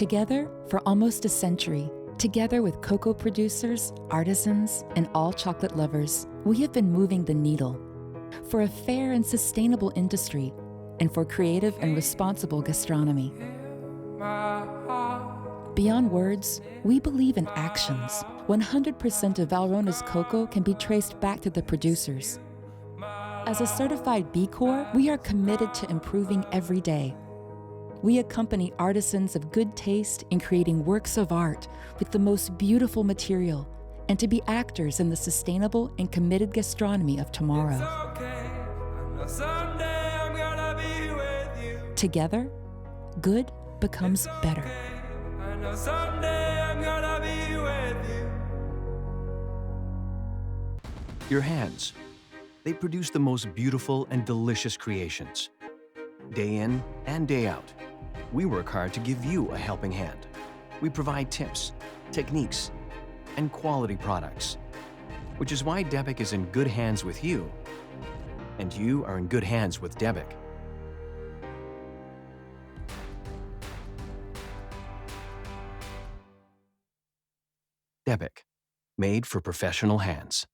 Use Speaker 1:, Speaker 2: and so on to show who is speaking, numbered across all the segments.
Speaker 1: Together for almost a century, together with cocoa producers, artisans, and all chocolate lovers, we have been moving the needle for a fair and sustainable industry and for creative and responsible gastronomy. Beyond words, we believe in actions. 100% of Valrona's cocoa can be traced back to the producers. As a certified B Corp, we are committed to improving every day. We accompany artisans of good taste in creating works of art with the most beautiful material and to be actors in the sustainable and committed gastronomy of tomorrow. Together, good becomes better.
Speaker 2: Your hands, they produce the most beautiful and delicious creations. Day in and day out, we work hard to give you a helping hand. We provide tips, techniques, and quality products, which is why Debic is in good hands with you, and you are in good hands with Debic. Debic, made for professional hands.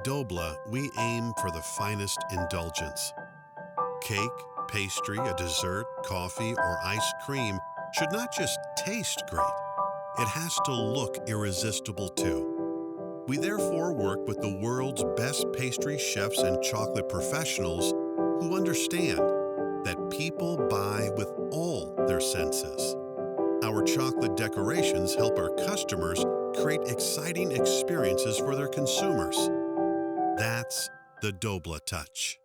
Speaker 3: At Dobla, we aim for the finest indulgence. Cake, pastry, a dessert, coffee, or ice cream should not just taste great, it has to look irresistible too. We therefore work with the world's best pastry chefs and chocolate professionals who understand that people buy with all their senses. Our chocolate decorations help our customers create exciting experiences for their consumers. That's the Dobla touch.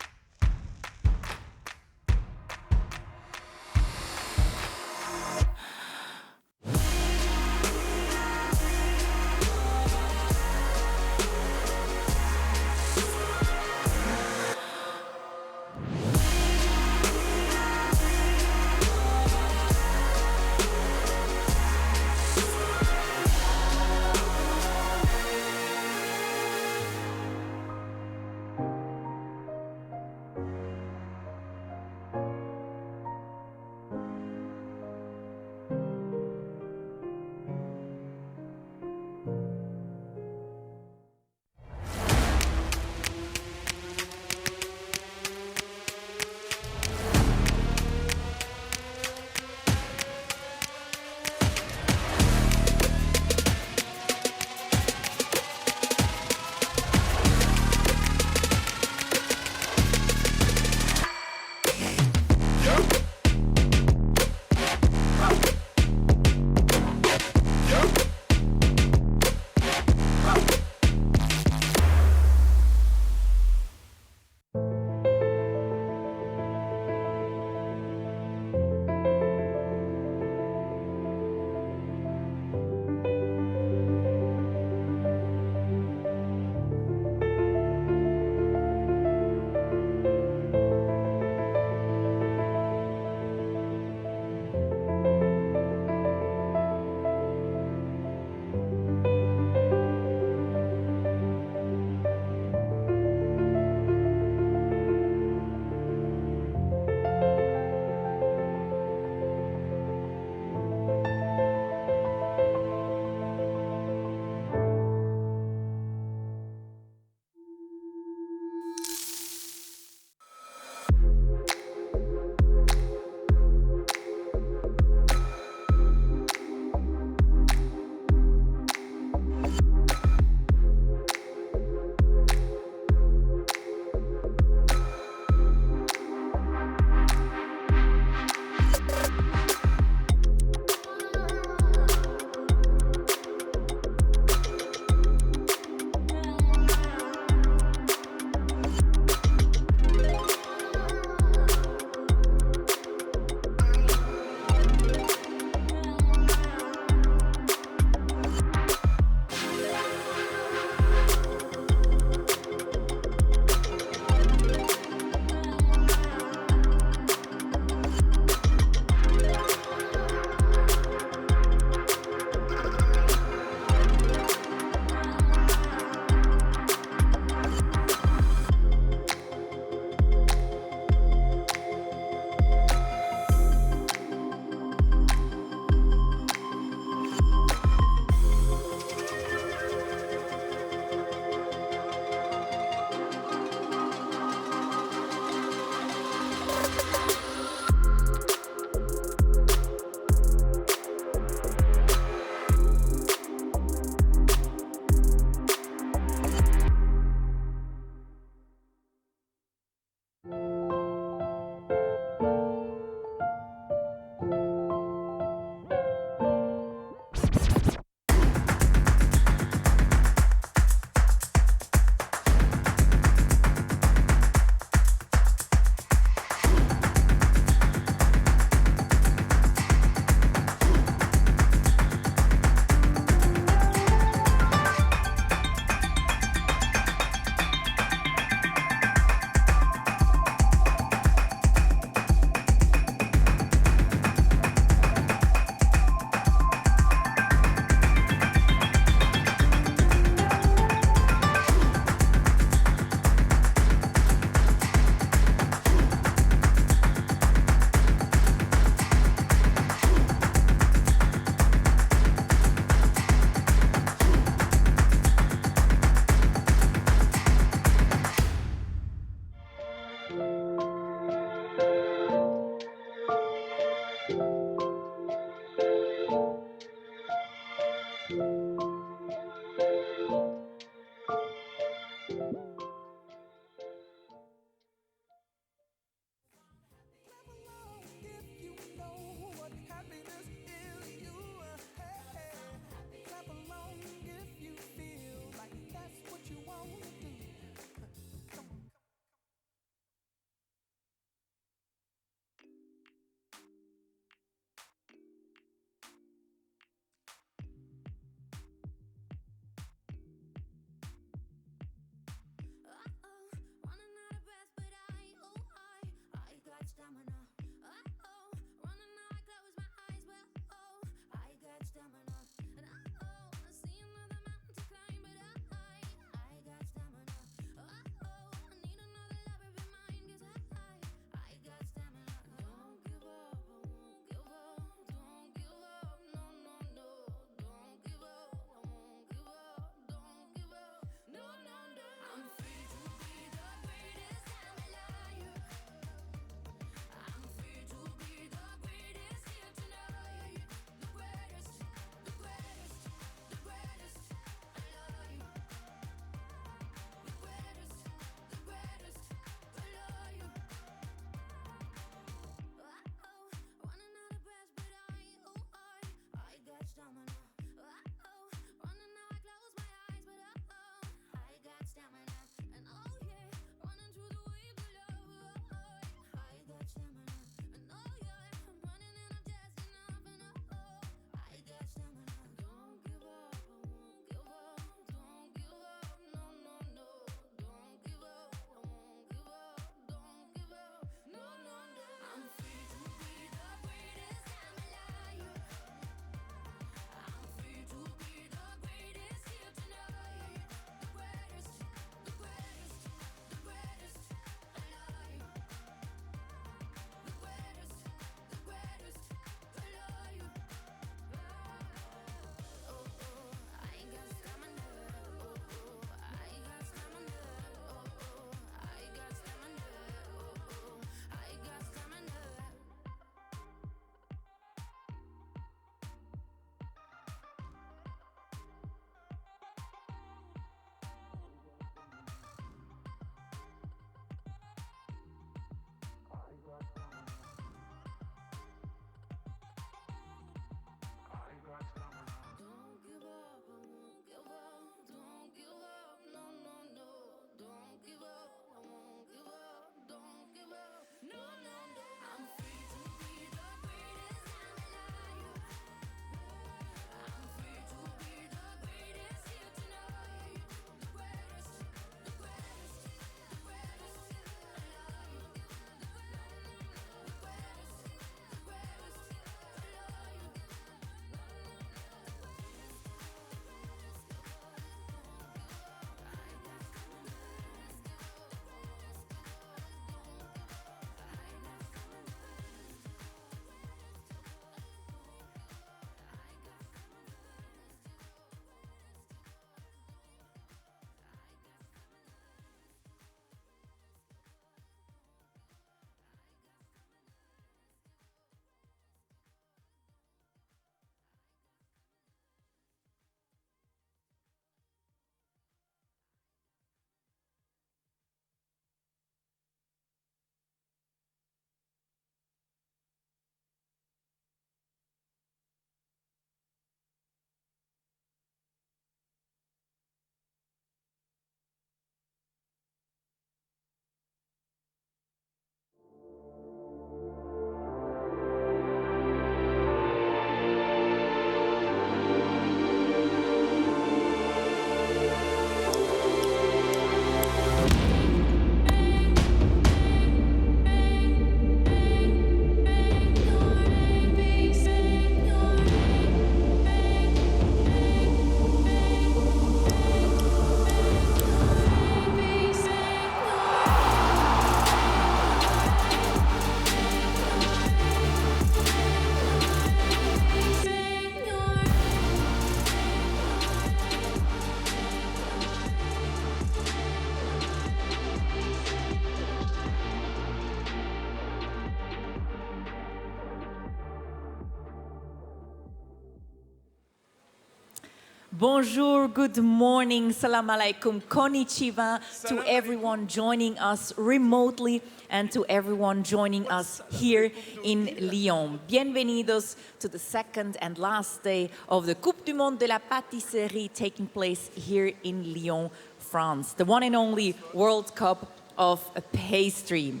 Speaker 4: Bonjour, good morning, salam alaikum, konnichiwa to everyone joining us remotely and to everyone joining us here in Lyon. Bienvenidos to the second and last day of the Coupe du Monde de la Pâtisserie taking place here in Lyon, France, the one and only World Cup of pastry.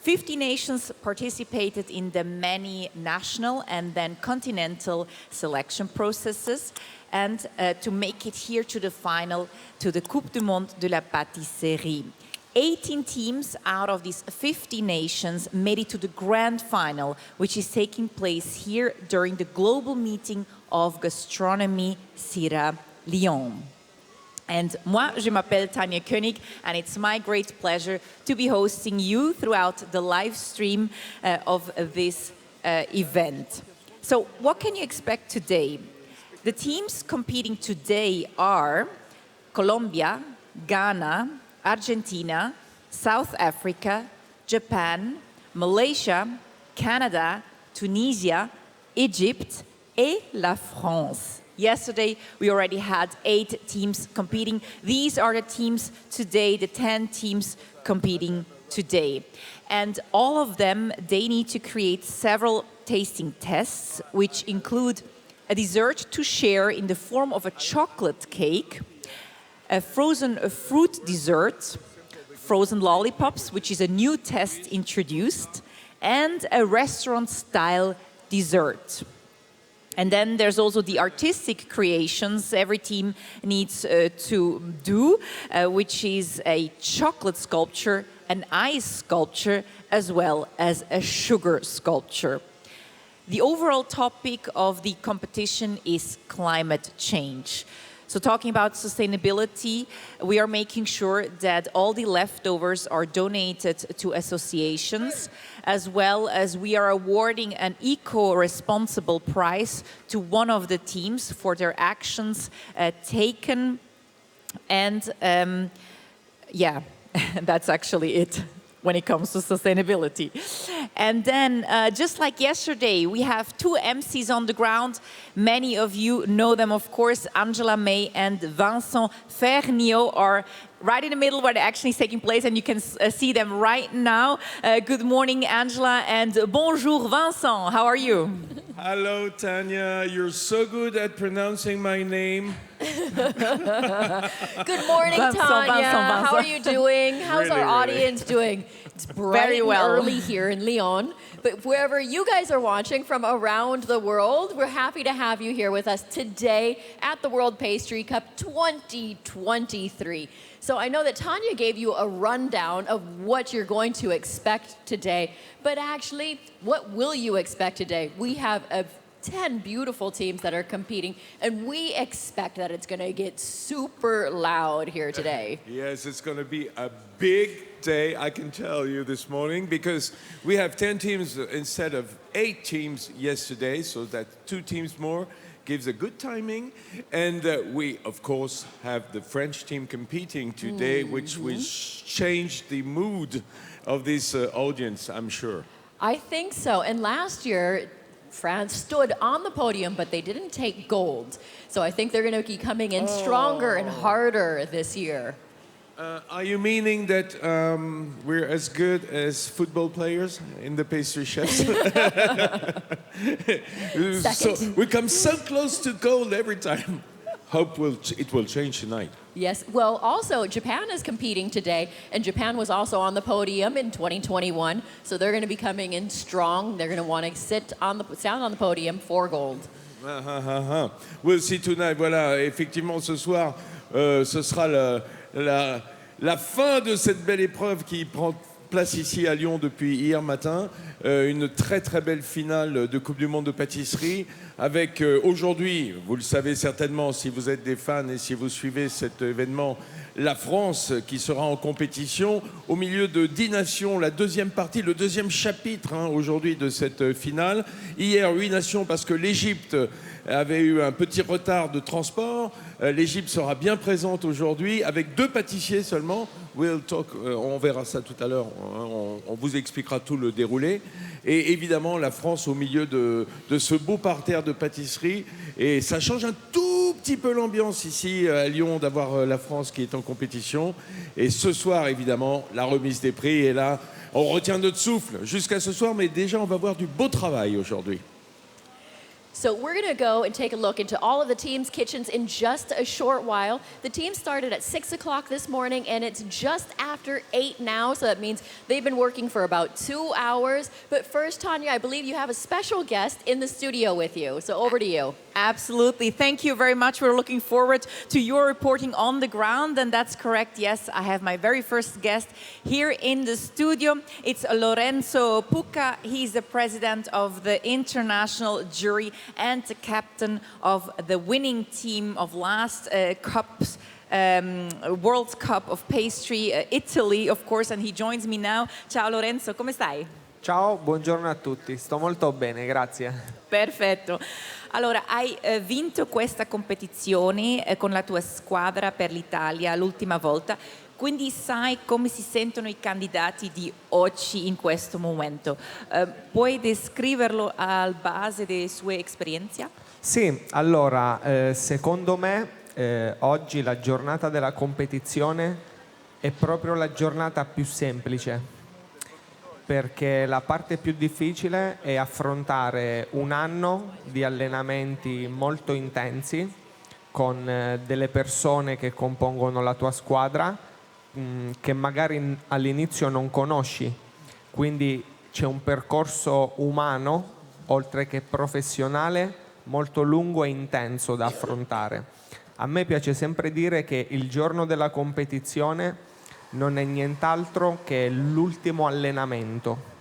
Speaker 4: 50 nations participated in the many national and then continental selection processes and to make it here to the final, to the Coupe du Monde de la Pâtisserie. 18 teams out of these 50 nations made it to the grand final, which is taking place here during the global meeting of gastronomy Sierra Leone. And moi, je m'appelle Tanja König, and it's my great pleasure to be hosting you throughout the live stream of this event. So what can you expect today? The teams competing today are Colombia, Ghana, Argentina, South Africa, Japan, Malaysia, Canada, Tunisia, Egypt, et la France. Yesterday, we already had 8 teams competing. These are the teams today, the 10 teams competing today. And all of them, they need to create several tasting tests, which include a dessert to share in the form of a chocolate cake, a frozen fruit dessert, frozen lollipops, which is a new test introduced, and a restaurant-style dessert. And then there's also the artistic creations every team needs to do, which is a chocolate sculpture, an ice sculpture, as well as a sugar sculpture. The overall topic of the competition is climate change. So talking about sustainability, we are making sure that all the leftovers are donated to associations, as well as we are awarding an eco-responsible prize to one of the teams for their actions taken. And yeah, that's actually it when it comes to sustainability. And then, just like yesterday, we have 2 MCs on the ground. Many of you know them, of course. Angela May and Vincent Ferniaud are right in the middle where the action is taking place, and you can see them right now. Good morning, Angela, and bonjour, Vincent. How are you?
Speaker 5: Hello, Tanya. You're so good at pronouncing my name.
Speaker 6: Good morning, Tanya. How are you doing? How's
Speaker 5: Really,
Speaker 6: our audience doing? It's bright
Speaker 4: Very
Speaker 6: and
Speaker 4: well.
Speaker 6: early here in Lyon. But wherever you guys are watching from around the world, we're happy to have you here with us today at the World Pastry Cup 2023. So I know that Tanya gave you a rundown of what you're going to expect today, but actually, what will you expect today? We have 10 beautiful teams that are competing, and we expect that it's going to get super loud here today.
Speaker 5: Yes, it's going to be a big day, I can tell you this morning, because we have 10 teams instead of 8 teams yesterday, so that 2 teams more gives a good timing. And we, of course, have the French team competing today, which will change the mood of this audience, I'm sure.
Speaker 6: I think so. And last year, France stood on the podium, but they didn't take gold. So I think they're going to be coming in stronger and harder this year.
Speaker 5: Are you meaning that we're as good as football players in the pastry chefs? So we come so close to gold every time. Hope it will change tonight.
Speaker 6: Yes. Well, also, Japan is competing today, and Japan was also on the podium in 2021. So they're going to be coming in strong. They're going to want to stand on the podium for gold.
Speaker 5: We'll see tonight. Voilà, effectivement, ce soir, ce sera la fin de cette belle épreuve qui prend place ici à Lyon depuis hier matin. Une très très belle finale de Coupe du Monde de pâtisserie avec aujourd'hui, vous le savez certainement si vous êtes des fans et si vous suivez cet événement, la France qui sera en compétition au milieu de 10 nations, la deuxième partie, le deuxième chapitre aujourd'hui de cette finale. Hier, 8 nations parce que l'Égypte avait eu un petit retard de transport. L'Égypte sera bien présente aujourd'hui avec 2 pâtissiers seulement. We'll talk, on verra ça tout à l'heure, on vous expliquera tout le déroulé. Et évidemment, la France au milieu de ce beau parterre de pâtisserie. Et ça change un tout petit peu l'ambiance ici à Lyon d'avoir la France qui est en compétition. Et ce soir, évidemment, la remise des prix. Et là, on retient notre souffle jusqu'à ce soir, mais déjà, on va voir du beau travail aujourd'hui.
Speaker 6: So we're going to go and take a look into all of the teams' kitchens in just a short while. The team started at 6 o'clock this morning, and it's just after 8 now, so that means they've been working for about 2 hours. But first, Tanya, I believe you have a special guest in the studio with you, so over to you.
Speaker 4: Absolutely. Thank you very much. We're looking forward to your reporting on the ground. And that's correct. Yes, I have my very first guest here in the studio. It's Lorenzo PUCA. He's the president of the international jury and the captain of the winning team of last World Cup of Pastry, Italy, of course. And he joins me now. Ciao Lorenzo, come stai?
Speaker 7: Ciao, buongiorno a tutti. Sto molto bene, grazie.
Speaker 4: Perfetto. Allora, hai vinto questa competizione con la tua squadra per l'Italia l'ultima volta, quindi sai come si sentono i candidati di oggi in questo momento. Puoi descriverlo al base delle sue esperienze?
Speaker 7: Sì, allora, secondo me oggi la giornata della competizione è proprio la giornata più semplice, perché la parte più difficile è affrontare un anno di allenamenti molto intensi con delle persone che compongono la tua squadra che magari all'inizio non conosci, quindi c'è un percorso umano oltre che professionale molto lungo e intenso da affrontare. A me piace sempre dire che il giorno della competizione non è nient'altro che l'ultimo allenamento.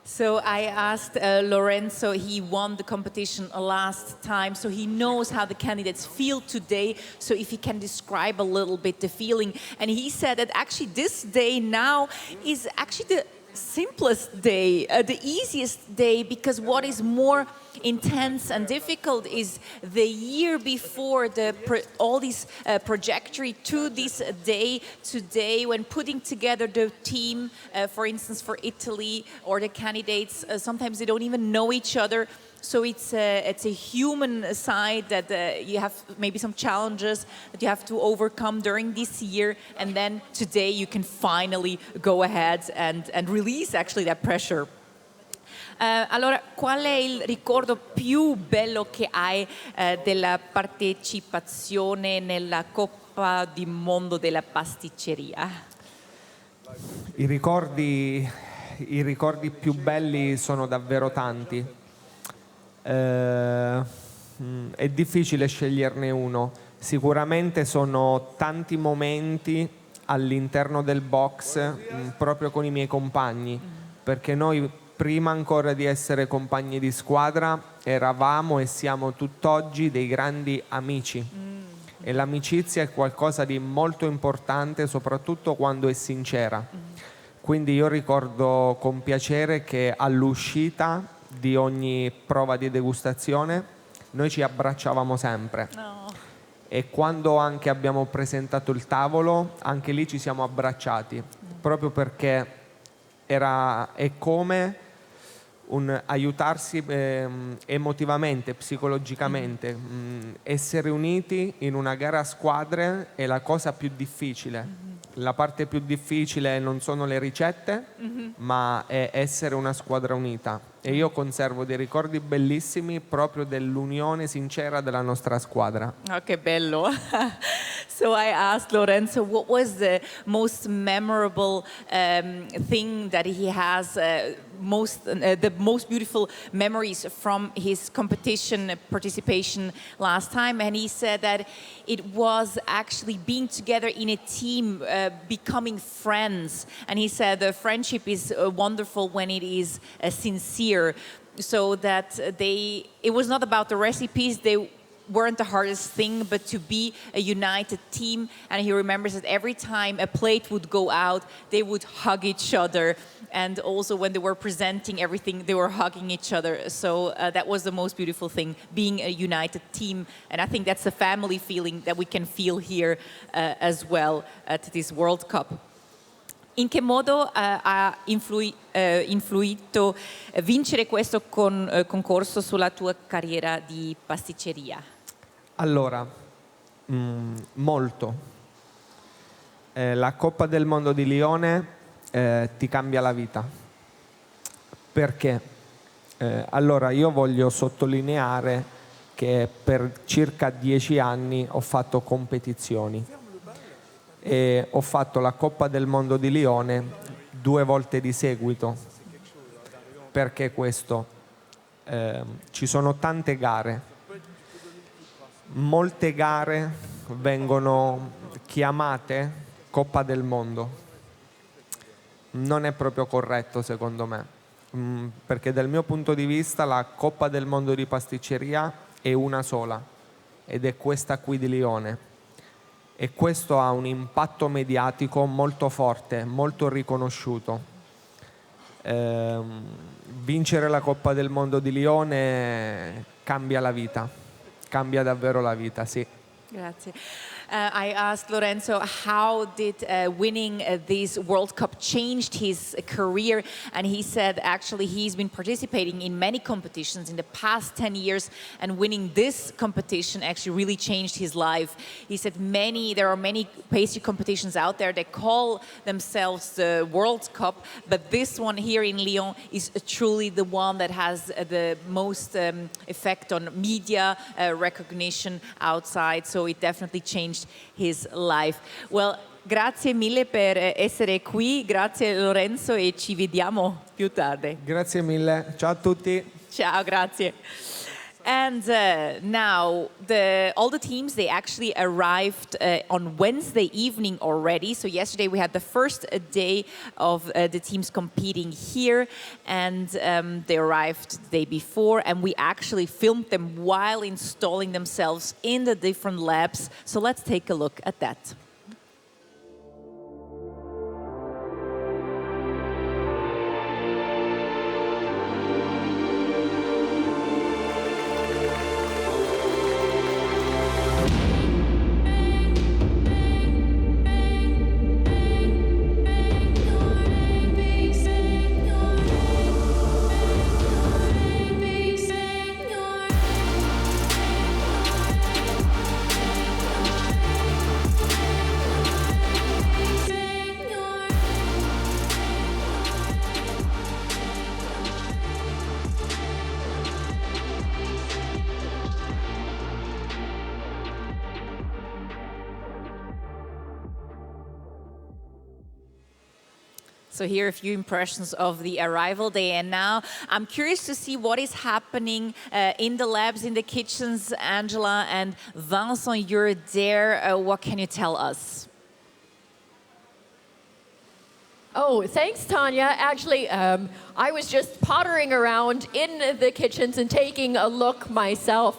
Speaker 4: So I asked Lorenzo, he won the competition last time, so he knows how the candidates feel today, so if he can describe a little bit the feeling. And he said that actually this day now is actually the simplest day, the easiest day, because what is more intense and difficult is the year before all these trajectory to this day today, when putting together the team, for instance, for Italy or the candidates, sometimes they don't even know each other. So it's a human side that you have maybe some challenges that you have to overcome during this year, and then today you can finally go ahead and release actually that pressure. Allora, qual è il ricordo più bello che hai della partecipazione nella Coppa di Mondo della pasticceria?
Speaker 7: I ricordi più belli sono davvero tanti. È difficile sceglierne uno. Sicuramente sono tanti momenti all'interno del box proprio con i miei compagni, perché noi prima ancora di essere compagni di squadra eravamo e siamo tutt'oggi dei grandi amici. E l'amicizia è qualcosa di molto importante, soprattutto quando è sincera. Quindi io ricordo con piacere che all'uscita di ogni prova di degustazione noi ci abbracciavamo sempre. E quando anche abbiamo presentato il tavolo, anche lì ci siamo abbracciati, proprio perché è come un aiutarsi emotivamente, psicologicamente. Essere uniti in una gara a squadre è la cosa più difficile. La parte più difficile non sono le ricette, ma è essere una squadra unita. E io conservo dei ricordi bellissimi proprio dell'unione sincera della nostra squadra.
Speaker 4: Oh, che bello. So I asked Lorenzo, what was the most memorable thing that he has, the most beautiful memories from his competition participation last time? And he said that it was actually being together in a team, becoming friends. And he said the friendship is wonderful when it is sincere. So that it was not about the recipes, they weren't the hardest thing, but to be a united team. And he remembers that every time a plate would go out, they would hug each other. And also when they were presenting everything, they were hugging each other. So that was the most beautiful thing, being a united team. And I think that's a family feeling that we can feel here as well at this World Cup. In che modo ha influito vincere questo concorso sulla tua carriera di pasticceria?
Speaker 7: Allora, molto. La Coppa del Mondo di Lione ti cambia la vita. Perché? Allora, io voglio sottolineare che per circa 10 anni ho fatto competizioni e ho fatto la Coppa del Mondo di Lione 2 volte di seguito. Perché questo? Ci sono tante gare. Molte gare vengono chiamate Coppa del Mondo. Non è proprio corretto secondo me, perché dal mio punto di vista la Coppa del Mondo di pasticceria è una sola ed è questa qui di Lione. E questo ha un impatto mediatico molto forte, molto riconosciuto. Vincere la Coppa del Mondo di Lione cambia la vita, cambia davvero la vita, sì.
Speaker 4: Grazie. I asked Lorenzo how did winning this World Cup changed his career, and he said actually he's been participating in many competitions in the past 10 years, and winning this competition actually really changed his life. He said there are many pastry competitions out there that call themselves the World Cup, but this one here in Lyon is truly the one that has the most effect on media recognition outside, so it definitely changed his life. Well, grazie mille per essere qui, grazie Lorenzo e ci vediamo più tardi.
Speaker 7: Grazie mille, ciao a tutti.
Speaker 4: Ciao, grazie. And now all the teams, they actually arrived on Wednesday evening already. So yesterday we had the first day of the teams competing here, and they arrived the day before, and we actually filmed them while installing themselves in the different labs. So let's take a look at that. So here are a few impressions of the arrival day, and now I'm curious to see what is happening in the labs, in the kitchens. Angela and Vincent, you're there. What can you tell us?
Speaker 6: Oh, thanks, Tanya. Actually, I was just pottering around in the kitchens and taking a look myself.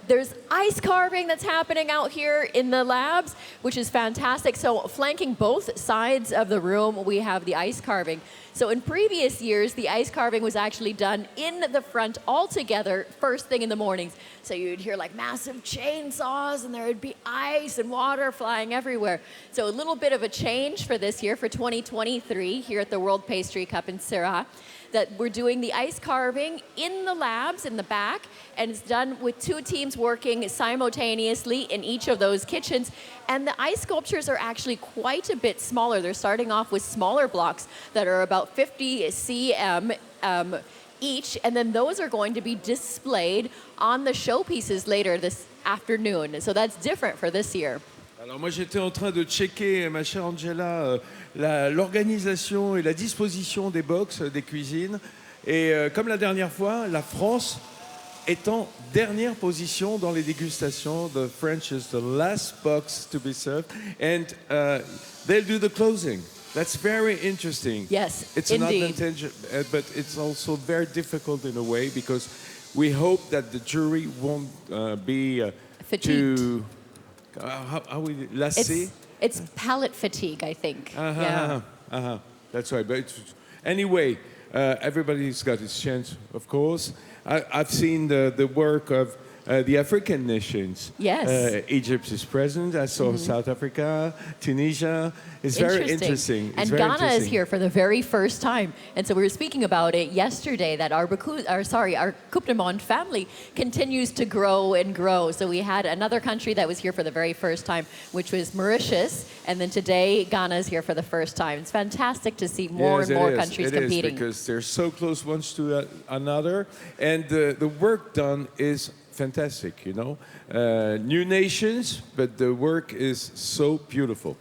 Speaker 6: There's ice carving that's happening out here in the labs, which is fantastic. So flanking both sides of the room, we have the ice carving. So in previous years, the ice carving was actually done in the front all together, first thing in the mornings. So you'd hear like massive chainsaws, and there would be ice and water flying everywhere. So a little bit of a change for this year, for 2023, here at the World Pastry Cup in Syrah, that we're doing the ice carving in the labs in the back, and it's done with 2 teams working simultaneously in each of those kitchens. And the ice sculptures are actually quite a bit smaller. They're starting off with smaller blocks that are about 50 cm each, and then those are going to be displayed on the showpieces later this afternoon. So that's different for this year.
Speaker 5: Alors moi j'étais en train de checker, ma chère Angela, l'organisation et la disposition des box, des cuisines. Et comme la dernière fois, la France est en dernière position dans les dégustations. The French is the last box to be served. And they'll do the closing. That's very interesting.
Speaker 6: Yes,
Speaker 5: it's
Speaker 6: indeed.
Speaker 5: an advantage, but it's also very difficult in a way, because we hope that the jury won't be too... how we lassé?
Speaker 6: It's palate fatigue, I think.
Speaker 5: That's right. But anyway, everybody's got his chance, of course. I've seen the work of the African nations.
Speaker 6: Yes.
Speaker 5: Egypt is present. I saw South Africa, Tunisia. It's very interesting. It's
Speaker 6: And
Speaker 5: very
Speaker 6: Ghana is
Speaker 5: interesting.
Speaker 6: here for the very first time. And so we were speaking about it yesterday that our Coupe du Monde family continues to grow and grow. So we had another country that was here for the very first time, which was Mauritius. And then today, Ghana is here for the first time. It's fantastic to see more and more countries competing.
Speaker 5: It is, because they're so close one to another. And the work done is fantastic, you know. New nations, but the work is so beautiful.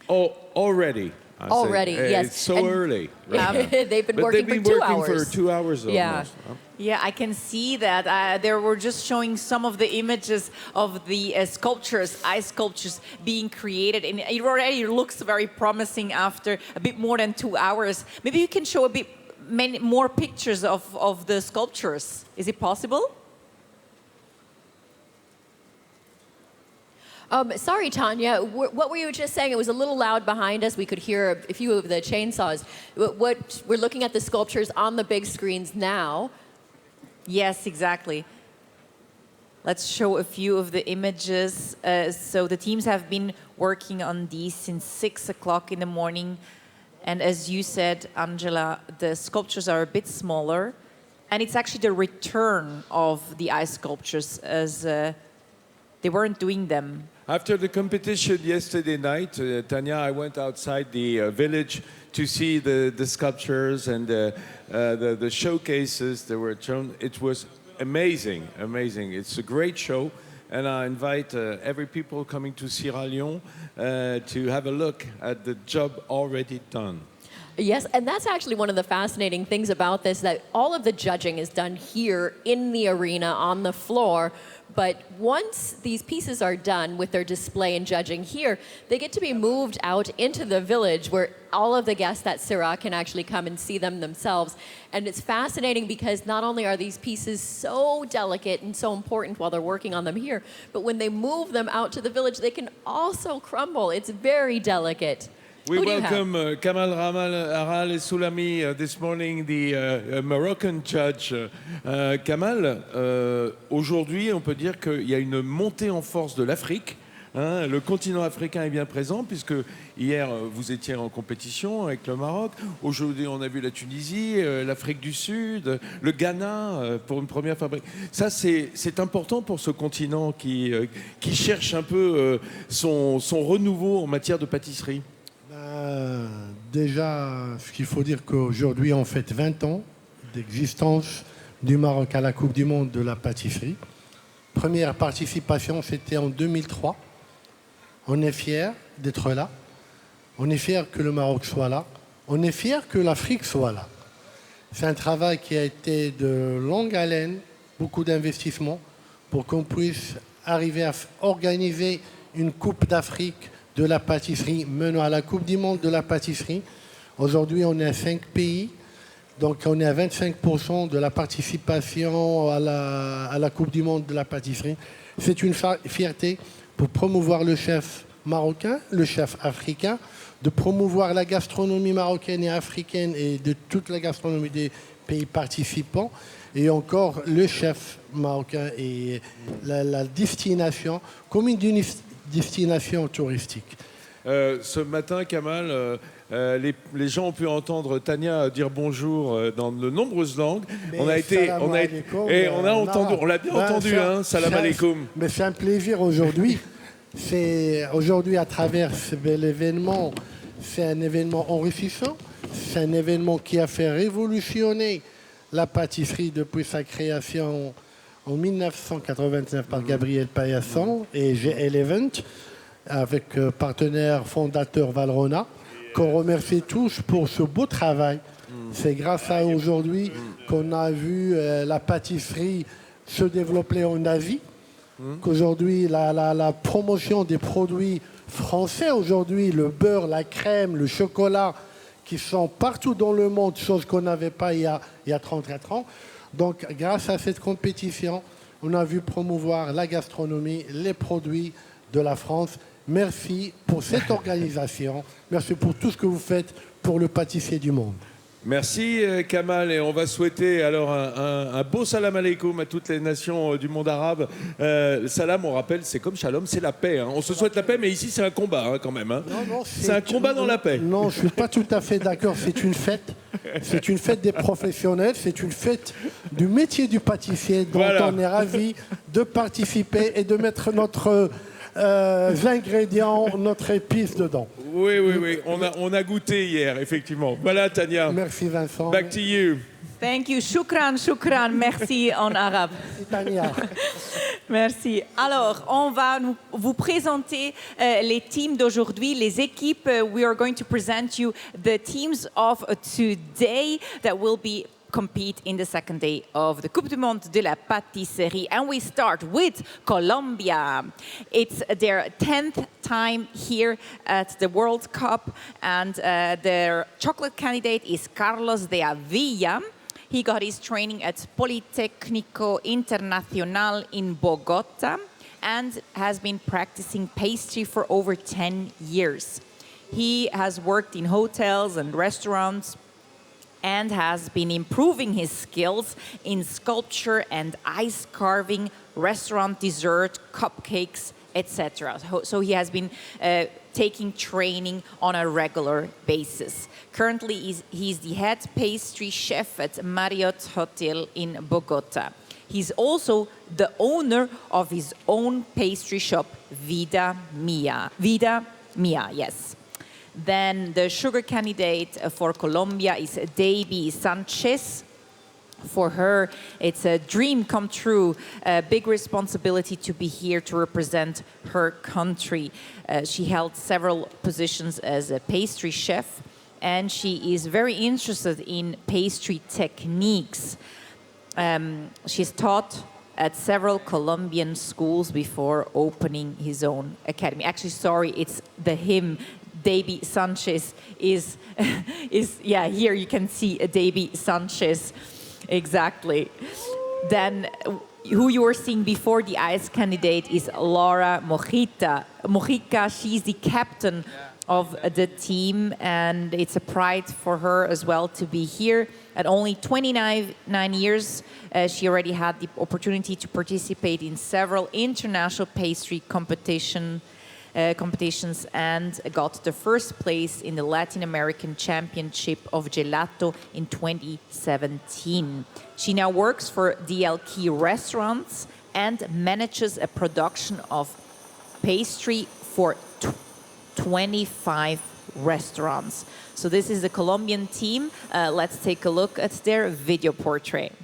Speaker 5: Oh, already.
Speaker 6: Already, yes.
Speaker 5: It's so
Speaker 6: And-
Speaker 5: early.
Speaker 6: They've been
Speaker 5: But
Speaker 6: working
Speaker 5: they've been
Speaker 6: for 2
Speaker 5: working
Speaker 6: hours.
Speaker 5: for 2 hours
Speaker 6: Yeah.
Speaker 5: almost. Huh?
Speaker 4: Yeah, I can see that. They were just showing some of the images of the sculptures, ice sculptures being created. And it already looks very promising after a bit more than 2 hours. Maybe you can show a bit more pictures of the sculptures. Is it possible?
Speaker 6: Sorry, Tanya. What were you just saying? It was a little loud behind us. We could hear a few of the chainsaws. What we're looking at the sculptures on the big screens now.
Speaker 4: Yes, exactly. Let's show a few of the images. So the teams have been working on these since 6 o'clock in the morning. And as you said, Angela, the sculptures are a bit smaller. And it's actually the return of the ice sculptures as they weren't doing them.
Speaker 5: After the competition yesterday night, Tanya, I went outside the village to see the sculptures and the showcases that were shown. It was amazing, amazing. It's a great show, and I invite every people coming to Sierra Leone to have a look at the job already done.
Speaker 6: Yes, and that's actually one of the fascinating things about this, that all of the judging is done here in the arena on the floor. But once these pieces are done with their display and judging here, they get to be moved out into the village where all of the guests at Syrah can actually come and see them themselves. And it's fascinating because not only are these pieces so delicate and so important while they're working on them here, but when they move them out to the village, they can also crumble. It's very delicate.
Speaker 5: We
Speaker 6: Who do you have?
Speaker 5: welcome Kamal Aral et Soulami this morning, the Moroccan judge. Kamal, aujourd'hui, on peut dire qu'il y a une montée en force de l'Afrique. Hein, le continent africain est bien présent, puisque hier, vous étiez en compétition avec le Maroc. Aujourd'hui, on a vu la Tunisie, l'Afrique du Sud, le Ghana, pour une première fabrique. Ça, c'est important pour ce continent qui cherche un peu son renouveau en matière de pâtisserie.
Speaker 8: Déjà, ce qu'il faut dire qu'aujourd'hui, on fête 20 ans d'existence du Maroc à la Coupe du Monde de la pâtisserie. Première participation, c'était en 2003. On est fiers d'être là. On est fiers que le Maroc soit là. On est fiers que l'Afrique soit là. C'est un travail qui a été de longue haleine, beaucoup d'investissements pour qu'on puisse arriver à organiser une Coupe d'Afrique de la pâtisserie menant à la Coupe du Monde de la pâtisserie. Aujourd'hui, on est à 5 pays, donc on est à 25% de la participation à la Coupe du Monde de la pâtisserie. C'est une fierté pour promouvoir le chef marocain, le chef africain, de promouvoir la gastronomie marocaine et africaine et de toute la gastronomie des pays participants, et encore le chef marocain et la destination comme une destination touristique.
Speaker 5: Ce matin, Kamal, les gens ont pu entendre Tania dire bonjour dans de nombreuses langues.
Speaker 8: Mais
Speaker 5: On l'a bien entendu, hein, salam alaikum.
Speaker 8: Mais c'est un plaisir aujourd'hui. Aujourd'hui, à travers ce bel événement, c'est un événement enrichissant. C'est un événement qui a fait révolutionner la pâtisserie depuis sa création en 1989 par Gabriel Paillasson et G11 avec partenaire fondateur Valrhona, qu'on remercie tous pour ce beau travail. C'est grâce à eux aujourd'hui qu'on a vu la pâtisserie se développer en Asie, qu'aujourd'hui la promotion des produits français, aujourd'hui le beurre, la crème, le chocolat, qui sont partout dans le monde, chose qu'on n'avait pas il y a 34 ans. Donc, grâce à cette compétition, on a vu promouvoir la gastronomie, les produits de la France. Merci pour cette organisation. Merci pour tout ce que vous faites pour le pâtissier du monde.
Speaker 5: Merci Kamal, et on va souhaiter alors un beau salam alaikum à toutes les nations du monde arabe. Salam, on rappelle, c'est comme shalom, c'est la paix. Hein. On se souhaite la paix, mais ici c'est un combat hein, quand même. Hein.
Speaker 8: Non,
Speaker 5: c'est un combat dans la paix.
Speaker 8: Non, je ne suis pas tout à fait d'accord. C'est une fête. C'est une fête des professionnels. C'est une fête du métier du pâtissier dont on est ravis de participer et de mettre notre ingrédients, notre épice dedans.
Speaker 5: Oui, oui, oui. On a goûté hier, effectivement. Voilà, Tania.
Speaker 8: Merci, Vincent.
Speaker 5: Back to you.
Speaker 4: Thank you. Shukran, shukran. Merci en arabe.
Speaker 8: Tania.
Speaker 4: Merci. Alors, on va vous présenter les teams d'aujourd'hui, les équipes. We are going to present you the teams of today that will be compete in the second day of the Coupe du Monde de la Pâtisserie. And we start with Colombia. It's their 10th time here at the World Cup, and their chocolate candidate is Carlos de Avila. He got his training at Politécnico Internacional in Bogota and has been practicing pastry for over 10 years. He has worked in hotels and restaurants and has been improving his skills in sculpture and ice carving, restaurant dessert, cupcakes, etc. So he has been taking training on a regular basis. Currently, he's the head pastry chef at Marriott Hotel in Bogota. He's also the owner of his own pastry shop, Vida Mia. Vida Mia, yes. Then the sugar candidate for Colombia is Debbie Sanchez. For her, it's a dream come true, a big responsibility to be here to represent her country. She held several positions as a pastry chef, and she is very interested in pastry techniques. She's taught at several Colombian schools before opening his own academy. Actually, sorry, it's him. Debbie Sanchez is yeah, here you can see Debbie Sanchez, exactly. Then who you were seeing before, the ice candidate, is Laura Mojica. She's the captain of the team, and it's a pride for her as well to be here. At only 29 years, she already had the opportunity to participate in several international pastry competitions and got the first place in the Latin American Championship of Gelato in 2017. She now works for DLK Restaurants and manages a production of pastry for 25 restaurants. So this is the Colombian team. Let's take a look at their video portrait.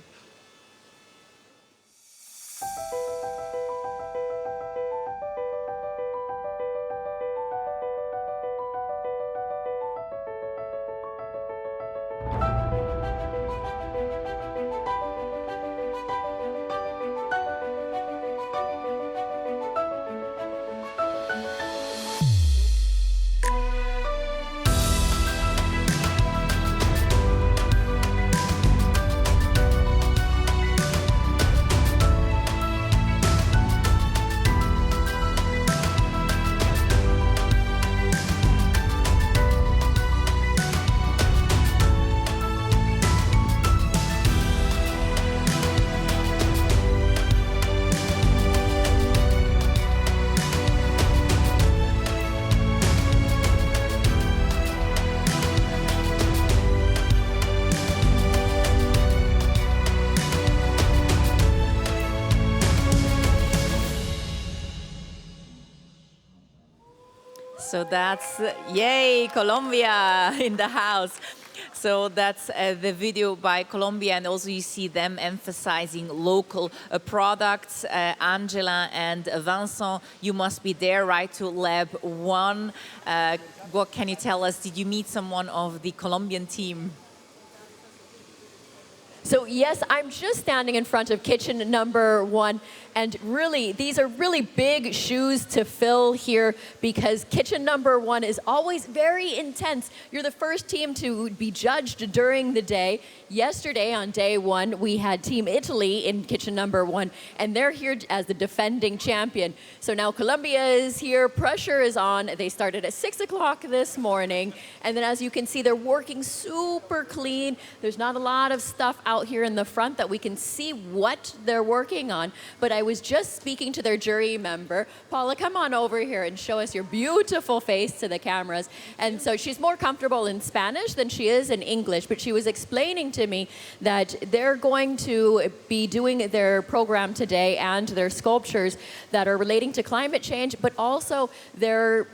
Speaker 4: So that's, yay, Colombia in the house. So that's the video by Colombia, and also you see them emphasizing local products. Angela and Vincent, you must be there, right, to Lab 1. What can you tell us? Did you meet someone of the Colombian team?
Speaker 6: So yes, I'm just standing in front of kitchen number 1, and really, these are really big shoes to fill here because kitchen number 1 is always very intense. You're the first team to be judged during the day. Yesterday on day 1, we had Team Italy in kitchen number 1, and they're here as the defending champion. So now Colombia is here, pressure is on. They started at 6 o'clock this morning, and then as you can see, they're working super clean. There's not a lot of stuff out here in the front that we can see what they're working on, but I was just speaking to their jury member. Paula, come on over here and show us your beautiful face to the cameras. And so she's more comfortable in Spanish than she is in English, but she was explaining to me that they're going to be doing their program today and their sculptures that are relating to climate change, but also their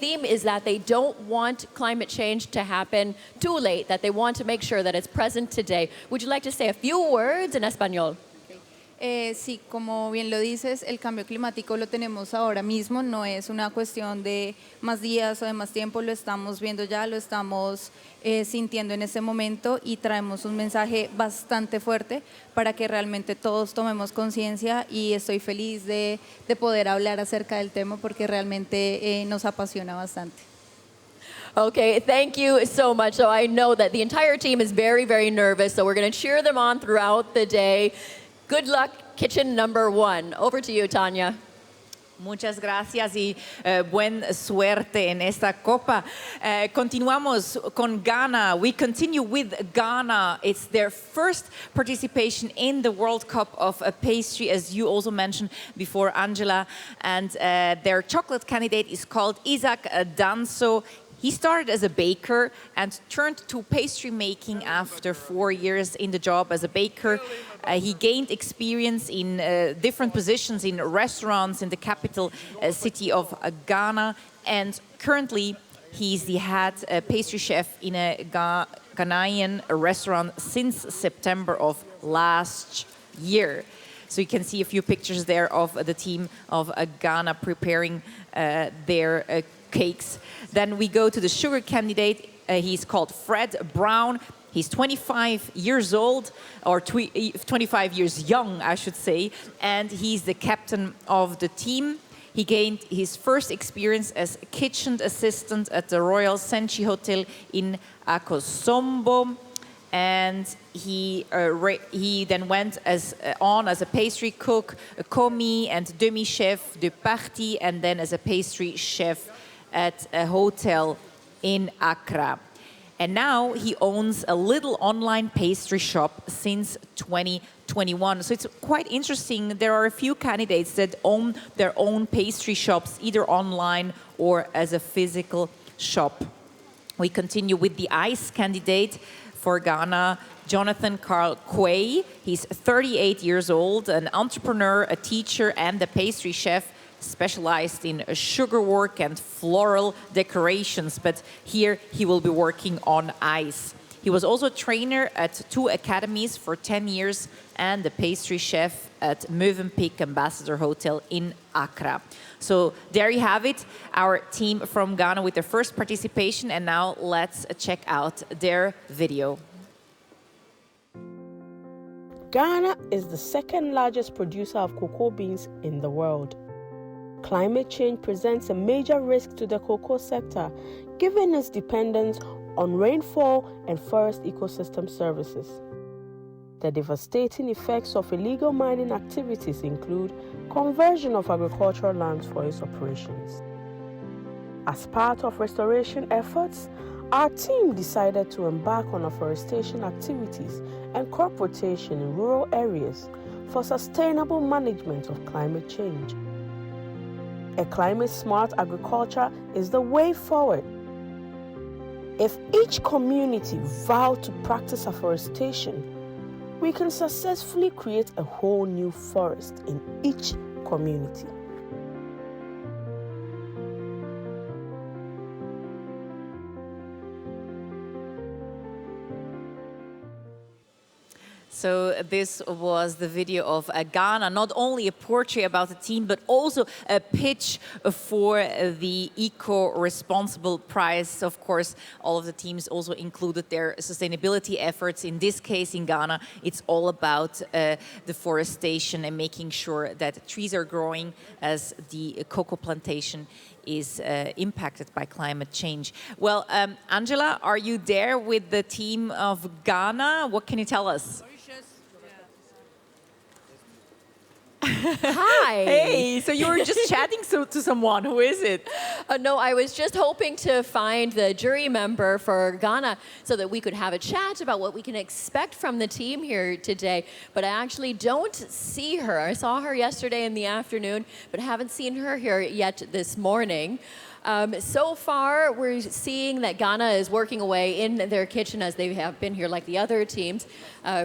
Speaker 6: theme is that they don't want climate change to happen too late, that they want to make sure that it's present today. Would you like to say a few words in Espanol?
Speaker 9: Sí, como bien lo dices, el cambio climático lo tenemos ahora mismo, no es una cuestión de más días o de más tiempo, lo estamos viendo ya, lo estamos sintiendo en este momento y traemos un mensaje bastante fuerte para que realmente todos tomemos conciencia y estoy feliz de poder hablar acerca del tema porque realmente nos apasiona bastante.
Speaker 6: Okay, thank you so much. So I know that the entire team is very, very nervous, so we're going to cheer them on throughout the day. Good luck, kitchen number 1. Over to you, Tanya.
Speaker 4: Muchas gracias y buen suerte en esta copa. Continuamos con Ghana. We continue with Ghana. It's their first participation in the World Cup of Pastry, as you also mentioned before, Angela. And their chocolate candidate is called Isaac Danso. He started as a baker and turned to pastry making after 4 years in the job as a baker. He gained experience in different positions in restaurants in the capital city of Ghana, and currently he's the head pastry chef in a Ghanaian restaurant since September of last year. So you can see a few pictures there of the team of Ghana preparing their cakes. Then we go to the sugar candidate. He's called Fred Brown. He's 25 years old, or 25 years young, I should say, and he's the captain of the team. He gained his first experience as kitchen assistant at the Royal Senchi Hotel in Akosombo, and he then went on as a pastry cook, a commis and demi-chef de partie, and then as a pastry chef at a hotel in Accra. And now he owns a little online pastry shop since 2021. So it's quite interesting. There are a few candidates that own their own pastry shops, either online or as a physical shop. We continue with the ICE candidate for Ghana, Jonathan Carl Quay. He's 38 years old, an entrepreneur, a teacher, and a pastry chef, specialized in sugar work and floral decorations, but here he will be working on ice. He was also a trainer at 2 academies for 10 years and a pastry chef at Mövenpick Ambassador Hotel in Accra. So there you have it, our team from Ghana with their first participation, and now let's check out their video.
Speaker 10: Ghana is the second largest producer of cocoa beans in the world. Climate change presents a major risk to the cocoa sector, given its dependence on rainfall and forest ecosystem services. The devastating effects of illegal mining activities include conversion of agricultural lands for its operations. As part of restoration efforts, our team decided to embark on afforestation activities and crop rotation in rural areas for sustainable management of climate change. A climate-smart agriculture is the way forward. If each community vowed to practice afforestation, we can successfully create a whole new forest in each community.
Speaker 4: So this was the video of Ghana, not only a portrait about the team, but also a pitch for the eco-responsible prize. Of course, all of the teams also included their sustainability efforts. In this case, in Ghana, it's all about deforestation and making sure that trees are growing as the cocoa plantation is impacted by climate change. Well, Angela, are you there with the team of Ghana? What can you tell us?
Speaker 6: Hi.
Speaker 4: Hey, so you were just chatting to someone. Who is it?
Speaker 6: No, I was just hoping to find the jury member for Ghana so that we could have a chat about what we can expect from the team here today. But I actually don't see her. I saw her yesterday in the afternoon, but haven't seen her here yet this morning. So far, we're seeing that Ghana is working away in their kitchen as they have been here like the other teams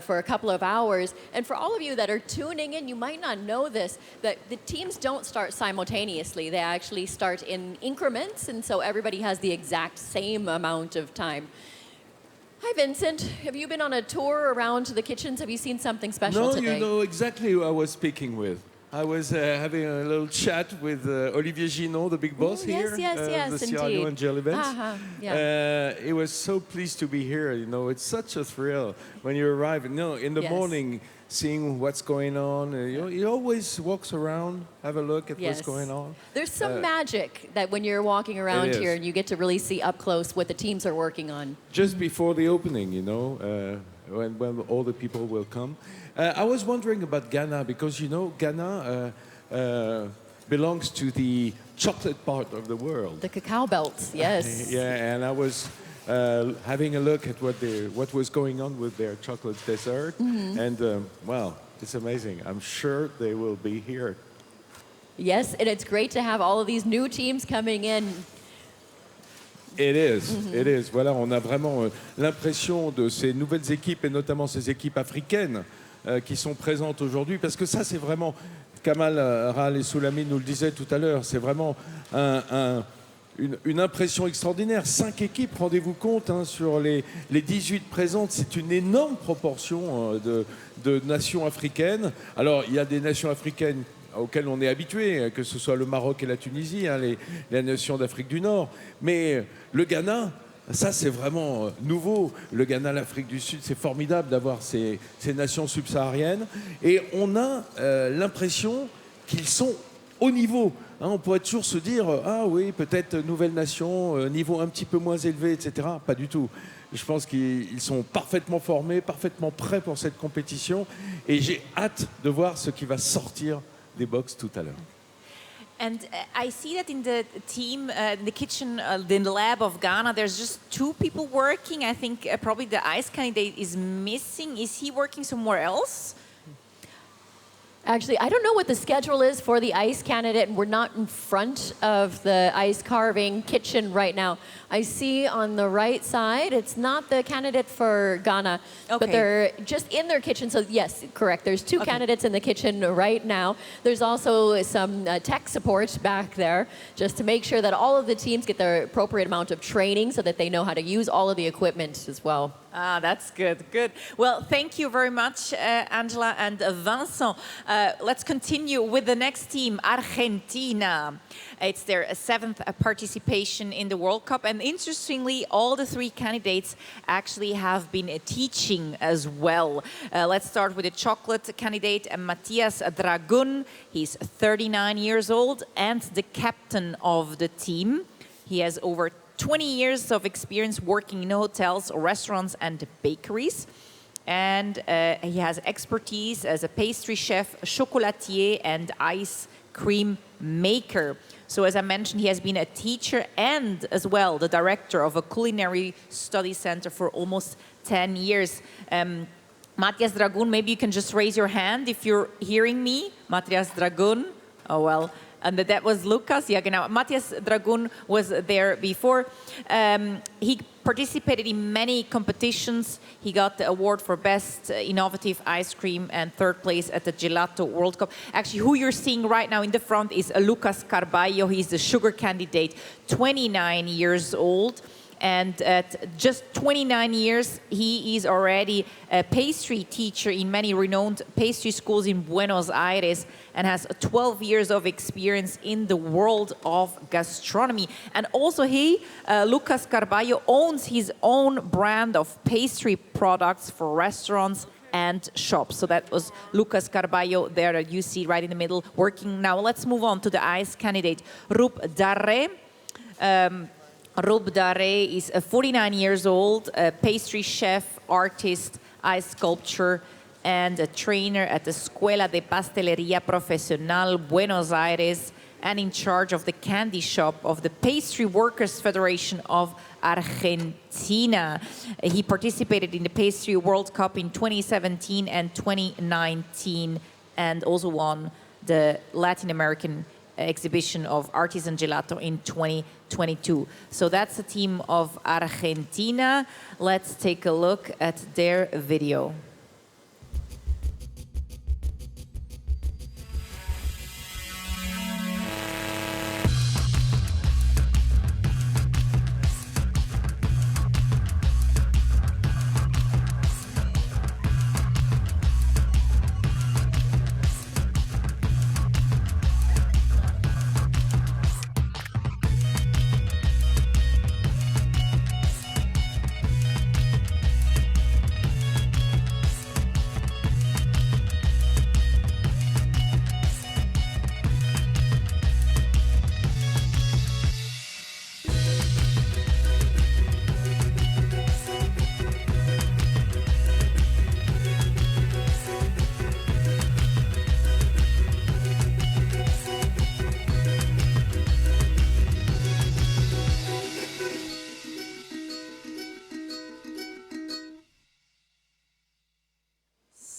Speaker 6: for a couple of hours. And for all of you that are tuning in, you might not know this, that the teams don't start simultaneously. They actually start in increments, and so everybody has the exact same amount of time. Hi, Vincent. Have you been on a tour around the kitchens? Have you seen something special today?
Speaker 5: No, you know exactly who I was speaking with. I was having a little chat with Olivier Ginot, the big boss here,
Speaker 6: yes,
Speaker 5: the Sierra and Gel events.
Speaker 6: Yeah.
Speaker 5: He was so pleased to be here. You know, it's such a thrill when you arrive. In the morning, seeing what's going on. He always walks around, have a look at what's going on.
Speaker 6: There's some magic that when you're walking around here and you get to really see up close what the teams are working on.
Speaker 5: Just before the opening, you know, when all the people will come. I was wondering about Ghana because, you know, Ghana belongs to the chocolate part of the world.
Speaker 6: The cacao belts, yes.
Speaker 5: Yeah, and I was having a look at what was going on with their chocolate dessert. And, well, it's amazing. I'm sure they will be here.
Speaker 6: Yes, and it's great to have all of these new teams coming in.
Speaker 5: It is. Voilà, on a vraiment l'impression de ces nouvelles équipes et notamment ces équipes africaines qui sont présentes aujourd'hui, parce que ça, c'est vraiment, Kamal Ral et Soulami nous le disaient tout à l'heure, c'est vraiment une impression extraordinaire. 5 équipes, rendez-vous compte, hein, sur les 18 présentes, c'est une énorme proportion de nations africaines. Alors, il y a des nations africaines auxquelles on est habitué, que ce soit le Maroc et la Tunisie, hein, les nations d'Afrique du Nord. Mais le Ghana, ça c'est vraiment nouveau. Le Ghana, l'Afrique du Sud, c'est formidable d'avoir ces nations subsahariennes. Et on a l'impression qu'ils sont au niveau. Hein, on pourrait toujours se dire, ah oui, peut-être nouvelle nation, niveau un petit peu moins élevé, etc. Pas du tout. Je pense qu'ils sont parfaitement formés, parfaitement prêts pour cette compétition. Et j'ai hâte de voir ce qui va sortir des box tout à l'heure.
Speaker 4: And I see that in the team, in the kitchen, in the lab of Ghana, there's just 2 people working. I think probably the ice candidate is missing. Is he working somewhere else?
Speaker 6: Actually, I don't know what the schedule is for the ice candidate, and we're not in front of the ice carving kitchen right now. I see on the right side, it's not the candidate for Ghana, but they're just in their kitchen. So yes, correct. There's 2 candidates in the kitchen right now. There's also some tech support back there, just to make sure that all of the teams get the appropriate amount of training so that they know how to use all of the equipment as well.
Speaker 4: Ah, that's good, good. Well, thank you very much, Angela and Vincent. Let's continue with the next team, Argentina. It's their 7th participation in the World Cup. And interestingly, all the 3 candidates actually have been teaching as well. Let's start with the chocolate candidate, Matthias Dragun. He's 39 years old and the captain of the team. He has over 20 years of experience working in hotels, restaurants, and bakeries. And he has expertise as a pastry chef, chocolatier, and ice cream maker. So as I mentioned, he has been a teacher and as well the director of a culinary study center for almost 10 years. Matthias Dragun, maybe you can just raise your hand if you're hearing me. Matthias Dragun. Oh, well. And that was Lucas. Yeah, genau. Matthias Dragun was there before. He participated in many competitions. He got the award for Best Innovative Ice Cream and 3rd place at the Gelato World Cup. Actually, who you're seeing right now in the front is Lucas Carballo. He's the sugar candidate, 29 years old. And at just 29 years, he is already a pastry teacher in many renowned pastry schools in Buenos Aires and has 12 years of experience in the world of gastronomy. And also he, Lucas Carballo, owns his own brand of pastry products for restaurants and shops. So that was Lucas Carballo there that you see right in the middle working. Now let's move on to the ice candidate, Roep Darre. Roep Darre is 49 years old, a pastry chef, artist, ice sculptor, and a trainer at the Escuela de Pastelería Profesional Buenos Aires, and in charge of the candy shop of the Pastry Workers Federation of Argentina. He participated in the Pastry World Cup in 2017 and 2019, and also won the Latin American exhibition of Artisan Gelato in 2022. So that's the team of Argentina. Let's take a look at their video.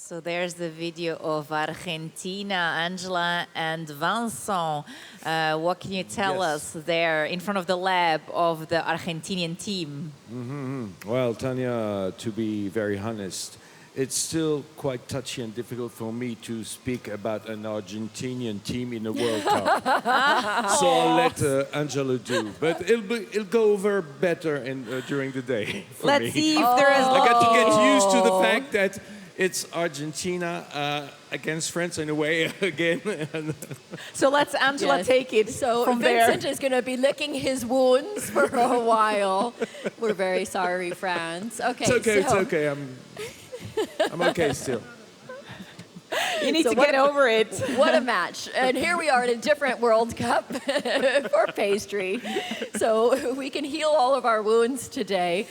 Speaker 4: So there's the video of Argentina, Angela and Vincent. What can you tell us there in front of the lab of the Argentinian team?
Speaker 5: Well, Tanya, to be very honest, it's still quite touchy and difficult for me to speak about an Argentinian team in a World Cup. So I'll let Angela do. But it'll go over better during the day for me.
Speaker 4: Let's see if there is...
Speaker 5: I got to get used to the fact that it's Argentina against France in a way again.
Speaker 4: So let's Angela take it from
Speaker 6: Vincent
Speaker 4: there.
Speaker 6: is going to be licking his wounds for a while. We're very sorry, France. Okay,
Speaker 5: it's okay, it's okay. I'm okay still.
Speaker 4: You need to get over it.
Speaker 6: What a match. And here we are in a different World Cup for pastry. So we can heal all of our wounds today.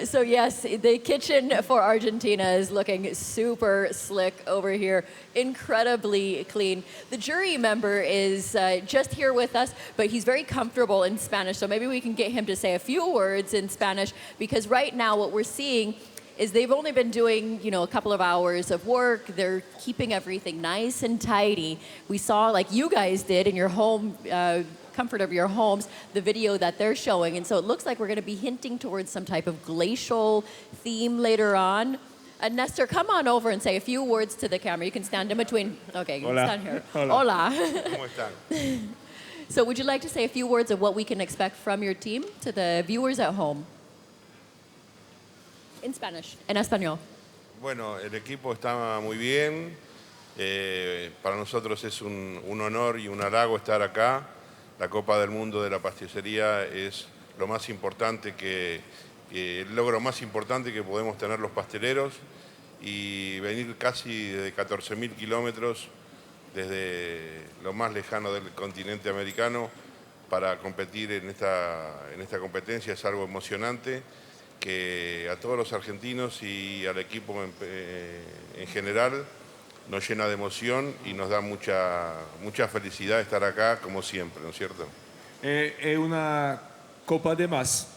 Speaker 6: So yes, the kitchen for Argentina is looking super slick over here. Incredibly clean. The jury member is just here with us, but he's very comfortable in Spanish. So maybe we can get him to say a few words in Spanish, because right now what we're seeing is they've only been doing, a couple of hours of work. They're keeping everything nice and tidy. We saw, like you guys did in your home, comfort of your homes, the video that they're showing. And so it looks like we're going to be hinting towards some type of glacial theme later on. Nestor, come on over and say a few words to the camera. You can stand in between. Okay, you can stand here. Hola.
Speaker 11: ¿Cómo están?
Speaker 6: So would you like to say a few words of what we can expect from your team to the viewers at home? In Spanish, en español.
Speaker 11: Bueno, el equipo está muy bien. Para nosotros es un honor y un halago estar acá. La Copa del Mundo de la Pastelería es lo más importante el logro más importante que podemos tener los pasteleros, y venir casi de 14.000 kilómetros desde lo más lejano del continente americano para competir en esta competencia es algo emocionante, que a todos los argentinos y al equipo en general nos llena de emoción y nos da mucha felicidad estar acá, como siempre, ¿no es cierto?
Speaker 5: Es una copa de más.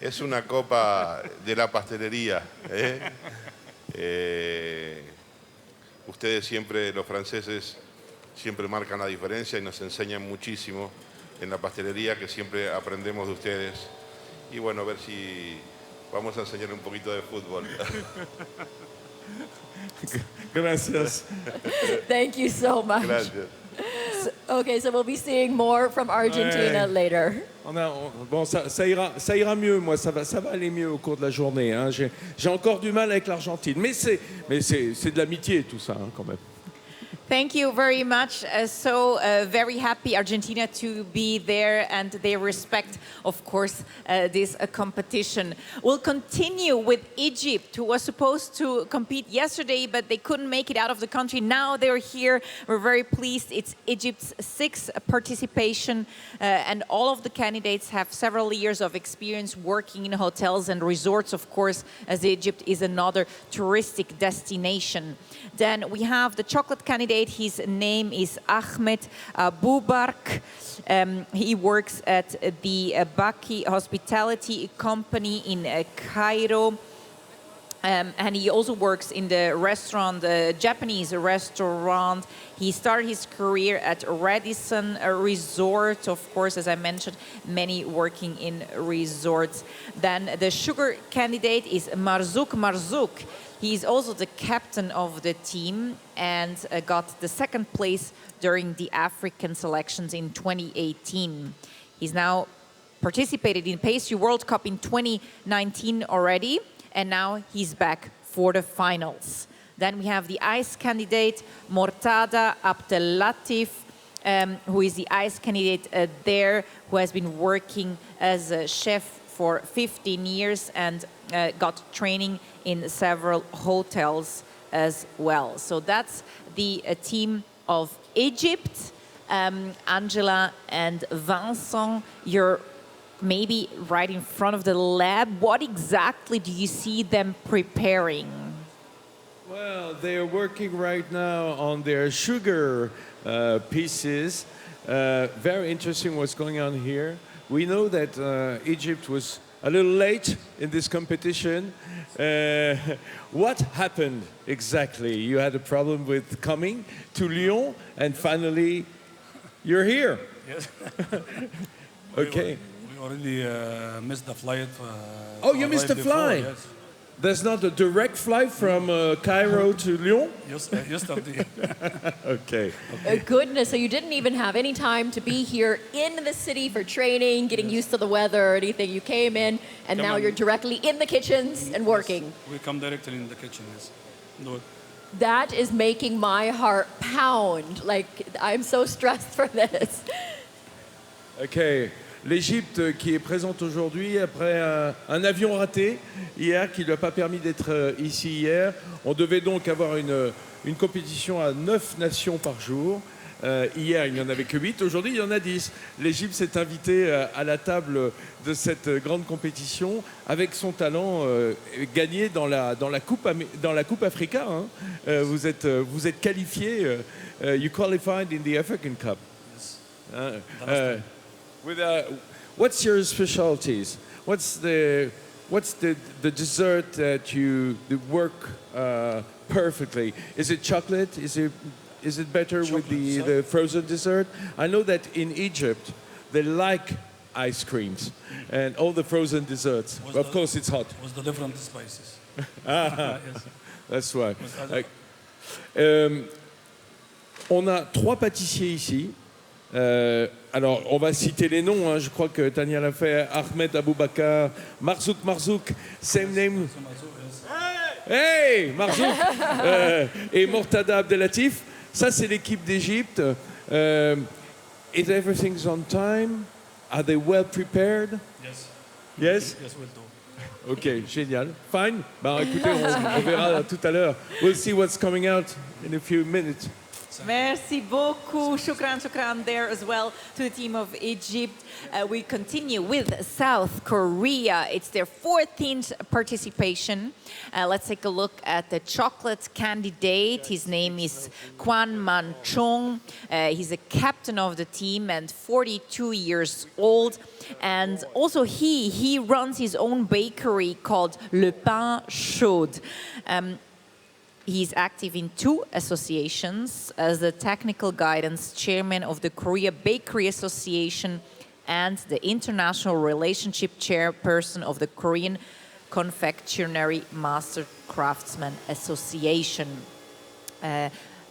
Speaker 11: Es una copa de la pastelería. Ustedes siempre, los franceses, siempre marcan la diferencia y nos enseñan muchísimo en la pastelería, que siempre aprendemos de ustedes. Y bueno, a ver si vamos a enseñar un poquito de fútbol.
Speaker 5: Gracias.
Speaker 6: Thank you so much.
Speaker 11: Gracias.
Speaker 6: Okay, so we'll be seeing more from Argentina
Speaker 5: Ouais.
Speaker 6: later.
Speaker 5: Bon, ça ira mieux, moi, ça va aller mieux au cours de la journée. Hein. J'ai encore du mal avec l'Argentine, mais c'est de l'amitié tout ça, hein, quand même.
Speaker 4: Thank you very much. Very happy Argentina to be there, and they respect, of course, this competition. We'll continue with Egypt, who was supposed to compete yesterday, but they couldn't make it out of the country. Now they're here. We're very pleased. It's Egypt's sixth participation, and all of the candidates have several years of experience working in hotels and resorts, of course, as Egypt is another touristic destination. Then we have the chocolate candidate. His name is Ahmed Boubark. He works at the Baki Hospitality Company in Cairo. And he also works in the restaurant, the Japanese restaurant. He started his career at Radisson Resort, of course, as I mentioned, many working in resorts. Then the sugar candidate is Marzouk. He's also the captain of the team and got the second place during the African selections in 2018. He's now participated in Pastry World Cup in 2019 already, and now he's back for the finals. Then we have the ice candidate, Mortada Abdellatif, who is the ice candidate there, who has been working as a chef for 15 years and got training in several hotels as well. So that's the team of Egypt. Angela and Vincent, you're maybe right in front of the lab. What exactly do you see them preparing?
Speaker 5: Well, they're working right now on their sugar pieces. Very interesting what's going on here. We know that Egypt was a little late in this competition. What happened exactly? You had a problem with coming to Lyon, and finally you're here.
Speaker 12: Yes.
Speaker 5: Okay.
Speaker 12: We already missed the flight.
Speaker 5: Oh, you missed the flight?
Speaker 12: Yes.
Speaker 5: There's not a direct flight from Cairo to Lyon?
Speaker 12: Yesterday.
Speaker 5: Okay.
Speaker 6: Goodness, so you didn't even have any time to be here in the city for training, getting used to the weather or anything. You came in, and now you're directly in the kitchens and working.
Speaker 12: We come directly in the kitchen, yes. Do it.
Speaker 6: That is making my heart pound. Like, I'm so stressed for this.
Speaker 5: Okay. L'Égypte qui est présente aujourd'hui après un avion raté hier qui ne lui a pas permis d'être ici hier. On devait donc avoir une compétition à 9 nations par jour. Hier, il n'y en avait que 8. Aujourd'hui, il y en a 10. L'Égypte s'est invitée à la table de cette grande compétition avec son talent gagné dans la Coupe Africa. Hein. Vous êtes qualifié. You qualified in the African Cup.
Speaker 12: Yes.
Speaker 5: What's your specialties? What's the dessert that you work perfectly? Is it chocolate? Is it better with the frozen dessert? I know that in Egypt they like ice creams and all the frozen desserts. Of course, it's hot.
Speaker 12: Was the different spices?
Speaker 5: Yes. That's why. On a 3 pâtissiers ici. Alors, on va citer les noms. Hein. Je crois que Tania l'a fait. Ahmed Aboubakar, Marzouk, same name. Hey, Marzouk et Mortada Abdellatif. Ça, c'est l'équipe d'Égypte. Is everything on time? Are they well prepared?
Speaker 12: Yes.
Speaker 5: Yes?
Speaker 12: Yes, we'll do.
Speaker 5: Ok, génial. Fine. Bah, écoutez, on verra tout à l'heure. We'll see what's coming out in a few minutes.
Speaker 4: Merci beaucoup. Shukran there as well to the team of Egypt. We continue with South Korea. It's their 14th participation. Let's take a look at the chocolate candidate. His name is Kwan Man Chung. He's a captain of the team and 42 years old. And also he runs his own bakery called Le Pain Chaud. He's active in 2 associations as the technical guidance chairman of the Korea Bakery Association and the international relationship chairperson of the Korean Confectionery Master Craftsman Association.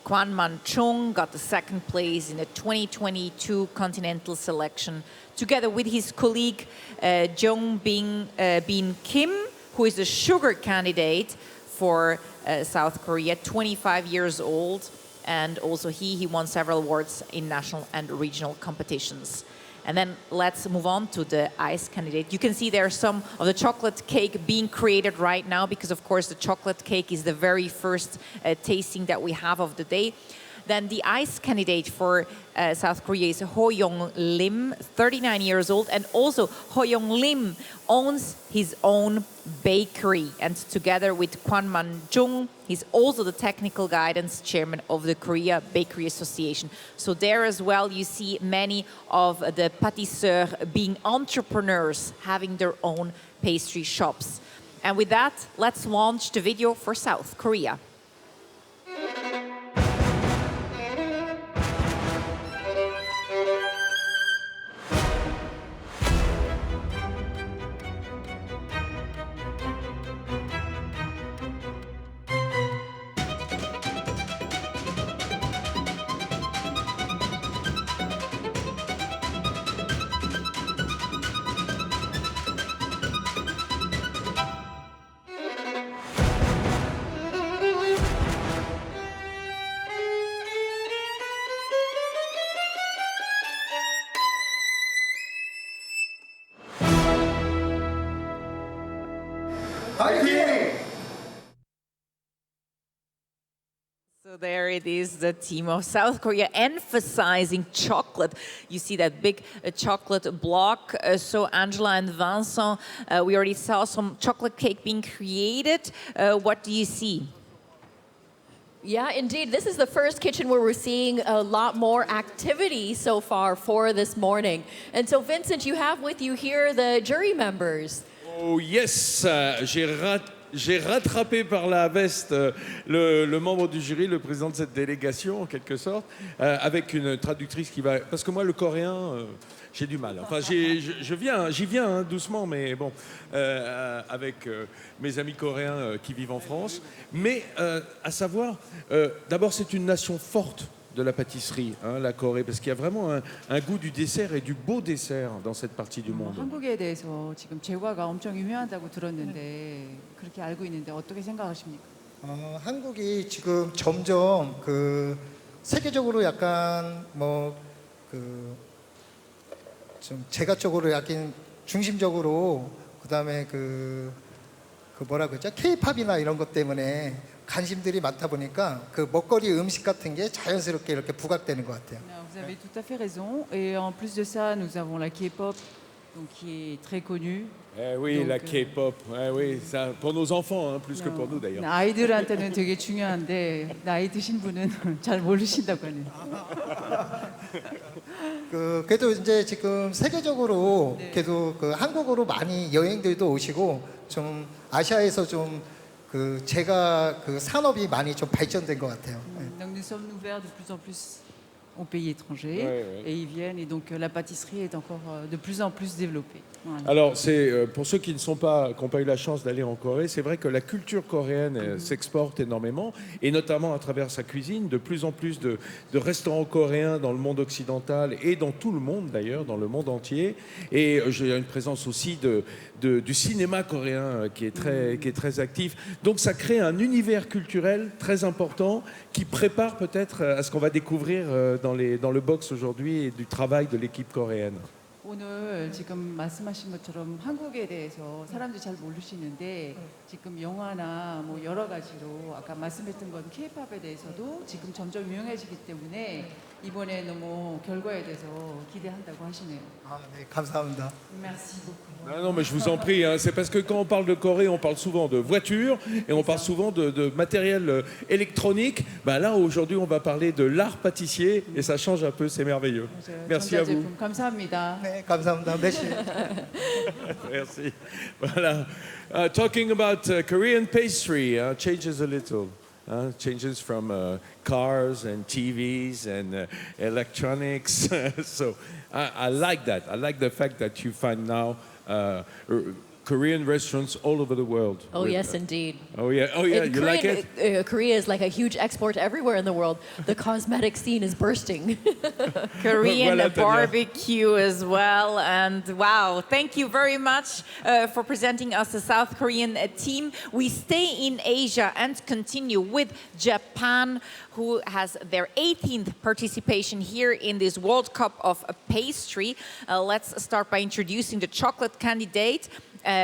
Speaker 4: Kwan Man Chung got the second place in the 2022 Continental Selection, together with his colleague Jung Bin Kim, who is a sugar candidate for South Korea, 25 years old, and also he won several awards in national and regional competitions. And then let's move on to the ice candidate. You can see there some of the chocolate cake being created right now, because of course the chocolate cake is the very first tasting that we have of the day. Then the ice candidate for South Korea is Ho Young Lim, 39 years old, and also Ho Young Lim owns his own bakery, and together with Kwan Man Jung, he's also the technical guidance chairman of the Korea Bakery Association. So there as well you see many of the pâtisseurs being entrepreneurs, having their own pastry shops. And with that, let's launch the video for South Korea. So there it is, the team of South Korea emphasizing chocolate. You see that big chocolate block. So Angela and Vincent, we already saw some chocolate cake being created. What do you see?
Speaker 6: Yeah, indeed. This is the first kitchen where we're seeing a lot more activity so far for this morning. And so, Vincent, you have with you here the jury members.
Speaker 5: Oh yes, j'ai rattrapé par la veste le membre du jury, le président de cette délégation en quelque sorte, avec une traductrice qui va... Parce que moi le coréen, j'ai du mal. Enfin j'y viens doucement, mais bon, avec mes amis coréens qui vivent en France. Mais à savoir, d'abord c'est une nation forte de la pâtisserie, hein, la Corée, parce qu'il y a vraiment un goût du dessert et du beau dessert dans cette partie du monde.
Speaker 13: 한국에 대해서 지금 제과가 엄청 유명하다고 들었는데 그렇게 알고 있는데 어떻게 생각하십니까?
Speaker 14: 한국이 지금 점점 그 세계적으로 약간 뭐 그 좀 제과 쪽으로 약간 중심적으로 그다음에 그 뭐라 그러죠? K-팝이나 이런 것 때문에 관심들이 많다 보니까 그 먹거리 음식 같은 게 자연스럽게 이렇게 부각되는 것 같아요.
Speaker 13: Vous avez tout à fait raison. Et en plus de ça, nous avons la K-pop, donc qui est très connue.
Speaker 5: Eh oui, donc, la K-pop. Eh oui, ça, pour nos enfants, hein, plus que pour nous d'ailleurs.
Speaker 13: 아이들한테는 되게 중요한데 나이 드신 분은 잘 모르신다고 하네요.
Speaker 14: 그래도 이제 지금 세계적으로 계속 그 한국으로 많이 여행들도 오시고 좀 아시아에서 좀 그 제가 그 산업이 많이 좀 발전된 것 같아요.
Speaker 13: Donc nous sommes ouverts de plus en plus aux pays étrangers et ils viennent et donc la pâtisserie est encore de plus en plus développée. Voilà.
Speaker 5: Alors c'est pour ceux qui n'ont pas eu la chance d'aller en Corée, c'est vrai que la culture coréenne s'exporte énormément et notamment à travers sa cuisine. De plus en plus de restaurants coréens dans le monde occidental et dans tout le monde d'ailleurs, dans le monde entier. Et j'ai une présence aussi du cinéma coréen qui est très actif. Donc ça crée un univers culturel très important qui prépare peut-être à ce qu'on va découvrir dans le box aujourd'hui et du travail de l'équipe coréenne.
Speaker 13: 오늘 지금 말씀하신 것처럼 한국에 대해서 사람들이 잘 모르시는데 지금 영화나 뭐 여러 가지로 아까 말씀했던 건 K-팝에 대해서도 지금 점점 유명해지기 때문에 이번에 너무 결과에 대해서 기대한다고 하시네요.
Speaker 14: 네, 감사합니다.
Speaker 13: Merci beaucoup.
Speaker 5: Non, mais je vous en prie, hein, c'est parce que quand on parle de Corée, on parle souvent de voitures et on parle souvent de matériel électronique. Ben là, aujourd'hui, on va parler de l'art pâtissier et ça change un peu, c'est merveilleux. Merci à vous.
Speaker 13: 감사합니다.
Speaker 14: 네, 감사합니다. merci.
Speaker 5: Merci. Voilà. Talking about Korean pastry changes a little. Changes from cars and TVs and electronics. So I like that. I like the fact that you find now Korean restaurants all over the world.
Speaker 6: Oh, yes, indeed.
Speaker 5: Oh, yeah. Oh, yeah. You like it?
Speaker 6: Korea is like a huge export everywhere in the world. The cosmetic scene is bursting.
Speaker 4: Korean
Speaker 5: Voilà, Tania.
Speaker 4: barbecue as well. And wow, thank you very much for presenting us the South Korean team. We stay in Asia and continue with Japan, who has their 18th participation here in this World Cup of Pastry. Let's start by introducing the chocolate candidate,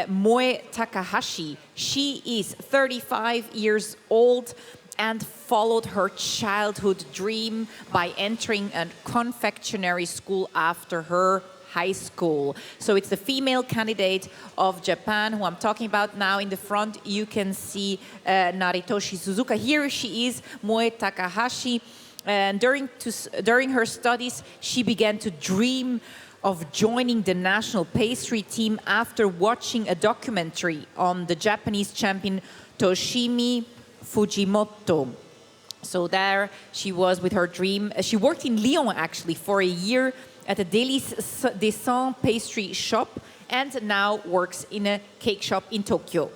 Speaker 4: Moe Takahashi. She is 35 years old and followed her childhood dream by entering a confectionery school after her high school. So it's the female candidate of Japan who I'm talking about now. In the front, you can see Naritoshi Suzuka. Here she is, Moe Takahashi. And during her studies, she began to dream of joining the national pastry team after watching a documentary on the Japanese champion Toshimi Fujimoto. So there she was with her dream. She worked in Lyon actually for a year at a Délices des Saints pastry shop and now works in a cake shop in Tokyo.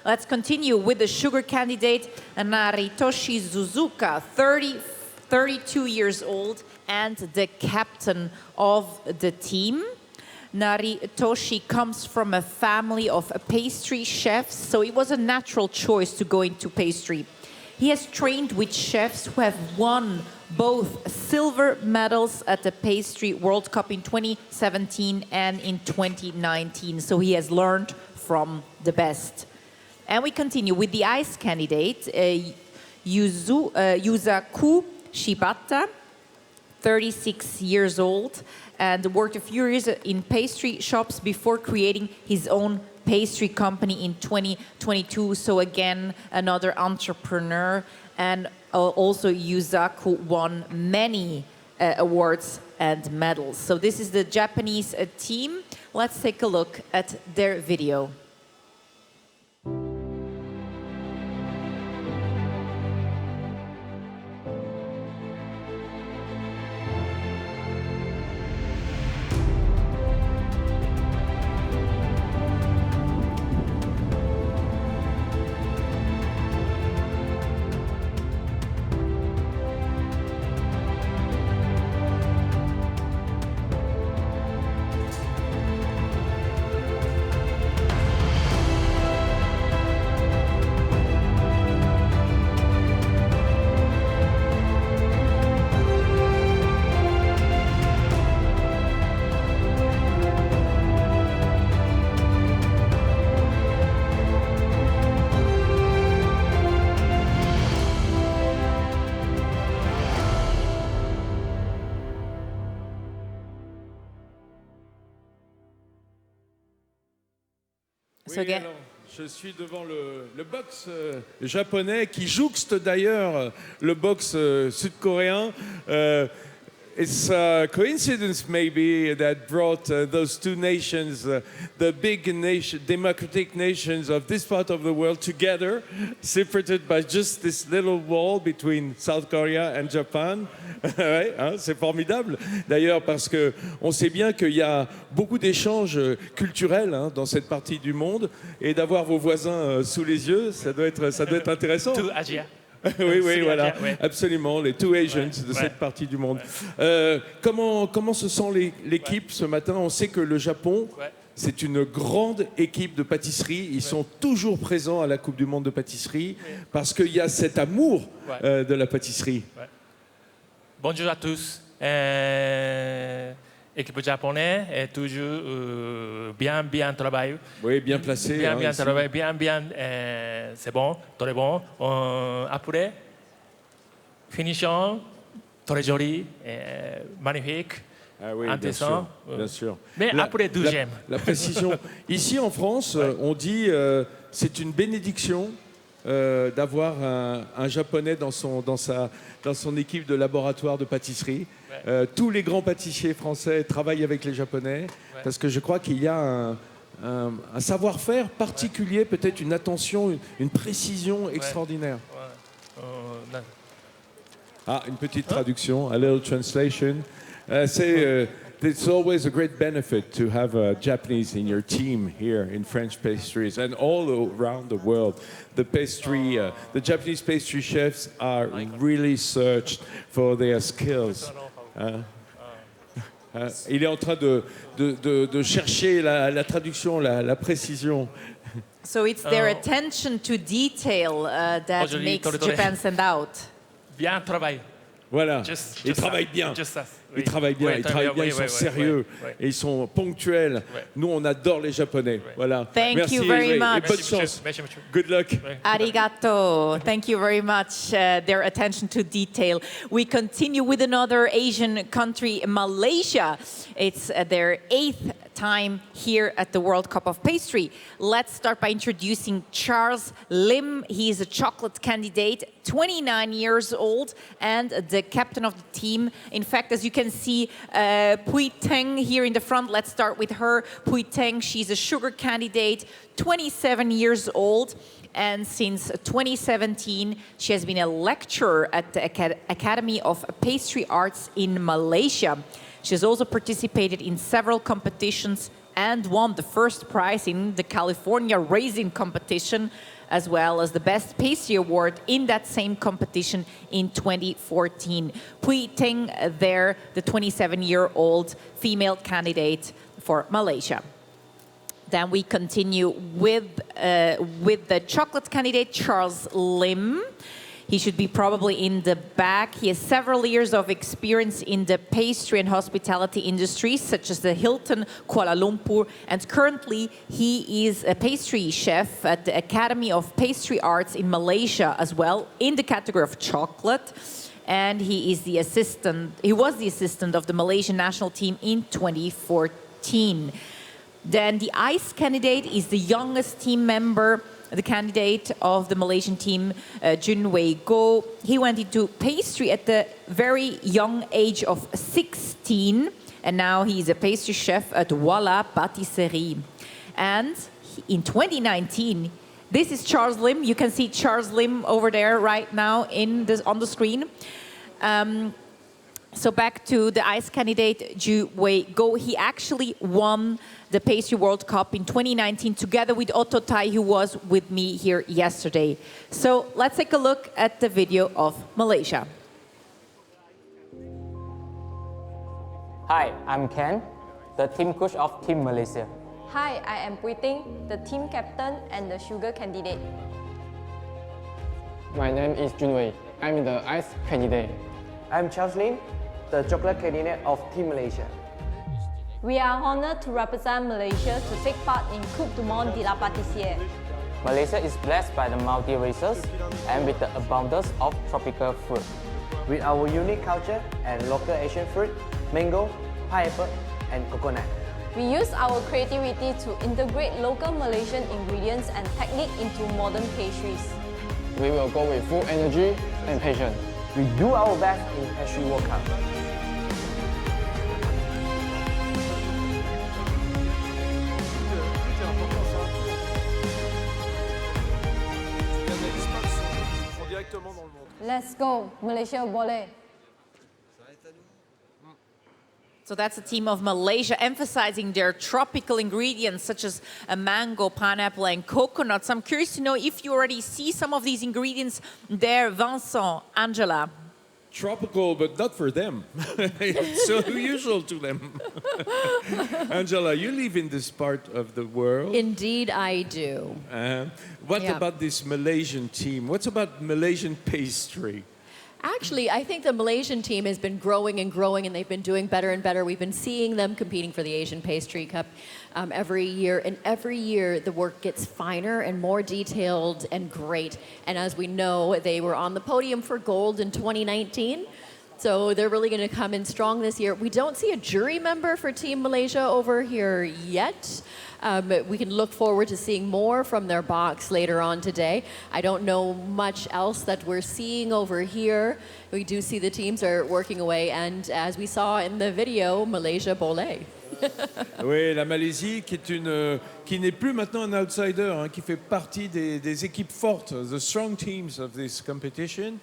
Speaker 4: Let's continue with the sugar candidate, Naritoshi Suzuka, 32 years old and the captain of the team. Naritoshi comes from a family of pastry chefs, so it was a natural choice to go into pastry. He has trained with chefs who have won both silver medals at the Pastry World Cup in 2017 and in 2019, so he has learned from the best. And we continue with the ice candidate, Yusaku Shibata, 36 years old, and worked a few years in pastry shops before creating his own pastry company in 2022. So again, another entrepreneur. And also Yusaku won many awards and medals. So this is the Japanese team. Let's take a look at their video.
Speaker 5: Oui, alors, je suis devant le box japonais qui jouxte d'ailleurs le box sud-coréen. It's a coincidence maybe that brought those two nations, the big democratic nations of this part of the world together, separated by just this little wall between South Korea and Japan. Ouais, hein, c'est formidable d'ailleurs parce qu'on sait bien qu'il y a beaucoup d'échanges culturels hein, dans cette partie du monde et d'avoir vos voisins sous les yeux, ça doit être intéressant.
Speaker 15: Tout Asia.
Speaker 5: Oui, oui, voilà,
Speaker 15: ouais.
Speaker 5: Absolument, les two Asians de cette partie du monde. Comment se sent l'équipe ce matin? On sait que le Japon, c'est une grande équipe de pâtisserie. Ils sont toujours présents à la Coupe du Monde de pâtisserie parce qu'il y a cet amour de la pâtisserie.
Speaker 15: Bonjour à tous. Équipe japonaise est toujours bien travaillé.
Speaker 5: Oui, bien placé.
Speaker 15: Bien travaillé, c'est bon, très bon. Après, finition, très joli, magnifique.
Speaker 5: Ah oui,
Speaker 15: intéressant.
Speaker 5: Bien sûr.
Speaker 15: Mais après, deuxième.
Speaker 5: La précision. Ici en France, on dit c'est une bénédiction d'avoir un Japonais dans son équipe de laboratoire de pâtisserie. Tous les grands pâtissiers français travaillent avec les Japonais parce que je crois qu'il y a un savoir-faire particulier, peut-être une attention, une précision extraordinaire. Ah, une petite traduction, a little translation. C'est it's always a great benefit to have a Japanese in your team here in French pastries and all around the world. The Japanese pastry chefs are really searched for their skills. Il est en train de chercher la traduction, la précision.
Speaker 4: So it's their attention to detail that makes Japan stand out.
Speaker 15: Bien travail.
Speaker 5: Voilà, ils travaillent bien. Ils travaillent bien, ils sont sérieux et ils sont ponctuels. Nous, on adore les Japonais. Voilà.
Speaker 4: Thank you very much.
Speaker 5: Et bonne chance. Good luck.
Speaker 4: Arigato. Thank you very much. Their attention to detail. We continue with another Asian country, Malaysia. It's their 8th time here at the World Cup of Pastry. Let's start by introducing Charles Lim. He is a chocolate candidate, 29 years old, and the captain of the team. In fact, as you can see, Pui Teng here in the front. Let's start with her. Pui Teng, she's a sugar candidate, 27 years old. And since 2017, she has been a lecturer at the Academy of Pastry Arts in Malaysia. She has also participated in several competitions and won the first prize in the California Raisin competition, as well as the Best Pastry Award in that same competition in 2014. Pui Teng there, the 27-year-old female candidate for Malaysia. Then we continue with the chocolate candidate, Charles Lim. He should be probably in the back. He has several years of experience in the pastry and hospitality industries, such as the Hilton Kuala Lumpur. And currently, he is a pastry chef at the Academy of Pastry Arts in Malaysia as well, in the category of chocolate. And he is the assistant. He was the assistant of the Malaysian national team in 2014. Then the ICE candidate is the youngest team member, the candidate of the Malaysian team, Jun Wei Go. He went into pastry at the very young age of 16, and now he's a pastry chef at Walla Pâtisserie. And in 2019, this is Charles Lim. You can see Charles Lim over there right now on the screen. So back to the ICE candidate, Ju Wei Go. He actually won the Pastry World Cup in 2019 together with Otto TAY, who was with me here yesterday. So let's take a look at the video of Malaysia.
Speaker 16: Hi, I'm Ken, the team coach of Team Malaysia.
Speaker 17: Hi, I am Pui Ting, the team captain and the sugar candidate.
Speaker 18: My name is Junwei. I'm the ice candidate.
Speaker 19: I'm Charles Lim, the chocolate candidate of Team Malaysia.
Speaker 17: We are honored to represent Malaysia to take part in Coupe du Monde de la Pâtisserie.
Speaker 19: Malaysia is blessed by the multi-races and with the abundance of tropical fruit. With our unique culture and local Asian fruit, mango, pineapple, and coconut.
Speaker 17: We use our creativity to integrate local Malaysian ingredients and technique into modern pastries.
Speaker 18: We will go with full energy and passion.
Speaker 19: We do our best in Pastry World Cup.
Speaker 17: Let's go, Malaysia boleh.
Speaker 4: So that's a team of Malaysia emphasizing their tropical ingredients such as a mango, pineapple and coconuts. I'm curious to know if you already see some of these ingredients there, Vincent, Angela.
Speaker 5: Tropical, but not for them. It's so usual to them. Angela, you live in this part of the world.
Speaker 6: Indeed, I do.
Speaker 5: What about this Malaysian team? What's about Malaysian pastry?
Speaker 6: Actually, I think the Malaysian team has been growing and growing, and they've been doing better and better. We've been seeing them competing for the Asian Pastry Cup every year, and every year the work gets finer and more detailed and great. And as we know, they were on the podium for gold in 2019. So they're really going to come in strong this year. We don't see a jury member for Team Malaysia over here yet. We can look forward to seeing more from their box later on today. I don't know much else that we're seeing over here. We do see the teams are working away, and as we saw in the video, Malaysia boleh.
Speaker 5: Oui, la Malaisie qui n'est plus maintenant un outsider, hein, qui fait partie des équipes fortes, the strong teams of this competition.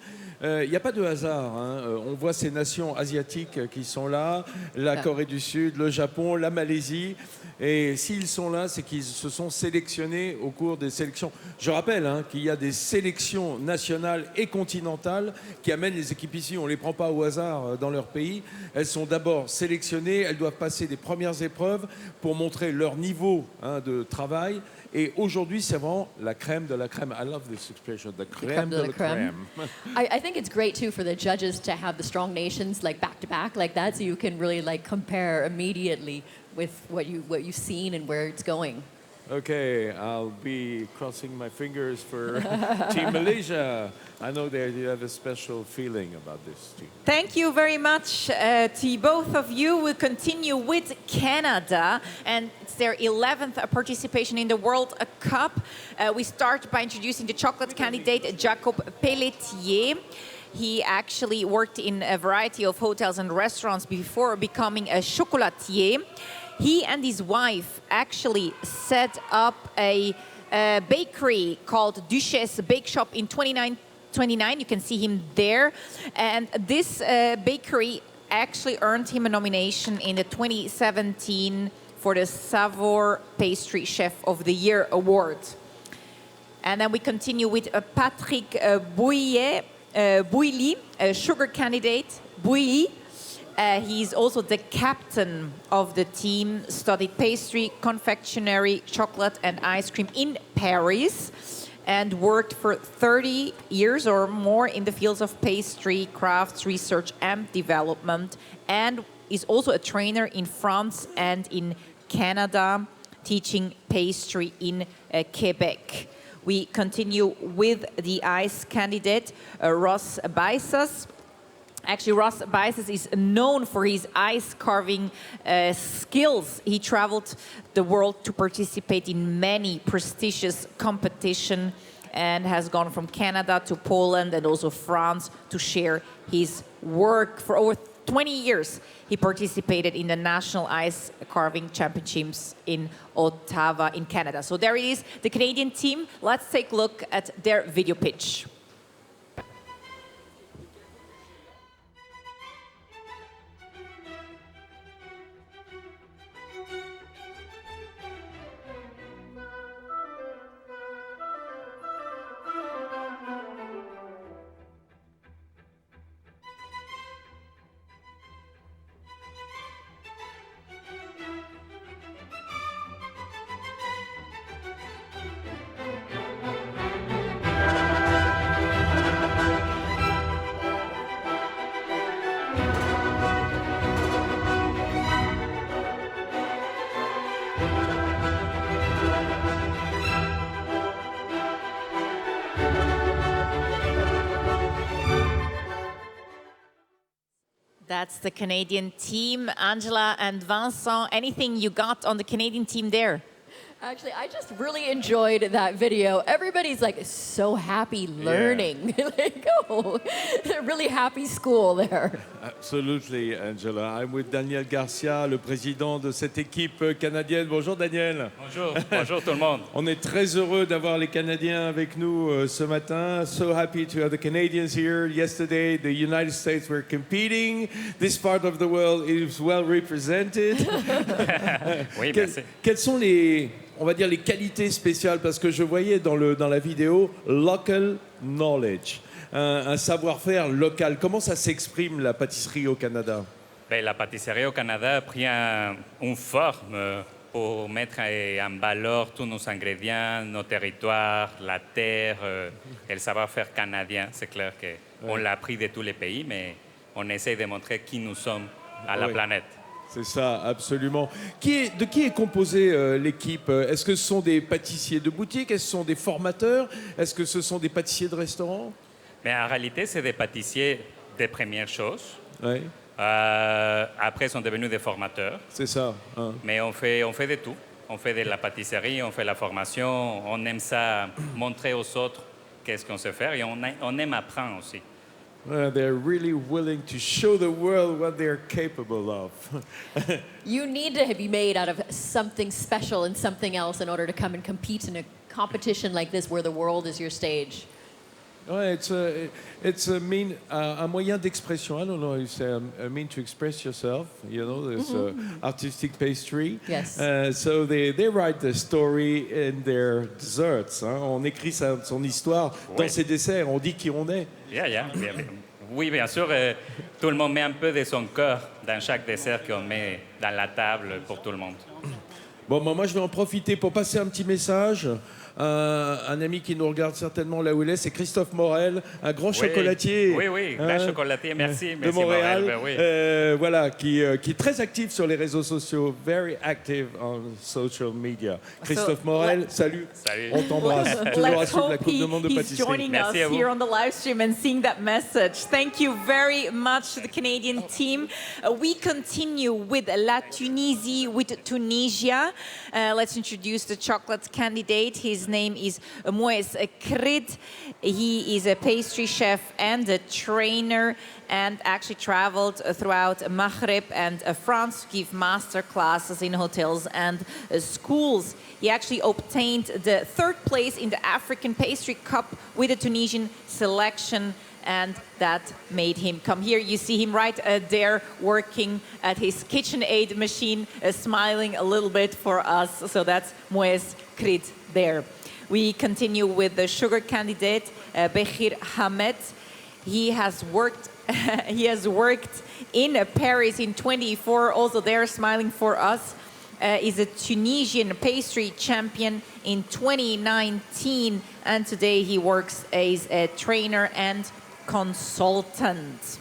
Speaker 5: Il n'y a pas de hasard, hein. On voit ces nations asiatiques qui sont là, la Corée du Sud, le Japon, la Malaisie. Et s'ils sont là, c'est qu'ils se sont sélectionnés au cours des sélections. Je rappelle, hein, qu'il y a des sélections nationales et continentales qui amènent les équipes ici. On ne les prend pas au hasard dans leur pays. Elles sont d'abord sélectionnées, elles doivent passer des premières épreuves pour montrer leur niveau, hein, de travail. Et aujourd'hui, c'est vraiment la crème de la crème. I love this expression, the crème de la crème.
Speaker 6: I think it's great too for the judges to have the strong nations like back to back like that, so you can really like compare immediately with what you've seen and where it's going.
Speaker 5: Okay, I'll be crossing my fingers for Team Malaysia. I know that you have a special feeling about this team.
Speaker 4: Thank you very much to both of you. We'll continue with Canada, and it's their 11th participation in the World Cup. We start by introducing the chocolate candidate, Jacob Pelletier. He actually worked in a variety of hotels and restaurants before becoming a chocolatier. He and his wife actually set up a bakery called Duchesse Bake Shop in 29. You can see him there. And this bakery actually earned him a nomination in the 2017 for the Savour Pastry Chef of the Year award. And then we continue with Patrick Bouilly, a sugar candidate. Bouilly. He's also the captain of the team, studied pastry, confectionery, chocolate and ice cream in Paris, and worked for 30 years or more in the fields of pastry, crafts, research and development, and is also a trainer in France and in Canada, teaching pastry in Quebec. We continue with the ice candidate, Ross Baisas. Actually, Ross Baisas is known for his ice carving skills. He traveled the world to participate in many prestigious competitions and has gone from Canada to Poland and also France to share his work. For over 20 years, he participated in the National Ice Carving Championships in Ottawa in Canada. So there it is, the Canadian team. Let's take a look at their video pitch. That's the Canadian team. Angela and Vincent, anything you got on the Canadian team there?
Speaker 6: Actually, I just really enjoyed that video. Everybody's like so happy learning. Yeah. Like, oh, they're really happy school there.
Speaker 5: Absolutely, Angela. I'm with Daniel Garcia, le président de cette équipe canadienne. Bonjour, Daniel.
Speaker 20: Bonjour, bonjour tout le monde.
Speaker 5: On est très heureux d'avoir les Canadiens avec nous ce matin. So happy to have the Canadians here. Yesterday, the United States were competing. This part of the world is well represented.
Speaker 20: Oui, merci.
Speaker 5: Quelles sont on va dire les qualités spéciales, parce que je voyais dans la vidéo local knowledge, un savoir-faire local. Comment ça s'exprime la pâtisserie au Canada?
Speaker 20: Ben, la pâtisserie au Canada a pris une forme pour mettre en valeur tous nos ingrédients, nos territoires, la terre, et le savoir-faire canadien. C'est clair qu'on l'a appris de tous les pays, mais on essaie de montrer qui nous sommes à la planète.
Speaker 5: C'est ça, absolument. De qui est composée l'équipe? Est-ce que ce sont des pâtissiers de boutique? Est-ce que ce sont des formateurs? Est-ce que ce sont des pâtissiers de restaurant?
Speaker 20: Mais en réalité, c'est des pâtissiers des premières choses.
Speaker 5: Oui.
Speaker 20: Après, ils sont devenus des formateurs.
Speaker 5: C'est ça. Hein.
Speaker 20: Mais on fait de tout. On fait de la pâtisserie, on fait la formation. On aime ça, montrer aux autres qu'est-ce qu'on sait faire. Et on aime apprendre aussi.
Speaker 5: They're really willing to show the world what they're capable of.
Speaker 6: You need to be made out of something special and something else in order to come and compete in a competition like this where the world is your stage.
Speaker 5: Ouais, it's a moyen d'expression. I don't know if it's a mean to express yourself. You know, this artistic pastry.
Speaker 6: Yes.
Speaker 5: So they write the story in their desserts. Hein. On écrit son histoire dans ses desserts. On dit qui on est.
Speaker 20: Oui, bien sûr. Tout le monde met un peu de son cœur dans chaque dessert qu'on met dans la table pour tout le monde.
Speaker 5: Bon, moi, je vais en profiter pour passer un petit message. Un ami qui nous regarde certainement là où il est, c'est Christophe Morel, un grand chocolatier.
Speaker 20: Oui, grand chocolatier, merci
Speaker 5: de Montréal,
Speaker 20: Morel,
Speaker 5: voilà, qui est très actif sur les réseaux sociaux, very active on social media. Christophe Morel, salut. On t'embrasse. Toujours à suivre la Coupe du Monde de pâtisserie.
Speaker 4: Joining us here on the live stream and seeing that message. Thank you very much to the Canadian team. We continue with La Tunisie, with Tunisia. Let's introduce the chocolate candidate. His name is Moes Krid. He is a pastry chef and a trainer and actually traveled throughout Maghreb and France to give master classes in hotels and schools. He actually obtained the third place in the African Pastry Cup with the Tunisian selection, and that made him come here. You see him right there working at his KitchenAid machine, smiling a little bit for us. So that's Moes Krid there. We continue with the sugar candidate, Bechir Hamed. He has worked in Paris in 24, also there smiling for us. Is a Tunisian pastry champion in 2019, and today he works as a trainer and consultant.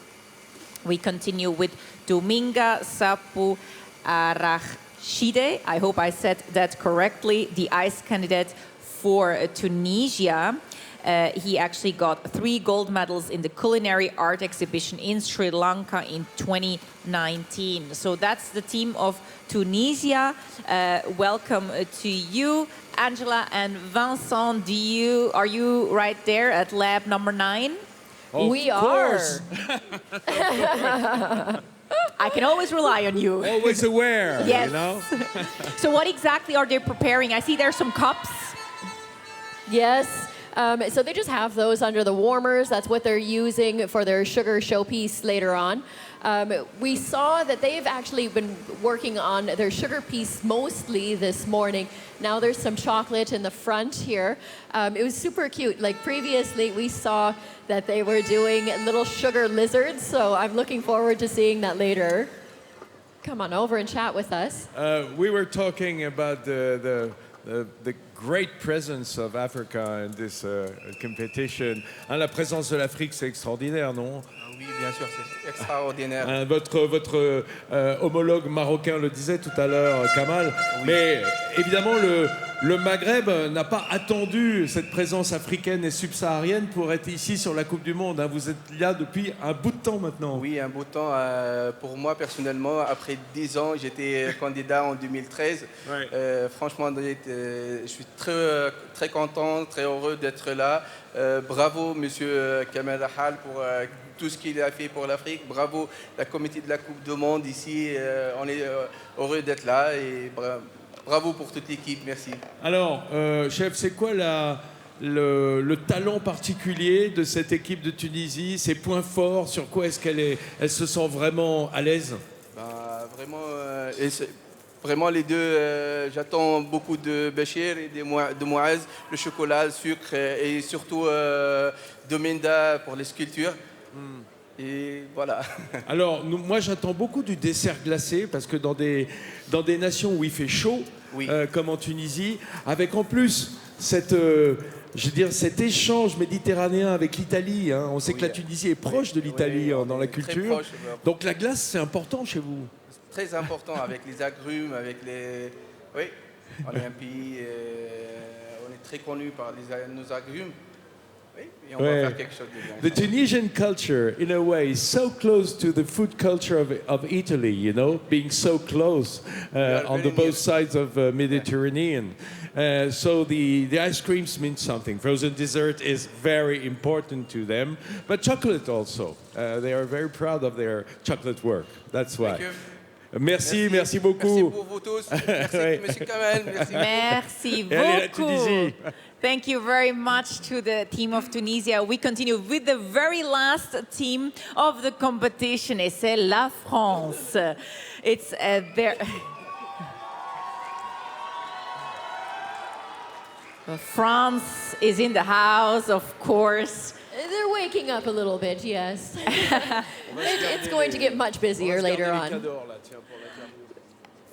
Speaker 4: We continue with Dominga Sapu Arachide. I hope I said that correctly. The ice candidate for Tunisia. He actually got 3 gold medals in the culinary art exhibition in Sri Lanka in 2019. So that's the team of Tunisia. Welcome to you, Angela and Vincent. Are you right there at lab number 9?
Speaker 6: We are.
Speaker 4: I can always rely on you.
Speaker 5: Always aware,
Speaker 4: yes.
Speaker 5: You know?
Speaker 4: So what exactly are they preparing? I see there's some cups.
Speaker 6: Yes. So they just have those under the warmers. That's what they're using for their sugar showpiece later on. We saw that they've actually been working on their sugar piece mostly this morning. Now there's some chocolate in the front here. It was super cute. Like previously we saw that they were doing little sugar lizards. So I'm looking forward to seeing that later. Come on over and chat with us.
Speaker 5: We were talking about the great presence of Africa in this competition. Hein, la présence de l'Afrique, c'est extraordinaire, non?
Speaker 21: Oui, bien sûr, c'est extraordinaire.
Speaker 5: Votre homologue marocain le disait tout à l'heure, Kamal. Oui. Mais évidemment, le Maghreb n'a pas attendu cette présence africaine et subsaharienne pour être ici sur la Coupe du Monde. Hein. Vous êtes là depuis un bout de temps maintenant.
Speaker 21: Oui, un bout de temps. Pour moi, personnellement, après 10 ans, j'étais candidat en 2013. Ouais. Franchement, je suis très content, très heureux d'être là. Bravo, Monsieur Kamel Ahal, pour tout ce qu'il a fait pour l'Afrique. Bravo, la comité de la Coupe du Monde ici. On est heureux d'être là et bravo pour toute l'équipe. Merci.
Speaker 5: Alors, chef, c'est quoi le talent particulier de cette équipe de Tunisie? Ses points forts, sur quoi est-ce elle se sent vraiment à l'aise?
Speaker 21: Vraiment, les deux, j'attends beaucoup de Bachir et de Moaz, le chocolat, le sucre et surtout Dominda pour les sculptures. Et voilà. Alors,
Speaker 5: moi, j'attends beaucoup du dessert glacé parce que dans des nations où il fait chaud, oui. Comme en Tunisie, avec en plus cet échange méditerranéen avec l'Italie. Hein. On sait que la Tunisie est proche de l'Italie dans la culture. Proche, donc la glace, c'est important chez vous.
Speaker 21: Très important avec les agrumes, avec les... Oui, on est un pays, on est très connu par nos agrumes. Et on va faire quelque chose de bien.
Speaker 5: The Tunisian culture, in a way, is so close to the food culture of Italy, you know, being so close on the both sides of Mediterranean. So the ice creams mean something. Frozen dessert is very important to them, but chocolate also. They are very proud of their chocolate work. That's why. Merci beaucoup.
Speaker 21: Merci pour vous tous. Merci, Monsieur Kamel.
Speaker 4: Merci
Speaker 5: la
Speaker 4: beaucoup.
Speaker 5: Tunisie.
Speaker 4: Thank you very much to the team of Tunisia. We continue with the very last team of the competition, et c'est la France. It's their... France is in the house, of course.
Speaker 6: They're waking up a little bit, yes. It's going to get much busier later on.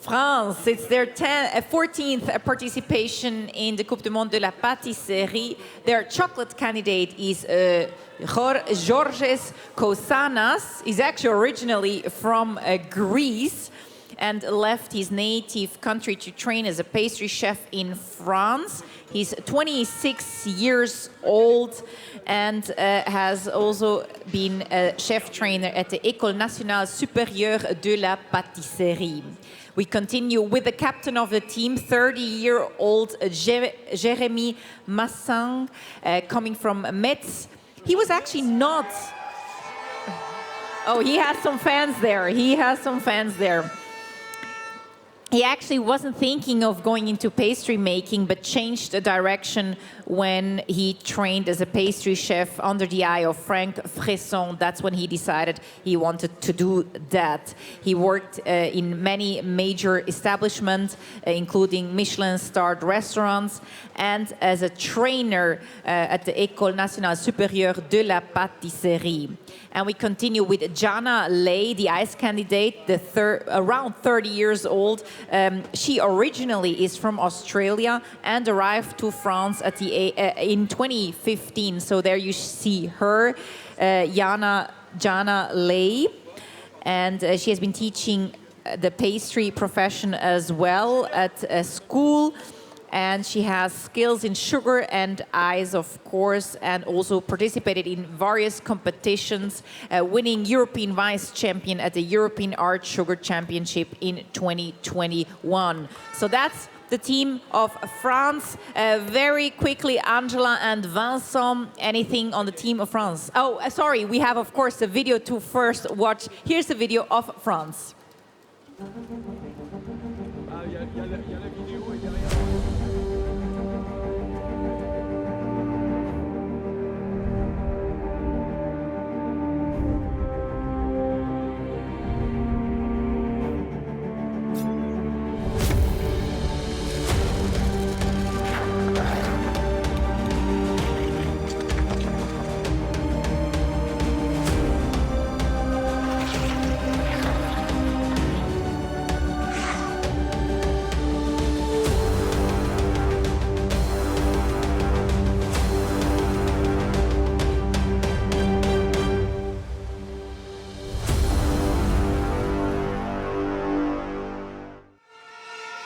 Speaker 4: France, it's their 14th participation in the Coupe du Monde de la Pâtisserie. Their chocolate candidate is Georges Kousanas. He's actually originally from Greece and left his native country to train as a pastry chef in France. He's 26 years old and has also been a chef trainer at the École nationale supérieure de la pâtisserie. We continue with the captain of the team, 30-year-old Jérémy Massin, coming from Metz. He was actually not... Oh, he has some fans there. He has some fans there. He actually wasn't thinking of going into pastry making, but changed the direction when he trained as a pastry chef under the eye of Frank Fresson. That's when he decided he wanted to do that. He worked in many major establishments, including Michelin-starred restaurants, and as a trainer at the École nationale supérieure de la pâtisserie. And we continue with Jana Lay, the ice candidate, around 30 years old. She originally is from Australia and arrived to France at in 2015. So there you see her, Jana Lay. And she has been teaching the pastry profession as well at a school. And she has skills in sugar and ice, of course, and also participated in various competitions, winning European Vice Champion at the European Art Sugar Championship in 2021. So that's the team of France. Very quickly, Angela and Vincent, anything on the team of France? Oh, sorry, we have, of course, a video to first watch. Here's the video of France.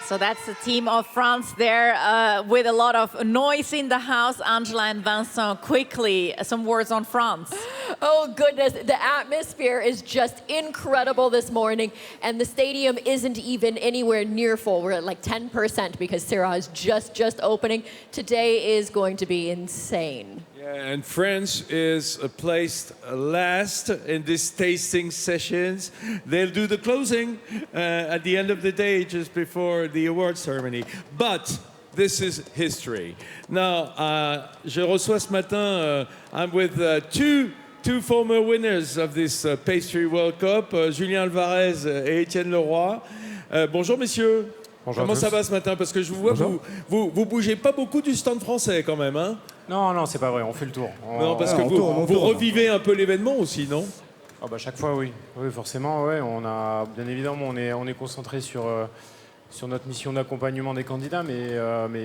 Speaker 4: So that's the team of France there with a lot of noise in the house. Angela and Vincent, quickly, some words on France.
Speaker 6: Oh, goodness. The atmosphere is just incredible this morning. And the stadium isn't even anywhere near full. We're at like 10% because Sarah is just opening. Today is going to be insane.
Speaker 5: Yeah, and France is placed last in these tasting sessions. They'll do the closing at the end of the day, just before the award ceremony. But this is history. Now, je reçois ce matin, I'm with two former winners of this Pastry World Cup, Julien Alvarez et Étienne Leroy. Bonjour, messieurs.
Speaker 1: Bonjour.
Speaker 5: Comment ça va ce matin? Parce que je vous vois, vous bougez pas beaucoup du stand français quand même, hein?
Speaker 1: Non, c'est pas vrai, on fait le tour.
Speaker 5: Non, parce que vous revivez un peu l'événement aussi, non?
Speaker 1: Ah bah chaque fois, oui. Oui, forcément, ouais. Bien évidemment, on est concentré sur notre mission d'accompagnement des candidats, mais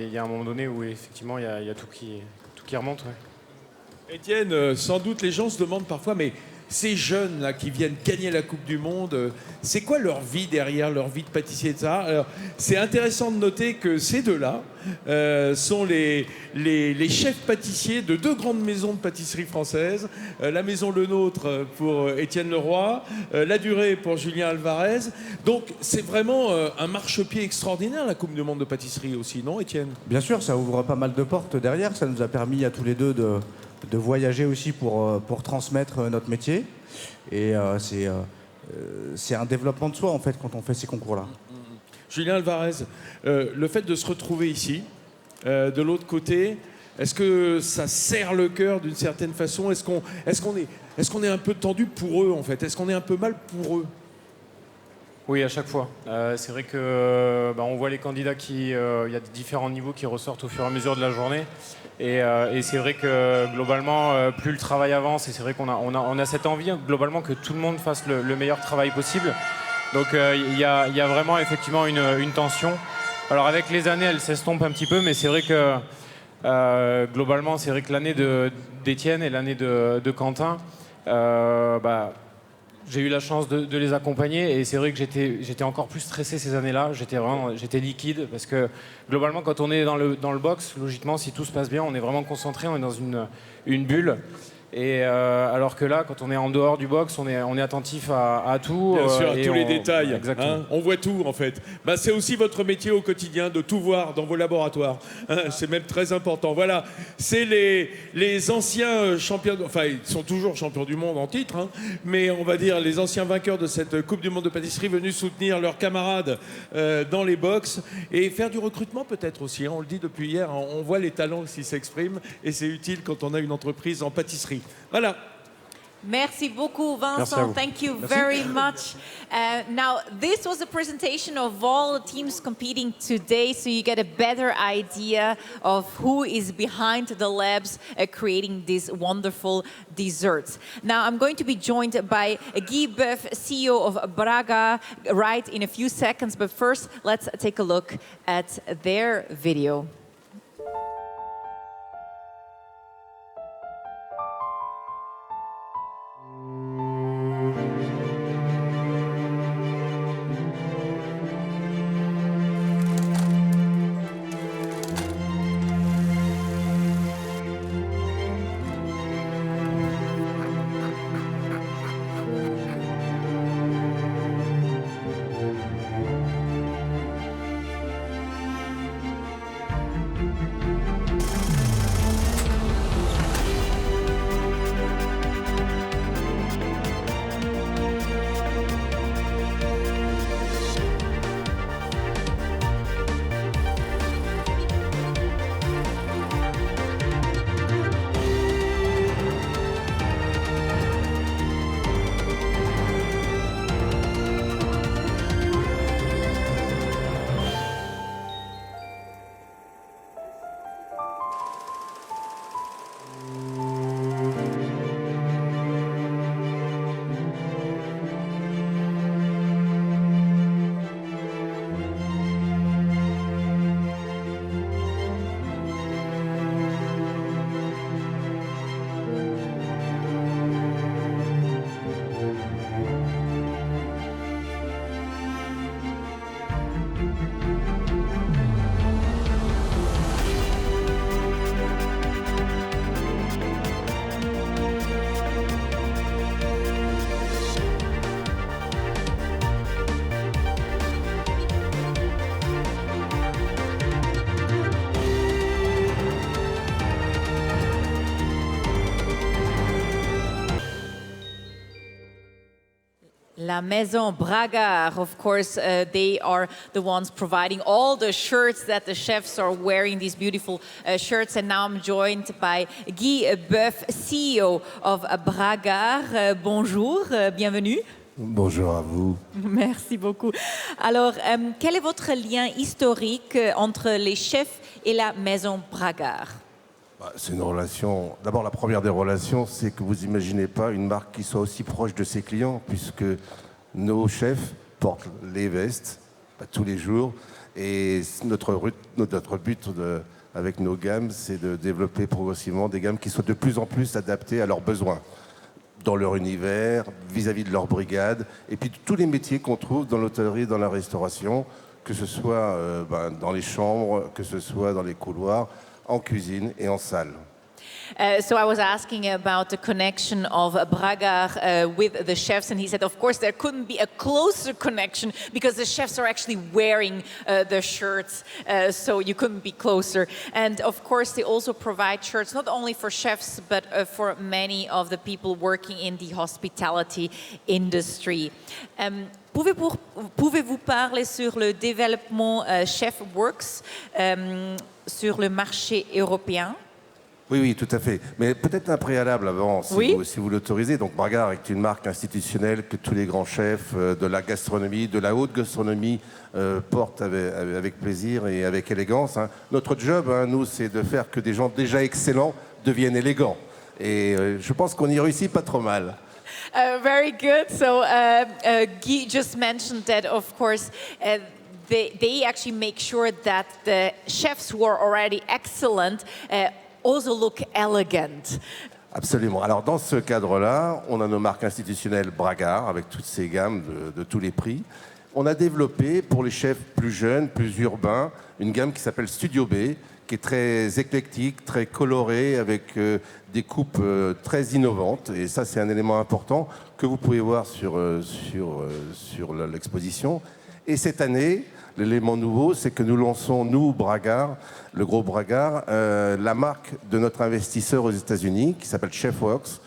Speaker 1: il y a un moment donné où effectivement, il y a tout qui remonte. Ouais.
Speaker 5: Étienne, sans doute les gens se demandent parfois, mais ces jeunes là qui viennent gagner la Coupe du Monde, c'est quoi leur vie derrière, leur vie de pâtissier, etc. Alors, c'est intéressant de noter que ces deux-là sont les chefs pâtissiers de 2 grandes maisons de pâtisserie françaises, la maison Le Nôtre pour Étienne Leroy, La Durée pour Julien Alvarez. Donc c'est vraiment un marchepied extraordinaire, la Coupe du Monde de pâtisserie aussi, non Étienne?
Speaker 2: Bien sûr, ça ouvre pas mal de portes derrière. Ça nous a permis à tous les deux de voyager aussi pour transmettre notre métier. Et c'est un développement de soi, en fait, quand on fait ces concours-là.
Speaker 5: Julien Alvarez, le fait de se retrouver ici, de l'autre côté, est-ce que ça serre le cœur d'une certaine façon? Est-ce qu'on est un peu tendu pour eux, en fait? Est-ce qu'on est un peu mal pour eux?
Speaker 1: Oui, à chaque fois. C'est vrai que on voit les candidats il y a différents niveaux qui ressortent au fur et à mesure de la journée. Et c'est vrai que globalement, plus le travail avance, et c'est vrai qu'on a cette envie globalement que tout le monde fasse le meilleur travail possible. Donc il y a vraiment effectivement une tension. Alors avec les années, elle s'estompe un petit peu, mais c'est vrai que globalement, c'est vrai que l'année d'Étienne et l'année de Quentin, j'ai eu la chance de les accompagner, et c'est vrai que j'étais encore plus stressé ces années-là. J'étais liquide, parce que globalement, quand on est dans le box, logiquement, si tout se passe bien, on est vraiment concentré, on est dans une bulle. Et alors que là, quand on est en dehors du box, on est attentif à tout.
Speaker 5: Bien sûr, à tous les détails.
Speaker 1: Exactement.
Speaker 5: Hein, on voit tout, en fait. C'est aussi votre métier au quotidien, de tout voir dans vos laboratoires. Hein, c'est même très important. Voilà, c'est les anciens champions... Enfin, ils sont toujours champions du monde en titre, hein, mais on va dire les anciens vainqueurs de cette Coupe du Monde de pâtisserie venus soutenir leurs camarades dans les box et faire du recrutement peut-être aussi. Hein, on le dit depuis hier, hein, on voit les talents qui s'expriment, et c'est utile quand on a une entreprise en pâtisserie. Voilà.
Speaker 4: Merci beaucoup, Vincent. Thank you very much. Now, this was a presentation of all the teams competing today, so you get a better idea of who is behind the labs creating these wonderful desserts. Now, I'm going to be joined by Guy BOEUF, CEO of Bragard, right in a few seconds, but first, let's take a look at their video. La Maison Bragard, of course, they are the ones providing all the shirts that the chefs are wearing, these beautiful shirts. And now I'm joined by Guy BOEUF, CEO of Bragard. Bonjour, bienvenue.
Speaker 22: Bonjour à vous.
Speaker 4: Merci beaucoup. Alors, quel est votre lien historique entre les chefs et la Maison Bragard?
Speaker 22: C'est une relation... D'abord, la première des relations, c'est que vous n'imaginez pas une marque qui soit aussi proche de ses clients, puisque nos chefs portent les vestes tous les jours. Et notre but avec nos gammes, c'est de développer progressivement des gammes qui soient de plus en plus adaptées à leurs besoins. dans leur univers, vis-à-vis de leur brigade, et puis tous les métiers qu'on trouve dans l'hôtellerie, dans la restauration, que ce soit dans les chambres, que ce soit dans les couloirs, en cuisine et en salle.
Speaker 4: So I was asking about the connection of Bragard with the chefs, and he said, of course, there couldn't be a closer connection because the chefs are actually wearing the shirts, so you couldn't be closer. And of course, they also provide shirts not only for chefs, but for many of the people working in the hospitality industry. Pouvez-vous parler sur le développement Chef Works sur le marché européen?
Speaker 22: Oui, tout à fait. Mais peut-être un préalable avant, si vous l'autorisez. Donc Bragard est une marque institutionnelle que tous les grands chefs de la gastronomie, de la haute gastronomie portent avec plaisir et avec élégance. Notre job, nous, c'est de faire que des gens déjà excellents deviennent élégants. Et je pense qu'on y réussit pas trop mal.
Speaker 4: Very good. So Guy just mentioned that, of course, they actually make sure that the chefs who are already excellent also look elegant.
Speaker 22: Absolument. Alors dans ce cadre-là, on a nos marques institutionnelles Bragard avec toutes ces gammes de tous les prix. On a développé pour les chefs plus jeunes, plus urbains, une gamme qui s'appelle Studio B, qui est très éclectique, très colorée, avec des coupes très innovantes. Et ça, c'est un élément important que vous pouvez voir sur l'exposition. Et cette année, l'élément nouveau, c'est que nous lançons, nous, Bragard, le groupe Bragard, la marque de notre investisseur aux États-Unis, qui s'appelle Chef Works,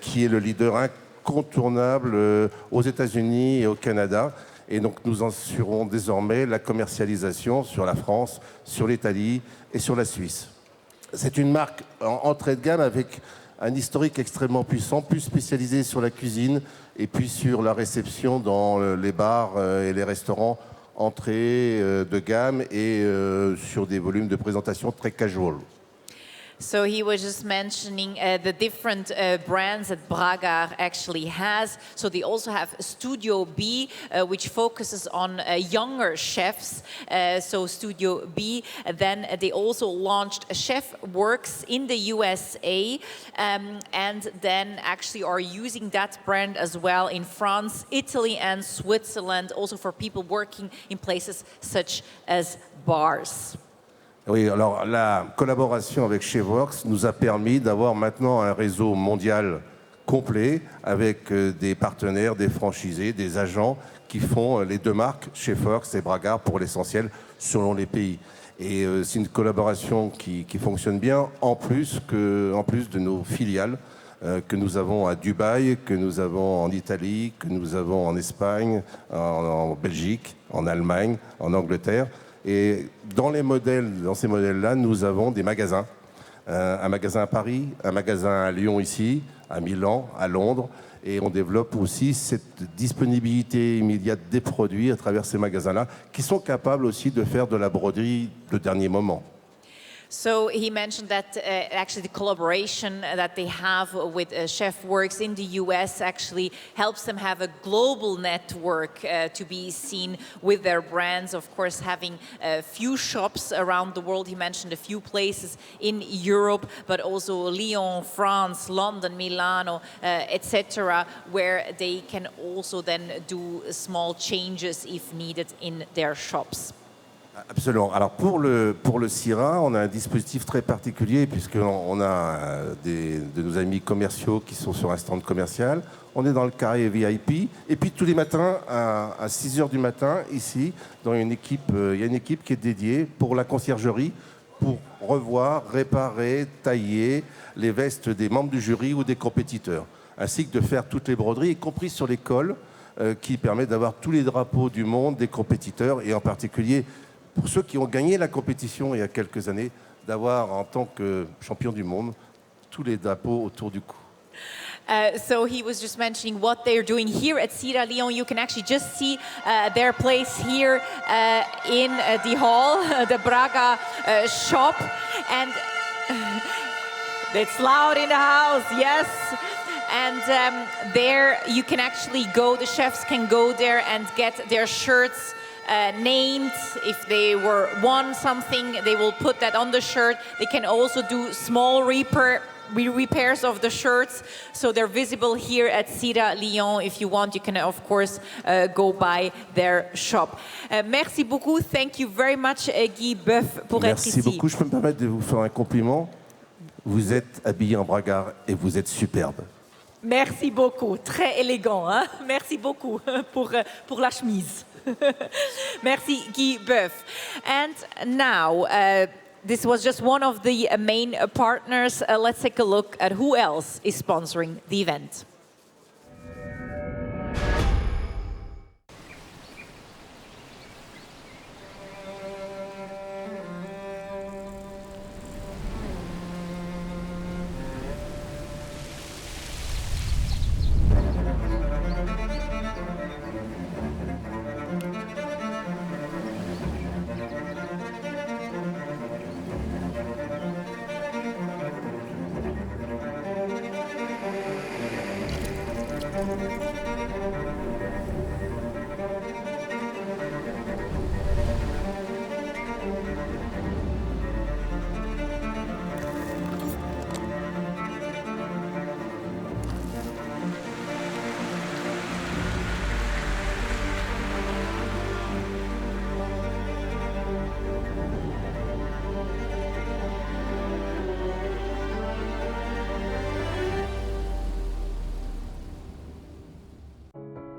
Speaker 22: qui est le leader incontournable aux États-Unis et au Canada. Et donc nous assurons désormais la commercialisation sur la France, sur l'Italie et sur la Suisse. C'est une marque en entrée de gamme avec un historique extrêmement puissant, plus spécialisé sur la cuisine et puis sur la réception dans les bars et les restaurants, entrée de gamme et sur des volumes de présentation très casual.
Speaker 4: So he was just mentioning the different brands that Bragard actually has. So they also have Studio B, which focuses on younger chefs. So Studio B. Then they also launched Chef Works in the USA, and then actually are using that brand as well in France, Italy, and Switzerland, also for people working in places such as bars.
Speaker 22: Oui, alors la collaboration avec Chef Works nous a permis d'avoir maintenant un réseau mondial complet avec des partenaires, des franchisés, des agents qui font les deux marques, Chef Works et Bragard pour l'essentiel, selon les pays. Et c'est une collaboration qui fonctionne bien, en plus de nos filiales que nous avons à Dubaï, que nous avons en Italie, que nous avons en Espagne, en Belgique, en Allemagne, en Angleterre. Et dans ces modèles-là, nous avons des magasins. Un magasin à Paris, un magasin à Lyon ici, à Milan, à Londres. Et on développe aussi cette disponibilité immédiate des produits à travers ces magasins-là, qui sont capables aussi de faire de la broderie de dernier moment.
Speaker 4: So he mentioned that actually the collaboration that they have with Chef Works in the US actually helps them have a global network to be seen with their brands. Of course, having a few shops around the world. He mentioned a few places in Europe, but also Lyon, France, London, Milano, etc., where they can also then do small changes if needed in their shops.
Speaker 22: Absolument. Alors pour le Syrah, on a un dispositif très particulier puisqu'on a de nos amis commerciaux qui sont sur un stand commercial. On est dans le carré VIP et puis tous les matins à 6h du matin ici, il y a une équipe qui est dédiée pour la conciergerie, pour revoir, réparer, tailler les vestes des membres du jury ou des compétiteurs, ainsi que de faire toutes les broderies, y compris sur les cols, qui permet d'avoir tous les drapeaux du monde des compétiteurs et en particulier pour ceux qui ont gagné la compétition il y a quelques années, d'avoir en tant que champion du monde tous les drapeaux autour du cou.
Speaker 4: So he was just mentioning what they're doing here at Sierra Leone. You can actually just see their place here in the hall, the Braga shop. And it's loud in the house, yes. And there you can actually go, the chefs can go there and get their shirts named. If they won something, they will put that on the shirt. They can also do small repairs of the shirts, so they're visible here at Cira Lyon. If you want, you can of course go by their shop. Merci beaucoup. Thank you very much, Guy Boeuf, pour être ici.
Speaker 22: Merci beaucoup. Je peux me permettre de vous faire un compliment. Vous êtes habillé en Bragard et vous êtes superbe.
Speaker 4: Merci beaucoup. Très élégant. Hein? Merci beaucoup pour la chemise. Merci, Guy Boeuf. And now, this was just one of the main partners. Let's take a look at who else is sponsoring the event.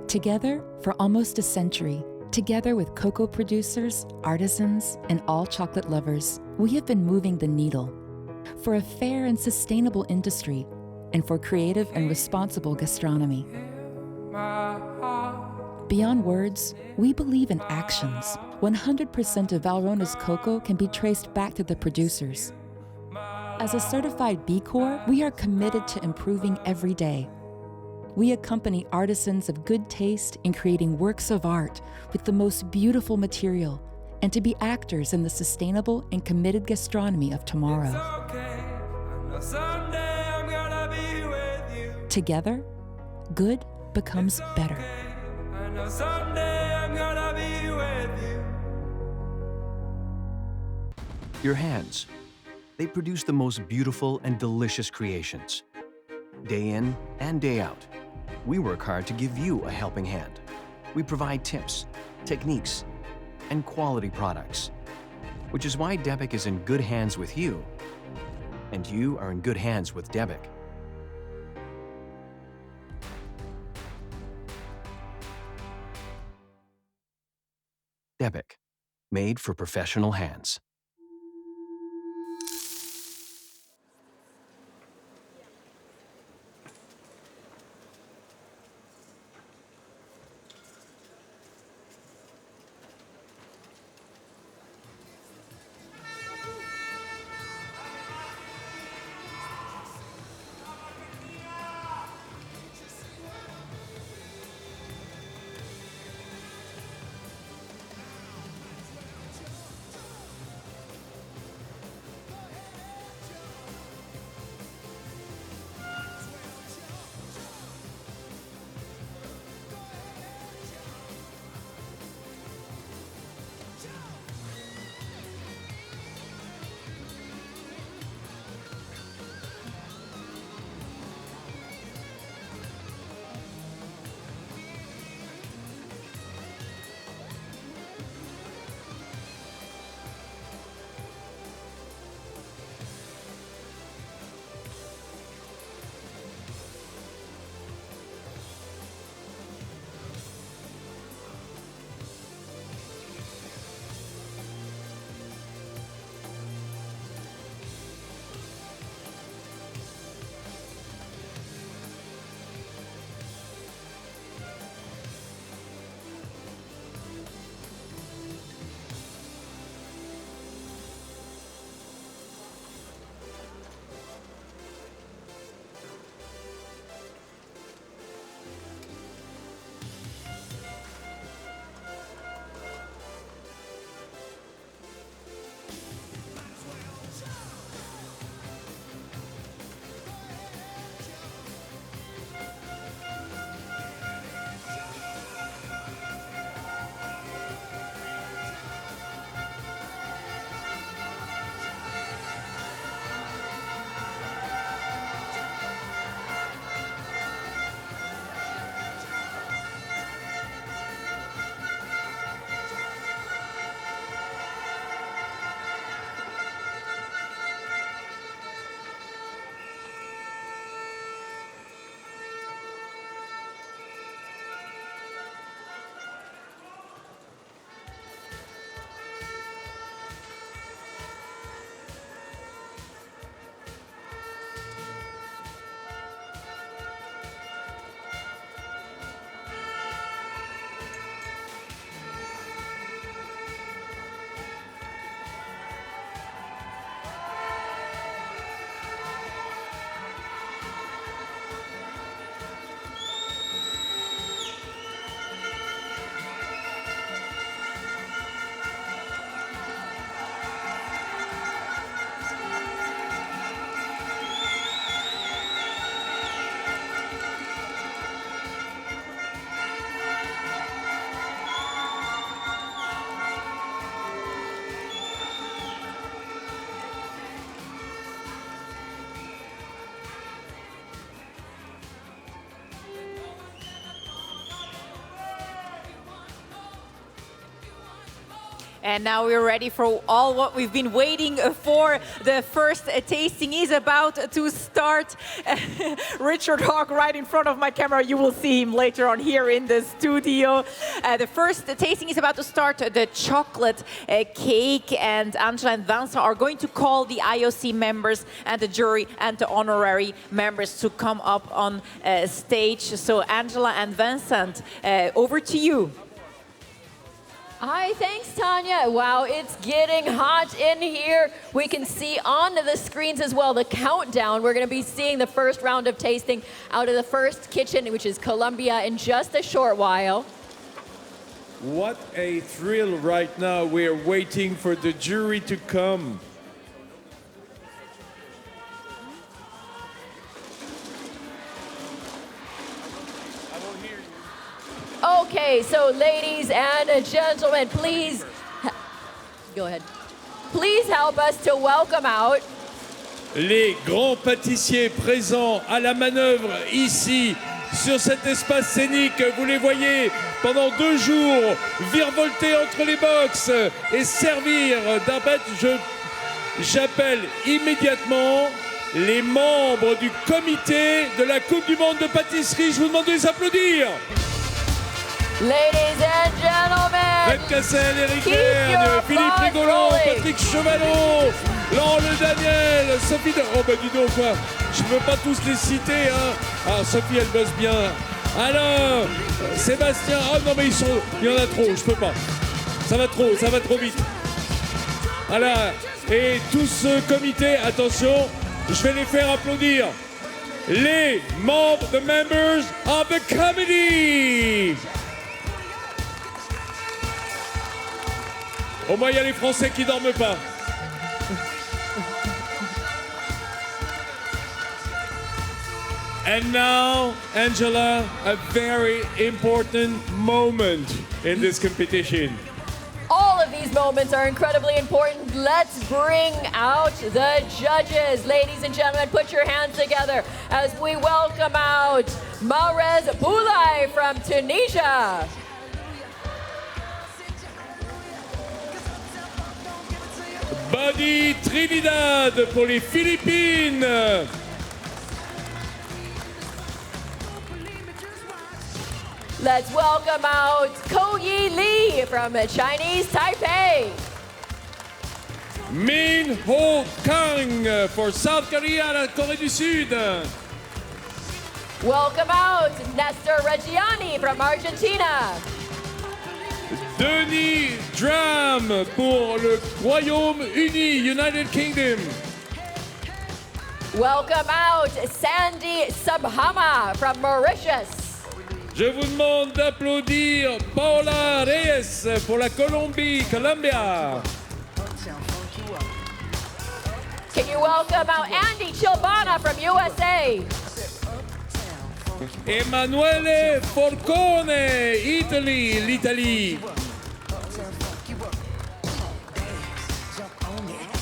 Speaker 3: Together for almost a century, together with cocoa producers, artisans, and all chocolate lovers, we have been moving the needle for a fair and sustainable industry and for creative and responsible gastronomy. Beyond words, we believe in actions. 100% of Valrona's cocoa can be traced back to the producers. As a certified B Corp, we are committed to improving every day. We accompany artisans of good taste in creating works of art with the most beautiful material and to be actors in the sustainable and committed gastronomy of tomorrow. Together, good becomes better.
Speaker 7: Your hands, they produce the most beautiful and delicious creations. Day in and day out, we work hard to give you a helping hand. We provide tips, techniques, and quality products, which is why Debic is in good hands with you, and you are in good hands with Debic. Debic, made for professional hands.
Speaker 4: And now we're ready for all what we've been waiting for. The first tasting is about to start. Richard Hawke right in front of my camera. You will see him later on here in the studio. The first tasting is about to start. The chocolate cake, and Angela and Vincent are going to call the I.O.C members and the jury and the honorary members to come up on stage. So Angela and Vincent, over to you.
Speaker 6: Hi, thanks, Tanya. Wow, it's getting hot in here. We can see on the screens as well the countdown. We're going to be seeing the first round of tasting out of the first kitchen, which is Colombia, in just a short while.
Speaker 5: What a thrill right now. We're waiting for the jury to come.
Speaker 6: Okay, so ladies and gentlemen, please, go ahead. Please help us to welcome out
Speaker 5: les grands pâtissiers présents à la manœuvre ici, sur cet espace scénique. Vous les voyez pendant 2 jours virevolter entre les box et servir d'un pâte. J'appelle immédiatement les membres du comité de la Coupe du Monde de pâtisserie. Je vous demande de les applaudir.
Speaker 6: Ladies and gentlemen,
Speaker 5: Fred Cassel, Eric Vergne, Philippe Rigolon, Patrick Chevalot, Laurent Le Daniel, Sophie de... Oh bah dis donc quoi, je ne peux pas tous les citer hein. Ah Sophie elle bosse bien. Alain, Sébastien, oh non mais il y en a trop, je peux pas. Ça va trop vite. Alain, et tout ce comité, attention, je vais les faire applaudir. Les membres, the members of the committee. Au moins, il y a les Français qui dorment pas. And now, Angela, a very important moment in this competition.
Speaker 6: all of these moments are incredibly important. Let's bring out the judges. Ladies and gentlemen, put your hands together as we welcome out Marloes from Tunisia.
Speaker 5: Buddy Trinidad pour les Philippines.
Speaker 6: Let's welcome out Ko-Yi Lee from Chinese Taipei.
Speaker 5: Min Ho Kang for South Korea, la Corée du Sud.
Speaker 6: Welcome out Nestor Reggiani from Argentina.
Speaker 5: Denis Dram pour le Royaume-Uni, United Kingdom.
Speaker 6: Welcome out Sandy Subhama from Mauritius.
Speaker 5: Je vous demande d'applaudir Paola Reyes pour la Colombie, Colombia.
Speaker 6: Can you welcome out Andy Chilbana from USA?
Speaker 5: Emanuele Forcone, Italy, l'Italie.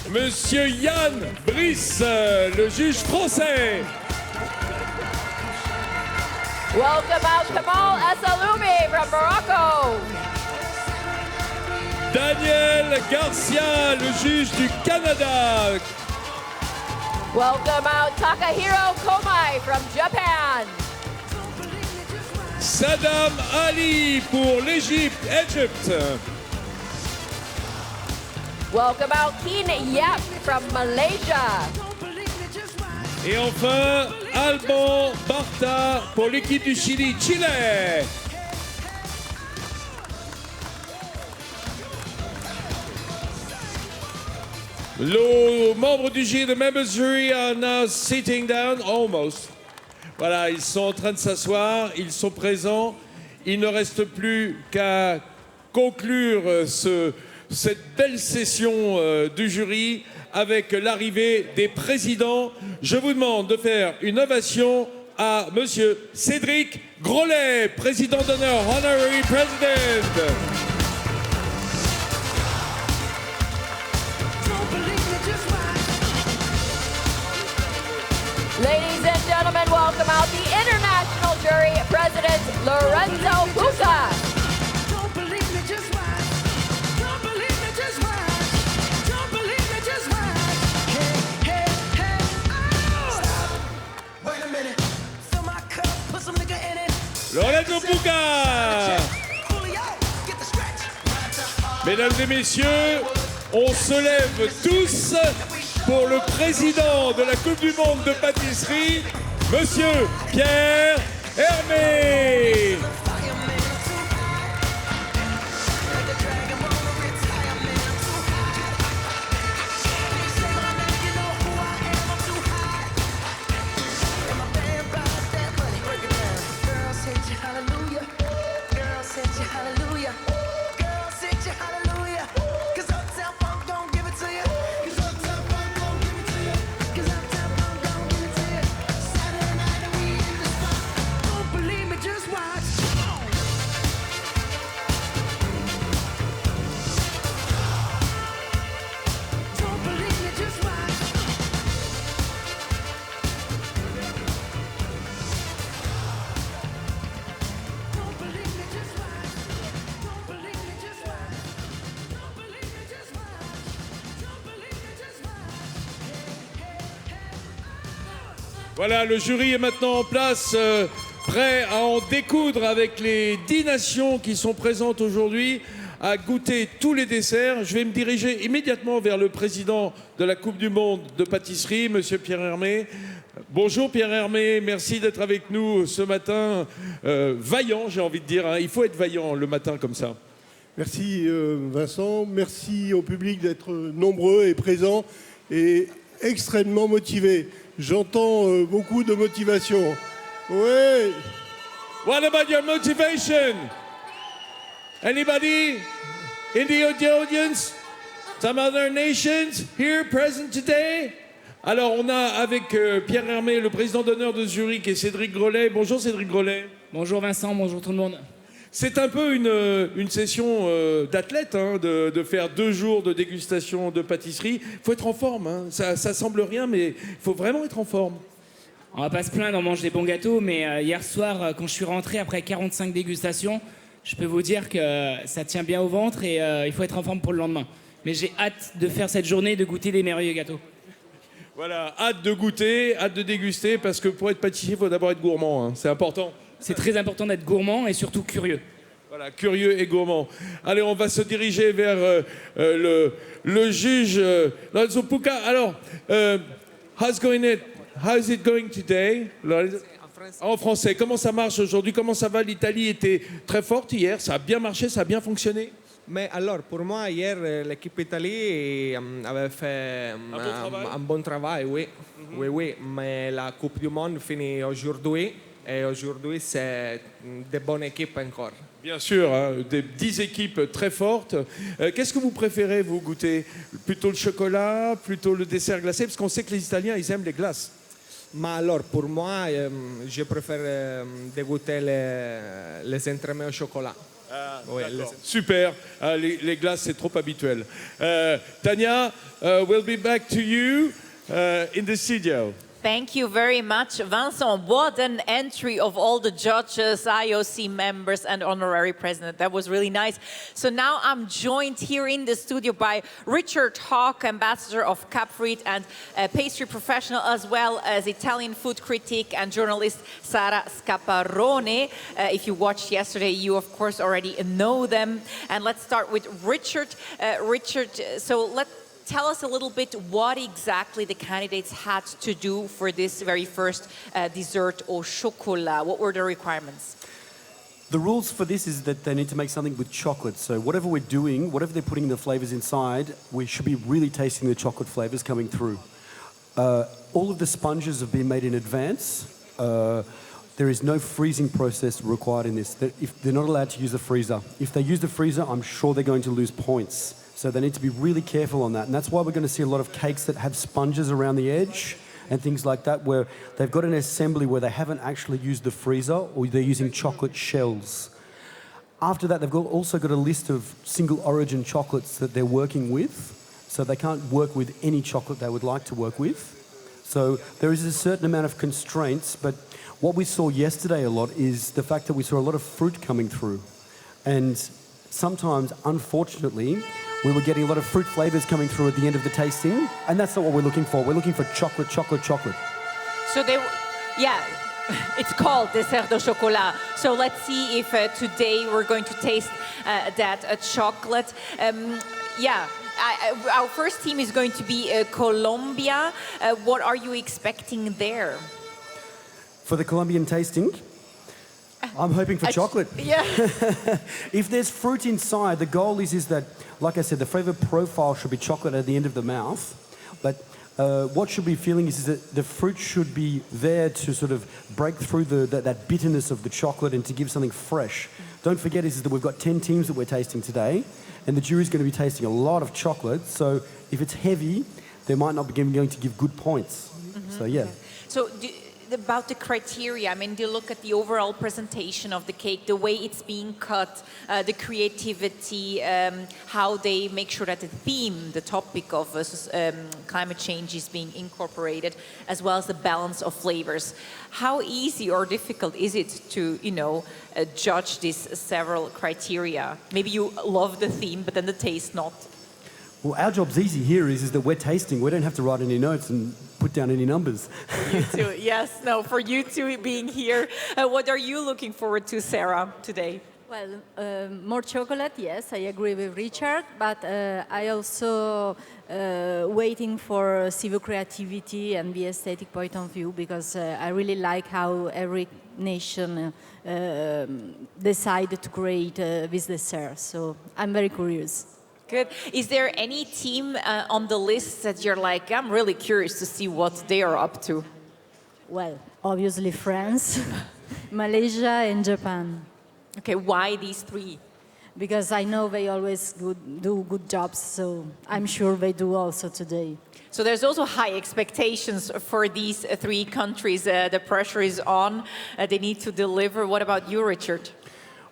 Speaker 5: Monsieur Yann Brice, le juge français.
Speaker 6: Welcome out Kamal Asaloumi from Morocco.
Speaker 5: Daniel Garcia, le juge du Canada.
Speaker 6: Welcome out Takahiro Komai from Japan.
Speaker 5: Saddam Ali pour l'Égypte, Egypt.
Speaker 6: Welcome out Keen Yap from Malaysia.
Speaker 5: Et enfin, Alban Barta pour l'équipe du Chili, Chile. Les membres du jury, the members jury are now sitting down, almost. Voilà, ils sont en train de s'asseoir, ils sont présents. Il ne reste plus qu'à conclure cette belle session du jury avec l'arrivée des présidents. Je vous demande de faire une ovation à Monsieur Cédric Grolet, président d'honneur, Honorary President.
Speaker 6: Ladies and gentlemen, welcome out the International Jury President, Lorenzo PUCA.
Speaker 5: Lorenzo PUCA. Mesdames et messieurs, on se lève tous pour le président de la Coupe du Monde de pâtisserie, Monsieur Pierre Hermé. Voilà, le jury est maintenant en place, prêt à en découdre avec les 10 nations qui sont présentes aujourd'hui, à goûter tous les desserts. Je vais me diriger immédiatement vers le président de la Coupe du Monde de pâtisserie, Monsieur Pierre Hermé. Bonjour Pierre Hermé, merci d'être avec nous ce matin. Vaillant, j'ai envie de dire, hein. Il faut être vaillant le matin comme ça.
Speaker 8: Merci Vincent, merci au public d'être nombreux et présents et extrêmement motivés. J'entends beaucoup de motivation. Oui.
Speaker 5: What about your motivation? Anybody in the audience? Some other nations here present today? Alors, on a avec Pierre Hermé, le président d'honneur de Zurich, et Cédric Grolet. Bonjour Cédric Grolet.
Speaker 9: Bonjour Vincent, bonjour tout le monde.
Speaker 5: C'est un peu une session d'athlète, hein, de faire 2 jours de dégustation de pâtisserie. Il faut être en forme, hein. Ça semble rien, mais il faut vraiment être en forme.
Speaker 9: On va pas se plaindre, on mange des bons gâteaux, mais hier soir, quand je suis rentré après 45 dégustations, je peux vous dire que ça tient bien au ventre et il faut être en forme pour le lendemain. Mais j'ai hâte de faire cette journée et de goûter des merveilleux gâteaux.
Speaker 5: Voilà, hâte de goûter, hâte de déguster, parce que pour être pâtissier, il faut d'abord être gourmand, hein. C'est important.
Speaker 9: C'est très important d'être gourmand et surtout curieux.
Speaker 5: Voilà, curieux et gourmand. Allez, on va se diriger vers le juge Lorenzo PUCA. Alors, how is it going today? En français, comment ça marche aujourd'hui? Comment ça va? L'Italie était très forte hier, ça a bien marché, ça a bien fonctionné.
Speaker 23: Mais alors, pour moi, hier, l'équipe italienne avait fait un bon travail, oui. Oui, mais la Coupe du Monde finit aujourd'hui. Et aujourd'hui, c'est de bonnes équipes encore.
Speaker 5: Bien sûr, hein, des 10 équipes très fortes. Qu'est-ce que vous préférez, vous, goûter? Plutôt le chocolat, plutôt le dessert glacé? Parce qu'on sait que les Italiens, ils aiment les glaces.
Speaker 23: Mais alors, pour moi, je préfère dégoûter les entremets au chocolat.
Speaker 5: Ah, oui, super, les glaces, c'est trop habituel. Tania, we'll be back to you in the studio.
Speaker 4: Thank you very much, Vincent. What an entry of all the judges, I.O.C members and honorary president. That was really nice. So now I'm joined here in the studio by Richard HAWKE, ambassador of Capfruit and pastry professional, as well as Italian food critic and journalist Sara Scaparone. If you watched yesterday, you of course already know them. And let's start with Richard. Richard, tell us a little bit what exactly the candidates had to do for this very first dessert au chocolat. What were the requirements?
Speaker 24: The rules for this is that they need to make something with chocolate. So whatever we're doing, whatever they're putting the flavors inside, we should be really tasting the chocolate flavors coming through. All of the sponges have been made in advance. There is no freezing process required in this. They're not allowed to use the freezer. If they use the freezer, I'm sure they're going to lose points. So they need to be really careful on that. And that's why we're going to see a lot of cakes that have sponges around the edge and things like that, where they've got an assembly where they haven't actually used the freezer, or they're using chocolate shells. After that, they've also got a list of single origin chocolates that they're working with. So they can't work with any chocolate they would like to work with. So there is a certain amount of constraints, but what we saw yesterday a lot is the fact that we saw a lot of fruit coming through. And sometimes, unfortunately, we were getting a lot of fruit flavors coming through at the end of the tasting, and that's not what we're looking for. We're looking for chocolate, chocolate, chocolate.
Speaker 4: So It's called dessert de chocolat. So let's see if today we're going to taste that chocolate. Our first team is going to be Colombia. What are you expecting there?
Speaker 24: For the Colombian tasting, I'm hoping for chocolate.
Speaker 4: Yeah.
Speaker 24: If there's fruit inside, the goal is that, like I said, the flavor profile should be chocolate at the end of the mouth. But what should be feeling is that the fruit should be there to sort of break through that bitterness of the chocolate and to give something fresh. Don't forget is that we've got 10 teams that we're tasting today, and the jury's going to be tasting a lot of chocolate. So if it's heavy, they might not be going to give good points.
Speaker 4: Mm-hmm.
Speaker 24: So yeah.
Speaker 4: So about the criteria, I mean, do you look at the overall presentation of the cake, the way it's being cut, the creativity, how they make sure that the theme, the topic of climate change is being incorporated, as well as the balance of flavors. How easy or difficult is it to, judge these several criteria? Maybe you love the theme, but then the taste not.
Speaker 24: Well, our job's easy here is that we're tasting. We don't have to write any notes and put down any numbers.
Speaker 4: You two, yes. No, for you two being here, what are you looking forward to, Sarah, today?
Speaker 10: Well, more chocolate, yes, I agree with Richard, but I also waiting for civil creativity and the aesthetic point of view, because I really like how every nation decided to create this dessert. So I'm very curious.
Speaker 4: Good. Is there any team on the list that you're like, I'm really curious to see what they are up to?
Speaker 10: Well, obviously France, Malaysia and Japan.
Speaker 4: Okay, why these three?
Speaker 10: Because I know they always do good jobs, so I'm sure they do also today.
Speaker 4: So there's also high expectations for these three countries. The pressure is on. They need to deliver. What about you, Richard?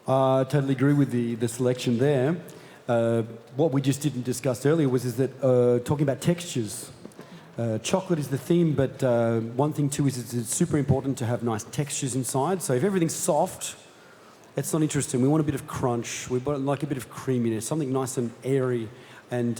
Speaker 24: I totally agree with the selection there. What we just didn't discuss earlier was that talking about textures. Chocolate is the theme, but one thing too is it's super important to have nice textures inside. So if everything's soft, it's not interesting. We want a bit of crunch. We like a bit of creaminess, something nice and airy. And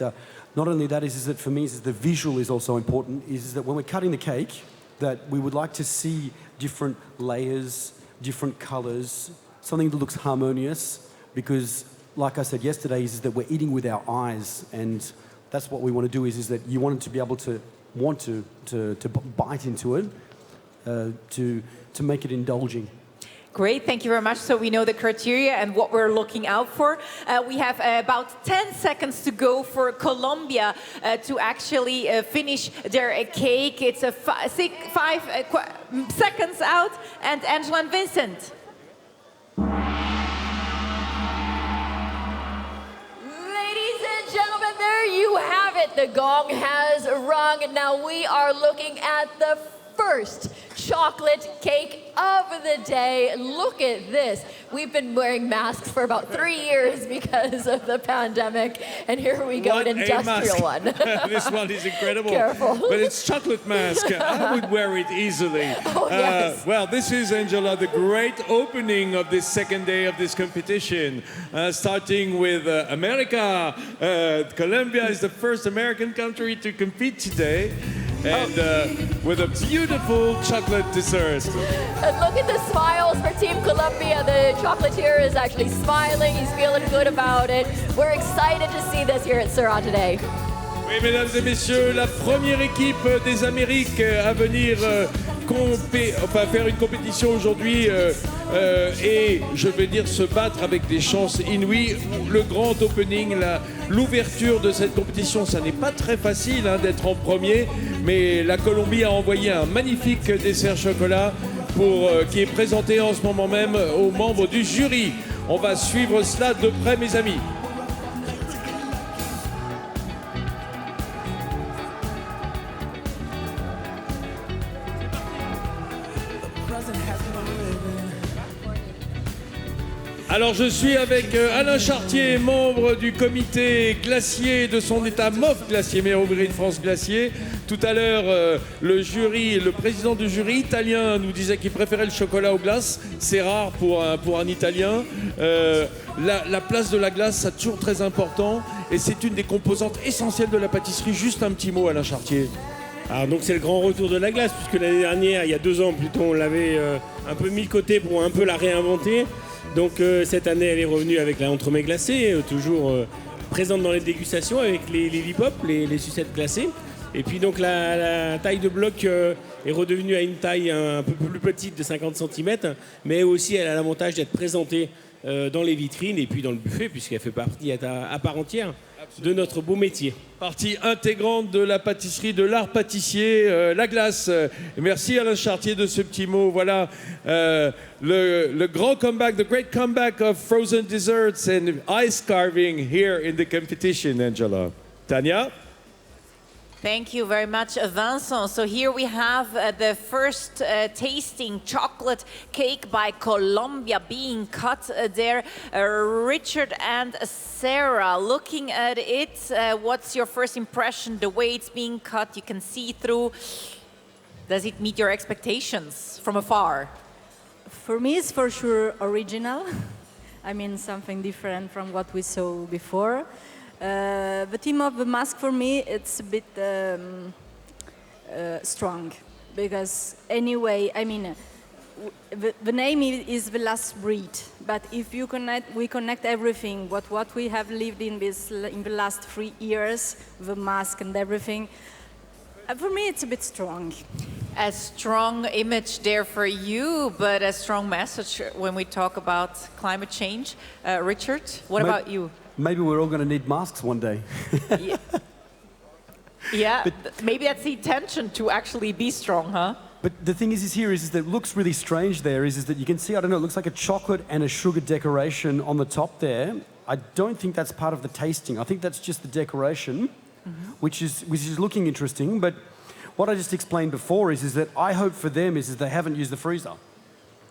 Speaker 24: not only that is that for me is the visual is also important. Is that when we're cutting the cake, that we would like to see different layers, different colours, something that looks harmonious, because like I said yesterday, is that we're eating with our eyes, and that's what we want to do. Is that you want to be able to want to bite into it, to make it indulging.
Speaker 4: Great, thank you very much. So we know the criteria and what we're looking out for. We have about 10 seconds to go for Colombia to actually finish their cake. It's 5 seconds out, and Angela and Vincent.
Speaker 6: Gentlemen, there you have it. The gong has rung. Now we are looking at the first chocolate cake of the day. Look at this. We've been wearing masks for about 3 years because of the pandemic, and here we go, an industrial one.
Speaker 5: This one is incredible.
Speaker 6: Careful.
Speaker 5: But it's chocolate mask. I would wear it easily.
Speaker 6: Oh, yes.
Speaker 5: Well, this is, Angela, the great opening of this second day of this competition. Starting with America. Colombia is the first American country to compete today. And with a beautiful chocolate dessert.
Speaker 6: And look at the smiles for Team Colombia. The chocolatier is actually smiling. He's feeling good about it. We're excited to see this here at Syrah today.
Speaker 5: Oui, mesdames et messieurs, la première équipe des Amériques à venir faire une compétition aujourd'hui et je vais dire se battre avec des chances inouïes. Le grand opening, l'ouverture de cette compétition, ça n'est pas très facile d'être en premier, mais la Colombie a envoyé un magnifique dessert chocolat qui est présenté en ce moment même aux membres du jury. On va suivre cela de près, mes amis. Alors je suis avec Alain Chartier, membre du comité glacier de son état MOF glacier, meilleur ouvrier de France glacier. Tout à l'heure, le président du jury italien nous disait qu'il préférait le chocolat aux glaces. C'est rare pour un Italien. La place de la glace, c'est toujours très important et c'est une des composantes essentielles de la pâtisserie. Juste un petit mot, Alain Chartier.
Speaker 11: Alors donc c'est le grand retour de la glace, puisque l'année dernière, il y a 2 ans plutôt, on l'avait un peu mis de côté pour un peu la réinventer. Donc cette année, elle est revenue avec la entremets glacée, toujours présente dans les dégustations avec les lollipops, les sucettes glacées. Et puis donc la taille de bloc est redevenue à une taille un peu plus petite de 50 cm, mais aussi elle a l'avantage d'être présentée dans les vitrines et puis dans le buffet, puisqu'elle fait partie à part entière de notre beau métier.
Speaker 5: Partie intégrante de la pâtisserie, de l'art pâtissier, la glace. Merci Alain Chartier de ce petit mot. Voilà le grand comeback, the great comeback of frozen desserts and ice carving here in the competition, Angela. Tania?
Speaker 4: Thank you very much, Vincent. So here we have the first tasting chocolate cake by Colombia being cut there. Richard and Sarah, looking at it, what's your first impression? The way it's being cut, you can see through. Does it meet your expectations from afar?
Speaker 10: For me, it's for sure original. I mean, something different from what we saw before. The theme of the mask for me, it's a bit strong, because anyway, I mean, the name is the last breed, but if we connect everything, what we have lived in the last 3 years, the mask and everything, for me it's a bit strong.
Speaker 4: A strong image there for you, but a strong message when we talk about climate change. Richard, what about you?
Speaker 24: Maybe we're all going to need masks one day.
Speaker 4: Yeah, maybe that's the intention, to actually be strong, huh?
Speaker 24: But the thing is that it looks really strange there, is that you can see, I don't know, it looks like a chocolate and a sugar decoration on the top there. I don't think that's part of the tasting. I think that's just the decoration, which is looking interesting. But what I just explained before is that I hope for them is they haven't used the freezer.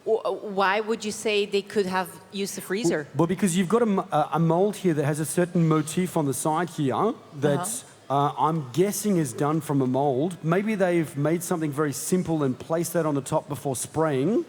Speaker 4: Why would you say they could have used the freezer?
Speaker 24: Well, because you've got a mold here that has a certain motif on the side here that I'm guessing is done from a mold. Maybe they've made something very simple and placed that on the top before spraying.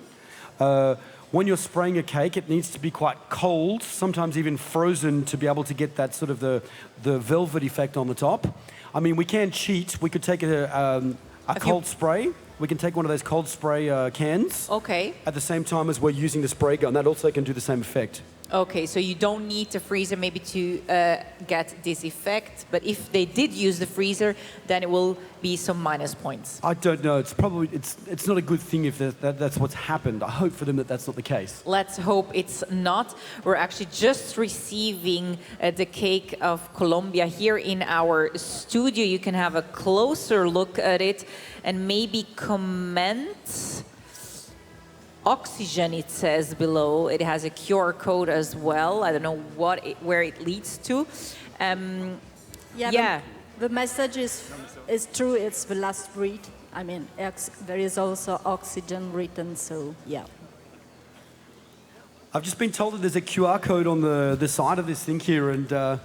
Speaker 24: When you're spraying a cake, it needs to be quite cold, sometimes even frozen, to be able to get that sort of the velvet effect on the top. I mean, we can cheat. We could take a cold spray. We can take one of those cold spray cans.
Speaker 4: Okay.
Speaker 24: At the same time as we're using the spray gun. That also can do the same effect.
Speaker 4: Okay, so you don't need the freezer maybe to get this effect, but if they did use the freezer, then it will be some minus points.
Speaker 24: I don't know. It's probably it's not a good thing if that's what's happened. I hope for them that that's not the case.
Speaker 4: Let's hope it's not. We're actually just receiving the cake of Colombia here in our studio. You can have a closer look at it and maybe comment. Oxygen, it says below. It has a QR code as well. I don't know where it leads to.
Speaker 10: Yeah. The message is true. It's the last breed. I mean, there is also oxygen written, so yeah.
Speaker 24: I've just been told that there's a QR code on the side of this thing here, and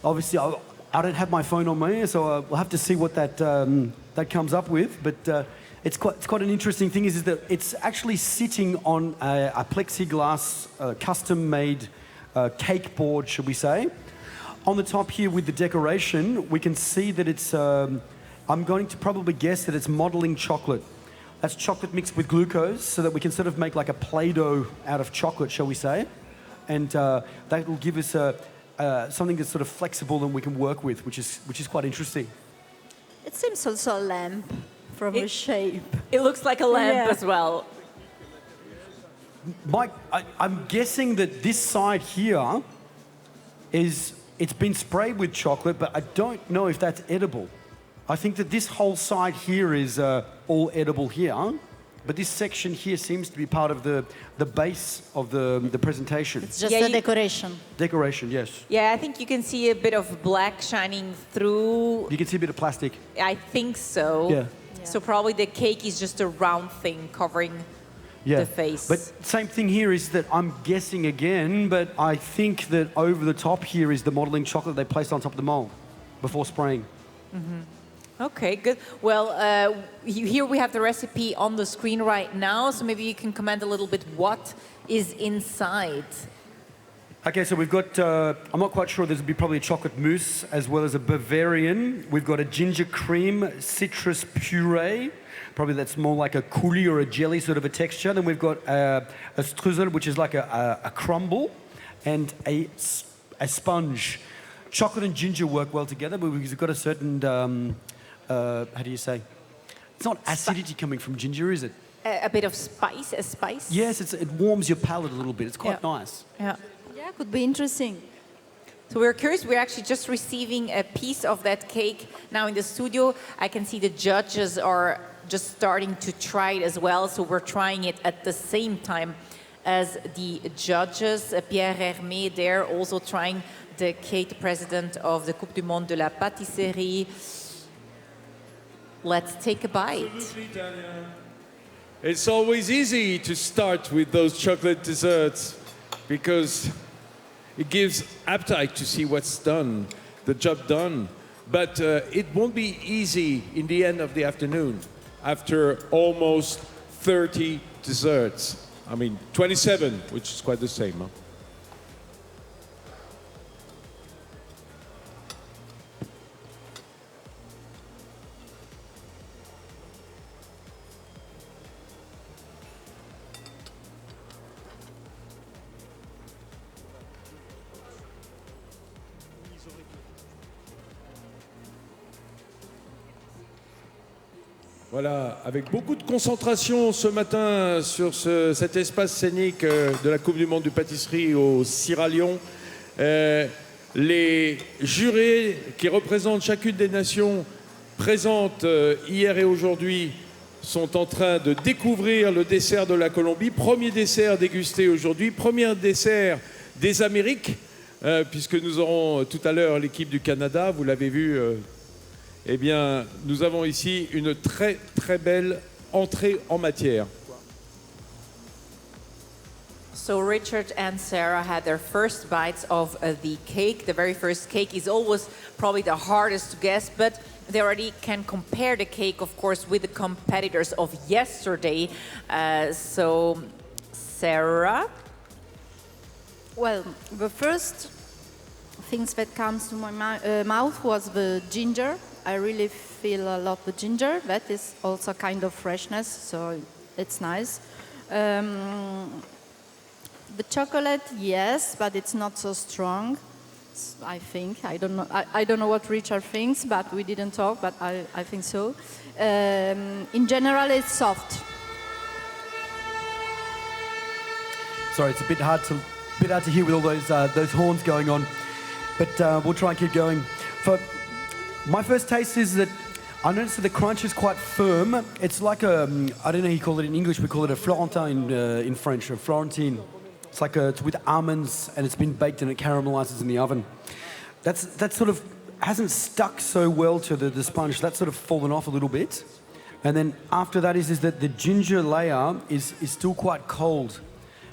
Speaker 24: obviously I don't have my phone on me, so we'll have to see what that comes up with. But it's quite an interesting thing is that it's actually sitting on a plexiglass custom-made cake board, should we say. On the top here with the decoration, we can see that it's, I'm going to probably guess that it's modeling chocolate. That's chocolate mixed with glucose, so that we can sort of make like a Play-Doh out of chocolate, shall we say. And that will give us something that's sort of flexible and we can work with, which is quite interesting.
Speaker 10: It seems also a lamp. From the shape.
Speaker 4: It looks like a lamp as well.
Speaker 24: Mike, I'm guessing that this side here it's been sprayed with chocolate, but I don't know if that's edible. I think that this whole side here is all edible here, but this section here seems to be part of the base of the presentation.
Speaker 10: It's just a decoration.
Speaker 24: Decoration, yes.
Speaker 4: Yeah, I think you can see a bit of black shining through.
Speaker 24: You can see a bit of plastic.
Speaker 4: I think so.
Speaker 24: Yeah.
Speaker 4: So probably the cake is just a round thing covering the face.
Speaker 24: But same thing here is that I'm guessing again, but I think that over the top here is the modeling chocolate they placed on top of the mold before spraying.
Speaker 4: Okay, good. Well, here we have the recipe on the screen right now, so maybe you can comment a little bit what is inside.
Speaker 24: Okay, so we've got, I'm not quite sure, there's probably a chocolate mousse as well as a Bavarian. We've got a ginger cream citrus puree. Probably that's more like a coulis or a jelly sort of a texture. Then we've got a streusel, which is like a crumble, and a sponge. Chocolate and ginger work well together, but we've got a certain, how do you say? It's not acidity coming from ginger, is it?
Speaker 4: A bit of spice, a spice?
Speaker 24: Yes, it warms your palate a little bit. It's quite nice.
Speaker 4: Yeah.
Speaker 10: Yeah, could be interesting.
Speaker 4: So we're curious, we're actually just receiving a piece of that cake now in the studio. I can see the judges are just starting to try it as well, so we're trying it at the same time as the judges. Pierre Hermé there also trying the cake, the president of the Coupe du Monde de la Pâtisserie. Let's take a bite.
Speaker 5: It's always easy to start with those chocolate desserts because it gives appetite to see what's done, the job done. But it won't be easy in the end of the afternoon after almost 30 desserts. I mean, 27, which is quite the same. Huh? Voilà, avec beaucoup de concentration ce matin sur cet espace scénique de la Coupe du Monde de pâtisserie au Sierra Leone. Les jurés qui représentent chacune des nations présentes hier et aujourd'hui sont en train de découvrir le dessert de la Colombie. Premier dessert dégusté aujourd'hui, premier dessert des Amériques, puisque nous aurons tout à l'heure l'équipe du Canada, vous l'avez vu. Eh bien, nous avons ici une très très belle entrée en matière.
Speaker 4: So Richard and Sarah had their first bites of the cake. The very first cake is always probably the hardest to guess, but they already can compare the cake, of course, with the competitors of yesterday. So, Sarah?
Speaker 10: Well, the first things that comes to my mouth was the ginger. I really feel a lot the ginger. That is also kind of freshness, so it's nice. The chocolate, yes, but it's not so strong. I think. I don't know. I don't know what Richard thinks, but we didn't talk. But I think so. In general, it's soft.
Speaker 24: Sorry, it's a bit hard to hear with all those horns going on, but we'll try and keep going. For my first taste is that I noticed that the crunch is quite firm. It's like a, I don't know how you call it in English, we call it a Florentin in French, a Florentine. It's like it's with almonds and it's been baked and it caramelizes in the oven. That sort of hasn't stuck so well to the sponge. That's sort of fallen off a little bit. And then after that is that the ginger layer is still quite cold.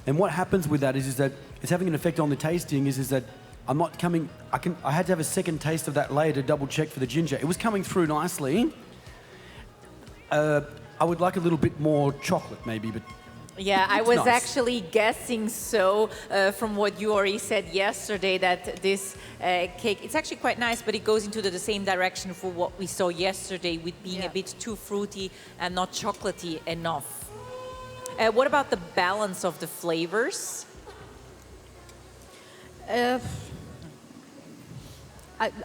Speaker 24: And what happens with that is that it's having an effect on the tasting is that I'm not coming, I had to have a second taste of that layer to double check for the ginger. It was coming through nicely. I would like a little bit more chocolate maybe, but
Speaker 4: yeah, I was
Speaker 24: nice.
Speaker 4: Actually guessing so from what you already said yesterday that this cake, it's actually quite nice, but it goes into the same direction for what we saw yesterday with being a bit too fruity and not chocolatey enough. What about the balance of the flavors?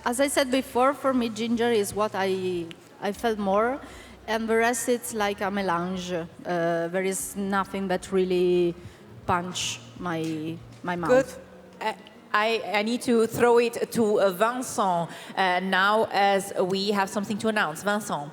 Speaker 10: As I said before, for me, ginger is what I felt more. And the rest, it's like a mélange. There is nothing that really punch my mouth.
Speaker 4: Good. I need to throw it to Vincent now as we have something to announce. Vincent.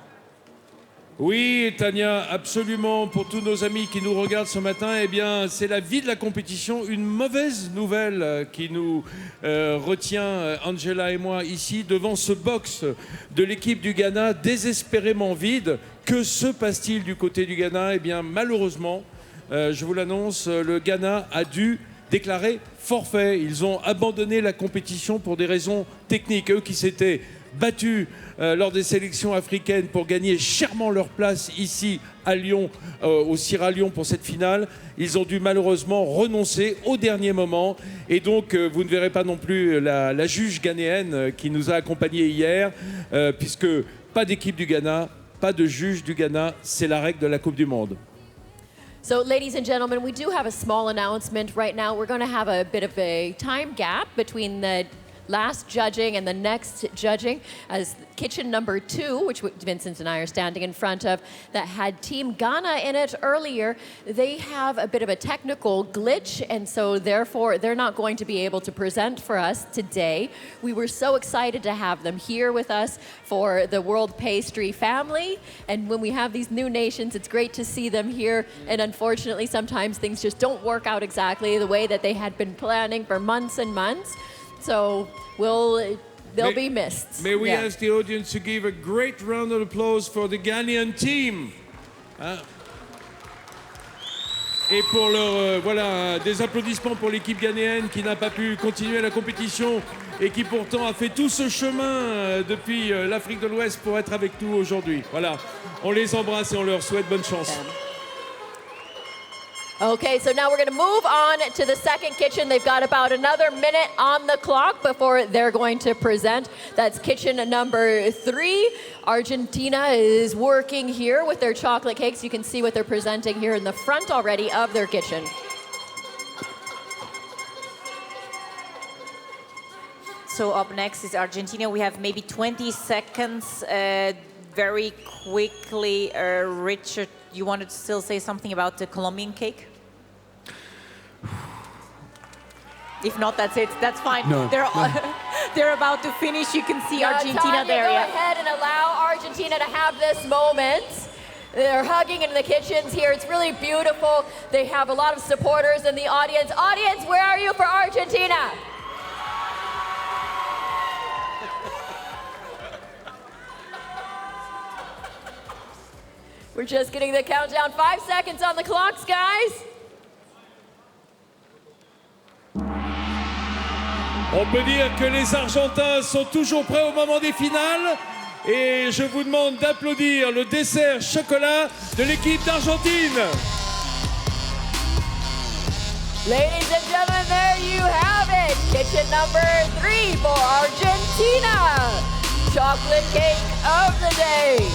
Speaker 5: Oui, Tania, absolument. Pour tous nos amis qui nous regardent ce matin, eh bien, c'est la vie de la compétition. Une mauvaise nouvelle qui nous retient, Angela et moi, ici, devant ce box de l'équipe du Ghana, désespérément vide. Que se passe-t-il du côté du Ghana? Eh bien, malheureusement, je vous l'annonce, le Ghana a dû déclarer forfait. Ils ont abandonné la compétition pour des raisons techniques. Eux qui s'étaient battus lors des sélections africaines pour gagner chèrement leur place ici à Lyon, au Sierra Leone pour cette finale. Ils ont dû malheureusement renoncer au dernier moment. Et donc, vous ne verrez pas non plus la juge ghanéenne qui nous a accompagnés hier, puisque pas d'équipe du Ghana, pas de juge du Ghana, c'est la règle de la Coupe du Monde.
Speaker 6: So, ladies and gentlemen, we do have a small announcement right now. We're going to have a bit of a time gap between the last judging and the next judging, as kitchen number 2, which Vincent and I are standing in front of, that had Team Ghana in it earlier, they have a bit of a technical glitch, and so therefore they're not going to be able to present for us today. We were so excited to have them here with us for the World Pastry family, and when we have these new nations, it's great to see them here, and unfortunately sometimes things just don't work out exactly the way that they had been planning for months and months. So they'll be missed.
Speaker 5: May we ask the audience to give a great round of applause for the Ghanaian team. Hein? Et pour leur, voilà, des applaudissements pour l'équipe ghanéenne qui n'a pas pu continuer la compétition et qui pourtant a fait tout ce chemin depuis l'Afrique de l'Ouest pour être avec nous aujourd'hui. Voilà, on les embrasse et on leur souhaite bonne chance.
Speaker 6: Okay, so now we're going to move on to the second kitchen. They've got about another minute on the clock before they're going to present. That's kitchen number 3. Argentina is working here with their chocolate cakes. You can see what they're presenting here in the front already of their kitchen.
Speaker 4: So up next is Argentina. We have maybe 20 seconds. Very quickly, Richard, you wanted to still say something about the Colombian cake? If not, that's it. That's fine.
Speaker 24: No.
Speaker 4: They're about to finish. You can see Argentina
Speaker 6: Tanya,
Speaker 4: there.
Speaker 6: Go ahead and allow Argentina to have this moment. They're hugging in the kitchens here. It's really beautiful. They have a lot of supporters in the audience. Audience, where are you for Argentina? We're just getting the countdown. 5 seconds on the clocks, guys.
Speaker 5: On peut dire que les Argentins sont toujours prêts au moment des finales. Et je vous demande d'applaudir le dessert chocolat de l'équipe d'Argentine.
Speaker 6: Ladies and gentlemen, there you have it. Kitchen number 3 for Argentina. Chocolate cake of the day.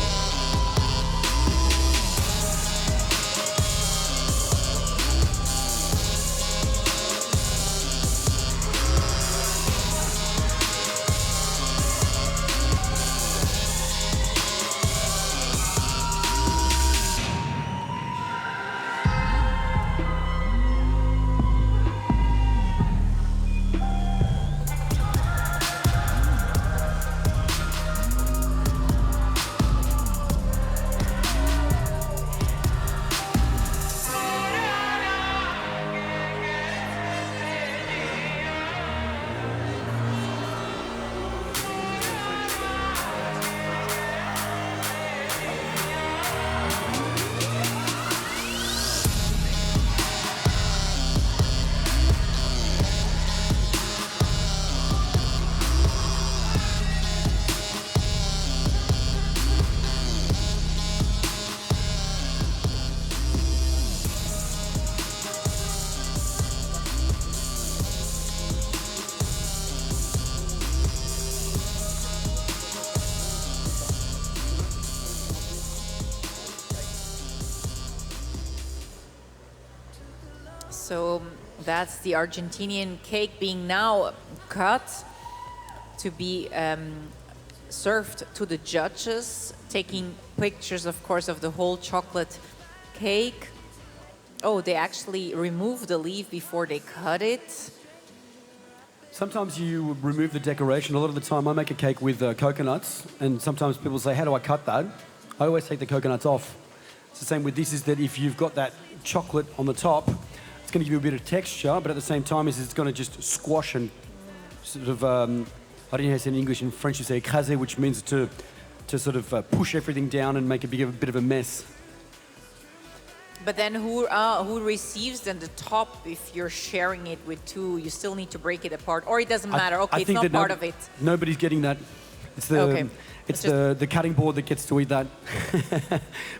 Speaker 4: So that's the Argentinian cake being now cut to be served to the judges, taking pictures, of course, of the whole chocolate cake. Oh, they actually remove the leaf before they cut it.
Speaker 24: Sometimes you remove the decoration. A lot of the time I make a cake with coconuts, and sometimes people say, how do I cut that? I always take the coconuts off. It's the same with this, is that if you've got that chocolate on the top, it's going to give you a bit of texture, but at the same time it's going to just squash and sort of, I don't know how to say in English. In French you say écraser, which means to sort of push everything down and make a bit of a mess.
Speaker 4: But then who receives then the top if you're sharing it with two? You still need to break it apart, or it doesn't matter. Okay, it's not part of it.
Speaker 24: Nobody's getting that. It's the
Speaker 4: Okay.
Speaker 24: it's the cutting board that gets to eat that.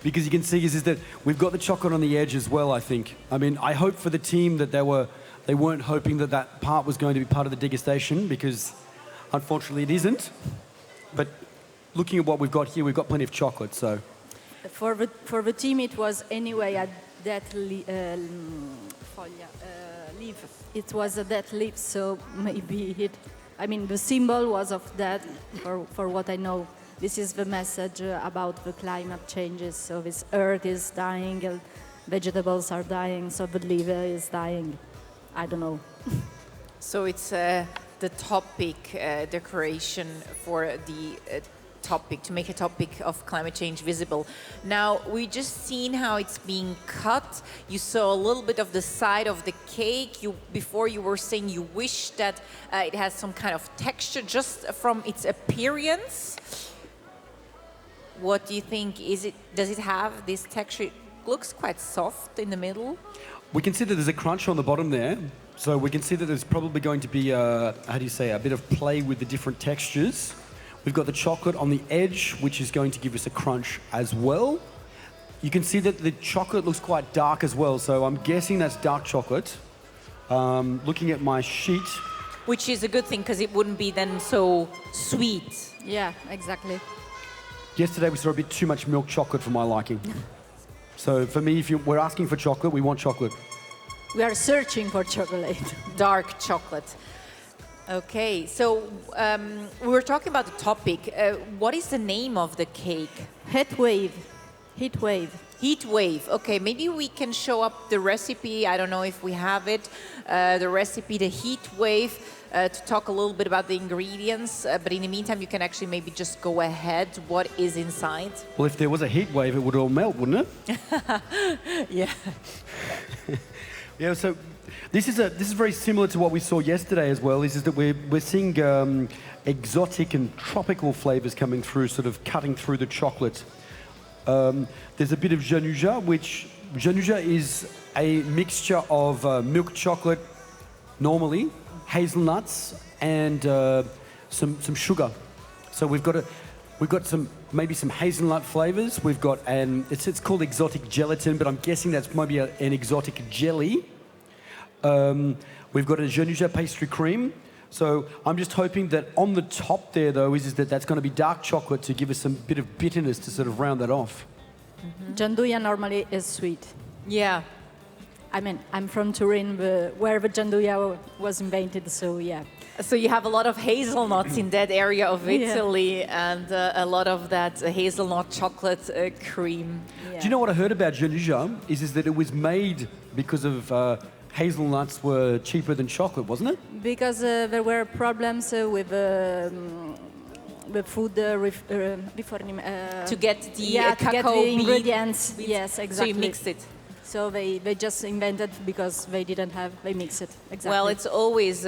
Speaker 24: Because you can see is that we've got the chocolate on the edge as well, I think. I mean, I hope for the team that they weren't hoping that that part was going to be part of the degustation, because unfortunately it isn't. But looking at what we've got here, we've got plenty of chocolate, so.
Speaker 10: For the team, it was anyway at that leaf. It was a dead leaf, so maybe it. I mean, the symbol was of that. For what I know, this is the message about the climate changes. So this earth is dying, vegetables are dying, so the leaf is dying. I don't know.
Speaker 4: So it's the topic decoration for the topic, to make a topic of climate change visible. Now, we just seen how it's being cut. You saw a little bit of the side of the cake. Before you were saying you wish that it has some kind of texture just from its appearance. What do you think? Does it have this texture? It looks quite soft in the middle.
Speaker 24: We can see that there's a crunch on the bottom there. So we can see that there's probably going to be, a bit of play with the different textures. We've got the chocolate on the edge, which is going to give us a crunch as well. You can see that the chocolate looks quite dark as well, so I'm guessing that's dark chocolate. Looking at my sheet.
Speaker 4: Which is a good thing, because it wouldn't be then so sweet.
Speaker 10: Yeah, exactly.
Speaker 24: Yesterday we saw a bit too much milk chocolate for my liking. So for me, if we're asking for chocolate, we want chocolate.
Speaker 10: We are searching for chocolate.
Speaker 4: Dark chocolate. Okay, so we were talking about the topic. What is the name of the cake?
Speaker 10: Heat wave. Heat wave.
Speaker 4: Heat wave. Okay, maybe we can show up the recipe. I don't know if we have it. The recipe, the heat wave, to talk a little bit about the ingredients. But in the meantime, you can actually maybe just go ahead. What is inside?
Speaker 24: Well, if there was a heat wave, it would all melt, wouldn't it?
Speaker 4: Yeah.
Speaker 24: Yeah, so this is very similar to what we saw yesterday as well, is that we're seeing exotic and tropical flavors coming through, sort of cutting through the chocolate. There's a bit of januja, which januja is a mixture of milk chocolate, normally, hazelnuts, and some sugar. So we've got maybe some hazelnut flavors. We've got it's called exotic gelatin, but I'm guessing that's maybe an exotic jelly. We've got a januja pastry cream. So I'm just hoping that on the top there, though, is that that's going to be dark chocolate to give us some bit of bitterness to sort of round that off.
Speaker 10: Janduja normally is sweet.
Speaker 4: Yeah.
Speaker 10: I mean, I'm from Turin, where the janduja was invented, so yeah.
Speaker 4: So you have a lot of hazelnuts in that area of Italy,
Speaker 10: yeah.
Speaker 4: and a lot of that hazelnut chocolate cream.
Speaker 10: Yeah.
Speaker 24: Do you know what I heard about januja? Is that it was made because of hazelnuts were cheaper than chocolate, wasn't it?
Speaker 10: Because there were problems with food
Speaker 4: to get the
Speaker 10: to
Speaker 4: cacao
Speaker 10: get the
Speaker 4: bean.
Speaker 10: ingredients. Yes, exactly.
Speaker 4: So you mixed it.
Speaker 10: So they just invented because they didn't have. They mix it. Exactly.
Speaker 4: Well, it's always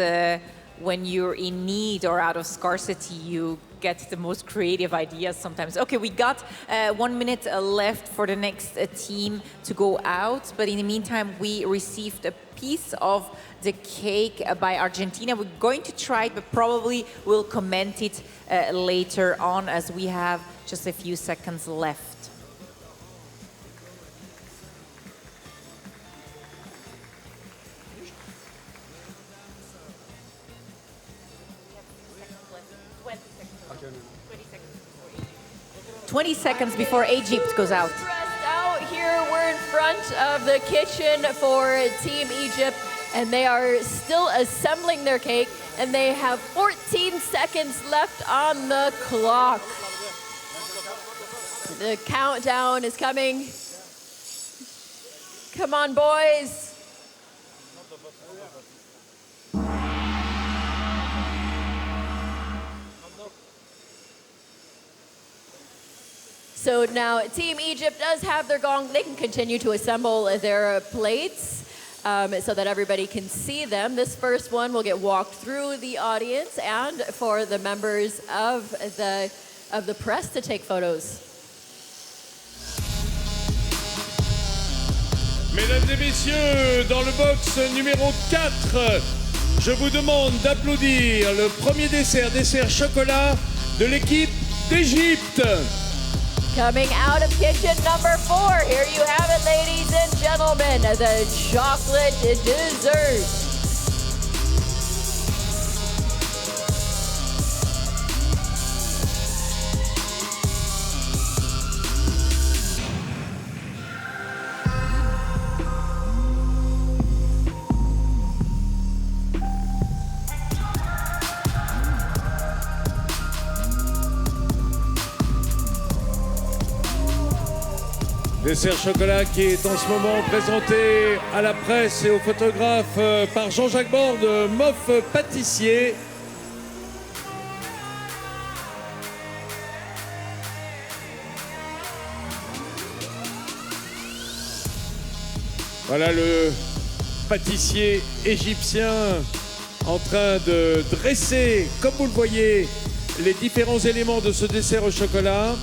Speaker 4: when you're in need or out of scarcity, you get the most creative ideas sometimes. Okay, we got 1 minute left for the next team to go out. But in the meantime, we received a piece of the cake by Argentina. We're going to try it, but probably we'll comment it later on, as we have just a few seconds left.
Speaker 6: Okay.
Speaker 4: 20 seconds before Egypt goes out.
Speaker 6: Pressed out here, we're in front of the kitchen for Team Egypt, and they are still assembling their cake, and they have 14 seconds left on the clock. The countdown is coming. Come on, boys. So now Team Egypt does have their gong. They can continue to assemble their plates so that everybody can see them. This first one will get walked through the audience and for the members of the press to take photos.
Speaker 5: Mesdames et messieurs, dans le box numéro 4, je vous demande d'applaudir le premier dessert chocolat de l'équipe d'Égypte.
Speaker 6: Coming out of kitchen number 4, here you have it, ladies and gentlemen, the chocolate dessert.
Speaker 5: Dessert chocolat qui est en ce moment présenté à la presse et aux photographes par Jean-Jacques Borde, MOF pâtissier. Voilà le pâtissier égyptien en train de dresser, comme vous le voyez, les différents éléments de ce dessert au chocolat.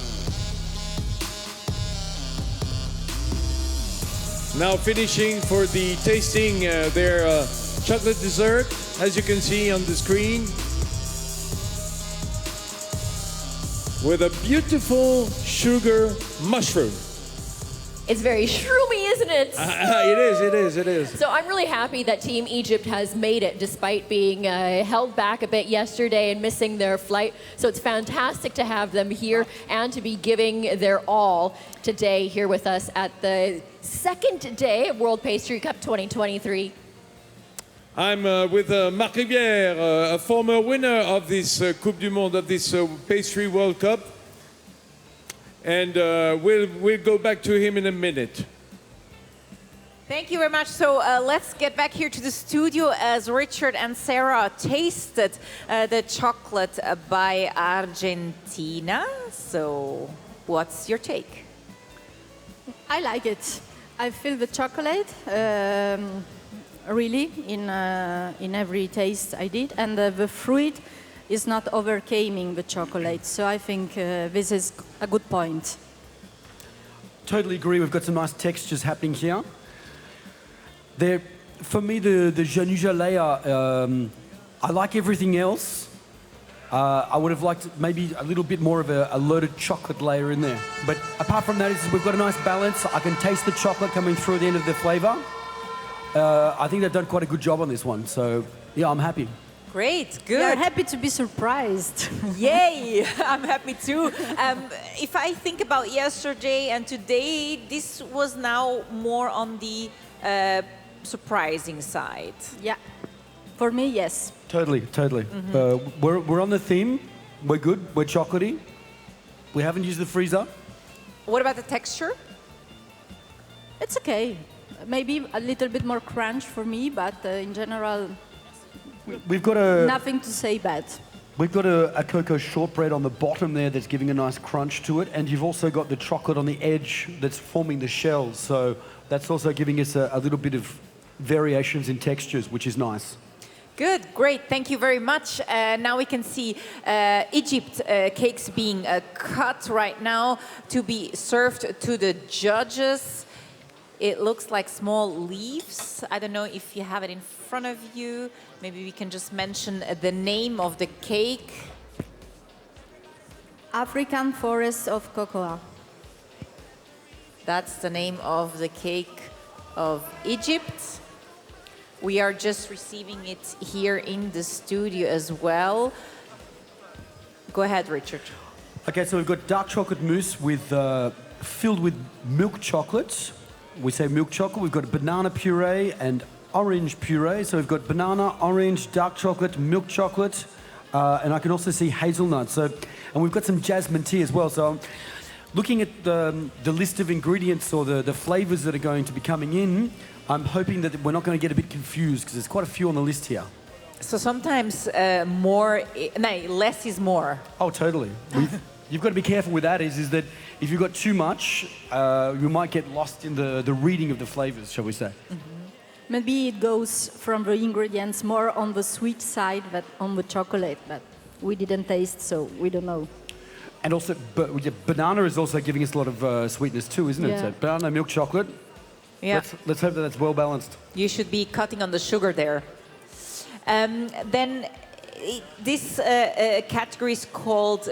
Speaker 5: Now finishing for the tasting their chocolate dessert, as you can see on the screen, with a beautiful sugar mushroom.
Speaker 6: It's very shroomy, isn't it?
Speaker 5: It is.
Speaker 6: So I'm really happy that Team Egypt has made it despite being held back a bit yesterday and missing their flight. So it's fantastic to have them here and to be giving their all today here with us at the second day of World Pastry Cup 2023.
Speaker 5: I'm with Marc Rivière, a former winner of this Coupe du Monde, of this Pastry World Cup. And we'll go back to him in a minute.
Speaker 4: Thank you very much. So let's get back here to the studio as Richard and Sarah tasted the chocolate by Argentina. So what's your take?
Speaker 10: I like it. I feel the chocolate really in every taste I did, and the fruit is not overcoming the chocolate. So I think this is a good point.
Speaker 24: Totally agree. We've got some nice textures happening here. For me, the Januja layer, I like everything else. I would have liked maybe a little bit more of a loaded chocolate layer in there. But apart from that, we've got a nice balance. I can taste the chocolate coming through at the end of the flavor. I think they've done quite a good job on this one. So yeah, I'm happy.
Speaker 4: Great, good.
Speaker 10: I'm happy to be surprised.
Speaker 4: Yay, I'm happy too. If I think about yesterday and today, this was now more on the surprising side.
Speaker 10: Yeah, for me, yes.
Speaker 24: Totally.
Speaker 4: Mm-hmm.
Speaker 24: We're on the theme. We're good. We're chocolatey. We haven't used the freezer.
Speaker 4: What about the texture?
Speaker 10: It's okay. Maybe a little bit more crunch for me, but in general,
Speaker 24: We've got
Speaker 10: nothing to say bad.
Speaker 24: We've got a cocoa shortbread on the bottom there that's giving a nice crunch to it, and you've also got the chocolate on the edge that's forming the shells. So that's also giving us a little bit of variations in textures, which is nice.
Speaker 4: Good, great, thank you very much. Now we can see Egypt cakes being cut right now to be served to the judges. It looks like small leaves. I don't know if you have it in front of you. Maybe we can just mention the name of the cake.
Speaker 10: African Forest of Cocoa.
Speaker 4: That's the name of the cake of Egypt. We are just receiving it here in the studio as well. Go ahead, Richard.
Speaker 24: Okay, so we've got dark chocolate mousse with filled with milk chocolate. We say milk chocolate. We've got banana puree and orange puree. So we've got banana, orange, dark chocolate, milk chocolate, and I can also see hazelnut. So, and we've got some jasmine tea as well. So, looking at the list of ingredients or the flavors that are going to be coming in, I'm hoping that we're not going to get a bit confused because there's quite a few on the list here.
Speaker 4: So sometimes less is more.
Speaker 24: Oh, totally. You've got to be careful with that. Is that if you've got too much, you might get lost in the reading of the flavors, shall we say?
Speaker 10: Mm-hmm. Maybe it goes from the ingredients more on the sweet side than on the chocolate, but we didn't taste, so we don't know.
Speaker 24: And also, banana is also giving us a lot of sweetness too, isn't it?
Speaker 10: Yeah.
Speaker 24: So banana, milk chocolate.
Speaker 4: Yeah.
Speaker 24: Let's hope that that's well balanced.
Speaker 4: You should be cutting on the sugar there. Then this category is called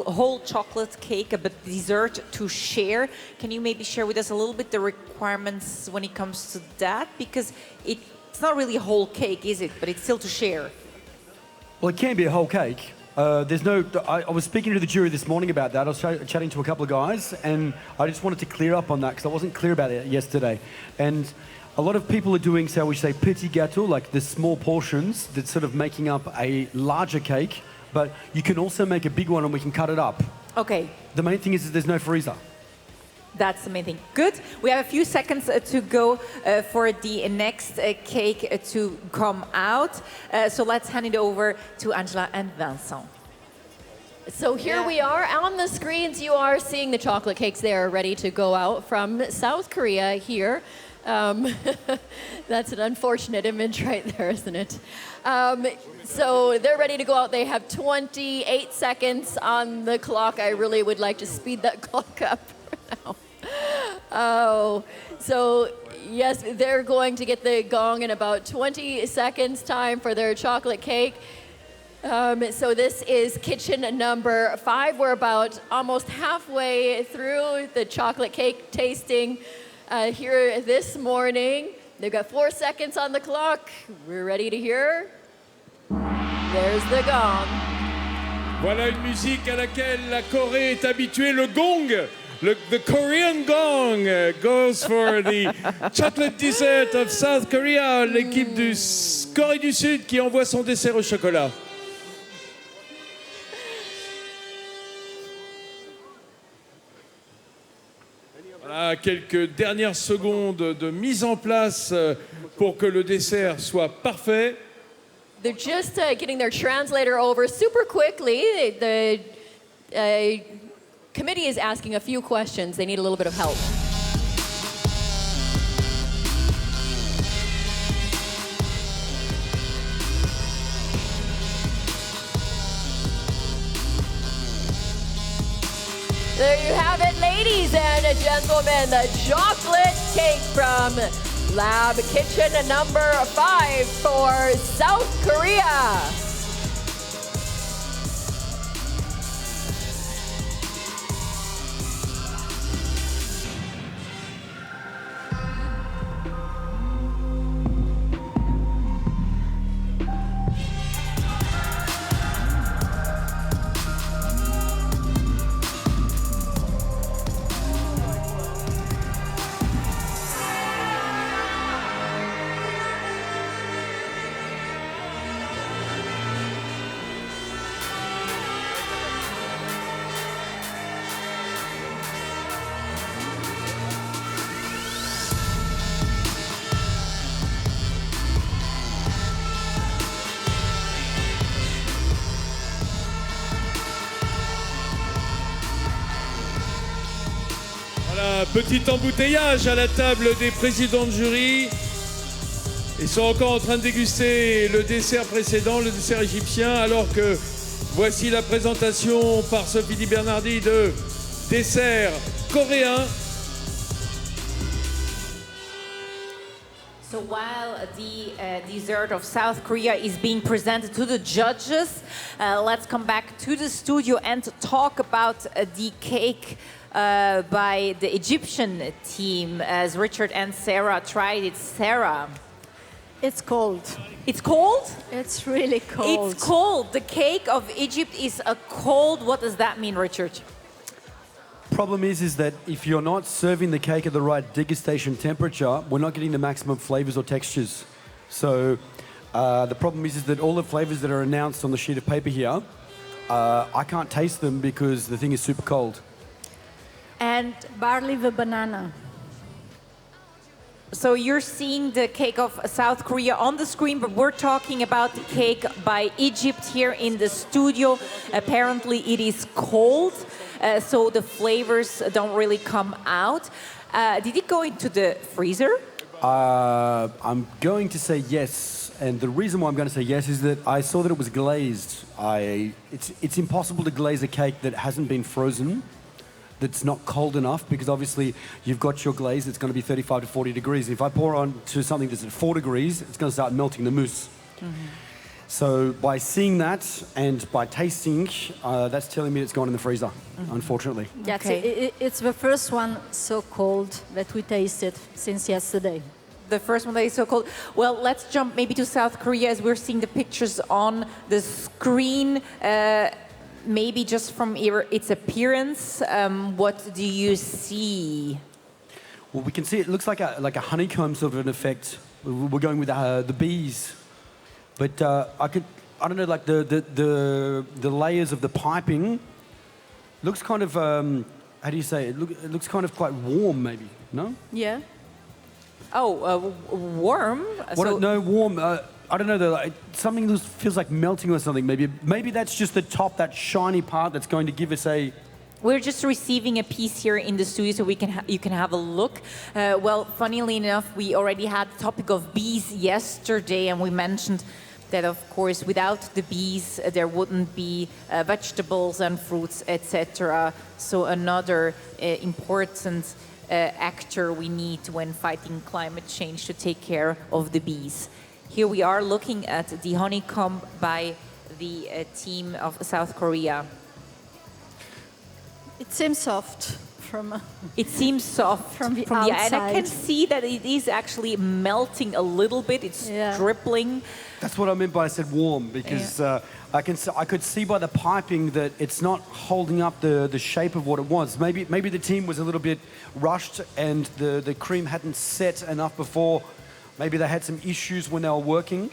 Speaker 4: whole chocolate cake, but dessert to share. Can you maybe share with us a little bit the requirements when it comes to that? Because it's not really a whole cake, is it? But it's still to share.
Speaker 24: Well, it can be a whole cake. I was speaking to the jury this morning about that. I was chatting to a couple of guys, and I just wanted to clear up on that because I wasn't clear about it yesterday. And a lot of people are doing, shall we say, petit gâteau, like the small portions that's sort of making up a larger cake, but you can also make a big one and we can cut it up.
Speaker 4: Okay.
Speaker 24: The main thing is there's no freezer.
Speaker 4: That's the main thing. Good. We have a few seconds to go for the next cake to come out. So let's hand it over to Angela and Vincent.
Speaker 6: So here we are. On the screens, you are seeing the chocolate cakes. They are ready to go out from South Korea here. That's an unfortunate image right there, isn't it? So they're ready to go out. They have 28 seconds on the clock. I really would like to speed that clock up now. Oh, so yes, they're going to get the gong in about 20 seconds time for their chocolate cake. So this is kitchen number 5. We're about almost halfway through the chocolate cake tasting here this morning. They've got 4 seconds on the clock. We're ready to hear. There's the gong.
Speaker 5: Voilà une musique à laquelle la Corée est habituée, le gong. The Korean gong goes for the chocolate dessert of South Korea, l'équipe de Corée du Sud qui envoie son dessert au chocolat. Voilà, quelques dernières secondes de mise en place pour que le dessert soit parfait.
Speaker 6: They're just getting their translator over super quickly. The committee is asking a few questions. They need a little bit of help. There you have it, ladies and gentlemen, the chocolate cake from Lab Kitchen number 5 for South Korea.
Speaker 5: Petit embouteillage à la table des présidents de jury. Ils sont encore en train de déguster le dessert précédent, le dessert égyptien, alors que voici la présentation par Sophie Di Bernardi de dessert coréen.
Speaker 4: So while the dessert of South Korea is being presented to the judges, let's come back to the studio and talk about the cake by the Egyptian team, as Richard and Sarah tried it. Sarah.
Speaker 10: It's cold.
Speaker 4: It's cold?
Speaker 10: It's really cold.
Speaker 4: It's cold. The cake of Egypt is a cold. What does that mean, Richard?
Speaker 24: Problem is that if you're not serving the cake at the right degustation temperature, we're not getting the maximum flavors or textures. So the problem is that all the flavors that are announced on the sheet of paper here, I can't taste them because the thing is super cold.
Speaker 10: And barley with banana.
Speaker 4: So you're seeing the cake of South Korea on the screen, but we're talking about the cake by Egypt here in the studio. Apparently it is cold, so the flavors don't really come out. Did it go into the freezer?
Speaker 24: I'm going to say yes, and the reason why I'm going to say yes is that I saw that it was glazed. It's impossible to glaze a cake that hasn't been frozen, that's not cold enough, because obviously you've got your glaze that's going to be 35 to 40 degrees. If I pour on to something that's at 4 degrees, it's going to start melting the mousse. So by seeing that and by tasting, that's telling me it's gone in the freezer, unfortunately.
Speaker 10: Yes, it's the first one so cold that we tasted since yesterday.
Speaker 4: The first one that is so cold. Well, let's jump maybe to South Korea as we're seeing the pictures on the screen. Maybe just from its appearance, what do you see?
Speaker 24: Well, we can see it looks like a honeycomb sort of an effect. We're going with the bees, but I don't know, like the layers of the piping looks kind of how do you say it? It looks kind of quite warm, maybe. No?
Speaker 4: Yeah. Oh, warm?
Speaker 24: No, warm. I don't know. Something feels like melting or something. Maybe that's just the top, that shiny part that's going to give us a.
Speaker 4: We're just receiving a piece here in the studio, so you can have a look. Well, funnily enough, we already had the topic of bees yesterday, and we mentioned that, of course, without the bees, there wouldn't be vegetables and fruits, etc. So another important actor we need when fighting climate change to take care of the bees. Here we are looking at the honeycomb by the team of South Korea.
Speaker 10: It seems soft from.
Speaker 4: It seems soft
Speaker 10: from the
Speaker 4: outside.
Speaker 10: outside.
Speaker 4: And I can see that it is actually melting a little bit. It's dripping.
Speaker 24: That's what I meant by I said warm, because I could see by the piping that it's not holding up the shape of what it was. Maybe the team was a little bit rushed and the cream hadn't set enough before. Maybe they had some issues when they were working.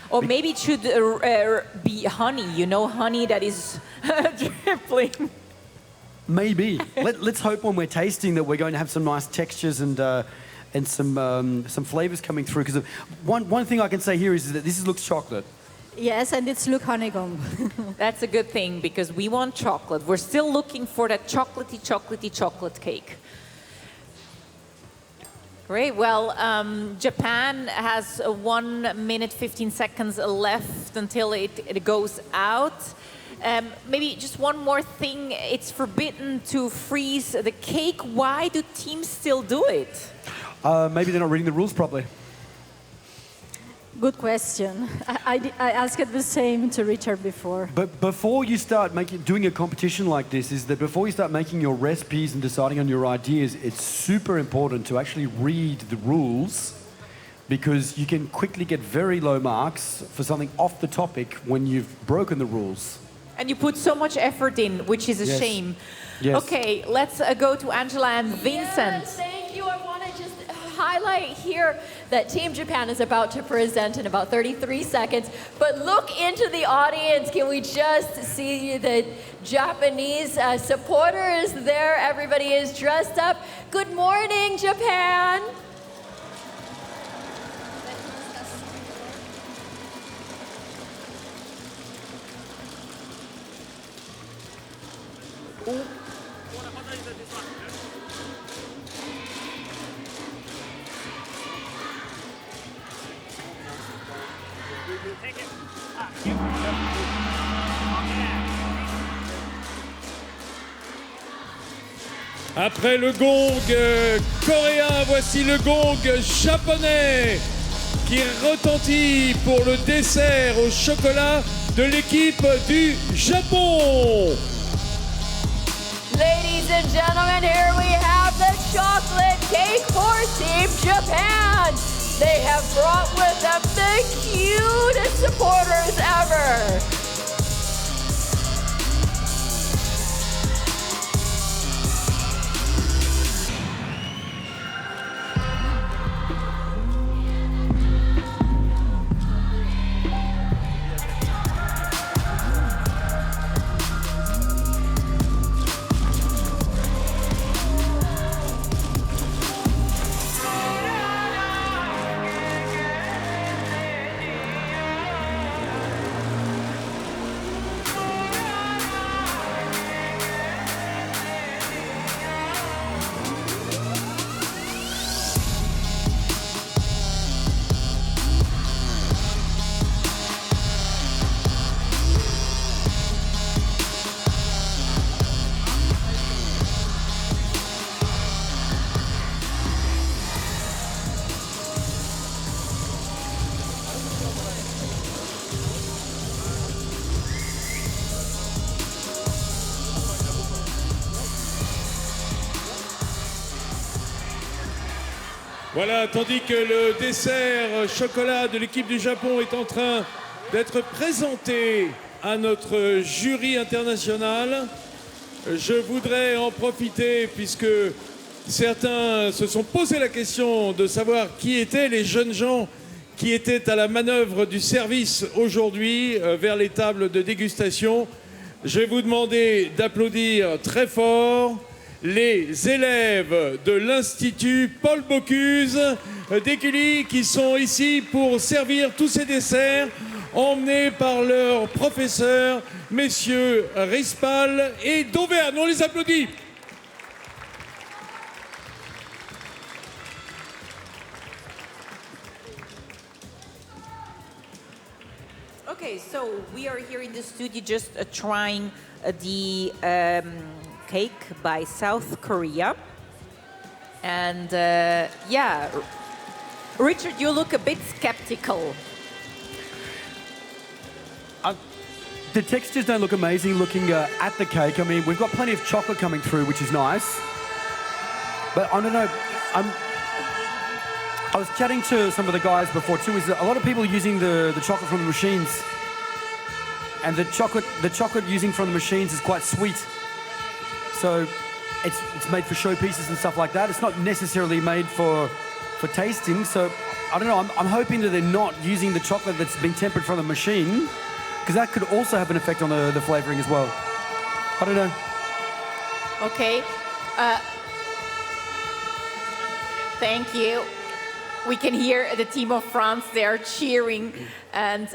Speaker 4: Or maybe it should be honey, honey that is dripping.
Speaker 24: Maybe. Let's hope when we're tasting that we're going to have some nice textures and some flavors coming through. Because one thing I can say here is that this looks chocolate.
Speaker 10: Yes, and it's look honeycomb.
Speaker 4: That's a good thing, because we want chocolate. We're still looking for that chocolatey chocolate cake. Great. Well, Japan has 1 minute, 15 seconds left until it goes out. Maybe just one more thing. It's forbidden to freeze the cake. Why do teams still do it?
Speaker 24: Maybe they're not reading the rules properly.
Speaker 10: Good question. I asked the same to Richard before.
Speaker 24: But before you start doing a competition like this, before you start making your recipes and deciding on your ideas, it's super important to actually read the rules, because you can quickly get very low marks for something off the topic when you've broken the rules.
Speaker 4: And you put so much effort in, which is a shame.
Speaker 24: Yes.
Speaker 4: Okay, let's go to Angela and Vincent.
Speaker 6: Yes, thank you. I want to just highlight here that Team Japan is about to present in about 33 seconds. But look into the audience. Can we just see the Japanese supporters there? Everybody is dressed up. Good morning, Japan.
Speaker 5: Après le gong coréen, voici le gong japonais qui retentit pour le dessert au chocolat de l'équipe du Japon.
Speaker 6: Ladies and gentlemen, here we have the chocolate cake for Team Japan. They have brought with them the cutest supporters ever.
Speaker 5: Voilà, tandis que le dessert chocolat de l'équipe du Japon est en train d'être présenté à notre jury international, je voudrais en profiter puisque certains se sont posé la question de savoir qui étaient les jeunes gens qui étaient à la manœuvre du service aujourd'hui vers les tables de dégustation. Je vais vous demander d'applaudir très fort les élèves de l'Institut Paul Bocuse d'Écully qui sont ici pour servir tous ces desserts emmenés par leurs professeurs, messieurs Rispal et d'Auvergne. On les applaudit.
Speaker 4: Okay, so we are here in the studio just trying the cake by South Korea. And yeah, Richard, you look a bit skeptical.
Speaker 24: The textures don't look amazing looking at the cake. I mean, we've got plenty of chocolate coming through, which is nice. But I don't know, I was chatting to some of the guys before too, is that a lot of people are using the chocolate from the machines. And the chocolate using from the machines is quite sweet. So it's made for showpieces and stuff like that. It's not necessarily made for tasting. So I don't know, I'm hoping that they're not using the chocolate that's been tempered from the machine, because that could also have an effect on the flavoring as well. I don't know.
Speaker 4: Okay. Thank you. We can hear the team of France, they are cheering, and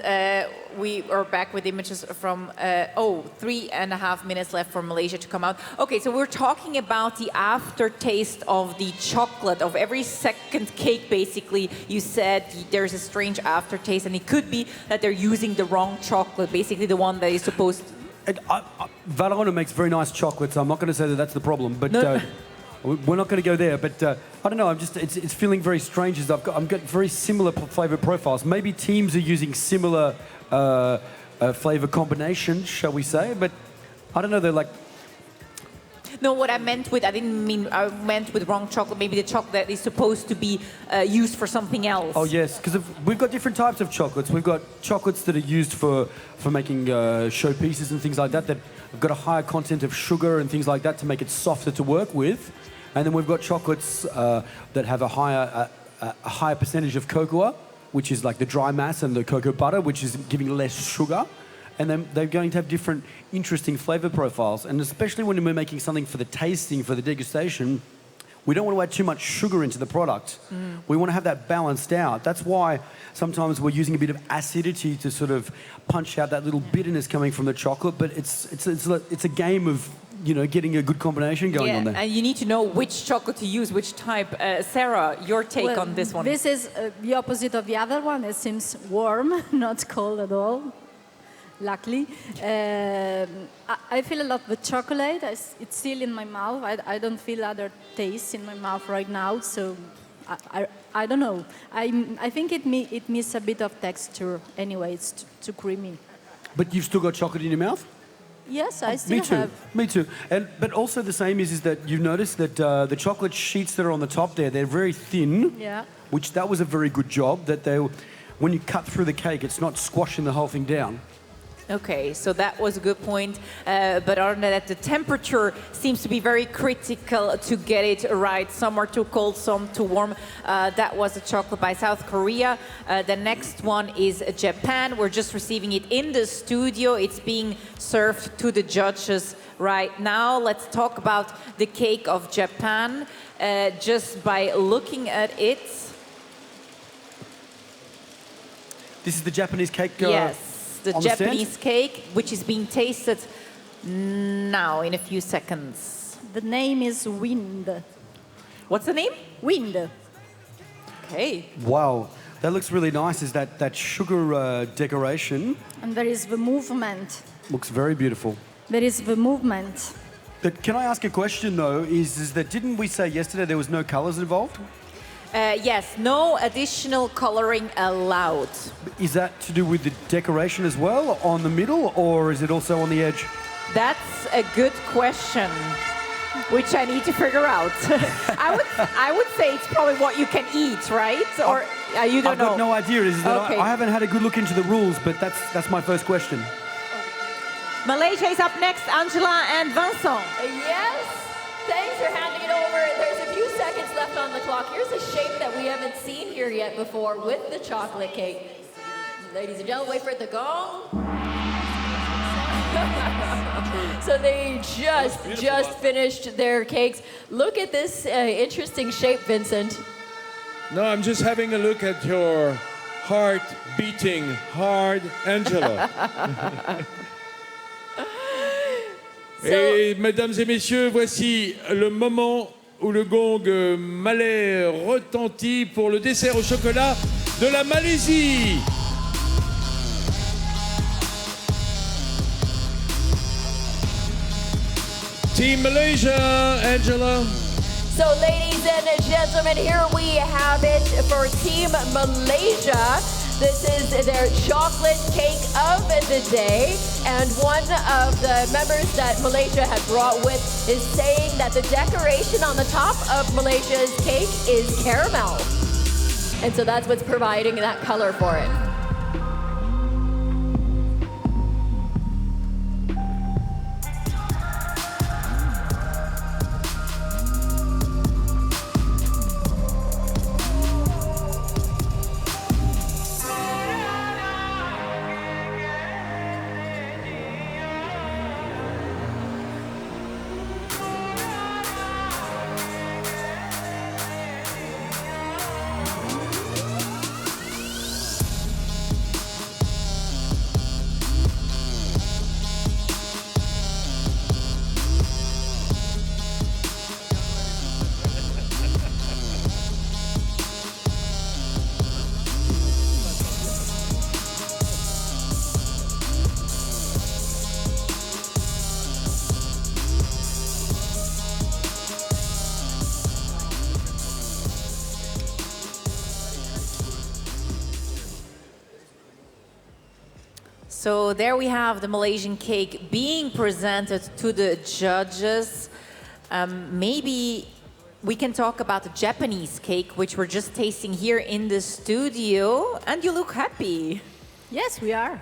Speaker 4: we are back with images from, 3.5 minutes left for Malaysia to come out. Okay, so we're talking about the aftertaste of the chocolate, of every second cake, basically. You said there's a strange aftertaste, and it could be that they're using the wrong chocolate, basically the one that is supposed to...
Speaker 24: Valrhona makes very nice chocolate, so I'm not going to say that that's the problem, but... No. We're not going to go there, but I don't know. It's feeling very strange. As I'm getting very similar flavor profiles. Maybe teams are using similar flavor combinations, shall we say? But I don't know. They're like.
Speaker 4: No, what I meant with I meant with wrong chocolate. Maybe the chocolate that is supposed to be used for something else.
Speaker 24: Oh yes, because we've got different types of chocolates. We've got chocolates that are used for making showpieces and things like that. That have got a higher content of sugar and things like that to make it softer to work with. And then we've got chocolates that have a higher percentage of cocoa, which is like the dry mass, and the cocoa butter, which is giving less sugar. And then they're going to have different interesting flavor profiles. And especially when we're making something for the tasting, for the degustation, we don't want to add too much sugar into the product. We want to have that balanced out. That's why sometimes we're using a bit of acidity to sort of punch out that little bitterness coming from the chocolate. But it's a game of, you know, getting a good combination going on there.
Speaker 4: And you need to know which chocolate to use, which type. Sarah, your take on this one?
Speaker 10: This is the opposite of the other one. It seems warm, not cold at all. Luckily, I feel a lot with chocolate. It's still in my mouth. I don't feel other taste in my mouth right now. So I don't know. I think it misses a bit of texture. Anyway, it's too creamy.
Speaker 24: But you've still got chocolate in your mouth?
Speaker 10: Yes, I still have.
Speaker 24: Me too. But also the same is that you've noticed that the chocolate sheets that are on the top there, they're very thin.
Speaker 10: Yeah.
Speaker 24: Which that was a very good job. That when you cut through the cake, it's not squashing the whole thing down.
Speaker 4: Okay, so that was a good point. But other than that, the temperature seems to be very critical to get it right. Some are too cold, some too warm. That was a chocolate by South Korea. The next one is Japan. We're just receiving it in the studio. It's being served to the judges right now. Let's talk about the cake of Japan. Just by looking at it.
Speaker 24: This is the Japanese cake?
Speaker 4: Yes. The Japanese cake, which is being tasted now in a few seconds.
Speaker 10: The name is Wind.
Speaker 4: What's the name?
Speaker 10: Wind.
Speaker 4: Okay.
Speaker 24: Wow, that looks really nice. Is that sugar decoration?
Speaker 10: And there is the movement.
Speaker 24: Looks very beautiful.
Speaker 10: There is the movement.
Speaker 24: But can I ask a question though? Is that didn't we say yesterday there was no colors involved?
Speaker 4: Yes, no additional coloring allowed.
Speaker 24: Is that to do with the decoration as well on the middle, or is it also on the edge?
Speaker 4: That's a good question. which I need to figure out. I would say it's probably what you can eat, right? Or you don't know?
Speaker 24: I've got no idea. Is that
Speaker 4: Okay.
Speaker 24: I haven't had a good look into the rules, but that's my first question.
Speaker 4: Malaysia is up next, Angela and Vincent.
Speaker 6: Yes. Thanks for handing it over. There's a few seconds left on the clock. Here's a shape that we haven't seen here yet before with the chocolate cake. Ladies and gentlemen, wait for it to go. So they just finished their cakes. Look at this interesting shape, Vincent.
Speaker 5: No, I'm just having a look at your heart beating hard, Angela. Et mesdames et messieurs, voici le moment où le gong malais retentit pour le dessert au chocolat de la Malaisie. Team Malaysia, Angela.
Speaker 6: So ladies and gentlemen, here we have it for Team Malaysia. This is their chocolate cake of the day. And one of the members that Malaysia had brought with is saying that the decoration on the top of Malaysia's cake is caramel. And so that's what's providing that color for it.
Speaker 4: So there we have the Malaysian cake being presented to the judges. Maybe we can talk about the Japanese cake, which we're just tasting here in the studio. And you look happy.
Speaker 10: Yes, we are.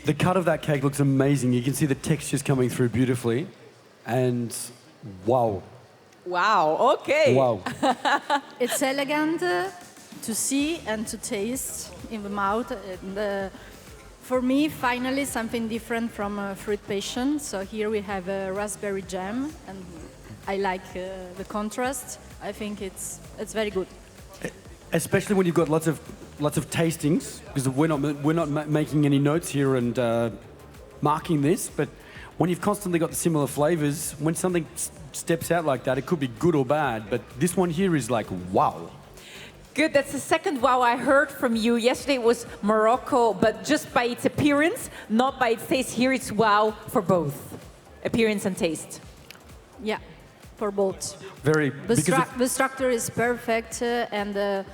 Speaker 24: The cut of that cake looks amazing. You can see the textures coming through beautifully. And wow.
Speaker 4: Wow, okay.
Speaker 24: Wow.
Speaker 10: It's elegant to see and to taste in the mouth. And, for me, finally, something different from fruit passion. So here we have a raspberry jam, and I like the contrast. I think it's very good.
Speaker 24: Especially when you've got lots of tastings, because we're not making any notes here and marking this. But when you've constantly got similar flavors, when something steps out like that, it could be good or bad. But this one here is like wow.
Speaker 4: Good, that's the second wow I heard from you. Yesterday it was Morocco, but just by its appearance, not by its taste. Here it's wow for both, appearance and taste.
Speaker 10: Yeah, for both. The structure is perfect, and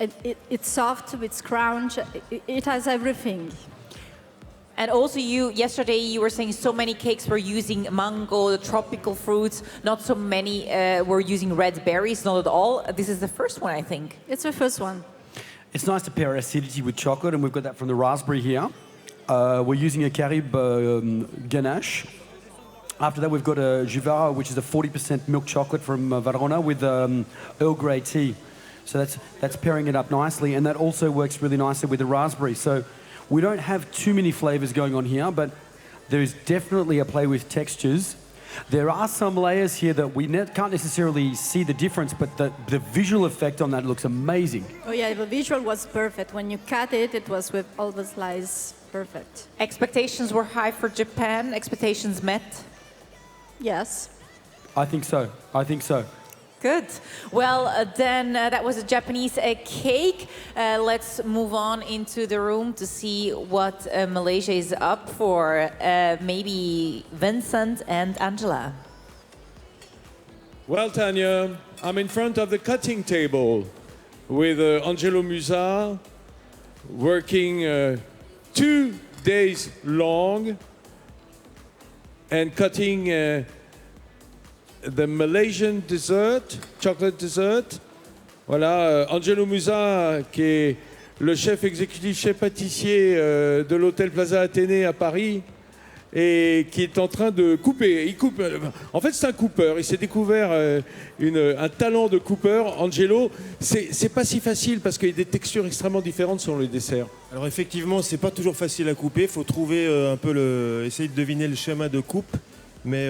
Speaker 10: it's soft, it's crunch. It has everything.
Speaker 4: And also yesterday you were saying so many cakes were using mango, the tropical fruits, not so many were using red berries, not at all. This is the first one, I think.
Speaker 10: It's the first one.
Speaker 24: It's nice to pair acidity with chocolate, and we've got that from the raspberry here. We're using a Carib ganache. After that, we've got a Juvara, which is a 40% milk chocolate from Verona with Earl Grey tea. So that's pairing it up nicely, and that also works really nicely with the raspberry. So we don't have too many flavors going on here, but there is definitely a play with textures. There are some layers here that we can't necessarily see the difference, but the visual effect on that looks amazing.
Speaker 10: Oh yeah, the visual was perfect. When you cut it, it was with all the slices perfect.
Speaker 4: Expectations were high for Japan. Expectations met?
Speaker 10: Yes.
Speaker 24: I think so.
Speaker 4: Good. Well, then that was a Japanese cake. Let's move on into the room to see what Malaysia is up for. Maybe Vincent and Angela.
Speaker 5: Well, Tanya, I'm in front of the cutting table with Angelo Musa working 2 days long and cutting the Malaysian dessert, chocolate dessert. Voilà, Angelo Musa, qui est le chef exécutif, chef pâtissier de l'hôtel Plaza Athénée à Paris, et qui est en train de couper. Il coupe. En fait, c'est un coupeur. Il s'est découvert un talent de coupeur. Angelo, c'est pas si facile parce qu'il y a des textures extrêmement différentes selon les desserts.
Speaker 12: Alors effectivement, c'est pas toujours facile à couper. Il faut trouver un peu essayer de deviner le schéma de coupe, mais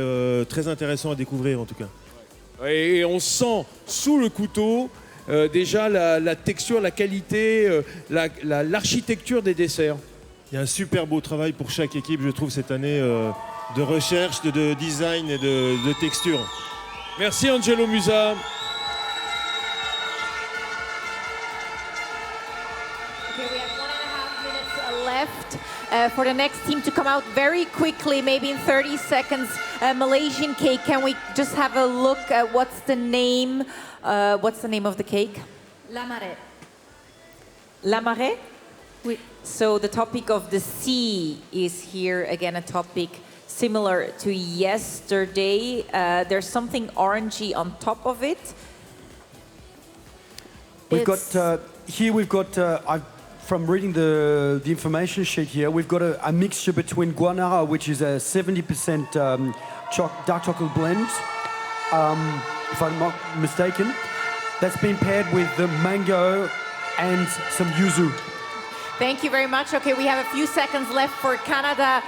Speaker 12: très intéressant à découvrir en tout cas.
Speaker 5: Et on sent sous le couteau déjà la texture, la qualité, l'architecture des desserts.
Speaker 12: Il y a un super beau travail pour chaque équipe, je trouve, cette année, de recherche, de design et de texture.
Speaker 5: Merci Angelo Musa.
Speaker 4: Okay, we have 1.5 minutes left for the next team to come out very quickly, maybe in 30 seconds. Malaysian cake, can we just have a look at what's the name of the cake?
Speaker 10: La Marée.
Speaker 4: La Marée?
Speaker 10: Oui.
Speaker 4: So the topic of the sea is here, again, a topic similar to yesterday. There's something orangey on top of it.
Speaker 24: We've got, here we've got, from reading the information sheet here, we've got a mixture between guanara, which is a 70% dark chocolate blend, if I'm not mistaken, that's been paired with the mango and some yuzu.
Speaker 4: Thank you very much. Okay, we have a few seconds left for Canada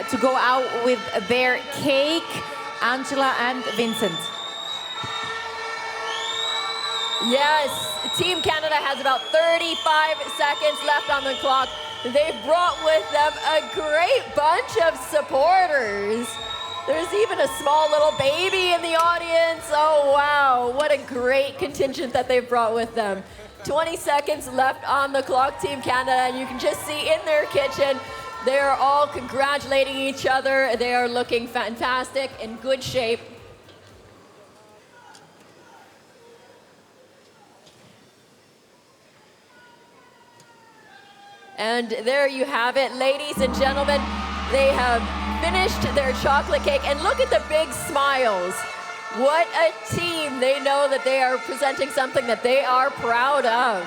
Speaker 4: to go out with their cake. Angela and Vincent.
Speaker 6: Yes, Team Canada has about 35 seconds left on the clock. They've brought with them a great bunch of supporters. There's even a small little baby in the audience. Oh, wow, what a great contingent that they've brought with them. 20 seconds left on the clock, Team Canada, and you can just see in their kitchen, they are all congratulating each other. They are looking fantastic, in good shape. And there you have it, ladies and gentlemen. They have finished their chocolate cake, and look at the big smiles. What a team. They know that they are presenting something that they are proud of.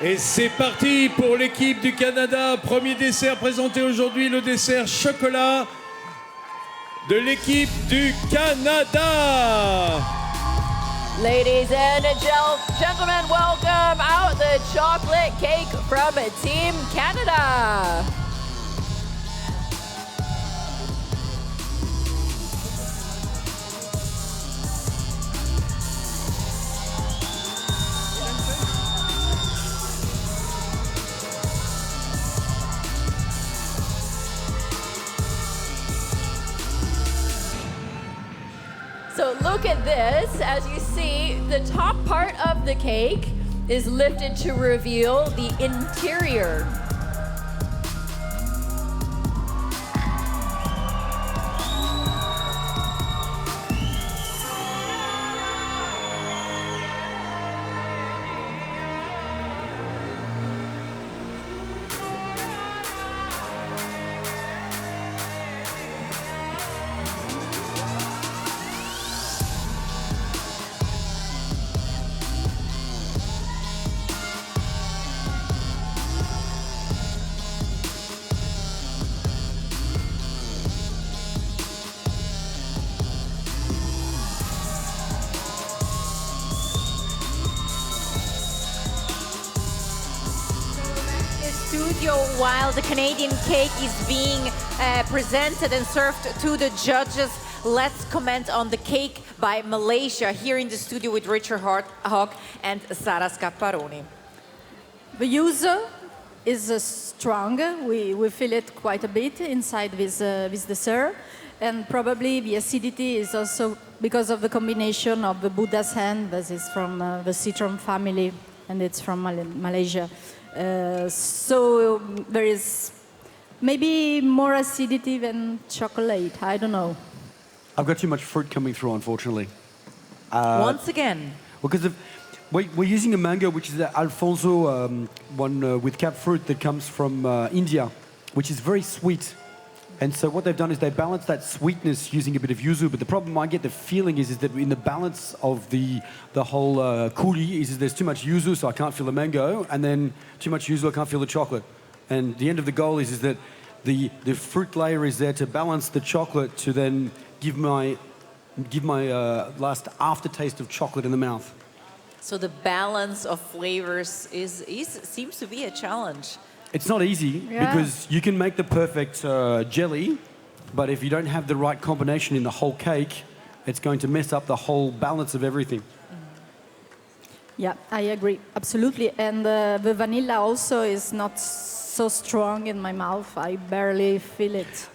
Speaker 5: Et c'est parti pour l'équipe du Canada. Premier dessert présenté aujourd'hui, le dessert chocolat de l'équipe du Canada.
Speaker 6: Ladies and gentlemen, welcome out the chocolate cake from Team Canada. So look at this. As you see, the top part of the cake is lifted to reveal the interior.
Speaker 4: While the Canadian cake is being presented and served to the judges, let's comment on the cake by Malaysia here in the studio with Richard HAWKE and Sara Scaparone.
Speaker 10: The yuzu is strong. We feel it quite a bit inside this dessert. And probably the acidity is also because of the combination of the Buddha's hand, that is from the citron family, and it's from Malaysia. So there is maybe more acidity than chocolate. I don't know.
Speaker 24: I've got too much fruit coming through, unfortunately.
Speaker 4: Once again.
Speaker 24: Because we're using a mango, which is the Alfonso one with Capfruit that comes from India, which is very sweet. And so what they've done is they balance that sweetness using a bit of yuzu. But the problem I get the feeling is that in the balance of the whole kuri is there's too much yuzu, so I can't feel the mango, and then too much yuzu, I can't feel the chocolate. And the end of the goal is that the fruit layer is there to balance the chocolate to then give my last aftertaste of chocolate in the mouth.
Speaker 4: So the balance of flavors seems to be a challenge.
Speaker 24: It's not easy because you can make the perfect jelly, but if you don't have the right combination in the whole cake, it's going to mess up the whole balance of everything.
Speaker 10: Yeah, I agree, absolutely. And the vanilla also is not so strong in my mouth. I barely feel it.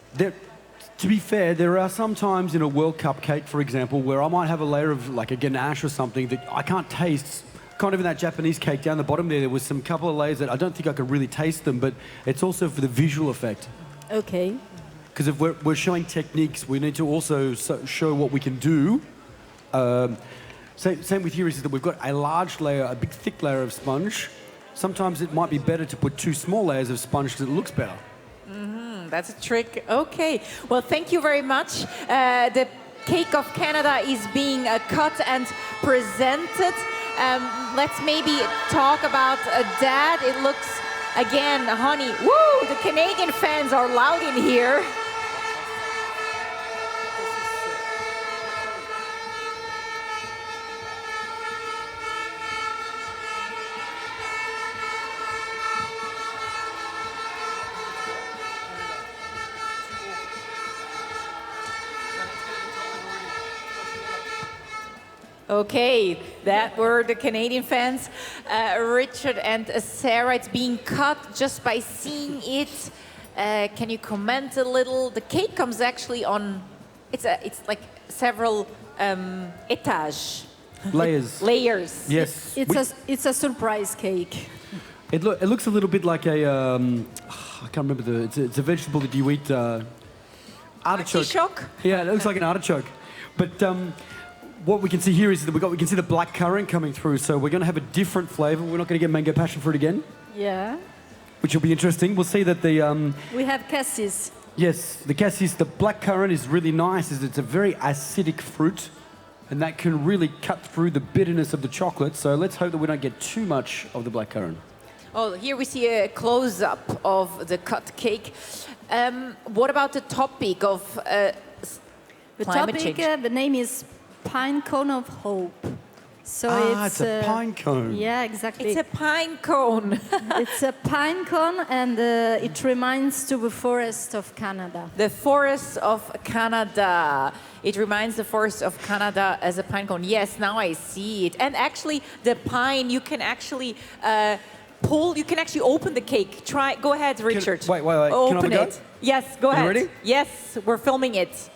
Speaker 24: To be fair, there are some times in a World Cup cake, for example, where I might have a layer of like a ganache or something that I can't taste. Kind of in that Japanese cake down the bottom there was some couple of layers that I don't think I could really taste them, but it's also for the visual effect.
Speaker 10: Okay.
Speaker 24: Because if we're showing techniques, we need to also show what we can do. Same with here is that we've got a large layer, a big thick layer of sponge. Sometimes it might be better to put 2 small layers of sponge because it looks better.
Speaker 4: That's a trick. Okay. Well, thank you very much. The cake of Canada is being cut and presented. Let's maybe talk about that. It looks, again, honey. Woo! The Canadian fans are loud in here. Okay, that were the Canadian fans. Richard and Sarah, it's being cut just by seeing it. Can you comment a little? The cake comes actually on, it's like several étages.
Speaker 24: Layers.
Speaker 4: Layers.
Speaker 24: Yes.
Speaker 10: It's a surprise cake.
Speaker 24: It looks a little bit like a, I can't remember it's a vegetable that you eat, artichoke.
Speaker 4: Artichoke?
Speaker 24: Yeah, it looks like an artichoke. But what we can see here is that we can see the black currant coming through, so we're going to have a different flavour. We're not going to get mango passion fruit again.
Speaker 10: Yeah.
Speaker 24: Which will be interesting. We'll see that the...
Speaker 10: we have cassis.
Speaker 24: Yes, the cassis, the black currant is really nice. It's a very acidic fruit, and that can really cut through the bitterness of the chocolate, so let's hope that we don't get too much of the black currant.
Speaker 4: Oh, here we see a close-up of the cut cake. What about the topic of climate change?
Speaker 10: The name is Pine Cone of Hope. So
Speaker 24: it's a pine cone.
Speaker 10: Yeah, exactly.
Speaker 4: It's a pine cone.
Speaker 10: It's a pine cone, and it reminds to the forest of Canada.
Speaker 4: The forest of Canada. It reminds the forest of Canada as a pine cone. Yes, now I see it. And actually, the pine, you can actually pull. You can actually open the cake. Go ahead, Richard.
Speaker 24: Wait.
Speaker 4: Open
Speaker 24: Can I
Speaker 4: it. Yes, go ahead.
Speaker 24: You ready?
Speaker 4: Yes, we're filming it.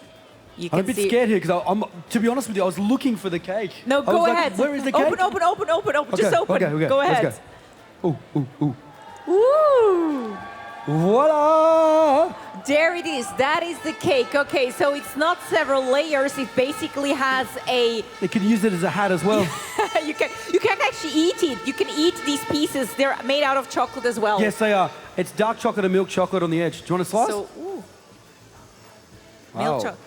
Speaker 24: I'm a bit scared here because to be honest with you, I was looking for the cake.
Speaker 4: No, go ahead.
Speaker 24: Like, where is the cake?
Speaker 4: Open.
Speaker 24: Okay,
Speaker 4: Just open.
Speaker 24: Okay.
Speaker 4: Go ahead.
Speaker 24: Let's go. Ooh.
Speaker 4: Ooh.
Speaker 24: Voila!
Speaker 4: There it is. That is the cake. Okay, so it's not several layers. It basically has a...
Speaker 24: You can use it as a hat as well.
Speaker 4: you can actually eat it. You can eat these pieces. They're made out of chocolate as well.
Speaker 24: Yes, they are. It's dark chocolate and milk chocolate on the edge. Do you want a slice?
Speaker 4: So, milk chocolate.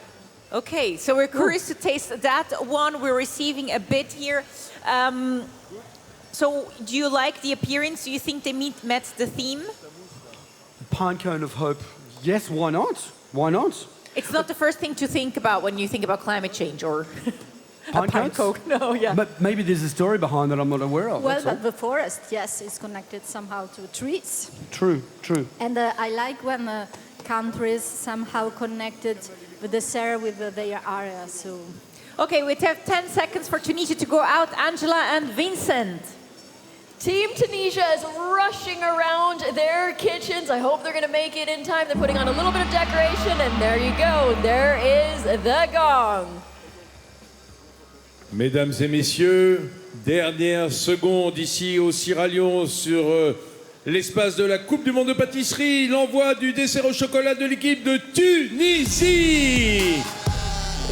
Speaker 4: Okay, so we're curious to taste that one. We're receiving a bit here. So do you like the appearance? Do you think they met the theme?
Speaker 24: Pine cone of hope. Yes, why not? Why not?
Speaker 4: It's not the first thing to think about when you think about climate change or
Speaker 24: pine
Speaker 4: pine cone. No, yeah.
Speaker 24: But maybe there's a story behind that I'm not aware of.
Speaker 10: Well, but the forest, yes, is connected somehow to trees.
Speaker 24: True.
Speaker 10: And I like when countries somehow connected with the Sarah with their area. So.
Speaker 4: Okay, we have 10 seconds for Tunisia to go out. Angela and Vincent.
Speaker 6: Team Tunisia is rushing around their kitchens. I hope they're going to make it in time. They're putting on a little bit of decoration, and there you go. There is the gong.
Speaker 5: Mesdames et messieurs, dernière seconde ici au Sierra Leone sur l'espace de la Coupe du Monde de pâtisserie. L'envoi du dessert au chocolat de l'équipe de Tunisie.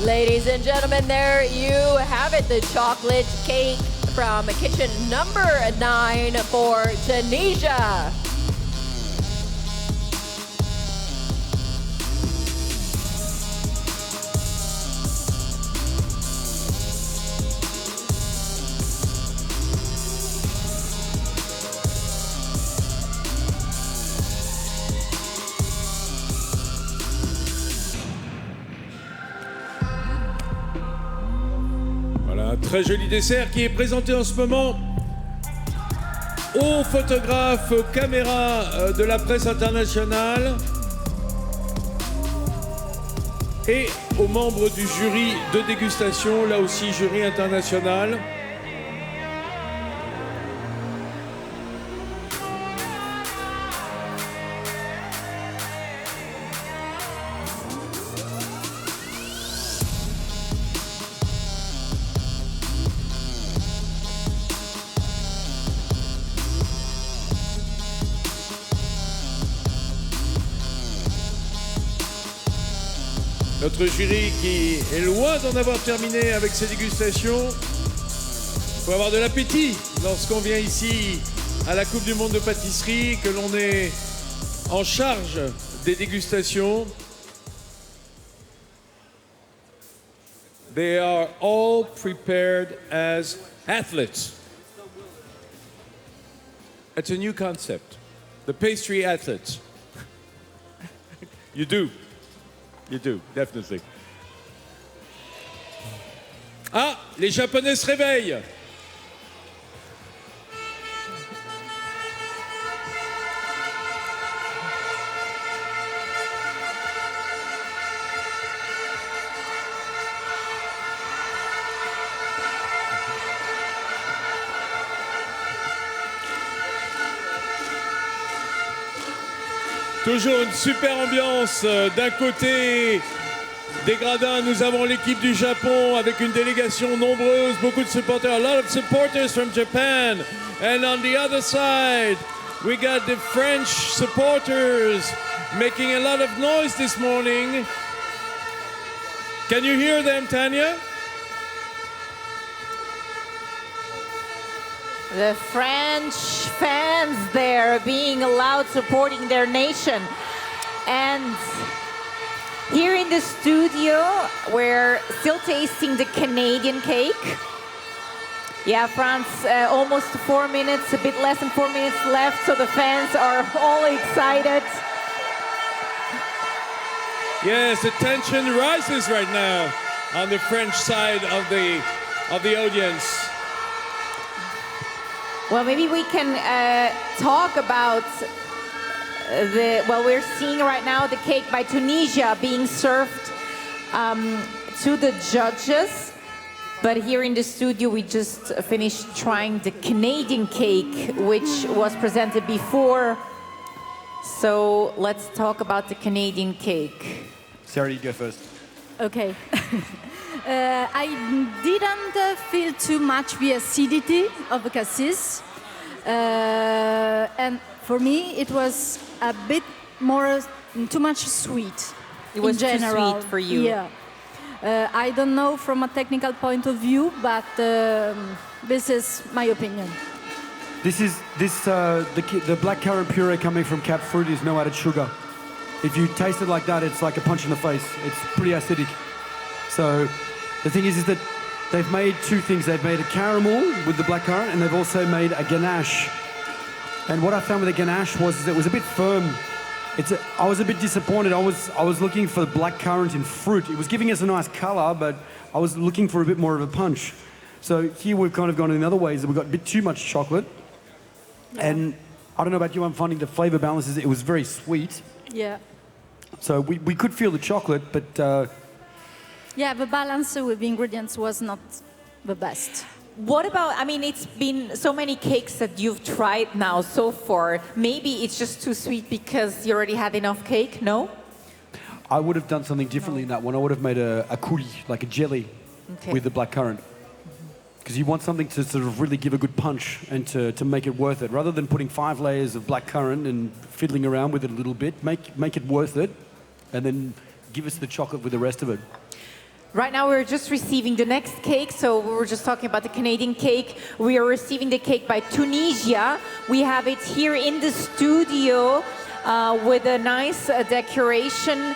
Speaker 6: Ladies and gentlemen, there you have it, the chocolate cake from kitchen number 9 for Tunisia.
Speaker 5: Très joli dessert qui est présenté en ce moment aux photographes, aux caméras de la presse internationale et aux membres du jury de dégustation, là aussi jury international. Notre jury qui est loin d'en avoir terminé avec ses dégustations. Il faut avoir de l'appétit lorsqu'on vient ici à la Coupe du Monde de pâtisserie, que l'on est en charge des dégustations. They are all prepared as athletes. It's a new concept. The pastry athletes. You do. You do, definitely. Ah, les Japonais se réveillent. Toujours une super ambiance. D'un côté des gradins, nous avons l'équipe du Japon avec une délégation nombreuse, beaucoup de supporters, a lot of supporters from Japan. And on the other side, we got the French supporters making a lot of noise this morning. Can you hear them, Tanya?
Speaker 4: The French fans there being loud, supporting their nation. And here in the studio, we're still tasting the Canadian cake. Yeah, France, almost 4 minutes, a bit less than 4 minutes left, so the fans are all excited.
Speaker 5: Yes, the tension rises right now on the French side of the audience.
Speaker 4: Well, maybe we can talk about we're seeing right now the cake by Tunisia being served to the judges. But here in the studio, we just finished trying the Canadian cake, which was presented before. So let's talk about the Canadian cake.
Speaker 24: Sarah, you go first.
Speaker 10: Okay. I didn't feel too much the acidity of the cassis. And for me, it was a bit more, too much sweet.
Speaker 4: It was
Speaker 10: in general.
Speaker 4: too sweet for you.
Speaker 10: Yeah. I don't know from a technical point of view, but this is my opinion.
Speaker 24: The black currant puree coming from Capfruit is no added sugar. If you taste it like that, it's like a punch in the face. It's pretty acidic. So the thing is that they've made two things. They've made a caramel with the black currant, and they've also made a ganache. And what I found with the ganache was it was a bit firm. I was a bit disappointed. I was looking for the black currant in fruit. It was giving us a nice color, but I was looking for a bit more of a punch. So here we've kind of gone in other ways. We've got a bit too much chocolate. Yeah. And I don't know about you, I'm finding the flavor balances, it was very sweet.
Speaker 10: Yeah.
Speaker 24: So we could feel the chocolate, but...
Speaker 10: yeah, the balance with the ingredients was not the best.
Speaker 4: What about, I mean, it's been so many cakes that you've tried now so far. Maybe it's just too sweet because you already had enough cake, no?
Speaker 24: I would have done something differently in that one. I would have made a coulis, like a jelly, with the black currant. Because you want something to sort of really give a good punch and to make it worth it. Rather than putting 5 layers of black currant and fiddling around with it a little bit, make it worth it, and then give us the chocolate with the rest of it.
Speaker 4: Right now we're just receiving the next cake, so we were just talking about the Canadian cake. We are receiving the cake by Tunisia. We have it here in the studio with a nice decoration.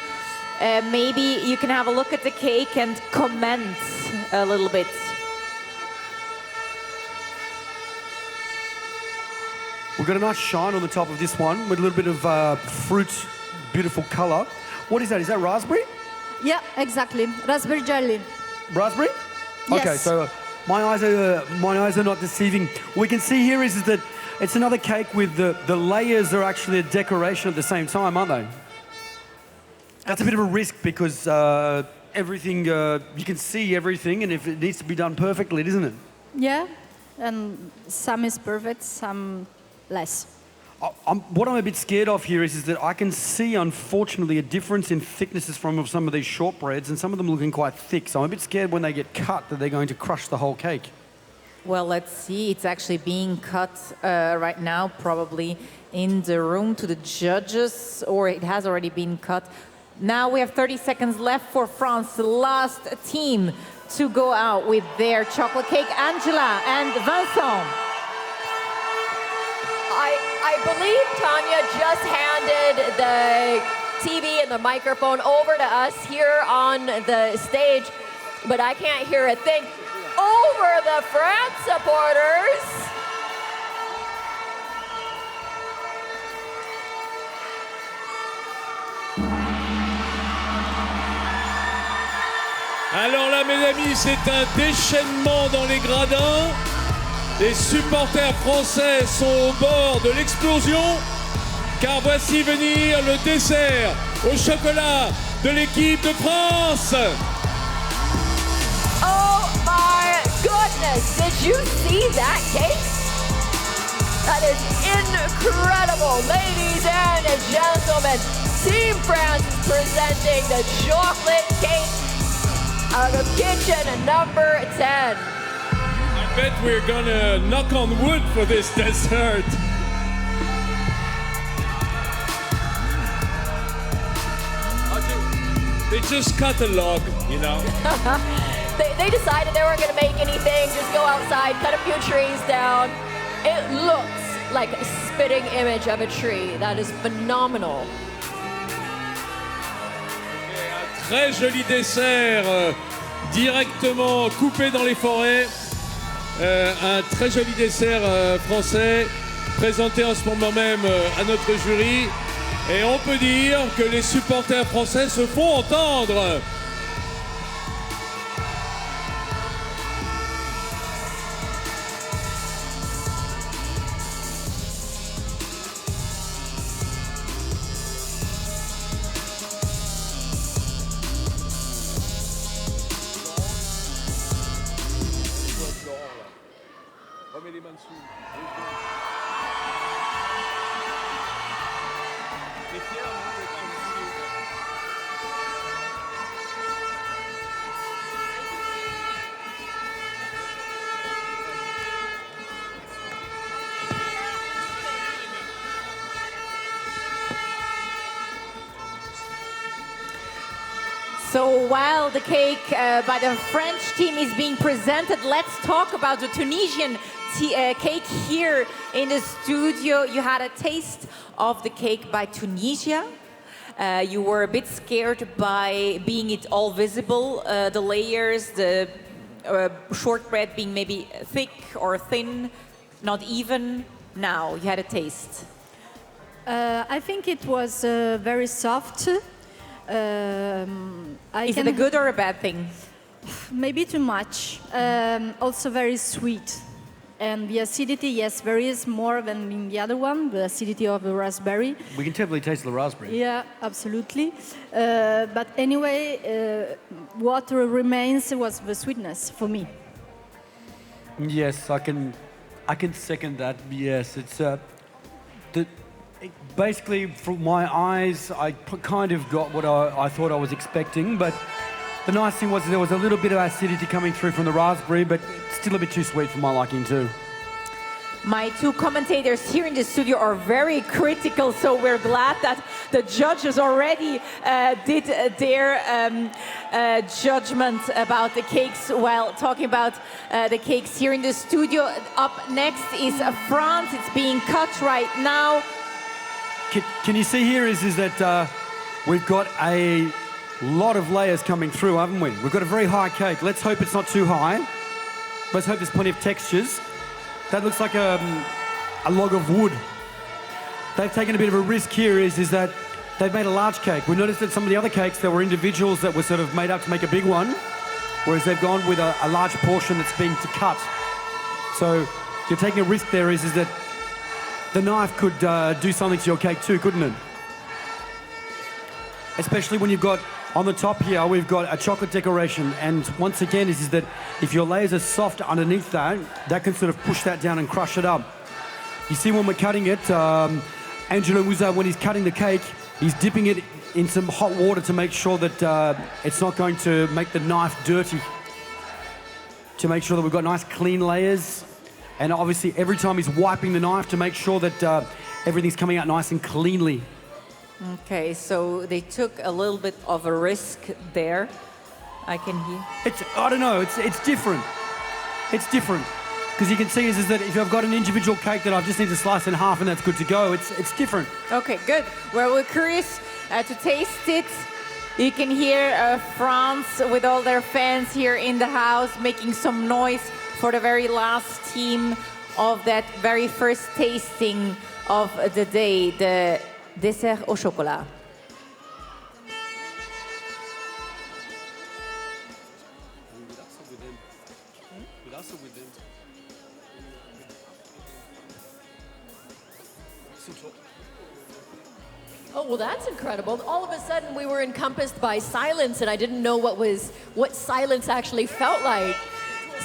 Speaker 4: Maybe you can have a look at the cake and comment a little bit.
Speaker 24: We've got a nice shine on the top of this one with a little bit of fruit, beautiful color. What is that? Is that raspberry?
Speaker 10: Yeah, exactly. Raspberry jelly.
Speaker 24: Raspberry?
Speaker 10: Yes.
Speaker 24: Okay, so my eyes are not deceiving. What we can see here is that it's another cake with the layers are actually a decoration at the same time, aren't they? That's a bit of a risk because everything, you can see everything, and if it needs to be done perfectly, isn't it?
Speaker 10: Yeah, and some is perfect, some less.
Speaker 24: What I'm a bit scared of here is that I can see, unfortunately, a difference in thicknesses from some of these shortbreads, and some of them looking quite thick. So I'm a bit scared when they get cut that they're going to crush the whole cake.
Speaker 4: Well, let's see. It's actually being cut right now, probably in the room to the judges, or it has already been cut. Now we have 30 seconds left for France, the last team to go out with their chocolate cake. Angela and Vincent.
Speaker 6: I believe Tanya just handed the TV and the microphone over to us here on the stage, but I can't hear a thing. Over the France supporters.
Speaker 5: Alors là, mes amis, c'est un déchaînement dans les gradins. Les supporters français sont au bord de l'explosion, car voici venir le dessert au chocolat de l'équipe de France.
Speaker 6: Oh my goodness, did you see that cake? That is incredible. Ladies and gentlemen, Team France is presenting the chocolate cake out of kitchen number 10.
Speaker 5: I bet we're gonna knock on wood for this dessert. They just cut a log, you know.
Speaker 6: They decided they weren't going to make anything, just go outside, cut a few trees down. It looks like a spitting image of a tree. That is phenomenal.
Speaker 5: Un très joli dessert directement coupé dans les forêts. Un très joli dessert français présenté en ce moment même à notre jury. Et on peut dire que les supporters français se font entendre.
Speaker 4: So while the cake by the French team is being presented, let's talk about the Tunisian cake here in the studio. You had a taste of the cake by Tunisia. You were a bit scared by being it all visible, the layers, the shortbread being maybe thick or thin, not even. Now you had a taste.
Speaker 10: I think it was very soft.
Speaker 4: Is it a good or a bad thing?
Speaker 10: Maybe too much. Also very sweet. And the acidity, yes, varies more than in the other one, the acidity of the raspberry.
Speaker 24: We can definitely taste the raspberry.
Speaker 10: Yeah, absolutely. But anyway, what remains was the sweetness for me.
Speaker 24: Yes, I can second that. Yes, it's basically, from my eyes, I kind of got what I thought I was expecting, but the nice thing was there was a little bit of acidity coming through from the raspberry, but still a bit too sweet for my liking too.
Speaker 4: My two commentators here in the studio are very critical, so we're glad that the judges already did their judgment about the cakes while talking about the cakes here in the studio. Up next is France. It's being cut right now.
Speaker 24: Can you see here is that we've got a lot of layers coming through, haven't we? We've got a very high cake. Let's hope it's not too high. Let's hope there's plenty of textures. That looks like a log of wood. They've taken a bit of a risk here is that they've made a large cake. We noticed that some of the other cakes, there were individuals that were sort of made up to make a big one. whereas they've gone with a large portion that's being cut. So you're taking a risk there is that the knife could do something to your cake too, couldn't it? Especially when you've got, on the top here, we've got a chocolate decoration. And once again, is that if your layers are soft underneath that can sort of push that down and crush it up. You see when we're cutting it, Angelo Musa, when he's cutting the cake, he's dipping it in some hot water to make sure that it's not going to make the knife dirty. To make sure that we've got nice clean layers. And obviously every time he's wiping the knife to make sure that everything's coming out nice and cleanly.
Speaker 4: Okay, so they took a little bit of a risk there. I can hear.
Speaker 24: I don't know, it's different. It's different. Because you can see is that if I've got an individual cake that I just need to slice in half and that's good to go, it's different.
Speaker 4: Okay, good. Well, we're curious to taste it. You can hear France with all their fans here in the house making some noise for the very last team of that very first tasting of the day, the dessert au chocolat.
Speaker 6: Oh, well, that's incredible. All of a sudden, we were encompassed by silence, and I didn't know what silence actually felt like.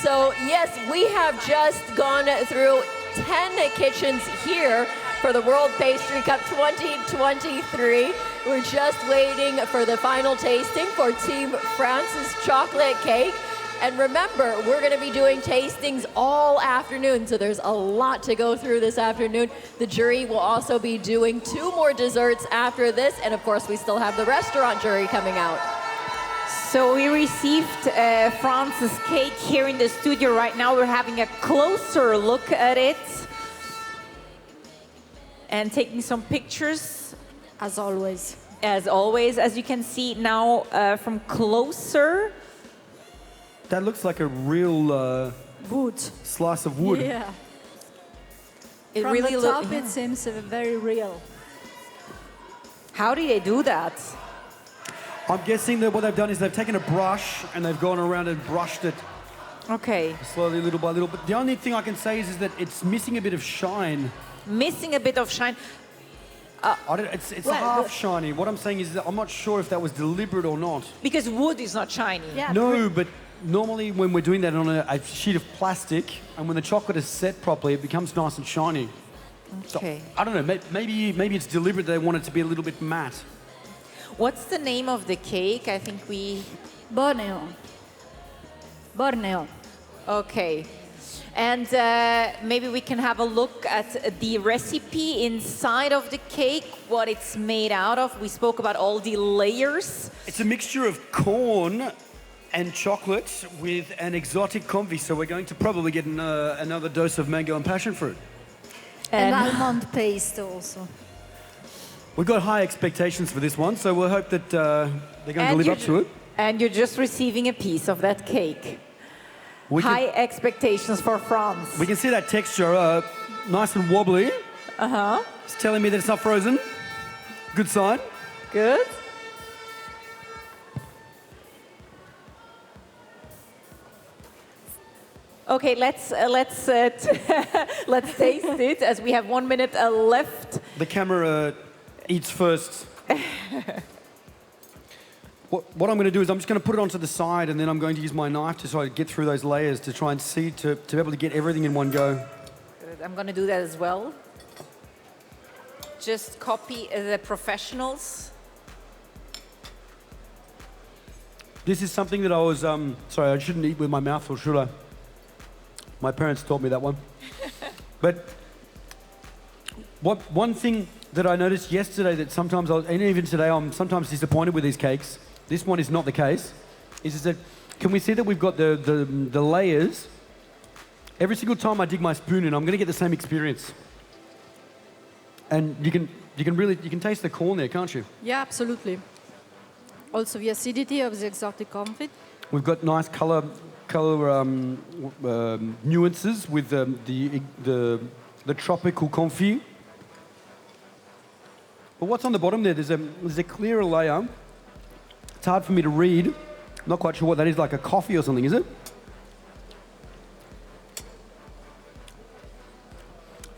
Speaker 6: So, yes, we have just gone through 10 kitchens here for the World Pastry Cup 2023. We're just waiting for the final tasting for Team France's chocolate cake. And remember, we're going to be doing tastings all afternoon, so there's a lot to go through this afternoon. The jury will also be doing 2 more desserts after this, and of course, we still have the restaurant jury coming out.
Speaker 4: So we received France's cake here in the studio right now. We're having a closer look at it and taking some pictures.
Speaker 10: As always.
Speaker 4: As always, as you can see now from closer.
Speaker 24: That looks like a real
Speaker 10: wood
Speaker 24: slice of wood.
Speaker 10: Yeah.
Speaker 4: It
Speaker 10: From
Speaker 4: really
Speaker 10: the top, it seems very real.
Speaker 4: How do they do that?
Speaker 24: I'm guessing that what they've done is they've taken a brush and they've gone around and brushed it.
Speaker 4: Okay.
Speaker 24: Slowly, little by little. But the only thing I can say is that it's missing a bit of shine.
Speaker 4: Missing a bit of shine.
Speaker 24: It's half shiny. What I'm saying is that I'm not sure if that was deliberate or not.
Speaker 4: Because wood is not shiny.
Speaker 10: Yeah,
Speaker 24: no, but normally when we're doing that on a sheet of plastic, and when the chocolate is set properly, it becomes nice and shiny.
Speaker 4: Okay.
Speaker 24: So, I don't know, maybe it's deliberate they want it to be a little bit matte.
Speaker 4: What's the name of the cake? I think we...
Speaker 10: Borneo. Borneo.
Speaker 4: Okay. And maybe we can have a look at the recipe inside of the cake, what it's made out of. We spoke about all the layers.
Speaker 24: It's a mixture of corn and chocolate with an exotic confit, so we're going to probably get another dose of mango and passion fruit.
Speaker 10: And almond paste also.
Speaker 24: We've got high expectations for this one, so we'll hope that they're going to live up to it.
Speaker 4: And you're just receiving a piece of that cake. High expectations for France.
Speaker 24: We can see that texture, nice and wobbly.
Speaker 4: Uh-huh.
Speaker 24: It's telling me that it's not frozen. Good sign.
Speaker 4: Good. Okay, let's taste it as we have 1 minute left.
Speaker 24: The camera eats first. What I'm going to do is I'm just going to put it onto the side, and then I'm going to use my knife to try to get through those layers to try and see to be able to get everything in one go.
Speaker 4: Good. I'm going to do that as well. Just copy the professionals.
Speaker 24: This is something that I was sorry, I shouldn't eat with my mouth, or should I? My parents taught me that one. But one thing that I noticed yesterday that sometimes, and even today, I'm sometimes disappointed with these cakes. This one is not the case. Is that, can we see that we've got the layers? Every single time I dig my spoon in, I'm going to get the same experience. And you can taste the corn there, can't you?
Speaker 10: Yeah, absolutely. Also the acidity of the exotic confit.
Speaker 24: We've got nice color nuances with the tropical confit. But what's on the bottom there? There's a clearer layer. It's hard for me to read. Not quite sure what that is, like a coffee or something, is it?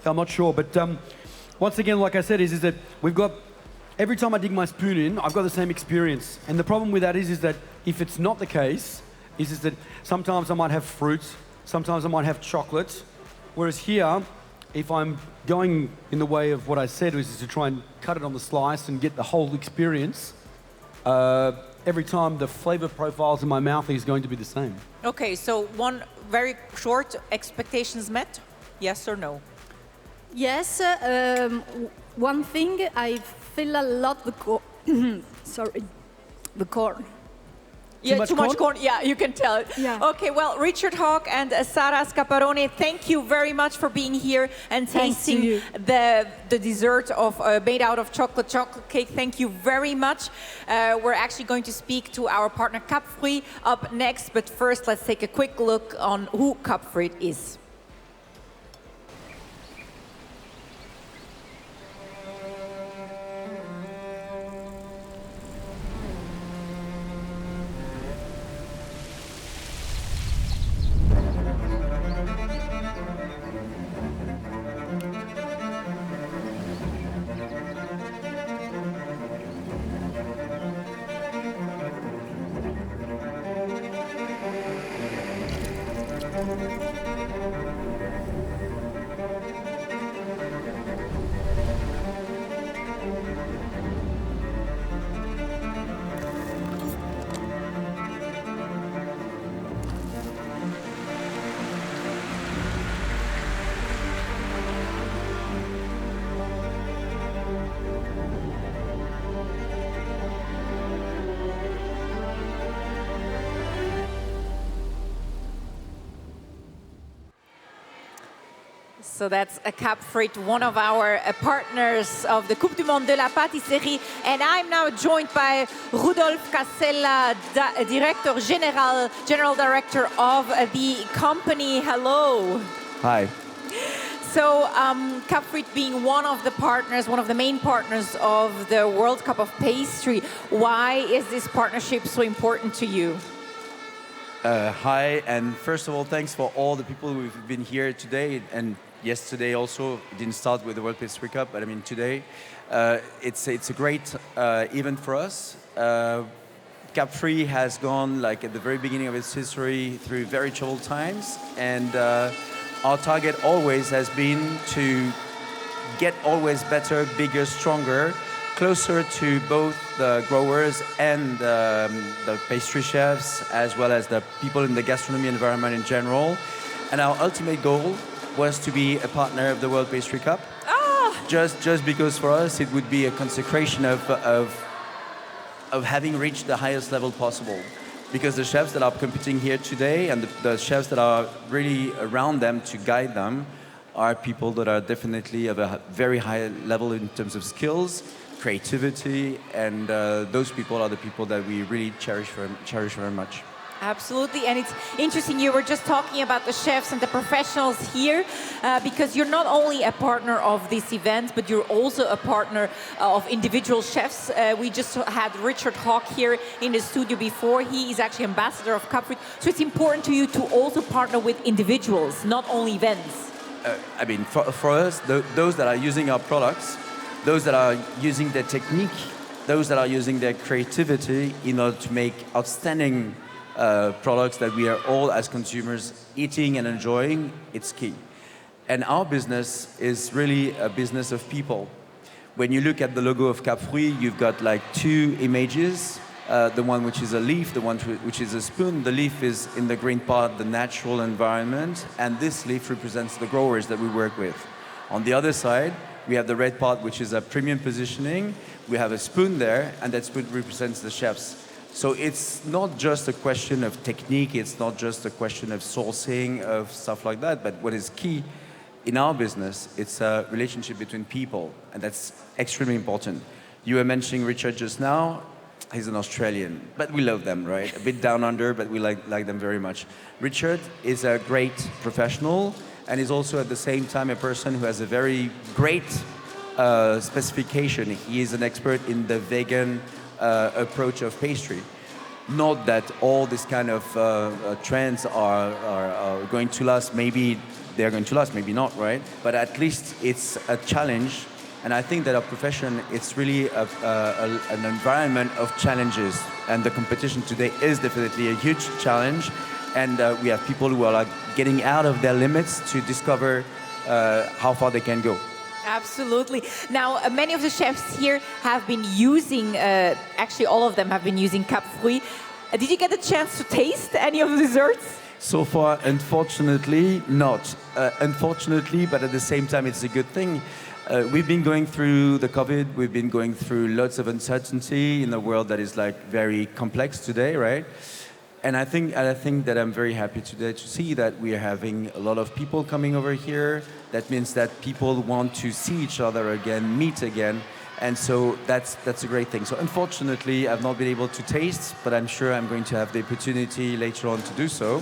Speaker 24: I'm not sure, but once again, like I said, is that we've got, every time I dig my spoon in, I've got the same experience. And the problem with that is that if it's not the case, is that sometimes I might have fruit, sometimes I might have chocolate, whereas here, if I'm going in the way of what I said, which is to try and cut it on the slice and get the whole experience, every time the flavor profiles in my mouth is going to be the same.
Speaker 4: Okay, so one very short, expectations met? Yes or no?
Speaker 10: Yes, one thing, I feel a lot the sorry, the corn.
Speaker 4: Yeah, too much corn. Yeah, you can tell it.
Speaker 10: Yeah.
Speaker 4: Okay, well, Richard Hawke and Sara Scaparone, thank you very much for being here and tasting the dessert of made out of chocolate cake. Thank you very much. We're actually going to speak to our partner Capfruit up next, but first let's take a quick look on who Capfruit is. So that's a Capfruit, one of our partners of the Coupe du Monde de la Pâtisserie. And I'm now joined by Rodolphe Casella, General Director of the company. Hello.
Speaker 13: Hi.
Speaker 4: So Capfruit being one of the partners, one of the main partners of the World Cup of Pastry, why is this partnership so important to you?
Speaker 13: Hi, and first of all, thanks for all the people who've been here today and yesterday also. It didn't start with the World Pastry Cup, but I mean today. It's a great event for us. Capfruit has gone like at the very beginning of its history through very troubled times, and our target always has been to get always better, bigger, stronger, closer to both the growers and the pastry chefs, as well as the people in the gastronomy environment in general. And our ultimate goal was to be a partner of the World Pastry Cup. Just because for us it would be a consecration of having reached the highest level possible. Because the chefs that are competing here today and the chefs that are really around them to guide them are people that are definitely of a very high level in terms of skills, creativity, and those people are the people that we really cherish very much.
Speaker 4: Absolutely, and it's interesting, you were just talking about the chefs and the professionals here, because you're not only a partner of this event, but you're also a partner of individual chefs. We just had Richard Hawke here in the studio before. He is actually ambassador of Capfruit, so it's important to you to also partner with individuals, not only events.
Speaker 13: I mean, for us, those that are using our products, those that are using their technique, those that are using their creativity in order to make outstanding products that we are all as consumers eating and enjoying, it's key. And our business is really a business of people. When you look at the logo of Capfruit, you've got like two images. The one which is a leaf, the one which is a spoon. The leaf is in the green part, the natural environment, and this leaf represents the growers that we work with. On the other side, we have the red part, which is a premium positioning. We have a spoon there, and that spoon represents the chefs. So it's not just a question of technique, it's not just a question of sourcing, of stuff like that, but what is key in our business, it's a relationship between people, and that's extremely important. You were mentioning Richard just now. He's an Australian, but we love them, right? A bit down under, but we like them very much. Richard is a great professional, and is also at the same time a person who has a very great specification. He is an expert in the vegan approach of pastry. not that all this kind of trends are going to last. Maybe they're going to last, maybe not, right? But at least it's a challenge. And I think that our profession, it's really an environment of challenges. And the competition today is definitely a huge challenge. And we have people who are like getting out of their limits to discover how far they can go.
Speaker 4: Absolutely. Now, many of the chefs here have been using, actually all of them have been using Capfruit. Did you get a chance to taste any of the desserts?
Speaker 13: So far, unfortunately, not. Unfortunately, but at the same time, it's a good thing. We've been going through the COVID. We've been going through lots of uncertainty in a world that is like very complex today, right? And I think that I'm very happy today to see that we are having a lot of people coming over here. That means that people want to see each other again, meet again. And so that's a great thing. So unfortunately, I've not been able to taste, but I'm sure I'm going to have the opportunity later on to do so.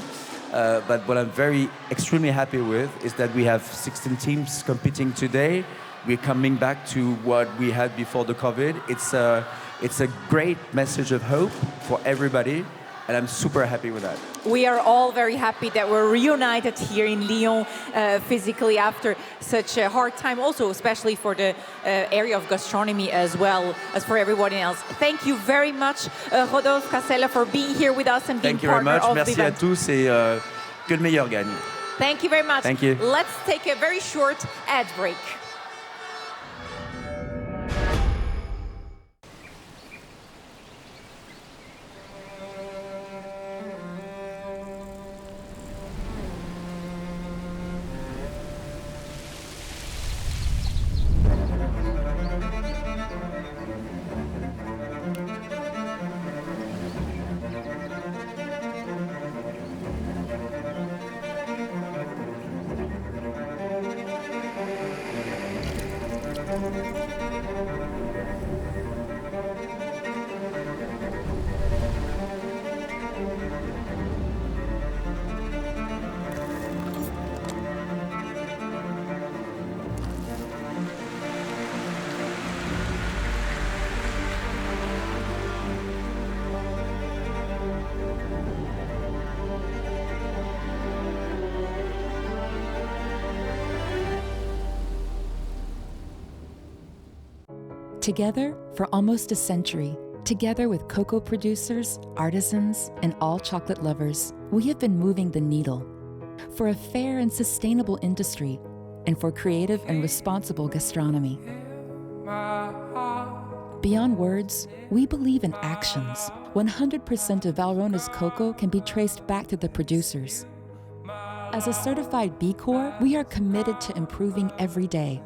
Speaker 13: But what I'm extremely happy with is that we have 16 teams competing today. We're coming back to what we had before the COVID. It's a great message of hope for everybody. And I'm super happy with that.
Speaker 4: We are all very happy that we're reunited here in Lyon physically after such a hard time, also especially for the area of gastronomy as well as for everybody else. Thank you very much, Rodolphe, CASELLA, for being here with us and being partner of the event.
Speaker 13: Merci à tous et que le meilleur gagne.
Speaker 4: Thank you very much.
Speaker 13: Thank you.
Speaker 4: Let's take a very short ad break.
Speaker 3: Together for almost a century, together with cocoa producers, artisans, and all chocolate lovers, we have been moving the needle for a fair and sustainable industry and for creative and responsible gastronomy. Beyond words, we believe in actions. 100% of Valrona's cocoa can be traced back to the producers. As a certified B Corp, we are committed to improving every day.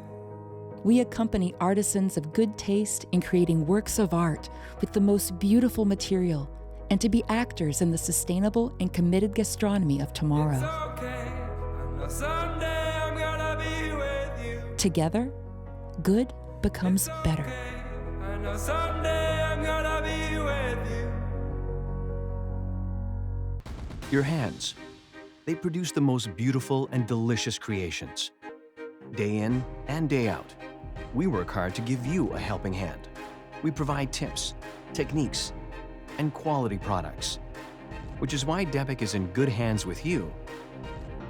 Speaker 3: We accompany artisans of good taste in creating works of art with the most beautiful material and to be actors in the sustainable and committed gastronomy of tomorrow. Together, good becomes better.
Speaker 7: Your hands, they produce the most beautiful and delicious creations. Day in and day out, we work hard to give you a helping hand. We provide tips, techniques, and quality products, which is why Debic is in good hands with you,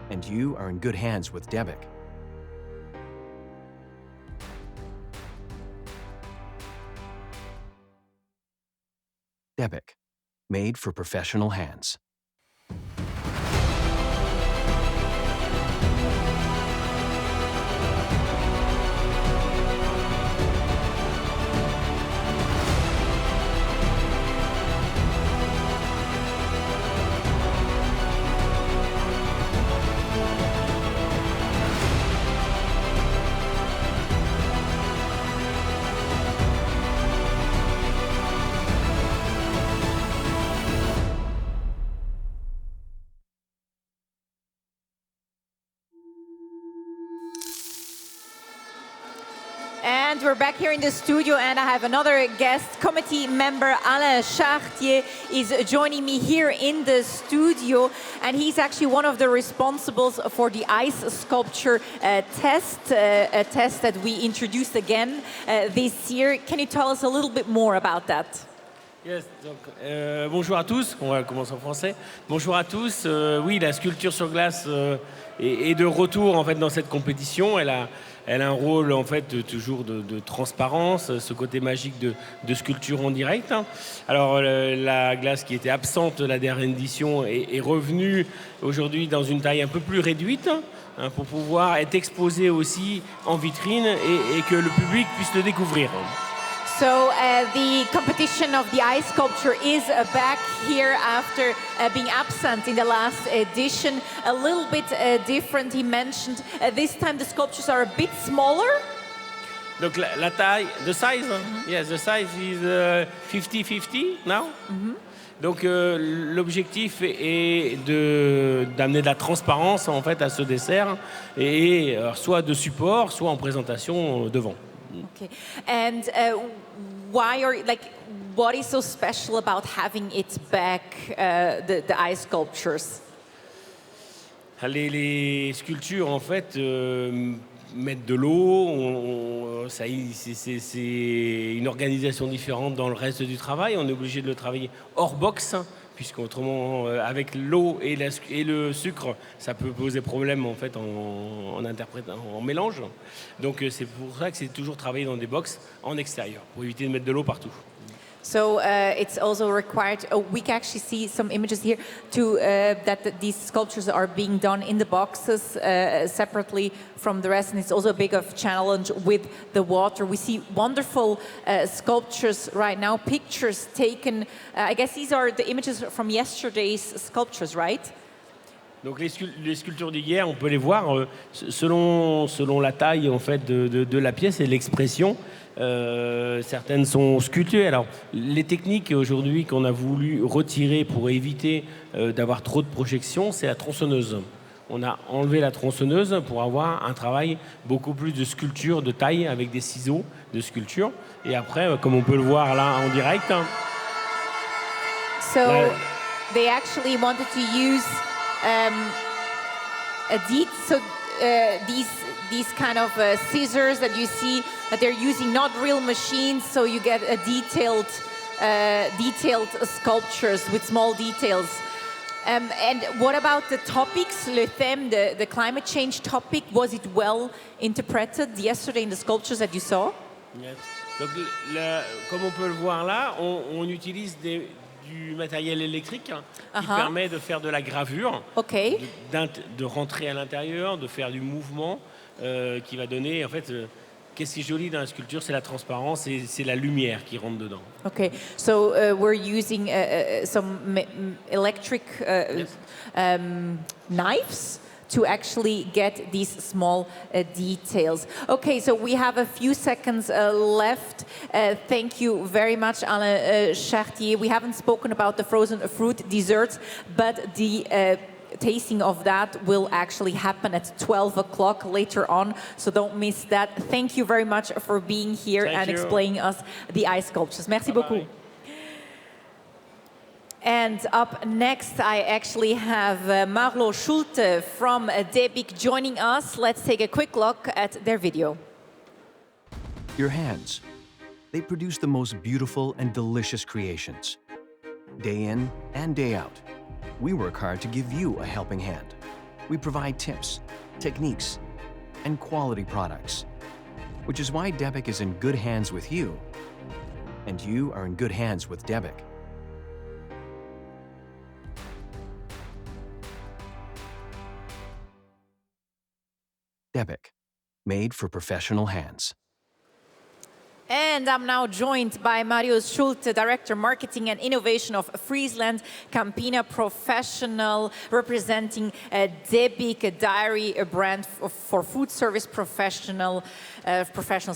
Speaker 7: and you are in good hands with Debic. Debic, made for professional hands.
Speaker 4: And we're back here in the studio, and I have another guest, committee member Alain Chartier is joining me here in the studio, and he's actually one of the responsibles for the ice sculpture test, a test that we introduced again this year. Can you tell us a little bit more about that?
Speaker 11: Yes, donc, bonjour à tous, on va commencer en français. Bonjour à tous, oui, la sculpture sur glace est de retour en fait dans cette compétition. Elle a un rôle en fait toujours de transparence, ce côté magique de sculpture en direct. Alors la glace qui était absente de la dernière édition est revenue aujourd'hui dans une taille un peu plus réduite pour pouvoir être exposée aussi en vitrine et que le public puisse le découvrir.
Speaker 4: So the competition of the ice sculpture is back here after being absent in the last edition. A little bit different, he mentioned. This time the sculptures are a bit smaller.
Speaker 11: Donc la taille, the size, yes, the size is 50-50 now. Donc l'objectif est d'amener de la transparence en fait à ce dessert et soit de support, soit en présentation devant.
Speaker 4: Okay, and what is so special about having it back, the ice sculptures?
Speaker 11: Les sculptures, en fait, mettent de l'eau. C'est une organisation différente dans le reste du travail. On est obligé de le travailler hors box, puisqu'autrement, avec l'eau et le sucre, ça peut poser problème en fait en mélange. Donc c'est pour ça que c'est toujours travaillé dans des box en extérieur, pour éviter de mettre de l'eau partout.
Speaker 4: So it's also required. We can actually see some images here that these sculptures are being done in the boxes separately from the rest, and it's also a big of challenge with the water. We see wonderful sculptures right now, pictures taken. I guess these are the images from yesterday's sculptures, right?
Speaker 11: Donc les sculptures d'hier, on peut les voir selon la taille en fait de la pièce et l'expression. Certaines sont sculptées. Alors les techniques aujourd'hui qu'on a voulu retirer pour éviter d'avoir trop de projections, c'est la tronçonneuse. On a enlevé la tronçonneuse pour avoir un travail beaucoup plus de sculpture de taille avec des ciseaux de sculpture. Et après, comme on peut le voir là en direct.
Speaker 4: So they actually wanted to use these kind of scissors that you see that they're using, not real machines, so you get a detailed sculptures with small details. And what about the topics, le thème, the climate change topic? Was it well interpreted yesterday in the sculptures that you saw?
Speaker 11: Yes. Donc, comme on peut le voir là, on utilise du matériel électrique qui permet de faire de la gravure, de rentrer à l'intérieur, de faire du mouvement qui va donner, en fait, qu'est-ce qui est joli dans la sculpture, c'est la transparence et c'est la lumière qui rentre dedans.
Speaker 4: Okay, so we're using some electric knives to actually get these small details. Okay, so we have a few seconds left. Thank you very much, Alain Chartier. We haven't spoken about the frozen fruit desserts, but the tasting of that will actually happen at 12 o'clock later on, so don't miss that. Thank you very much for being here and explaining us the ice sculptures. Merci beaucoup. And up next, I actually have Marloes Schulte from DEBIC joining us. Let's take a quick look at their video.
Speaker 7: Your hands. They produce the most beautiful and delicious creations. Day in and day out, we work hard to give you a helping hand. We provide tips, techniques, and quality products, which is why DEBIC is in good hands with you, and you are in good hands with DEBIC. DEBIC, made for professional hands.
Speaker 4: And I'm now joined by Marloes Schulte, Director Marketing and Innovation of Frieslandcampina, professional, representing DEBIC, a dairy brand for food service professionals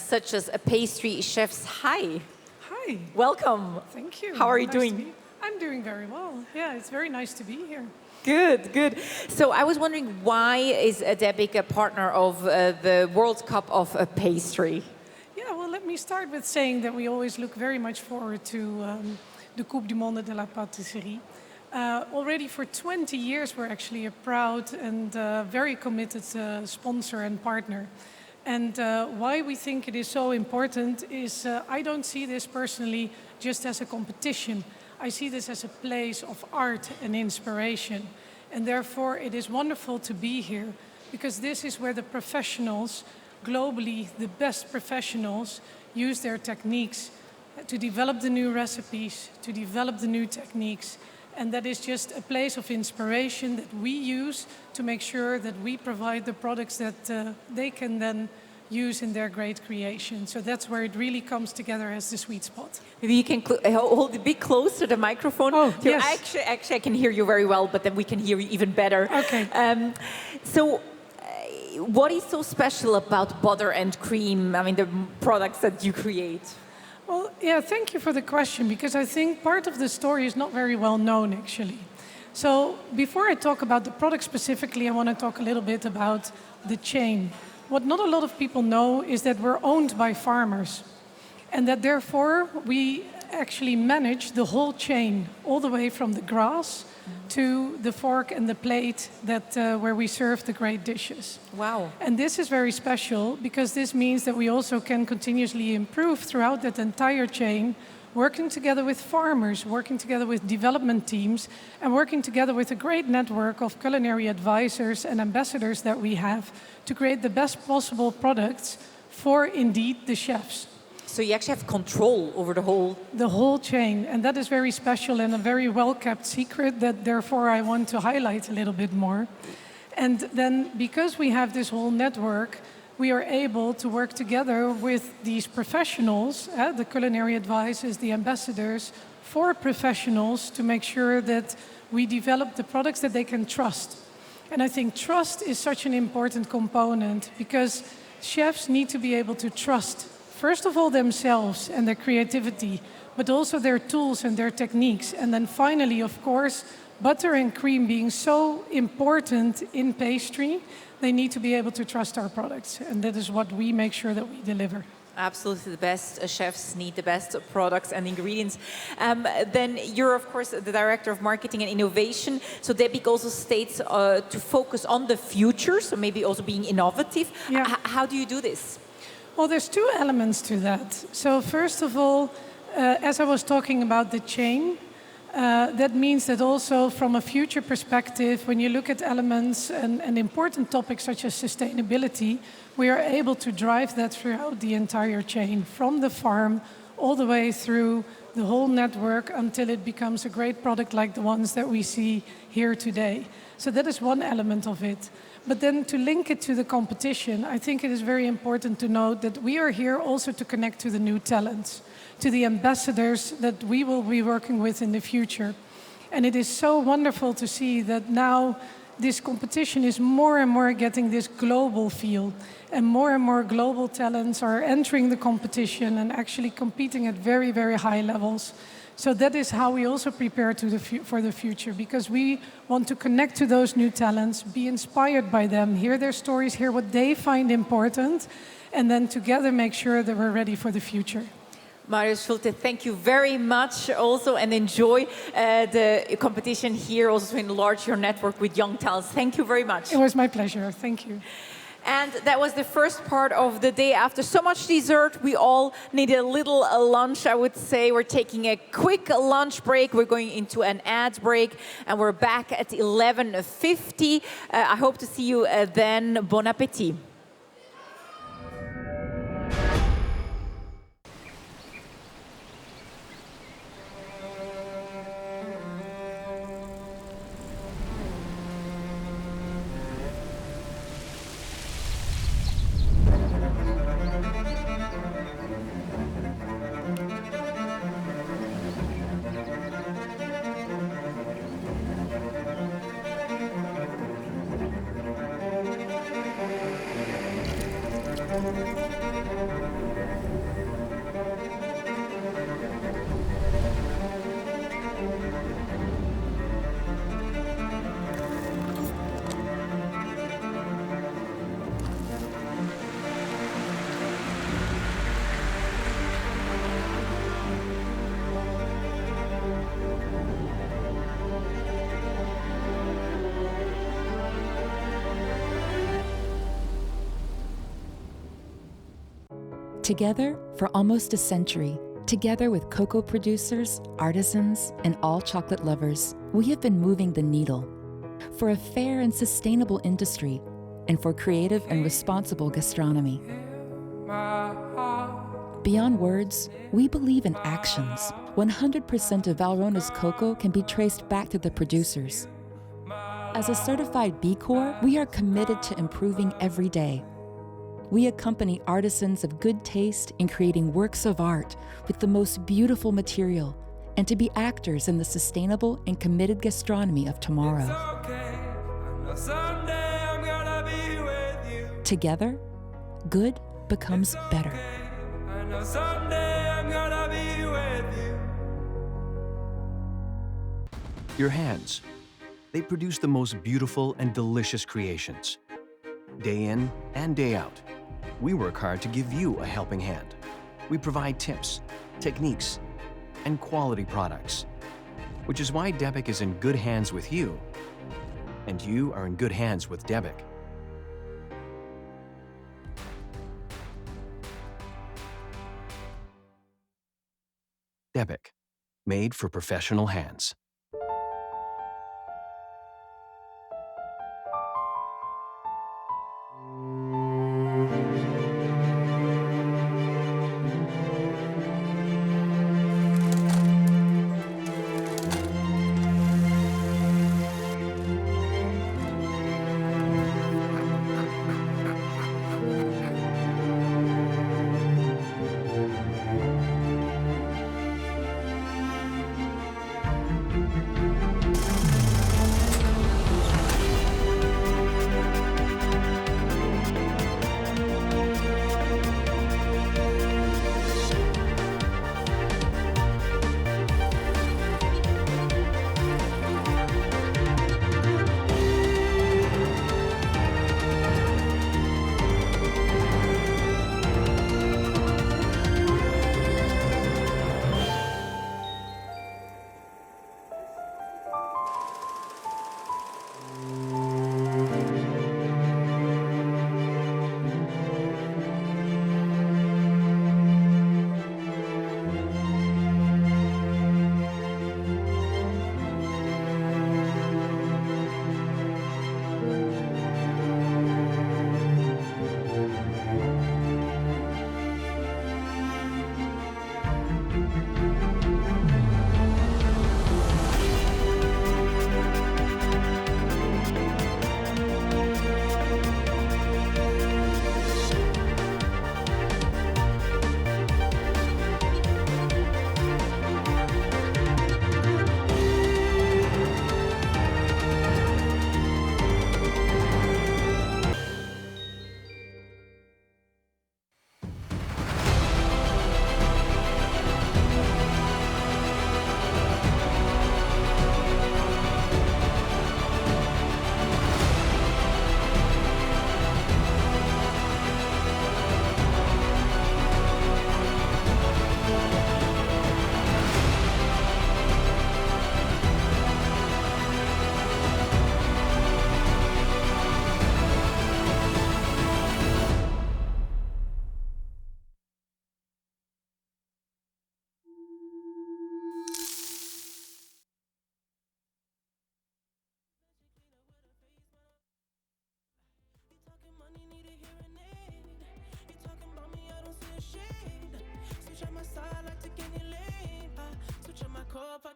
Speaker 4: such as pastry chefs. Hi.
Speaker 14: Hi.
Speaker 4: Welcome.
Speaker 14: Thank you.
Speaker 4: How are you doing?
Speaker 14: I'm doing very well. Yeah, it's very nice to be here.
Speaker 4: Good, good. So I was wondering, why is DEBIC a partner of the World Cup of Pastry?
Speaker 14: Yeah, well, let me start with saying that we always look very much forward to the Coupe du Monde de la Pâtisserie. Already for 20 years, we're actually a proud and very committed sponsor and partner. And why we think it is so important is I don't see this personally just as a competition. I see this as a place of art and inspiration. And therefore it is wonderful to be here because this is where the professionals, globally the best professionals, use their techniques to develop the new recipes, to develop the new techniques. And that is just a place of inspiration that we use to make sure that we provide the products that they can then use in their great creation. So that's where it really comes together as the sweet spot.
Speaker 4: Maybe you can hold it a bit close to the microphone.
Speaker 14: Oh, yes.
Speaker 4: Actually, I can hear you very well, but then we can hear you even better.
Speaker 14: Okay.
Speaker 4: What is so special about butter and cream, I mean, the products that you create?
Speaker 14: Well, yeah, thank you for the question, because I think part of the story is not very well known, actually. So before I talk about the product specifically, I want to talk a little bit about the chain. What not a lot of people know is that we're owned by farmers, and that therefore we actually manage the whole chain, all the way from the grass to the fork and the plate that where we serve the great dishes.
Speaker 4: Wow.
Speaker 14: And this is very special because this means that we also can continuously improve throughout that entire chain, working together with farmers, working together with development teams, and working together with a great network of culinary advisors and ambassadors that we have to create the best possible products for, indeed, the chefs.
Speaker 4: So you actually have control over
Speaker 14: the whole chain, and that is very special and a very well-kept secret that therefore I want to highlight a little bit more. And then because we have this whole network, we are able to work together with these professionals, the culinary advisors, the ambassadors, for professionals to make sure that we develop the products that they can trust. And I think trust is such an important component because chefs need to be able to trust first of all, themselves and their creativity, but also their tools and their techniques. And then finally, of course, butter and cream being so important in pastry, they need to be able to trust our products. And that is what we make sure that we deliver.
Speaker 4: Absolutely, the best chefs need the best products and ingredients. Then you're, of course, the Director of Marketing and Innovation. So Debbie also states to focus on the future, so maybe also being innovative.
Speaker 14: Yeah.
Speaker 4: How do you do this?
Speaker 14: Well, there's two elements to that. So first of all, as I was talking about the chain, that means that also from a future perspective, when you look at elements and important topics such as sustainability, we are able to drive that throughout the entire chain, from the farm all the way through the whole network until it becomes a great product like the ones that we see here today. So that is one element of it. But then to link it to the competition, I think it is very important to note that we are here also to connect to the new talents, to the ambassadors that we will be working with in the future. And it is so wonderful to see that now this competition is more and more getting this global feel, and more global talents are entering the competition and actually competing at very, very high levels. So that is how we also prepare for the future, because we want to connect to those new talents, be inspired by them, hear their stories, hear what they find important, and then together make sure that we're ready for the future.
Speaker 4: Marius Schulte, thank you very much also, and enjoy the competition here, also to enlarge your network with young talents. Thank you very much.
Speaker 14: It was my pleasure. Thank you.
Speaker 4: And that was the first part of the day. After so much dessert, we all needed a little lunch, I would say. We're taking a quick lunch break. We're going into an ad break, and we're back at 11:50. I hope to see you then. Bon appétit.
Speaker 3: Together for almost a century, together with cocoa producers, artisans, and all chocolate lovers, we have been moving the needle for a fair and sustainable industry and for creative and responsible gastronomy. Beyond words, we believe in actions. 100% of Valrona's cocoa can be traced back to the producers. As a certified B Corp, we are committed to improving every day. We accompany artisans of good taste in creating works of art with the most beautiful material and to be actors in the sustainable and committed gastronomy of tomorrow. Together, good becomes better.
Speaker 7: Your hands. They produce the most beautiful and delicious creations. Day in and day out, we work hard to give you a helping hand. We provide tips, techniques, and quality products, which is why Debic is in good hands with you, and you are in good hands with Debic. Debic, made for professional hands.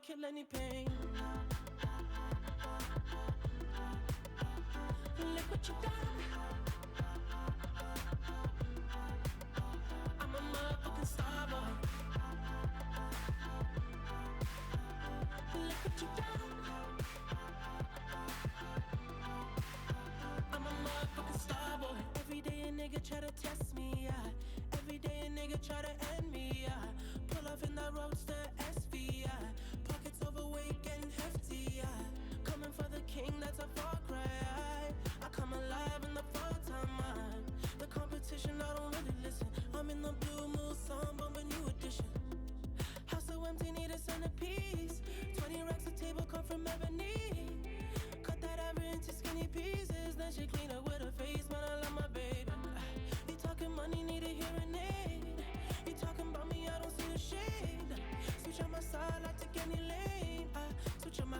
Speaker 15: Kill any pain. Look what you done. I'm a motherfucking star boy. Look what you done. I'm a motherfucking star boy. Every day a nigga try to test me, yeah. Every day a nigga try to end me, yeah. Pull off in that roadster SV, yeah. Pockets overweight getting hefty, yeah. Coming for the king, that's a far cry. I come alive in the far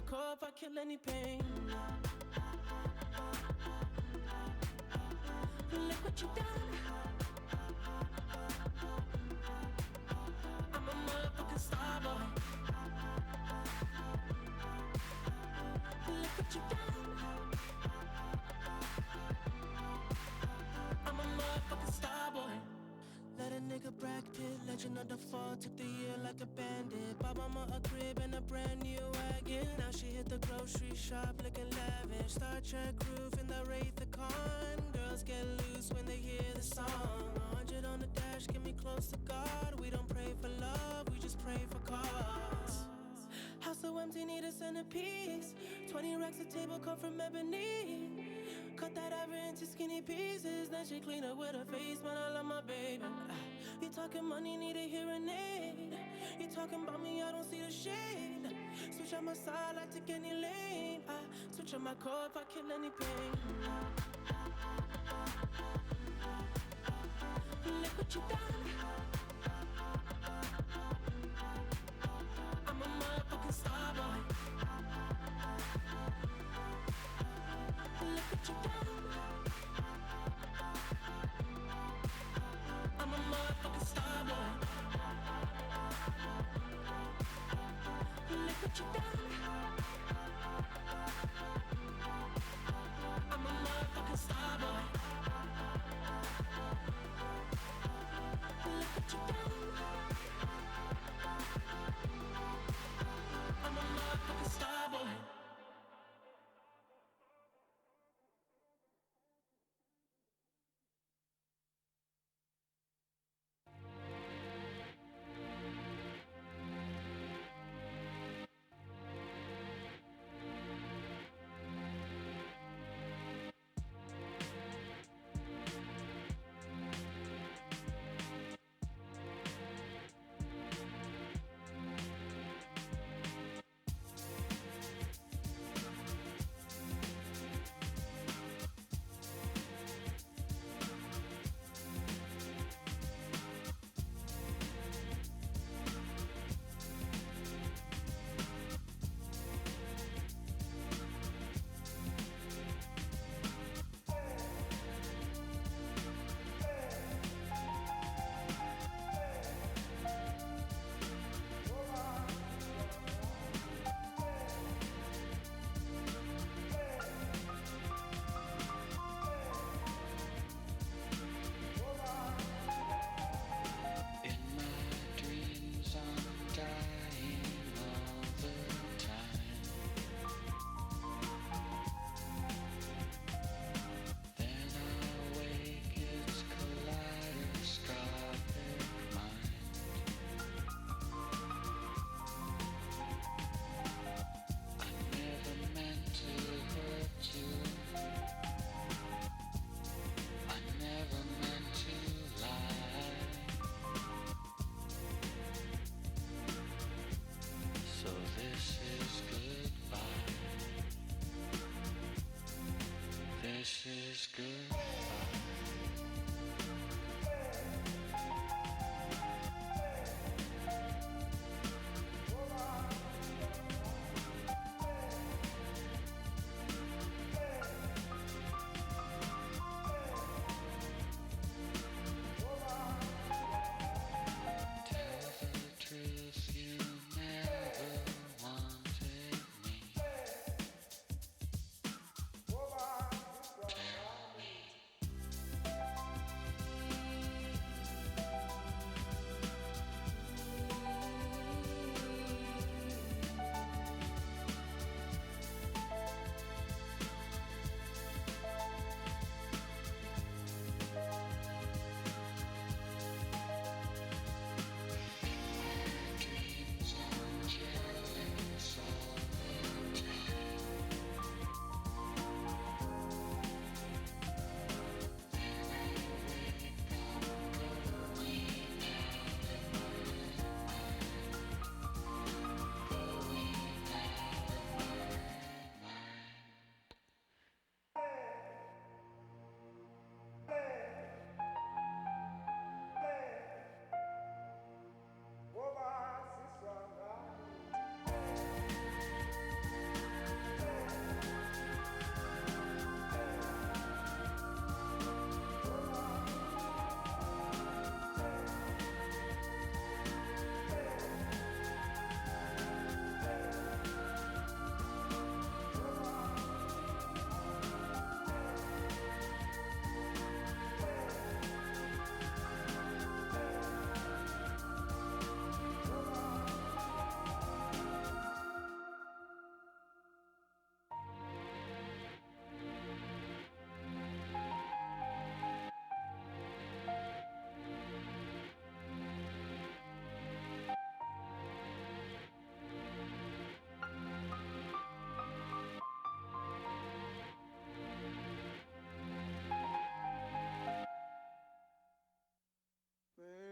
Speaker 15: core if I kill any pain. Look what you done. I'm a motherfucking star boy. Look what you done. I'm a motherfucking star boy. Let a nigga Brad Pitt, legend of the fall, took the year like a bandit. Bought mama a crib and a brand new wagon. Now she hit the grocery shop looking lavish. Star Trek roof in the Wraith the Con. Girls get loose when they hear the song. 100 on the dash, get me close to God. We don't pray for love, we just pray for cause. House so empty, need a centerpiece. 20 racks of table cut from ebony. Cut that ever into skinny pieces. Then she clean up with her face, man, I love my baby. You talking money, need a hearing aid. You talking about me, I don't see the shade. Switch on my side, I take any lane. I switch on my core if I kill any pain. Look what you done. I'm a motherfucking star boy. Look what you done. I'm a motherfucking star boy. Look what you done. I'm a motherfucking star boy. Look what you done. I'm a motherfucking star boy.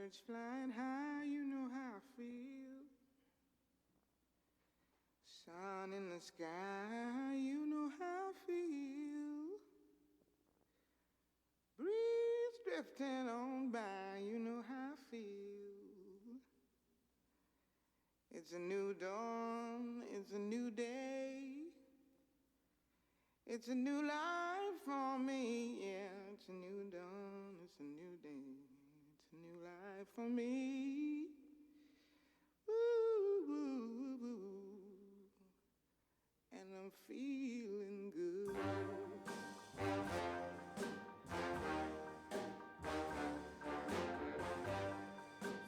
Speaker 16: Birds flying high, you know how I feel. Sun in the sky, you know how I feel. Breeze drifting on by, you know how I feel. It's a new dawn, it's a new day. It's a new life for me, yeah. It's a new dawn, it's a new day. It's a new life for me. Ooh, ooh, ooh. And I'm feeling good.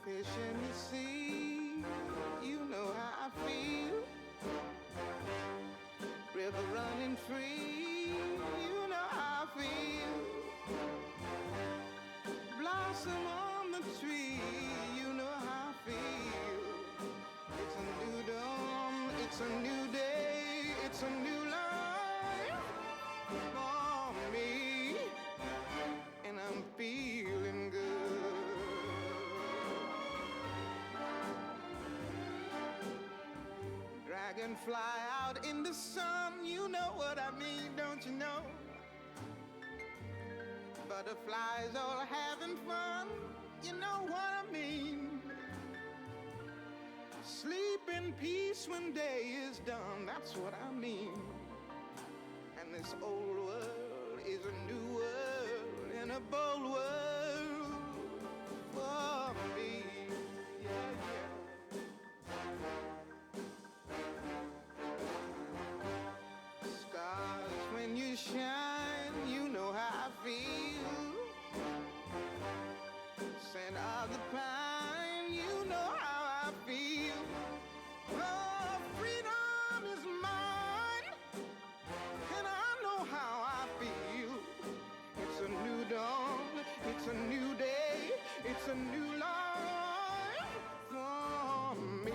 Speaker 16: Fish in the sea, you know how I feel. River running free, you know how I feel. Blossom on the tree, you know how I feel. It's a new dawn, it's a new day, it's a new life for me, and I'm feeling good. Dragonfly out in the sun, you know what I mean, don't you know? Butterflies all having fun, you know what I mean. Sleep in peace when day is done, that's what I mean. And this old world is a new world and a bold world for me. Yeah, yeah. Stars, when you shine, you know how I feel. Scent of the pine, you know how I feel. Oh, freedom is mine, and I know how I feel. It's a new dawn, it's a new day, it's a new life for me.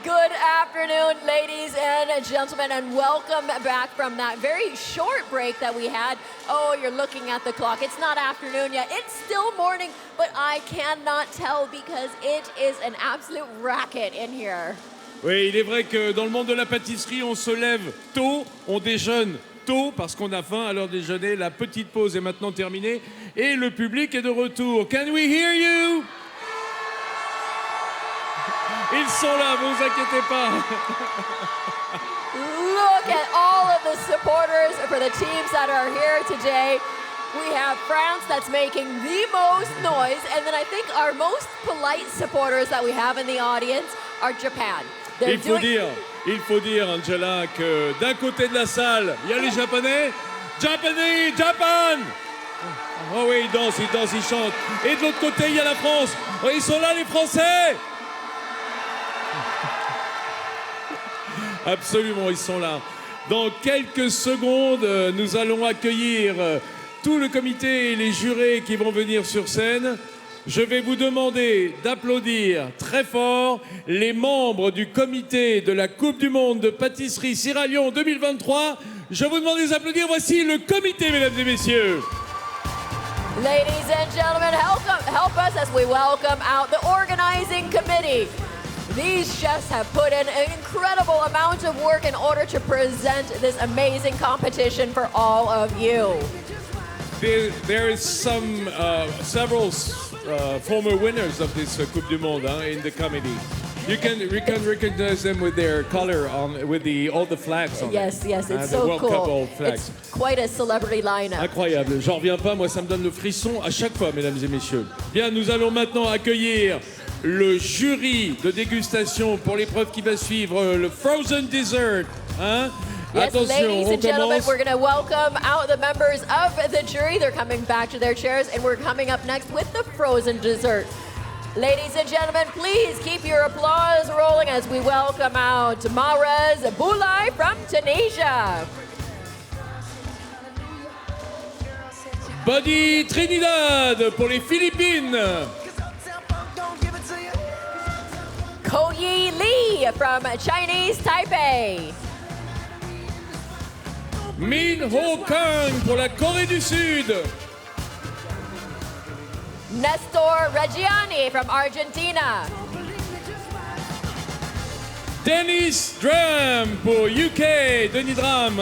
Speaker 6: Good afternoon, ladies and gentlemen, and welcome back from that very short break that we had. Oh, you're looking at the clock. It's not afternoon yet. It's still morning, but I cannot tell because it is an absolute racket in here.
Speaker 5: Oui, il est vrai que dans le monde de la pâtisserie, on se lève tôt, on déjeune tôt parce qu'on a faim à l'heure de déjeuner. La petite pause est maintenant terminée et le public est de retour. Can we hear you? Ils sont là, vous inquiétez pas.
Speaker 6: Look at all of the supporters for the teams that are here today. We have France that's making the most noise, and then I think our most polite supporters that we have in the audience are Japan.
Speaker 5: Il faut dire, Angela, que d'un côté de la salle, il y a les Japonais. Japan! Oh oui, ils dansent, ils chantent. Et de l'autre côté, il y a la France. Oh, ils sont là, les Français! Absolument, ils sont là. Dans quelques secondes, nous allons accueillir tout le comité et les jurés qui vont venir sur scène. Je vais vous demander d'applaudir très fort les membres du comité de la Coupe du Monde de pâtisserie Sierra Leone 2023. Je vous demande de les applaudir. Voici le comité, mesdames et messieurs.
Speaker 6: Ladies and gentlemen, help us as we welcome out the organizing committee. These chefs have put in an incredible amount of work in order to present this amazing competition for all of you.
Speaker 5: There is several former winners of this Coupe du Monde in the committee. You can recognize them with their color with all the flags on
Speaker 6: yes,
Speaker 5: it.
Speaker 6: Yes, it's
Speaker 5: the
Speaker 6: so
Speaker 5: World
Speaker 6: cool.
Speaker 5: Cup all flags.
Speaker 6: It's quite a celebrity lineup.
Speaker 5: Incroyable, j'en reviens pas, moi ça me donne le frisson à chaque fois, mesdames et messieurs. Bien, nous allons maintenant accueillir le jury de dégustation pour l'épreuve qui va suivre, le Frozen Dessert. Hein?
Speaker 6: Yes,
Speaker 5: attention,
Speaker 6: ladies and gentlemen,
Speaker 5: commence.
Speaker 6: we're going to welcome out the members of the jury. They're coming back to their chairs, and we're coming up next with the frozen dessert. Ladies and gentlemen, please keep your applause rolling as we welcome out Marloes Boulay from Tunisia.
Speaker 5: Buddy Trinidad pour les Philippines.
Speaker 6: Koyi Lee from Chinese Taipei.
Speaker 5: Min Ho Kang pour la Corée du Sud.
Speaker 6: Nestor Reggiani from Argentina.
Speaker 5: Dennis Dram pour UK, Denis Dram.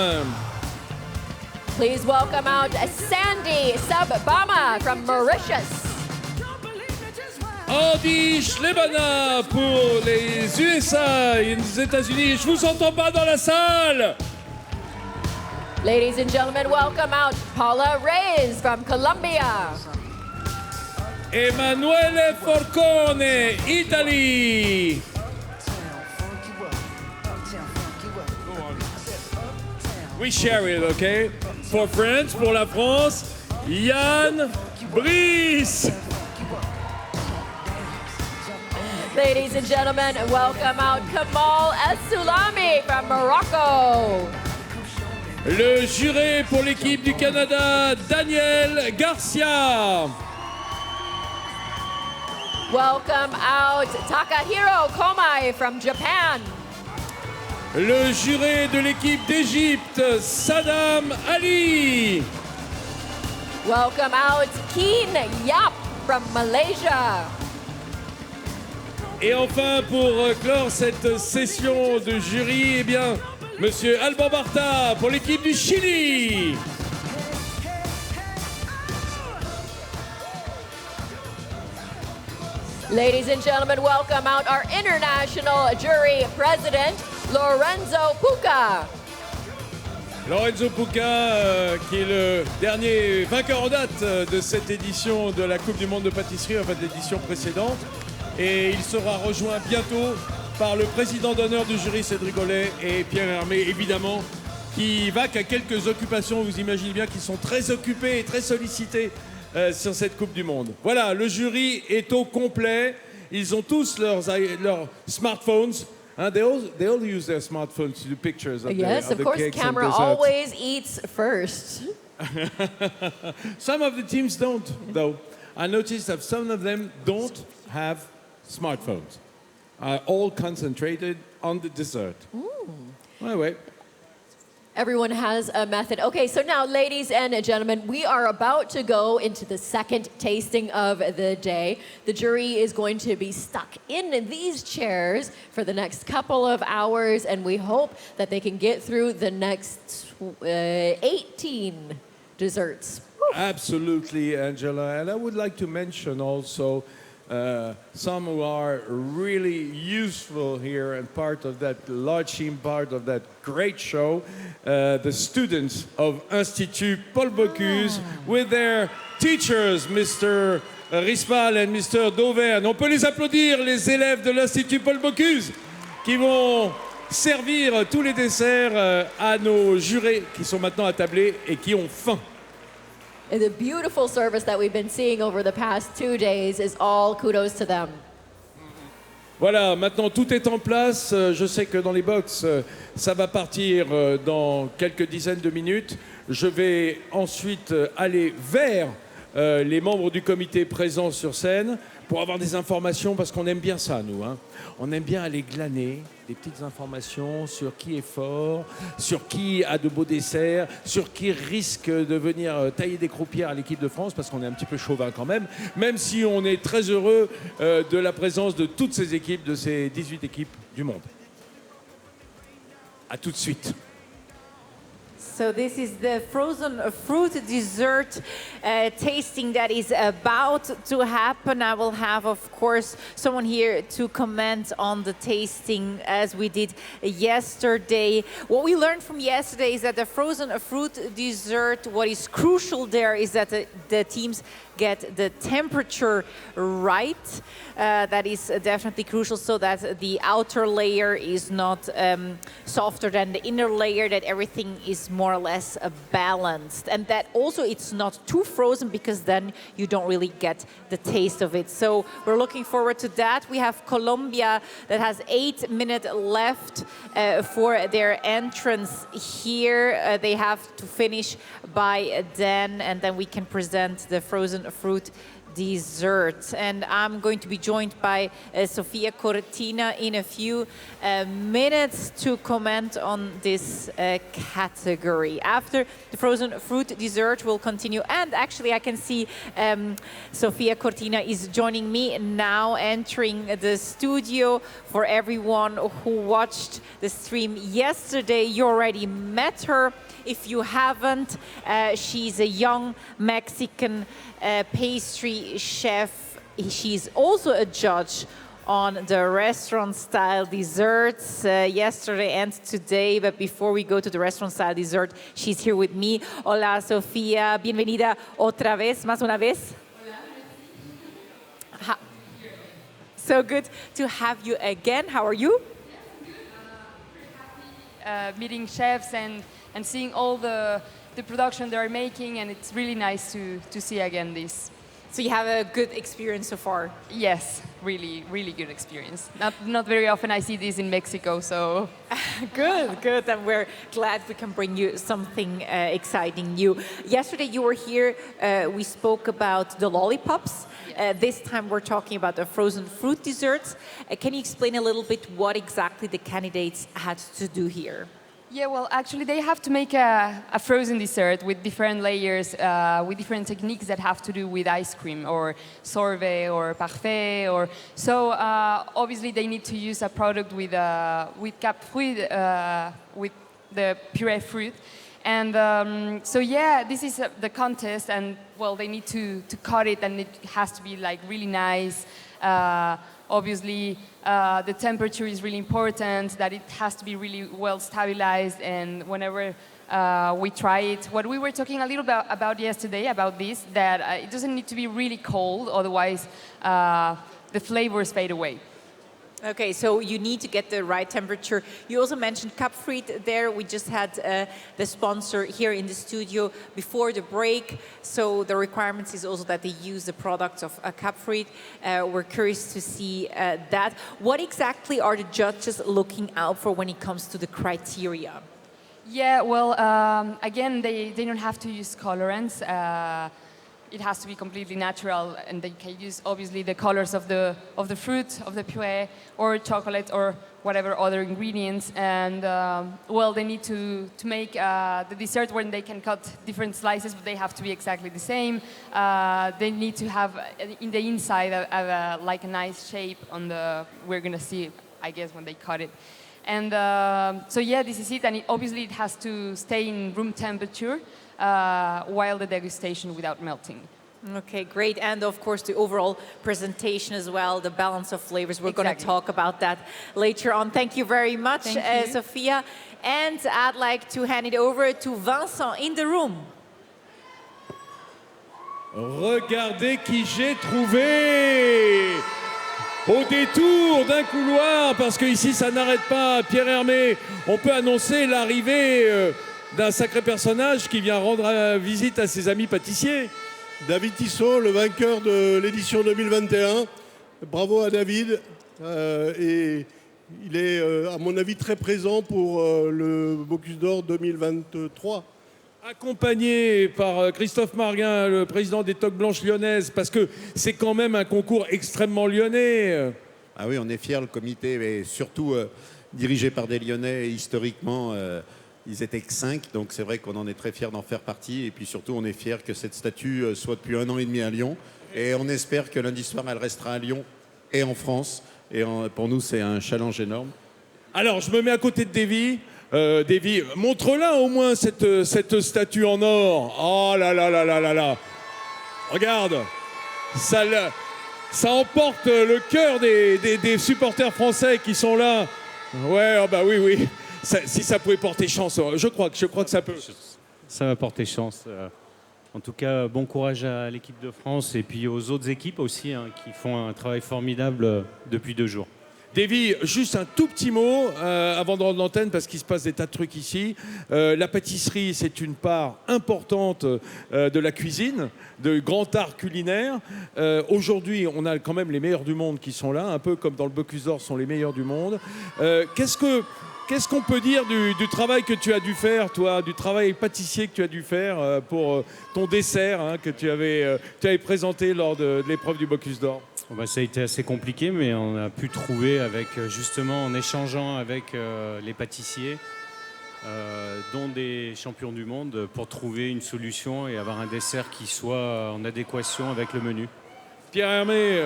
Speaker 6: Please welcome out Sandy Sabbama from Mauritius.
Speaker 5: Andy Schlebana pour les USA et les États-Unis. Je vous entends pas dans la salle.
Speaker 6: Ladies and gentlemen, welcome out Paula Reyes from Colombia.
Speaker 5: Emanuele Forcone, Italy. We share it, okay? For France, pour la France, Yann Brice.
Speaker 6: Ladies and gentlemen, welcome out Kamal Essoulami from Morocco.
Speaker 5: Le juré pour l'équipe du Canada, Daniel Garcia.
Speaker 6: Welcome out Takahiro Komai from Japan.
Speaker 5: Le juré de l'équipe d'Égypte, Saddam Ali.
Speaker 6: Welcome out Keen Yap from Malaysia.
Speaker 5: Et enfin, pour clore cette session de jury, eh bien, Monsieur Alban Barta pour l'équipe du Chili.
Speaker 6: Ladies and gentlemen, welcome out our international jury president, Lorenzo PUCA.
Speaker 5: Lorenzo PUCA, qui est le dernier vainqueur en date de cette édition de la Coupe du Monde de pâtisserie, enfin de l'édition précédente. Et il sera rejoint bientôt par le président d'honneur du jury, Cédric Gollet, et Pierre Hermé, évidemment, qui vaquent à quelques occupations. Vous imaginez bien qu'ils sont très occupés et très sollicités sur cette Coupe du Monde. Voilà, le jury est au complet. Ils ont tous leurs smartphones. They all use their smartphones to do pictures of
Speaker 6: yes,
Speaker 5: the
Speaker 6: of course,
Speaker 5: cakes
Speaker 6: camera
Speaker 5: and desserts.
Speaker 6: always eats first.
Speaker 5: Some of the teams don't, though. I noticed that some of them don't have smartphones. are all concentrated on the dessert. Ouais, ouais.
Speaker 6: Everyone has a method. Okay, so now, ladies and gentlemen, we are about to go into the second tasting of the day. The jury is going to be stuck in these chairs for the next couple of hours, and we hope that they can get through the next 18 desserts.
Speaker 5: Absolutely, Angela. And I would like to mention also some who are really useful here and part of that large team, part of that great show, the students of Institut Paul Bocuse with their teachers, Mr. Rispal and Mr. Dauvergne. On peut les applaudir, les élèves de l'Institut Paul Bocuse, qui vont servir tous les desserts à nos jurés qui sont maintenant attablés et qui ont faim.
Speaker 6: And the beautiful service that we've been seeing over the past 2 days is all kudos to them.
Speaker 5: Voilà, maintenant tout est en place. Je sais que dans les box, ça va partir dans quelques dizaines de minutes. Je vais ensuite aller vers les membres du comité présents sur scène pour avoir des informations, parce qu'on aime bien ça, nous. Hein. On aime bien aller glaner des petites informations sur qui est fort, sur qui a de beaux desserts, sur qui risque de venir tailler des croupières à l'équipe de France, parce qu'on est un petit peu chauvin quand même si on est très heureux de la présence de toutes ces équipes, de ces 18 équipes du monde. À tout de suite.
Speaker 4: So this is the frozen fruit dessert tasting that is about to happen. I will have, of course, someone here to comment on the tasting as we did yesterday. What we learned from yesterday is that the frozen fruit dessert, what is crucial there is that the teams get the temperature right. That is definitely crucial, so that the outer layer is not softer than the inner layer, that everything is more or less balanced. And that also it's not too frozen, because then you don't really get the taste of it. So we're looking forward to that. We have Colombia that has 8 minutes left for their entrance here. They have to finish by then, and then we can present the frozen fruit dessert. And I'm going to be joined by Sofia Cortina in a few minutes to comment on this category. After the frozen fruit dessert, we'll continue. And actually, I can see Sofia Cortina is joining me now, entering the studio. For everyone who watched the stream yesterday, you already met her. If you haven't, she's a young Mexican pastry chef. She's also a judge on the restaurant-style desserts yesterday and today. But before we go to the restaurant-style dessert, she's here with me. Hola, Sofia. Bienvenida otra vez, más una vez. So good to have you again. How are you?
Speaker 17: Meeting chefs and seeing all the production they're making, and it's really nice to see again this.
Speaker 4: So you have a good experience so far?
Speaker 17: Yes, really, really good experience. Not very often I see this in Mexico, so...
Speaker 4: Good, and we're glad we can bring you something exciting new. Yesterday you were here, we spoke about the lollipops. This time we're talking about the frozen fruit desserts. Can you explain a little bit what exactly the candidates had to do here?
Speaker 17: Yeah, well, actually, they have to make a frozen dessert with different layers, with different techniques that have to do with ice cream, or sorbet, or parfait, or so. Obviously, they need to use a product with Capfruit, with the puree fruit, and so yeah, this is the contest, and well, they need to cut it, and it has to be like really nice. Obviously, the temperature is really important, that it has to be really well stabilized, and whenever we try it, what we were talking a little bit about yesterday, about this, that it doesn't need to be really cold, otherwise the flavors fade away.
Speaker 4: Okay, so you need to get the right temperature. You also mentioned Capfruit there. We just had the sponsor here in the studio before the break. So the requirements is also that they use the products of Capfruit. We're curious to see that. What exactly are the judges looking out for when it comes to the criteria?
Speaker 17: Yeah, well, again, they don't have to use colorants. it has to be completely natural, and they can use obviously the colors of the fruit, of the puree, or chocolate, or whatever other ingredients. And well, they need to make the dessert when they can cut different slices, but they have to be exactly the same. They need to have in the inside like a nice shape on the. We're gonna see, I guess, when they cut it. And so yeah, this is it, and obviously it has to stay in room temperature while the degustation without melting.
Speaker 4: Okay, great. And of course, the overall presentation as well, the balance of flavors. We're going to talk about that later on. Thank you very much, Sofia. And I'd like to hand it over to Vincent in the room.
Speaker 5: Regardez qui j'ai trouvé au détour d'un couloir, parce qu'ici ça n'arrête pas. Pierre Hermé, on peut annoncer l'arrivée d'un sacré personnage qui vient rendre visite à ses amis pâtissiers.
Speaker 8: David Tissot, le vainqueur de l'édition 2021. Bravo à David. Et il est, à mon avis, très présent pour le Bocuse d'Or 2023.
Speaker 5: Accompagné par Christophe Marguin, le président des Toques Blanches lyonnaises, parce que c'est quand même un concours extrêmement lyonnais.
Speaker 18: Ah oui, on est fiers, le comité, et surtout dirigé par des Lyonnais. Historiquement, ils étaient que 5, donc c'est vrai qu'on en est très fiers d'en faire partie. Et puis surtout, on est fiers que cette statue soit depuis 1 an et demi à Lyon. Et on espère que lundi soir, elle restera à Lyon et en France. Et pour nous, c'est un challenge énorme.
Speaker 5: Alors, je me mets à côté de Davy. Davy, montre-la au moins cette statue en or. Oh là là là là là là. Regarde, ça emporte le cœur des supporters français qui sont là. Ouais, oh bah oui, oui. Si ça pouvait porter chance, je crois que ça peut.
Speaker 19: Ça va porter chance. En tout cas, bon courage à l'équipe de France et puis aux autres équipes aussi qui font un travail formidable depuis 2 jours.
Speaker 5: Davy, juste un tout petit mot avant de rendre l'antenne parce qu'il se passe des tas de trucs ici. La pâtisserie, c'est une part importante de la cuisine, de grand art culinaire. Aujourd'hui, on a quand même les meilleurs du monde qui sont là, un peu comme dans le Bocuse d'Or sont les meilleurs du monde. Qu'est-ce qu'on peut dire du travail que tu as dû faire, toi, du travail pâtissier que tu as dû faire pour ton dessert que tu avais présenté lors de l'épreuve du Bocuse d'Or?
Speaker 19: Ça a été assez compliqué, mais on a pu trouver justement en échangeant avec les pâtissiers, dont des champions du monde, pour trouver une solution et avoir un dessert qui soit en adéquation avec le menu.
Speaker 5: Pierre Hermé,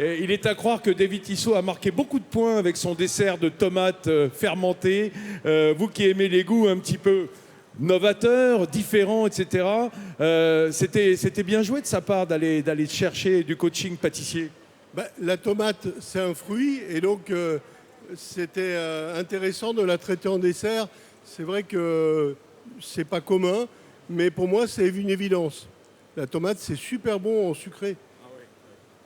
Speaker 5: il est à croire que David Tissot a marqué beaucoup de points avec son dessert de tomates fermentées. Vous qui aimez les goûts un petit peu novateurs, différents, etc. C'était bien joué de sa part d'aller chercher du coaching pâtissier.
Speaker 8: La tomate, c'est un fruit, et donc c'était intéressant de la traiter en dessert. C'est vrai que c'est pas commun, mais pour moi, c'est une évidence. La tomate, c'est super bon en sucré.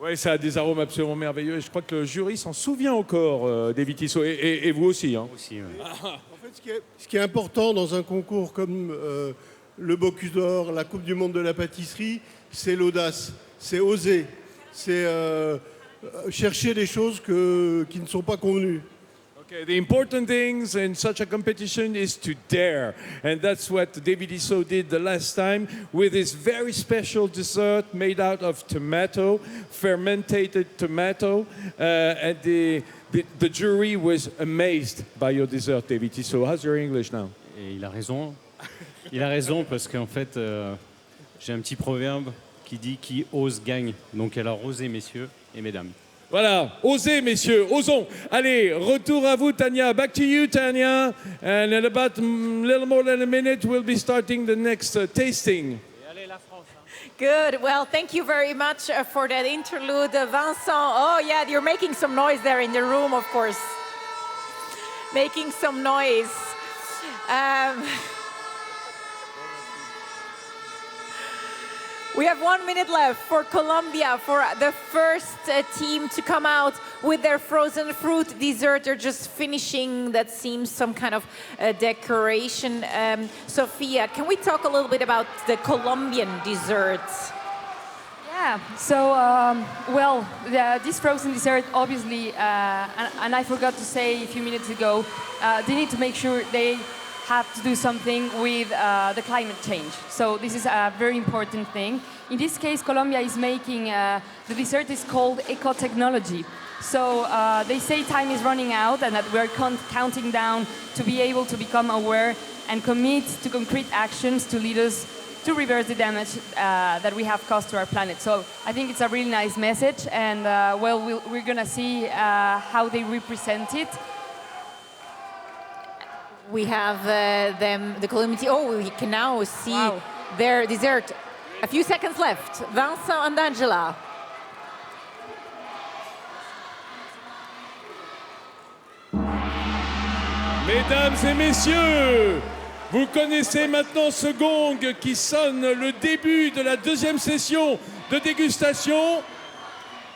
Speaker 5: Oui, ça a des arômes absolument merveilleux. Et je crois que le jury s'en souvient encore, David Tissot, et vous aussi. Hein.
Speaker 19: Aussi, oui.
Speaker 8: En fait, ce qui est important dans un concours comme le Bocuse d'Or, la Coupe du Monde de la pâtisserie, c'est l'audace, c'est oser, c'est chercher des choses qui ne sont pas convenues.
Speaker 5: Okay, the important things in such a competition is to dare. And that's what David Tissot did the last time with his very special dessert made out of tomato, fermented tomato. And the jury was amazed by your dessert, David Tissot. How's your English now?
Speaker 19: Et il a raison. Il a raison parce qu'en fait, j'ai un petit proverbe qui dit « qui ose gagne ». Donc alors, osez, messieurs et mesdames.
Speaker 5: Voilà, osez, messieurs, osons. Allez, retour à vous, Tania. Back to you, Tania. And in about a little more than a minute, we'll be starting the next tasting.
Speaker 4: Good. Well, thank you very much for that interlude, Vincent. Oh, yeah, you're making some noise there in the room, of course. Making some noise. We have 1 minute left for Colombia, for the first team to come out with their frozen fruit dessert. They're just finishing, that seems some kind of decoration. Sofia, can we talk a little bit about the Colombian desserts?
Speaker 17: Yeah, so, this frozen dessert, obviously, and I forgot to say a few minutes ago, they need to make sure they have to do something with the climate change. So this is a very important thing. in this case, Colombia is making, the dessert is called eco-technology. So they say time is running out and that we're counting down to be able to become aware and commit to concrete actions to lead us to reverse the damage that we have caused to our planet. So I think it's a really nice message, and we're going to see how they represent it.
Speaker 4: We have the Colombian. Oh, we can now see their dessert. A few seconds left. Vincent and Angela.
Speaker 5: Mesdames et messieurs, vous connaissez maintenant ce gong qui sonne le début de la deuxième session de dégustation.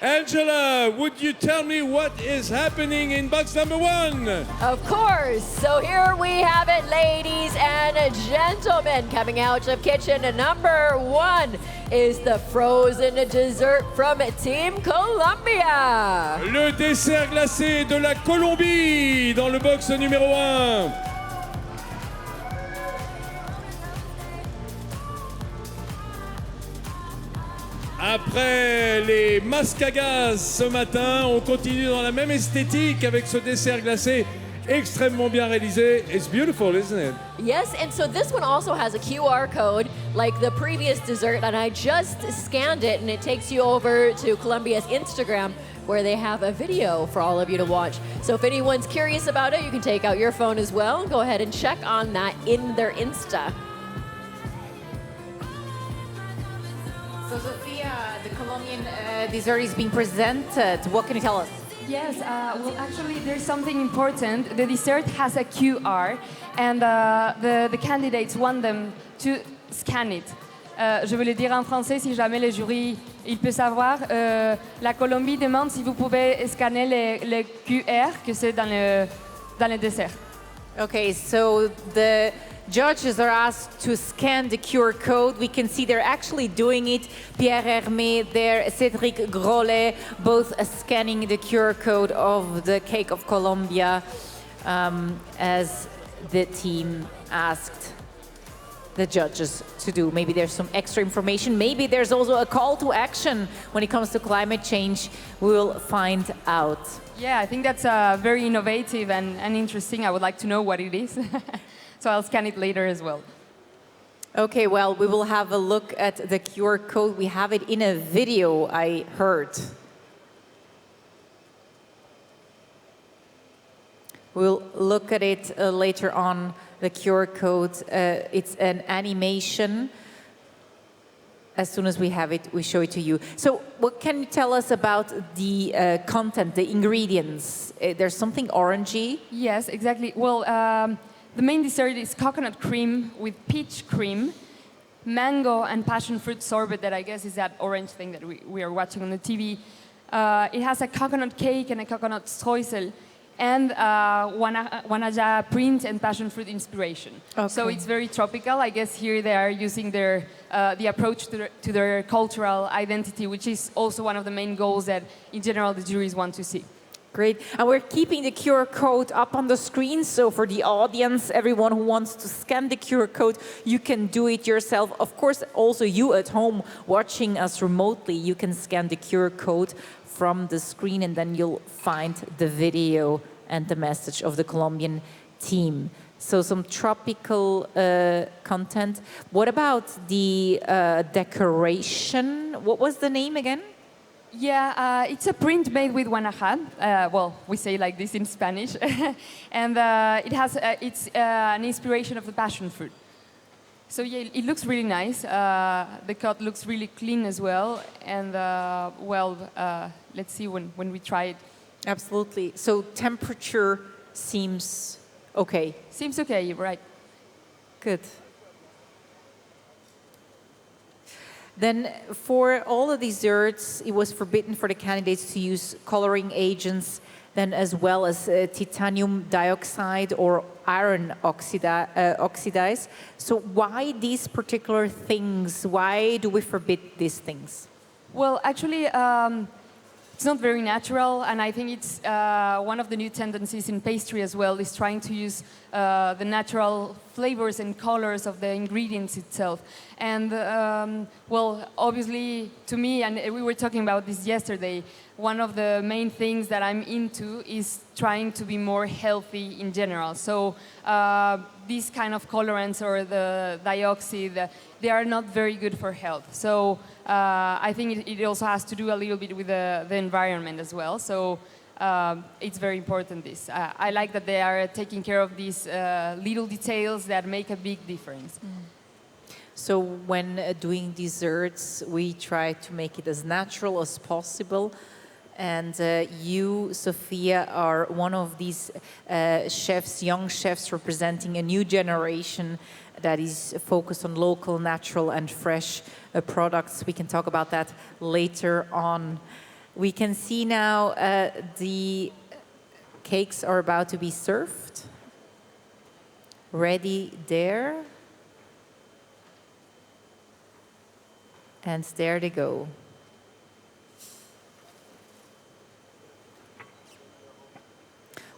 Speaker 5: Angela, would you tell me what is happening in box number 1?
Speaker 6: Of course. So here we have it, ladies and gentlemen. Coming out of kitchen number 1 is the frozen dessert from Team Colombia.
Speaker 5: Le dessert glacé de la Colombie dans le box numéro 1. Après les masques à gaz ce matin, on continue dans la même esthétique avec ce dessert glacé extrêmement bien réalisé. It's beautiful, isn't it?
Speaker 6: Yes, and so this one also has a QR code like the previous dessert, and I just scanned it and it takes you over to Colombia's Instagram where they have a video for all of you to watch. So if anyone's curious about it, you can take out your phone as well and go ahead and check on that in their Insta.
Speaker 4: So Sofia, the Colombian dessert is being presented. What can you tell us?
Speaker 17: Yes, well, actually, there's something important. The dessert has a QR, and the candidates want them to scan it. Je vais le dire en français si jamais le jury il peut savoir. La Colombie demande si vous pouvez scanner le QR que c'est dans le dessert.
Speaker 4: Okay, so the judges are asked to scan the QR code. We can see they're actually doing it. Pierre Hermé there, Cédric Grolet, both scanning the QR code of the cake of Colombia as the team asked the judges to do. Maybe there's some extra information. Maybe there's also a call to action when it comes to climate change. We'll find out.
Speaker 17: Yeah, I think that's very innovative and interesting. I would like to know what it is. So I'll scan it later as well.
Speaker 4: Okay, well, we will have a look at the QR code. We have it in a video, I heard. We'll look at it later on, the QR code. It's an animation. As soon as we have it, we show it to you. So what can you tell us about the content, the ingredients? There's something orangey?
Speaker 17: Yes, exactly. Well, the main dessert is coconut cream with peach cream, mango and passion fruit sorbet that I guess is that orange thing that we are watching on the TV. It has a coconut cake and a coconut streusel and Wanaja print and passion fruit inspiration. Okay. So it's very tropical. I guess here they are using their the approach to their cultural identity, which is also one of the main goals that in general the juries want to see.
Speaker 4: Great. And we're keeping the QR code up on the screen. So for the audience, everyone who wants to scan the QR code, you can do it yourself. Of course, also you at home watching us remotely, you can scan the QR code from the screen and then you'll find the video and the message of the Colombian team. So some tropical content. What about the decoration? What was the name again?
Speaker 17: Yeah, it's a print made with Guanajuato. Well, we say like this in Spanish. And it has, it's an inspiration of the passion fruit. So yeah, it looks really nice. The cut looks really clean as well. And well, let's see when we try it.
Speaker 4: Absolutely. So temperature seems okay.
Speaker 17: Seems okay, you're right.
Speaker 4: Good. Then for all the desserts, it was forbidden for the candidates to use coloring agents, then as well as titanium dioxide or iron oxidize. So why these particular things? Why do we forbid these things?
Speaker 17: Well, actually, it's not very natural, and I think it's one of the new tendencies in pastry as well, is trying to use the natural flavors and colors of the ingredients itself. And well, obviously, to me, and we were talking about this yesterday, one of the main things that I'm into is trying to be more healthy in general. So these kind of colorants or the I.O.C, they are not very good for health. So I think it also has to do a little bit with the environment as well. So it's very important, this. I like that they are taking care of these little details that make a big difference.
Speaker 4: So when doing desserts, we try to make it as natural as possible. And you, Sofia, are one of these chefs, young chefs representing a new generation that is focused on local, natural and fresh products. We can talk about that later on. We can see now the cakes are about to be served. Ready there. And there they go.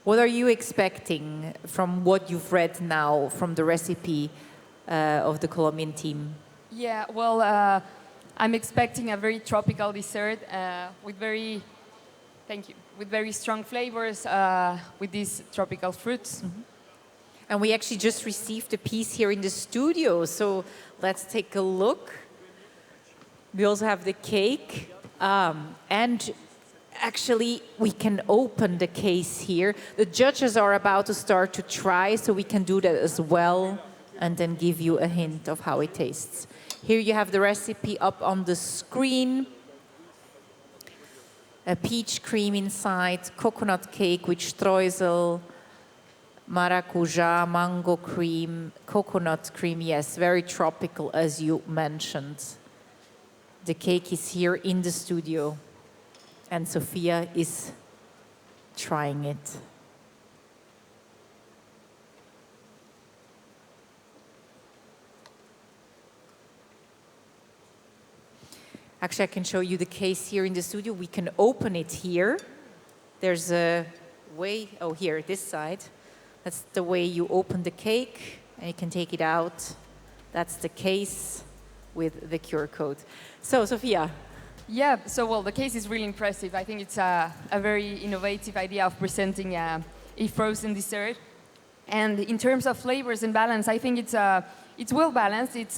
Speaker 4: What are you expecting from what you've read now from the recipe of the Colombian team?
Speaker 17: Yeah, well, I'm expecting a very tropical dessert with very, thank you, with very strong flavors with these tropical fruits.
Speaker 4: Mm-hmm. And we actually just received a piece here in the studio, so let's take a look. We also have the cake, and actually we can open the case here. The judges are about to start to try, so we can do that as well and then give you a hint of how it tastes. Here you have the recipe up on the screen. A peach cream inside, coconut cake with streusel, maracuja, mango cream, coconut cream, yes, very tropical as you mentioned. The cake is here in the studio, and Sofia is trying it. Actually, I can show you the case here in the studio. We can open it here. There's a way, oh, here, this side. That's the way you open the cake, and you can take it out. That's the case with the QR code. So, Sofia.
Speaker 17: Yeah, so well, the case is really impressive. I think it's a very innovative idea of presenting a frozen dessert. And in terms of flavors and balance, I think it's well balanced. It's,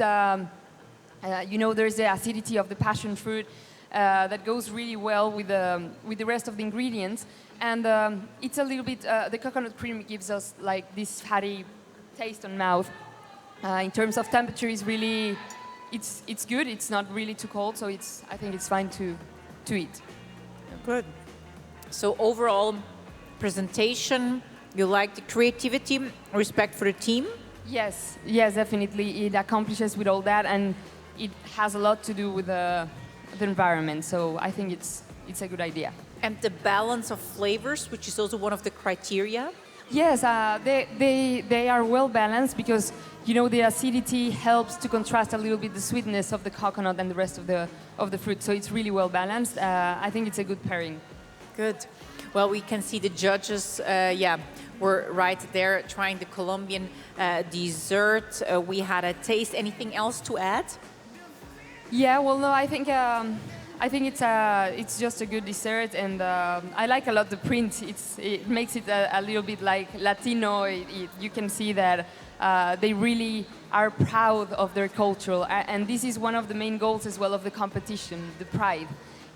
Speaker 17: you know, there's the acidity of the passion fruit that goes really well with the rest of the ingredients. And it's a little bit, the coconut cream gives us like this fatty taste on mouth. In terms of temperature, is really, it's good. It's not really too cold, so I think it's fine to eat.
Speaker 4: Good. So overall presentation, you like the creativity, respect for the team?
Speaker 17: Yes, yes, definitely. It accomplishes with all that, and it has a lot to do with the environment. So I think it's a good idea.
Speaker 4: And the balance of flavors, which is also one of the criteria?
Speaker 17: Yes, they are well balanced because, you know, the acidity helps to contrast a little bit the sweetness of the coconut and the rest of the fruit. So it's really well balanced. I think it's a good pairing.
Speaker 4: Good. Well, we can see the judges, were right there trying the Colombian dessert. We had a taste. Anything else to add?
Speaker 17: Yeah, well, no, I think it's just a good dessert, and I like a lot the print. It makes it a little bit like Latino. You can see that they really are proud of their culture, and this is one of the main goals as well of the competition, the pride.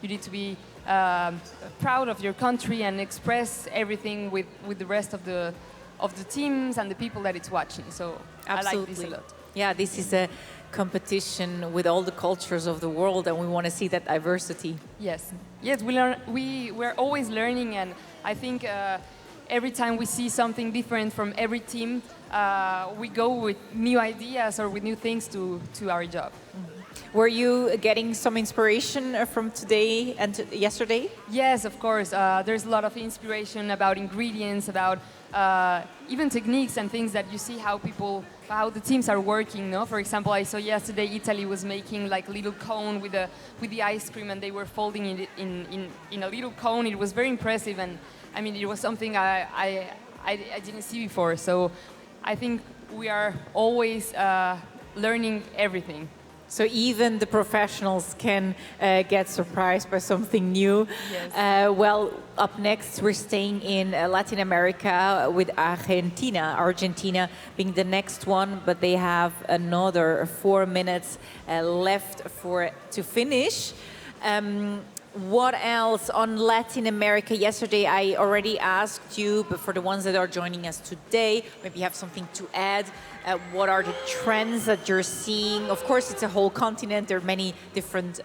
Speaker 17: You need to be proud of your country and express everything with the rest of the teams and the people that it's watching. So
Speaker 4: absolutely.
Speaker 17: I like this a lot.
Speaker 4: Yeah, this is a competition with all the cultures of the world, and we want to see that diversity.
Speaker 17: Yes, yes, we're always learning, and I think every time we see something different from every team, we go with new ideas or with new things to our job.
Speaker 4: Mm-hmm. Were you getting some inspiration from today and yesterday?
Speaker 17: Yes, of course. There's a lot of inspiration about ingredients, about even techniques and things that you see how the teams are working. No, for example, I saw yesterday Italy was making like a little cone with the ice cream, and they were folding it in a little cone. It was very impressive, and I mean, it was something I didn't see before. So I think we are always learning everything.
Speaker 4: So even the professionals can get surprised by something new.
Speaker 17: Yes.
Speaker 4: Well, up next, we're staying in Latin America with Argentina. Argentina being the next one, but they have another 4 minutes left to finish. What else on Latin America? Yesterday I already asked you, but for the ones that are joining us today, maybe you have something to add. What are the trends that you're seeing? Of course, it's a whole continent. There are many different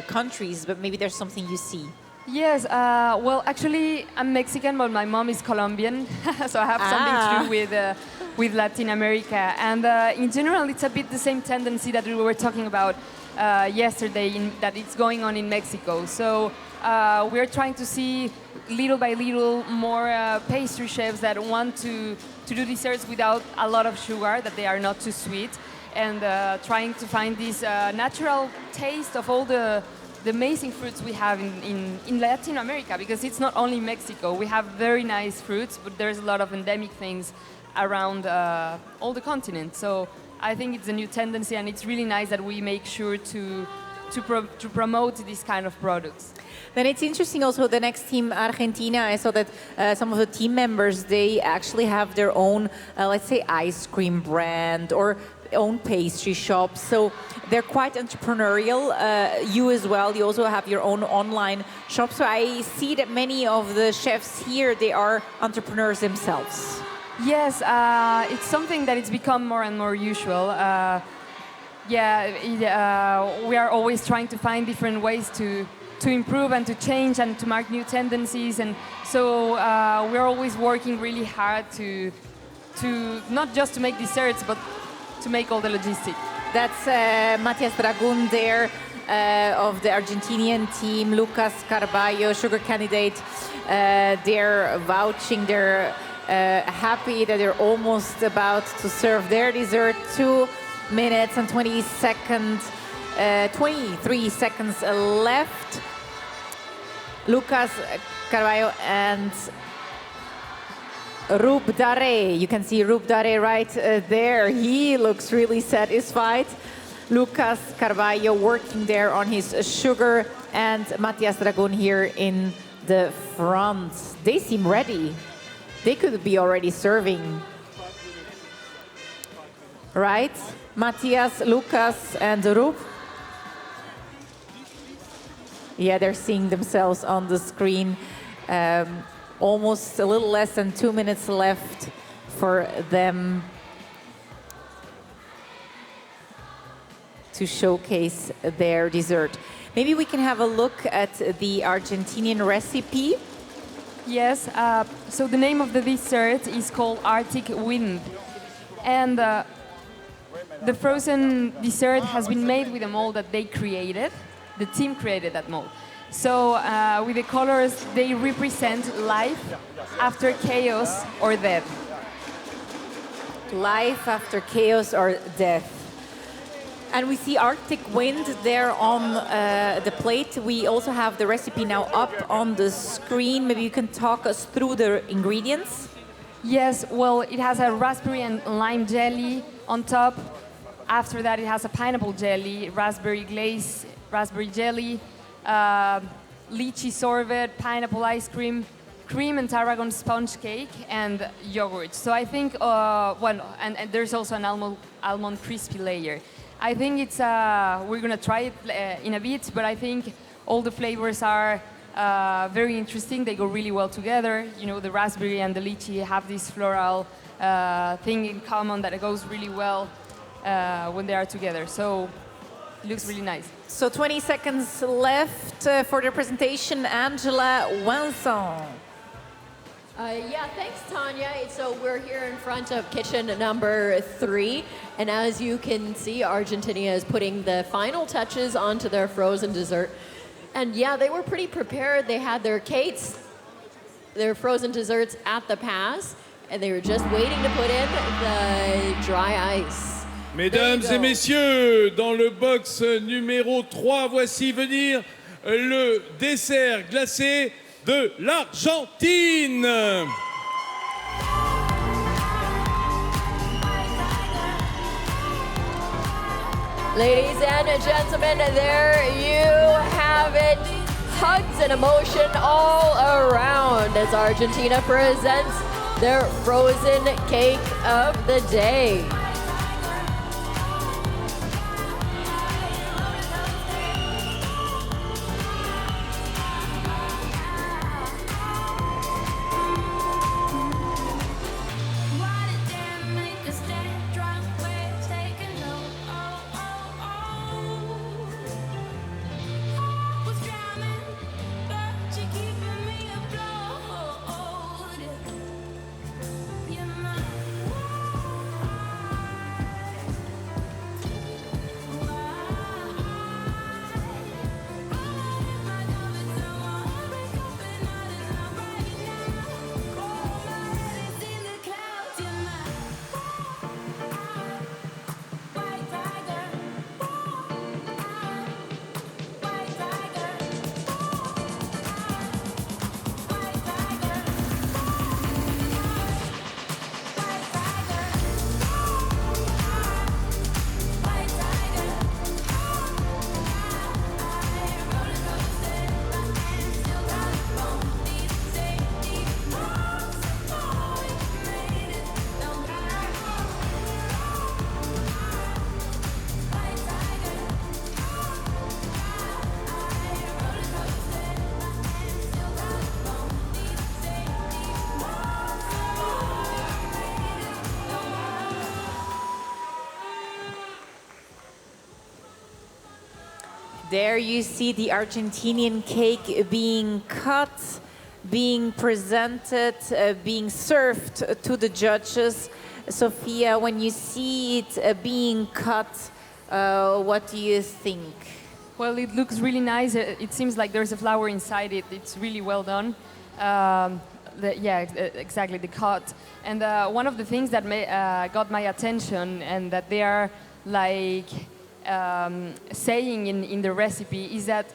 Speaker 4: countries, but maybe there's something you see.
Speaker 17: Yes, well, actually, I'm Mexican, but my mom is Colombian, so I have something to do with Latin America. And in general, it's a bit the same tendency that we were talking about yesterday, that it's going on in Mexico. So we're trying to see little by little more pastry chefs that want to do desserts without a lot of sugar, that they are not too sweet, and trying to find this natural taste of all the amazing fruits we have in Latin America, because it's not only Mexico. We have very nice fruits, but there's a lot of endemic things around all the continent. So I think it's a new tendency, and it's really nice that we make sure to promote these kind of products.
Speaker 4: Then it's interesting also the next team, Argentina. I saw that some of the team members, they actually have their own, let's say, ice cream brand or own pastry shops. So they're quite entrepreneurial. You as well, you also have your own online shop. So I see that many of the chefs here, they are entrepreneurs themselves.
Speaker 17: Yes, it's something that it's become more and more usual. We are always trying to find different ways to improve and to change and to mark new tendencies. And so we're always working really hard to not just to make desserts, but to make all the logistics.
Speaker 4: That's Matias Dragun there of the Argentinian team, Lucas Carballo, sugar candidate. They're vouching, they're happy that they're almost about to serve their dessert. 2 minutes and 20 seconds, 23 seconds left. Lucas Carballo and Roop Dare. You can see Roop Dare right there. He looks really satisfied. Lucas Carballo working there on his sugar, and Matias Dragun here in the front. They seem ready. They could be already serving. Right? Matias, Lucas, and Roop. Yeah, they're seeing themselves on the screen. Almost a little less than 2 minutes left for them to showcase their dessert. Maybe we can have a look at the Argentinian recipe.
Speaker 17: Yes, so the name of the dessert is called Arctic Wind. And the frozen dessert has been made with a mold that they created. The team created that mold. So with the colors, they represent life after chaos or death.
Speaker 4: Life after chaos or death. And we see Arctic Wind there on the plate. We also have the recipe now up on the screen. Maybe you can talk us through the ingredients.
Speaker 17: Yes, well, it has a raspberry and lime jelly on top. After that, it has a pineapple jelly, raspberry glaze, raspberry jelly, lychee sorbet, pineapple ice cream, cream and tarragon sponge cake, and yogurt. So I think, and there's also an almond crispy layer. I think it's, we're gonna try it in a bit, but I think all the flavors are very interesting. They go really well together. You know, the raspberry and the lychee have this floral thing in common that goes really well when they are together. So it looks really nice.
Speaker 4: So 20 seconds left for the presentation. Angela Vincent.
Speaker 6: Yeah, thanks, Tanya. So we're here in front of kitchen number 3, and as you can see, Argentina is putting the final touches onto their frozen dessert. And yeah, they were pretty prepared. They had their cakes, their frozen desserts at the pass, and they were just waiting to put in the dry ice.
Speaker 5: Mesdames et messieurs, dans le box numéro 3, voici venir le dessert glacé de l'Argentine.
Speaker 6: Ladies and gentlemen, there you have it. Hugs and emotion all around as Argentina presents their frozen cake of the day.
Speaker 4: There you see the Argentinian cake being cut, being presented, being served to the judges. Sofia, when you see it being cut, what do you think?
Speaker 17: Well, it looks really nice. It seems like there's a flower inside it. It's really well done. Exactly, the cut. And one of the things that got my attention and that they are like saying in the recipe is that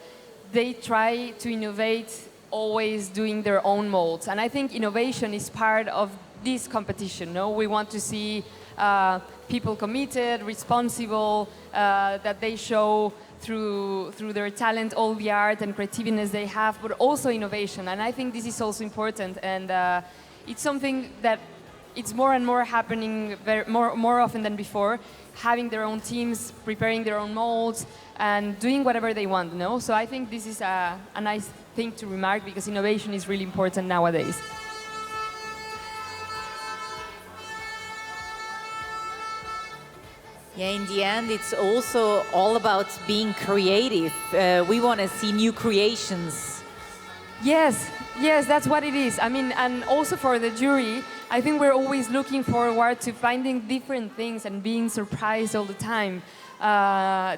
Speaker 17: they try to innovate, always doing their own molds. And I think innovation is part of this competition. No, we want to see people committed, responsible, that they show through their talent all the art and creativeness they have, but also innovation. And I think this is also important. And it's something that it's more and more happening more often than before, having their own teams, preparing their own molds, and doing whatever they want, no? So I think this is a nice thing to remark because innovation is really important nowadays.
Speaker 4: Yeah, in the end, it's also all about being creative. We want to see new creations.
Speaker 17: Yes, that's what it is. I mean, and also for the jury, I think we're always looking forward to finding different things and being surprised all the time.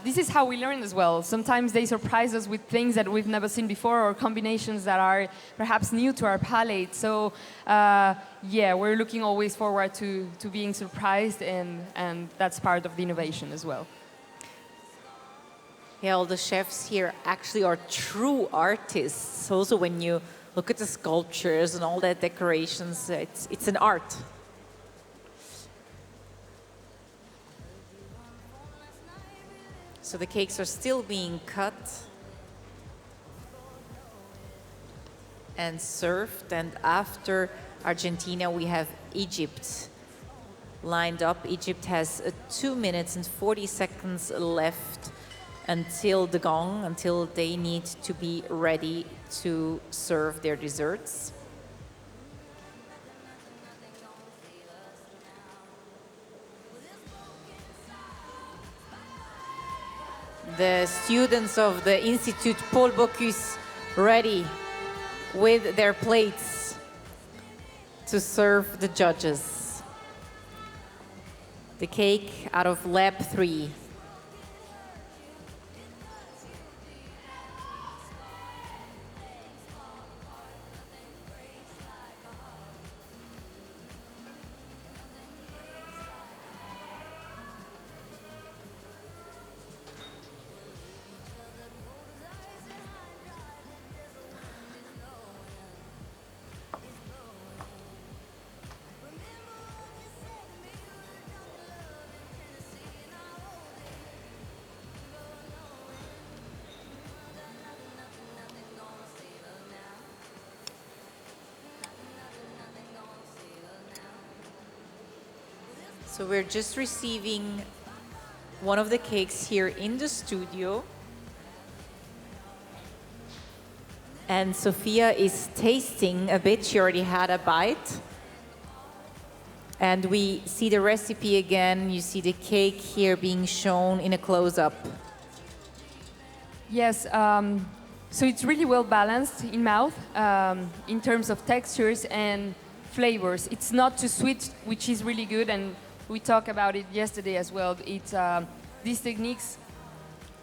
Speaker 17: This is how we learn as well. Sometimes they surprise us with things that we've never seen before or combinations that are perhaps new to our palate. So we're looking always forward to being surprised, and that's part of the innovation as well.
Speaker 4: Yeah, all the chefs here actually are true artists. Also, when you look at the sculptures and all that decorations, it's an art. So the cakes are still being cut and served. And after Argentina, we have Egypt lined up. Egypt has 2 minutes and 40 seconds left until the gong, until they need to be ready to serve their desserts. The students of the Institute Paul Bocuse ready with their plates. to serve the judges. The cake out of lab 3. So we're just receiving one of the cakes here in the studio. And Sofia is tasting a bit. She already had a bite. And we see the recipe again. You see the cake here being shown in a close-up.
Speaker 17: Yes, so it's really well balanced in mouth in terms of textures and flavors. It's not too sweet, which is really good, and we talked about it yesterday as well. It's these techniques,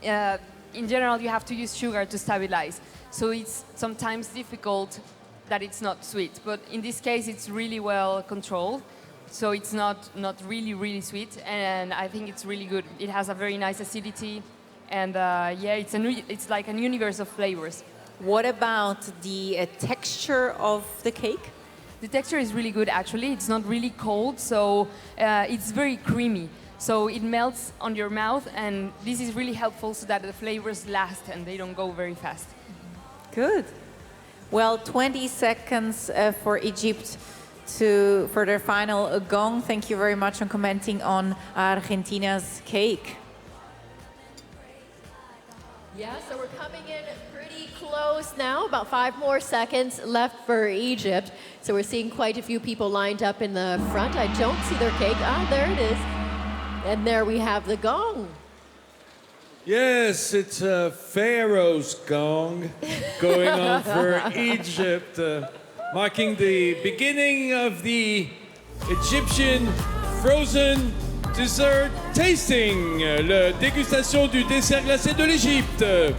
Speaker 17: in general, you have to use sugar to stabilize. So it's sometimes difficult that it's not sweet, but in this case, it's really well controlled. So it's not really sweet, and I think it's really good. It has a very nice acidity, and yeah, it's like a universe of flavors.
Speaker 4: What about the texture of the cake?
Speaker 17: The texture is really good, actually. It's not really cold, so it's very creamy. So it melts on your mouth, and this is really helpful so that the flavors last and they don't go very fast.
Speaker 4: Good. Well, 20 seconds for Egypt for their final gong. Thank you very much for commenting on Argentina's cake.
Speaker 6: Yeah, so we're coming in pretty close now, about 5 more seconds left for Egypt. So we're seeing quite a few people lined up in the front. I don't see their cake. Ah, there it is. And there we have the gong.
Speaker 5: Yes, it's a Pharaoh's gong going on for Egypt, marking the beginning of the Egyptian frozen dessert tasting, la dégustation du dessert glacé de l'Égypte.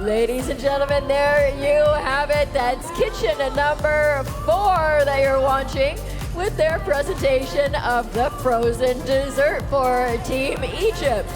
Speaker 6: Ladies and gentlemen, there you have it. That's kitchen number 4 that you're watching with their presentation of the frozen dessert for Team Egypt.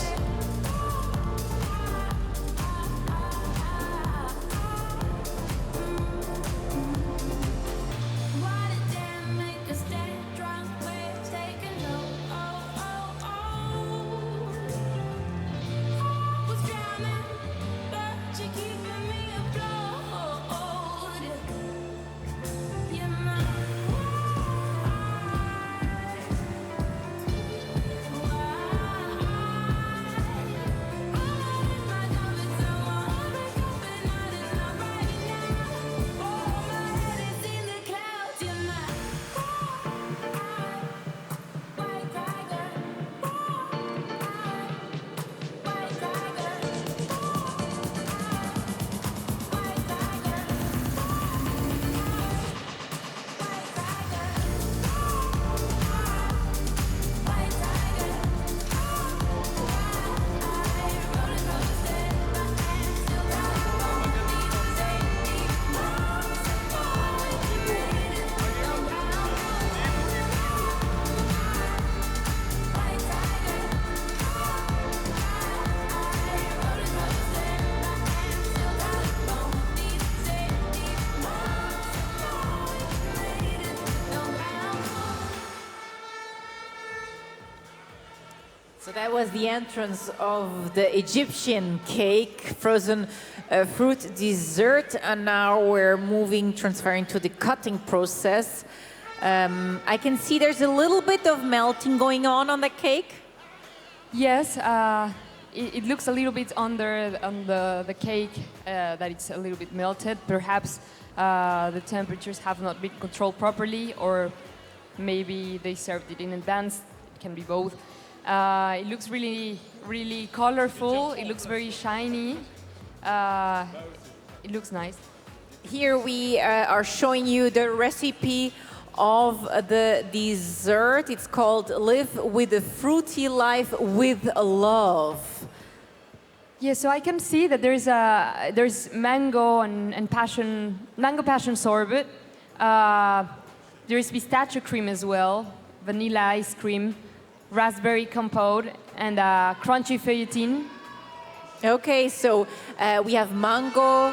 Speaker 4: So that was the entrance of the Egyptian cake, frozen fruit dessert, and now we're transferring to the cutting process. I can see there's a little bit of melting going on the cake.
Speaker 17: Yes, it looks a little bit on the cake that it's a little bit melted. Perhaps the temperatures have not been controlled properly, or maybe they served it in advance. It can be both. It looks really, really colorful. It looks very shiny. It looks nice.
Speaker 4: Here we are showing you the recipe of the dessert. It's called Live with a Fruity Life with Love.
Speaker 17: Yeah, so I can see that there's mango and mango passion sorbet. There is pistachio cream as well, vanilla ice cream, raspberry compote, and crunchy feuilletine.
Speaker 4: Okay, so we have mango,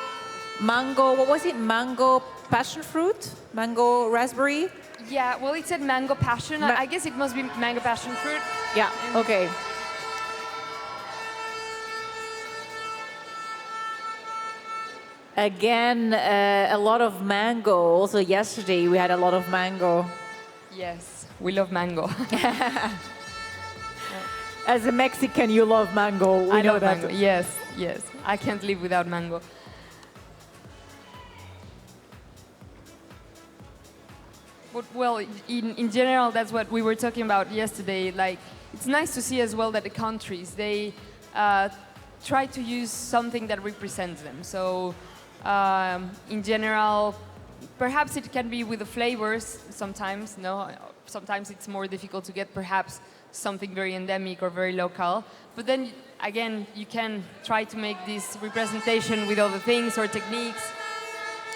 Speaker 4: what was it? Mango passion fruit? Mango raspberry?
Speaker 17: Yeah, well, it said mango passion. I guess it must be mango passion fruit.
Speaker 4: Yeah, okay. Again, a lot of mango. Also yesterday we had a lot of mango.
Speaker 17: Yes, we love mango.
Speaker 4: As a Mexican, you love mango.
Speaker 17: I love mango. Yes, yes. I can't live without mango. But, well, in general, that's what we were talking about yesterday. Like, it's nice to see as well that the countries, they try to use something that represents them. So, in general, perhaps it can be with the flavors sometimes, no? Sometimes it's more difficult to get perhaps something very endemic or very local. But then, again, you can try to make this representation with other things or techniques.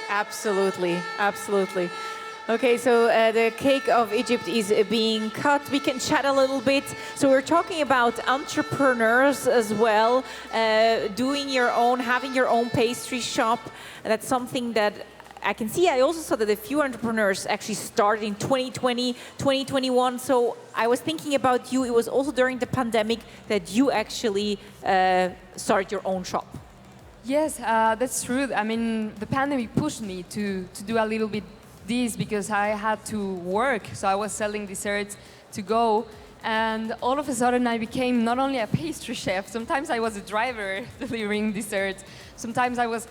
Speaker 4: Absolutely, absolutely. Okay, so the cake of Egypt is being cut. We can chat a little bit. So we're talking about entrepreneurs as well, doing your own, having your own pastry shop. That's something that I can see. I also saw that a few entrepreneurs actually started in 2020, 2021. So I was thinking about you. It was also during the pandemic that you actually started your own shop.
Speaker 17: Yes, that's true. I mean, the pandemic pushed me to do a little bit this because I had to work. So I was selling desserts to go. And all of a sudden I became not only a pastry chef, sometimes I was a driver delivering desserts. Sometimes I was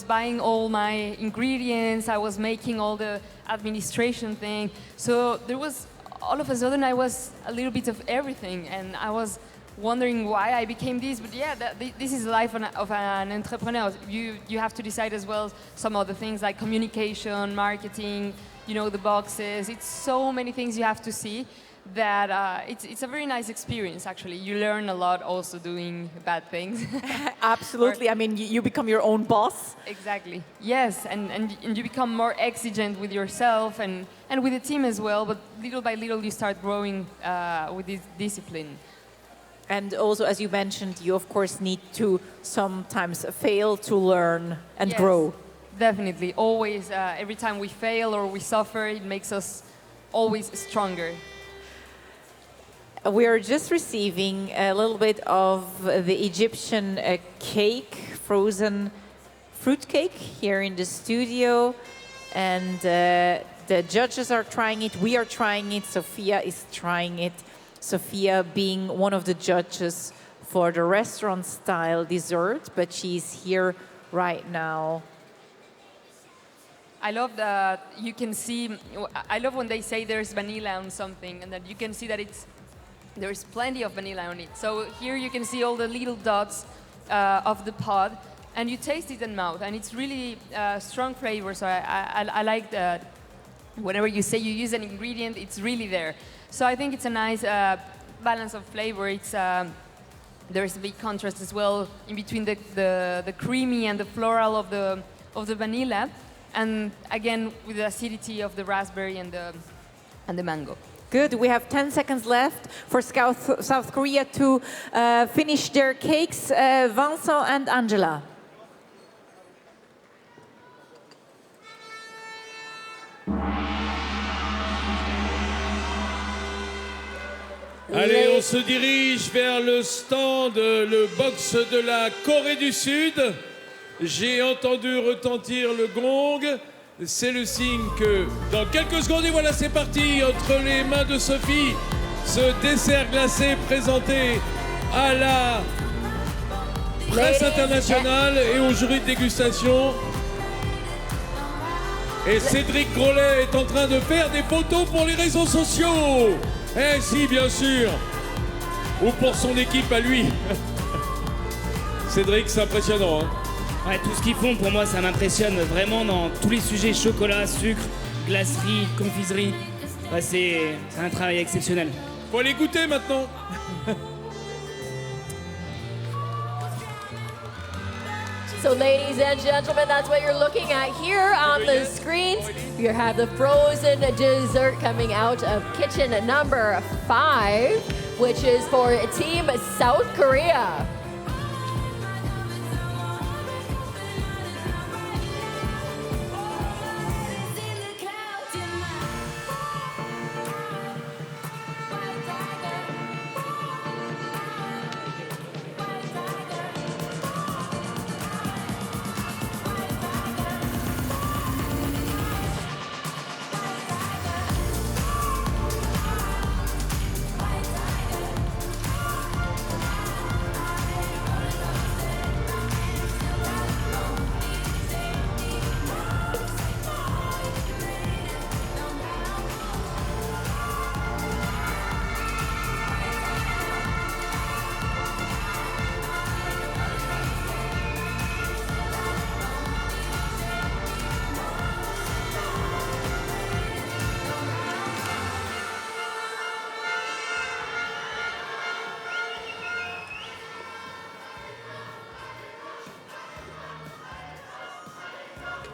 Speaker 17: buying all my ingredients, I was making all the administration thing. So there was, all of a sudden I was a little bit of everything, and I was wondering why I became this, but yeah, this is the life of an entrepreneur. You have to decide as well some other things like communication, marketing, you know, the boxes. It's so many things you have to see that it's a very nice experience, actually. You learn a lot also doing bad things.
Speaker 4: Absolutely. I mean, you become your own boss.
Speaker 17: Exactly. Yes, and you become more exigent with yourself and with the team as well, but little by little you start growing with this discipline.
Speaker 4: And also, as you mentioned, you of course need to sometimes fail to learn and grow.
Speaker 17: Definitely. Always, every time we fail or we suffer, it makes us always stronger.
Speaker 4: We are just receiving a little bit of the Egyptian cake, frozen fruit cake here in the studio. And the judges are trying it, we are trying it, Sofia is trying it. Sofia being one of the judges for the restaurant-style dessert, but she's here right now.
Speaker 17: I love that you can see, I love when they say there's vanilla on something and that you can see that there's plenty of vanilla on it. So here you can see all the little dots of the pod, and you taste it in mouth, and it's really strong flavor. So I like that whenever you say you use an ingredient, it's really there. So I think it's a nice balance of flavor. It's there's a big contrast as well in between the creamy and the floral of the vanilla, and again with the acidity of the raspberry and the mango.
Speaker 4: Good. We have 10 seconds left for South Korea to finish their cakes. Vincent and Angela.
Speaker 5: Allez, on se dirige vers le stand, le box de la Corée du Sud. J'ai entendu retentir le gong. C'est le signe que dans quelques secondes, et voilà, c'est parti, entre les mains de Sophie, ce dessert glacé présenté à la presse internationale et au jury de dégustation. Et Cédric Grolet est en train de faire des photos pour les réseaux sociaux. Eh si, bien sûr. Ou pour son équipe à lui. Cédric, c'est impressionnant, hein.
Speaker 9: Ouais, tout ce qu'ils font, pour moi, ça m'impressionne vraiment dans tous les sujets chocolat, sucre, glacerie, confiserie. Ouais, c'est un travail exceptionnel.
Speaker 5: Faut aller goûter maintenant.
Speaker 6: So ladies and gentlemen, that's what you're looking at here on the screens. You have the frozen dessert coming out of kitchen number 5, which is for Team South Korea.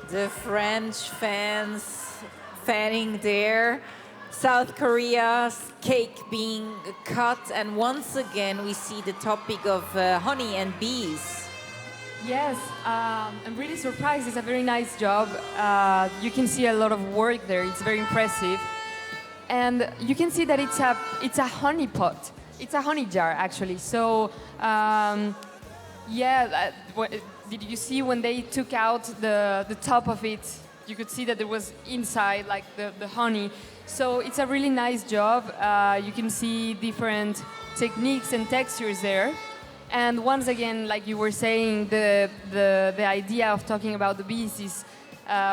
Speaker 4: The French fans fanning there. South Korea's cake being cut, and once again we see the topic of honey and bees.
Speaker 17: Yes, I'm really surprised. It's a very nice job. You can see a lot of work there. It's very impressive. And you can see that it's a honey pot. It's a honey jar, actually. So, did you see when they took out the top of it? You could see that there was inside, like the honey. So it's a really nice job. You can see different techniques and textures there. And once again, like you were saying, the idea of talking about the bees is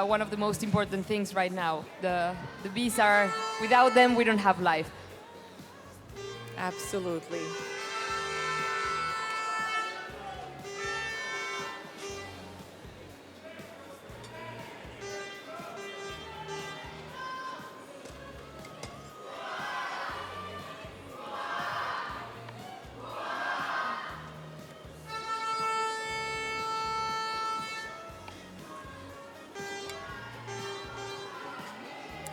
Speaker 17: one of the most important things right now. The bees are, without them, we don't have life.
Speaker 4: Absolutely.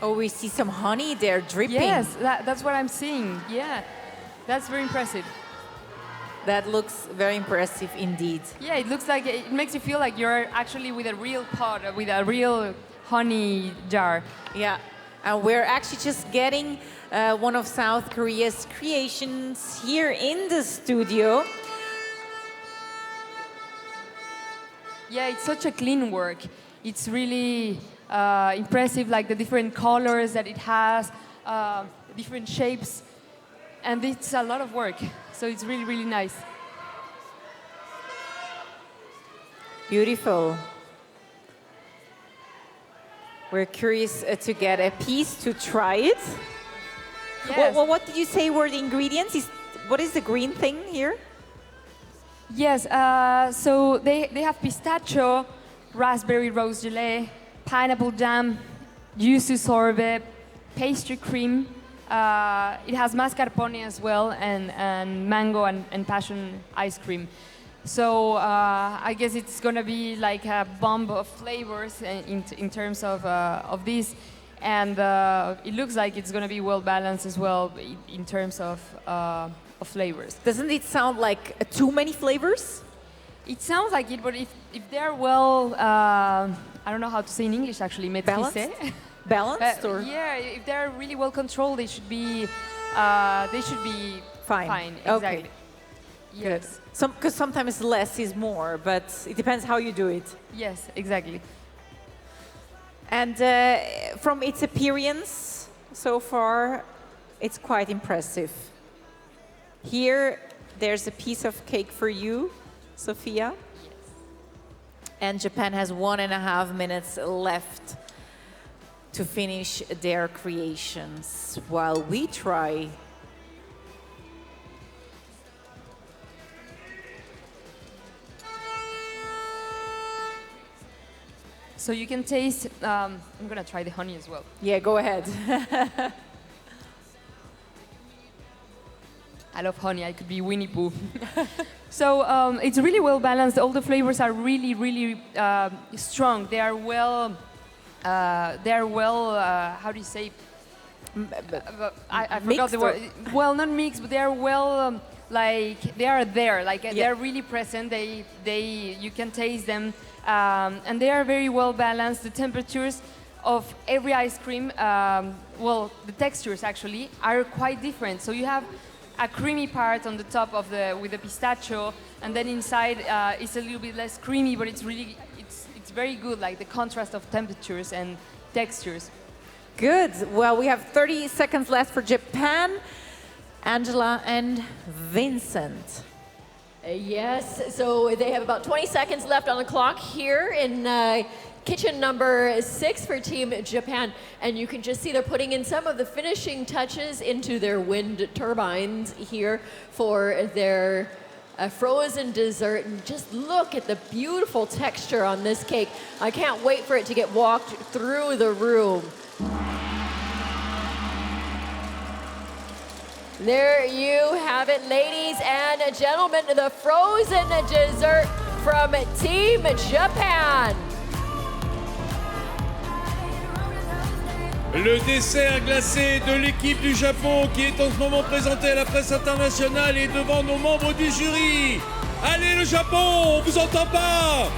Speaker 4: Oh, we see some honey there dripping.
Speaker 17: Yes, that's what I'm seeing. Yeah, that's very impressive.
Speaker 4: That looks very impressive indeed.
Speaker 17: Yeah, it looks like, it makes you feel like you're actually with a real pot, with a real honey jar.
Speaker 4: Yeah, and we're actually just getting one of South Korea's creations here in the studio.
Speaker 17: Yeah, it's such a clean work. It's really impressive, like the different colors that it has, different shapes, and it's a lot of work. So it's really, really nice.
Speaker 4: Beautiful. We're curious to get a piece to try it.
Speaker 17: Yes.
Speaker 4: What did you say were the ingredients? What is the green thing here?
Speaker 17: Yes, so they have pistachio, raspberry rose gelée, pineapple jam, yuzu sorbet, pastry cream. It has mascarpone as well, and mango and passion ice cream. So I guess it's gonna be like a bomb of flavors in terms of this, and it looks like it's gonna be well balanced as well in terms of flavors.
Speaker 4: Doesn't it sound like too many flavors?
Speaker 17: It sounds like it, but if they're well, I don't know how to say in English actually, maîtrisés.
Speaker 4: Balanced, or?
Speaker 17: Yeah, if they're really well controlled, they should be fine. Exactly.
Speaker 4: Okay.
Speaker 17: Yes.
Speaker 4: Because sometimes less is more, but it depends how you do it.
Speaker 17: Yes, exactly.
Speaker 4: And from its appearance so far, it's quite impressive. Here, there's a piece of cake for you, Sofia.
Speaker 17: Yes.
Speaker 4: And Japan has 1.5 minutes left to finish their creations while we try.
Speaker 17: So you can taste, I'm gonna try the honey as well.
Speaker 4: Yeah, go ahead.
Speaker 17: I love honey, I could be Winnie Pooh. So it's really well balanced. All the flavors are really, really strong. They are well, how do you say? I forgot the word. Well, not mixed, but they are well, like they are there. Like they are really present. You can taste them, and they are very well balanced. The temperatures of every ice cream, well, the textures actually are quite different. So you have a creamy part on the top of with the pistachio, and then inside it's a little bit less creamy, but it's very good, like the contrast of temperatures and textures.
Speaker 4: Good. Well, we have 30 seconds left for Japan. Angela and Vincent.
Speaker 6: Yes, so they have about 20 seconds left on the clock here in kitchen number 6 for Team Japan. And you can just see they're putting in some of the finishing touches into their wind turbines here for their frozen dessert. And just look at the beautiful texture on this cake. I can't wait for it to get walked through the room. There you have it, ladies and gentlemen, the frozen dessert from Team Japan.
Speaker 5: Le dessert glacé de l'équipe du Japon qui est en ce moment présenté à la presse internationale et devant nos membres du jury. Allez le Japon, on vous entend pas!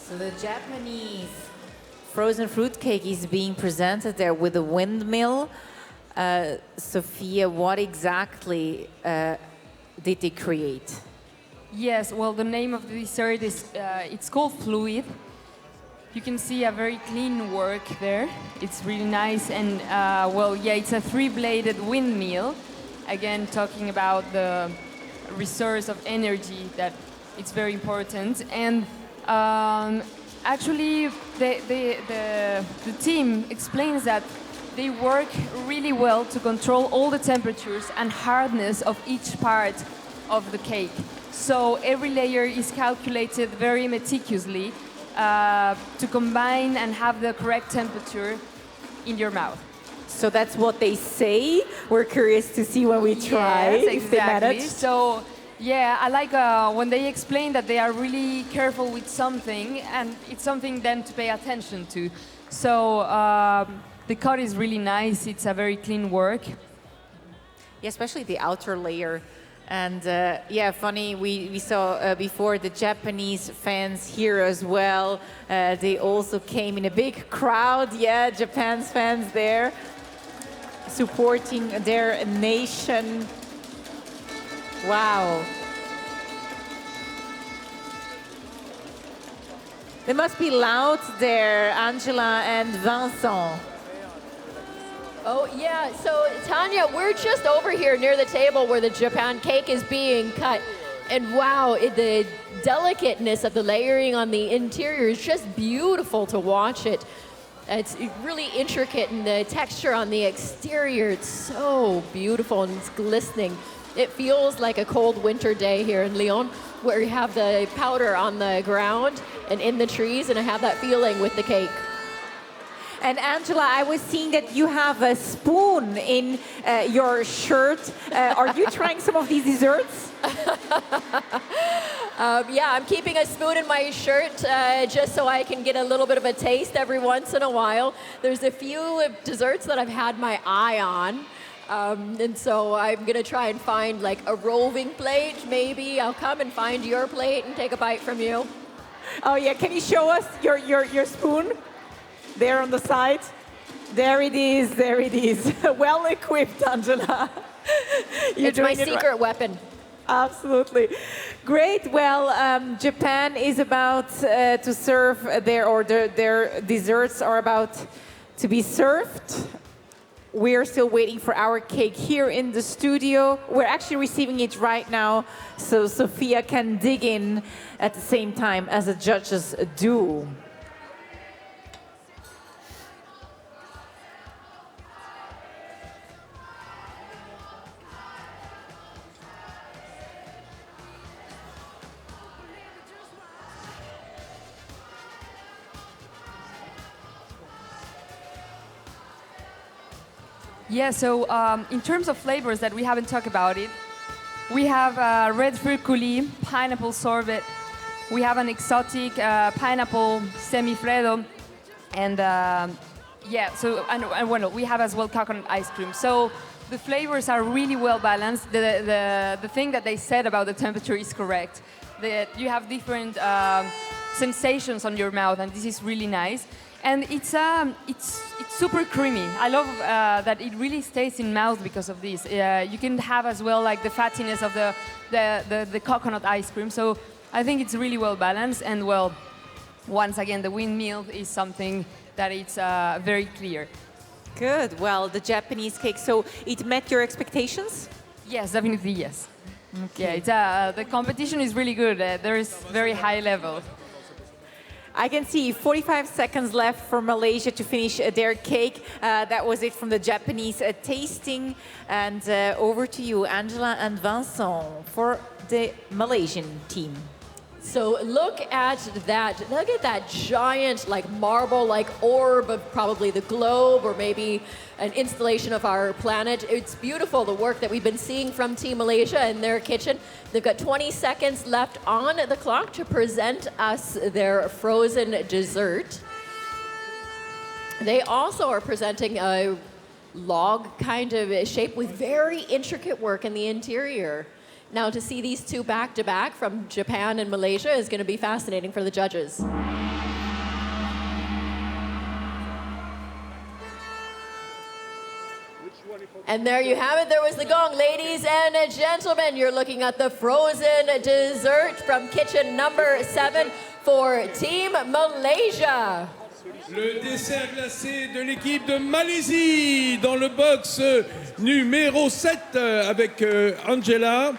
Speaker 4: So the Japanese frozen fruit cake is being presented there with a windmill. Sofia, what exactly did they create?
Speaker 17: Yes, well, the name of the dessert is, it's called Fluid. You can see a very clean work there. It's really nice. And, well, yeah, it's a 3-bladed windmill. Again, talking about the resource of energy, that it's very important. And actually, the team explains that they work really well to control all the temperatures and hardness of each part of the cake. So every layer is calculated very meticulously to combine and have the correct temperature in your mouth.
Speaker 4: So that's what they say. We're curious to see when we try.
Speaker 17: Yes,
Speaker 4: if they
Speaker 17: exactly.
Speaker 4: manage.
Speaker 17: So, yeah, I like when they explain that they are really careful with something, and it's something then to pay attention to. So the cut is really nice. It's a very clean work.
Speaker 4: Yeah, especially the outer layer. And yeah, funny, we saw before the Japanese fans here as well. They also came in a big crowd. Yeah, Japan's fans there supporting their nation. Wow. They must be loud there, Angela and Vincent.
Speaker 6: Oh, yeah. So, Tanya, we're just over here near the table where the Japan cake is being cut. And wow, the delicateness of the layering on the interior is just beautiful to watch it. It's really intricate, and the texture on the exterior, it's so beautiful and it's glistening. It feels like a cold winter day here in Lyon, where you have the powder on the ground and in the trees, and I have that feeling with the cake.
Speaker 4: And Angela, I was seeing that you have a spoon in your shirt. Are you trying some of these desserts?
Speaker 6: Yeah, I'm keeping a spoon in my shirt just so I can get a little bit of a taste every once in a while. There's a few desserts that I've had my eye on. And so I'm gonna try and find like a roving plate, maybe. I'll come and find your plate and take a bite from you.
Speaker 4: Oh yeah, can you show us your spoon? There on the side. There it is, there it is. Well equipped, Angela.
Speaker 6: It's my secret weapon.
Speaker 4: Absolutely. Great. Well, Japan is about to serve their desserts are about to be served. We're still waiting for our cake here in the studio. We're actually receiving it right now, so Sofia can dig in at the same time as the judges do.
Speaker 17: Yeah, so in terms of flavors that we haven't talked about it, we have red fruit coulis, pineapple sorbet, we have an exotic pineapple semi-freddo, and yeah, so and well, we have as well coconut ice cream. So the flavors are really well balanced. The thing that they said about the temperature is correct. That you have different sensations on your mouth, and this is really nice. And it's super creamy. I love that it really stays in mouth because of this. You can have as well like the fattiness of the coconut ice cream. So I think it's really well balanced. And well, once again, the windmill is something that it's very clear.
Speaker 4: Good. Well, the Japanese cake. So it met your expectations?
Speaker 17: Yes, definitely yes. Okay. Yeah, the competition is really good. There is very high level.
Speaker 4: I can see 45 seconds left for Malaysia to finish their cake. That was it from the Japanese tasting. And over to you, Angela and Vincent, for the Malaysian team.
Speaker 6: So look at that giant like marble like orb of probably the globe or maybe an installation of our planet. It's beautiful, the work that we've been seeing from Team Malaysia in their kitchen. They've got 20 seconds left on the clock to present us their frozen dessert. They also are presenting a log kind of shape with very intricate work in the interior. Now, to see these two back-to-back from Japan and Malaysia is going to be fascinating for the judges. And there you have it. There was the gong. Ladies and gentlemen, you're looking at the frozen dessert from kitchen number 7 for Team Malaysia.
Speaker 5: Le dessert glacé de l'équipe de Malaisie dans le box numéro 7 avec Angela.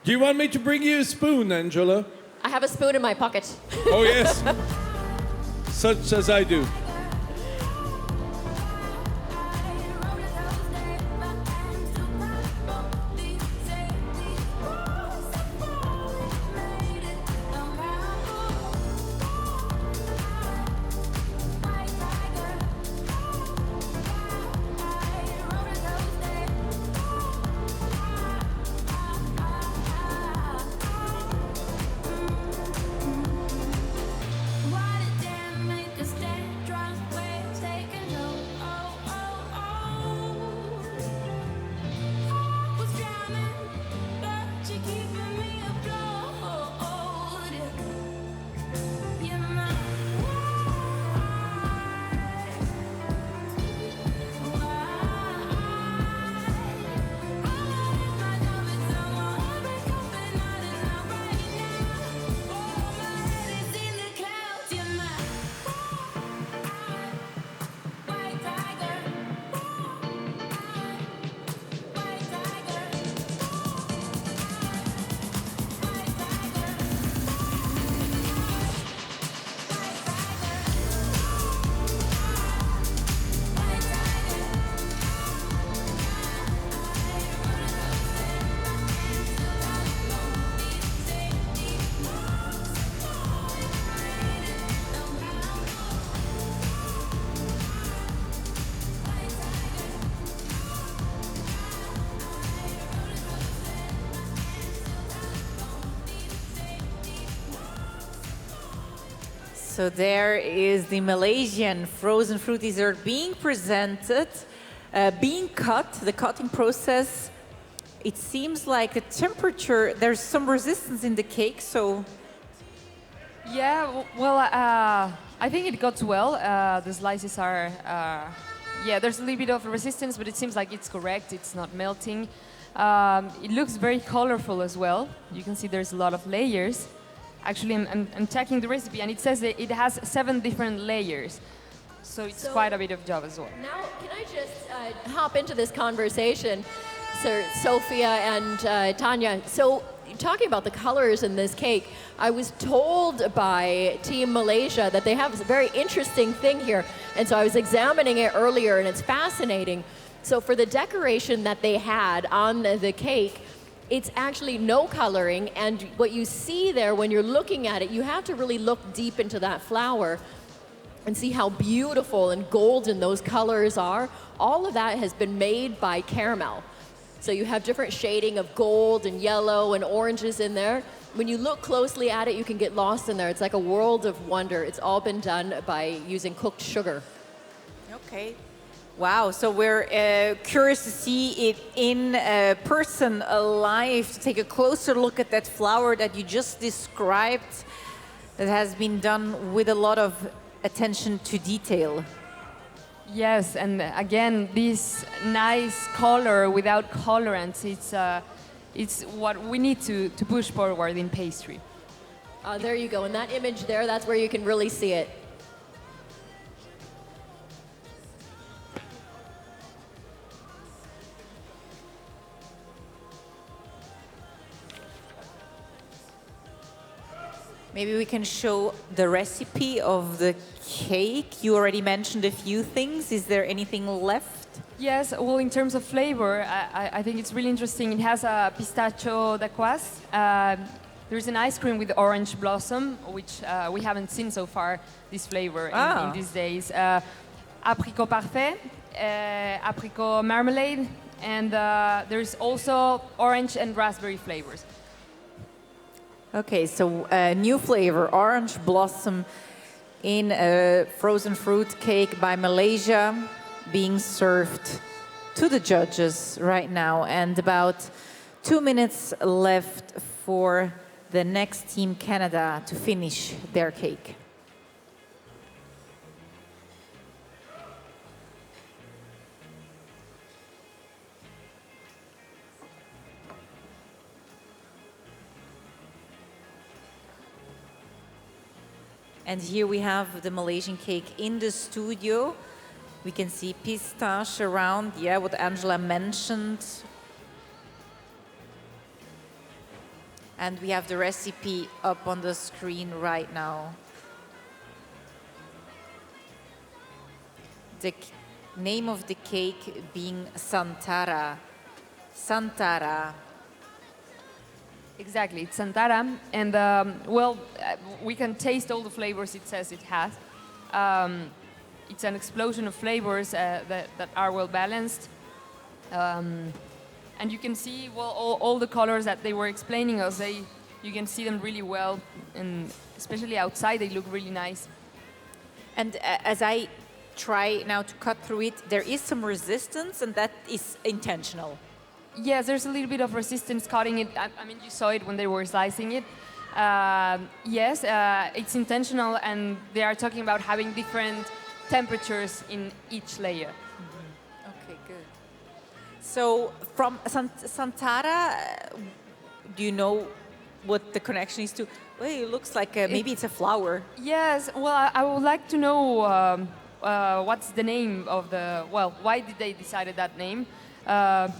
Speaker 5: Do you want me to bring you a spoon, Angela?
Speaker 6: I have a spoon in my pocket.
Speaker 5: Oh, yes. Such as I do.
Speaker 4: So there is the Malaysian frozen fruit dessert being presented, being cut, the cutting process. It seems like the temperature, there's some resistance in the cake, so...
Speaker 17: Yeah, well, I think it got well. The slices are, yeah, there's a little bit of resistance, but it seems like it's correct. It's not melting. It looks very colorful as well. You can see there's a lot of layers. Actually, I'm checking the recipe, and it says that it has 7 different layers. So it's quite a bit of job as well.
Speaker 6: Now, can I just hop into this conversation, Sir Sofia and Tanya? So, talking about the colors in this cake, I was told by Team Malaysia that they have a very interesting thing here. And so I was examining it earlier, and it's fascinating. So for the decoration that they had on the cake, it's actually no coloring, and what you see there when you're looking at it, you have to really look deep into that flower and see how beautiful and golden those colors are. All of that has been made by caramel. So you have different shading of gold and yellow and oranges in there. When you look closely at it, you can get lost in there. It's like a world of wonder. It's all been done by using cooked sugar.
Speaker 4: Okay. Wow, so we're curious to see it in person, live, to take a closer look at that flower that you just described, that has been done with a lot of attention to detail.
Speaker 17: Yes, and again, this nice color without colorants, it's what we need to push forward in pastry.
Speaker 6: There you go, in that image there, that's where you can really see it.
Speaker 4: Maybe we can show the recipe of the cake. You already mentioned a few things. Is there anything left?
Speaker 17: Yes, well, in terms of flavor, I think it's really interesting. It has a pistachio d'Aquas. There's an ice cream with orange blossom, which we haven't seen so far, this flavor in these days. Apricot parfait, apricot marmalade, and there's also orange and raspberry flavors.
Speaker 4: Okay, so a new flavor, orange blossom in a frozen fruit cake by Malaysia, being served to the judges right now. And about 2 minutes left for the next team, Canada, to finish their cake. And here we have the Malaysian cake in the studio. We can see pistache around, yeah, what Angela mentioned. And we have the recipe up on the screen right now. The name of the cake being Santara. Santara.
Speaker 17: Exactly, it's Santara, and well, we can taste all the flavors it says it has. It's an explosion of flavors that are well balanced. And you can see, well, all the colors that they were explaining us, you can see them really well, and especially outside, they look really nice.
Speaker 4: And as I try now to cut through it, there is some resistance, and that is intentional.
Speaker 17: Yes, there's a little bit of resistance cutting it. I mean, you saw it when they were slicing it. Yes, it's intentional, and they are talking about having different temperatures in each layer.
Speaker 4: Mm-hmm. Okay, good. So from Santara, do you know what the connection is to? Well, it looks like maybe it's a flower.
Speaker 17: Yes, well, I would like to know what's the name of the, well, why did they decide that name?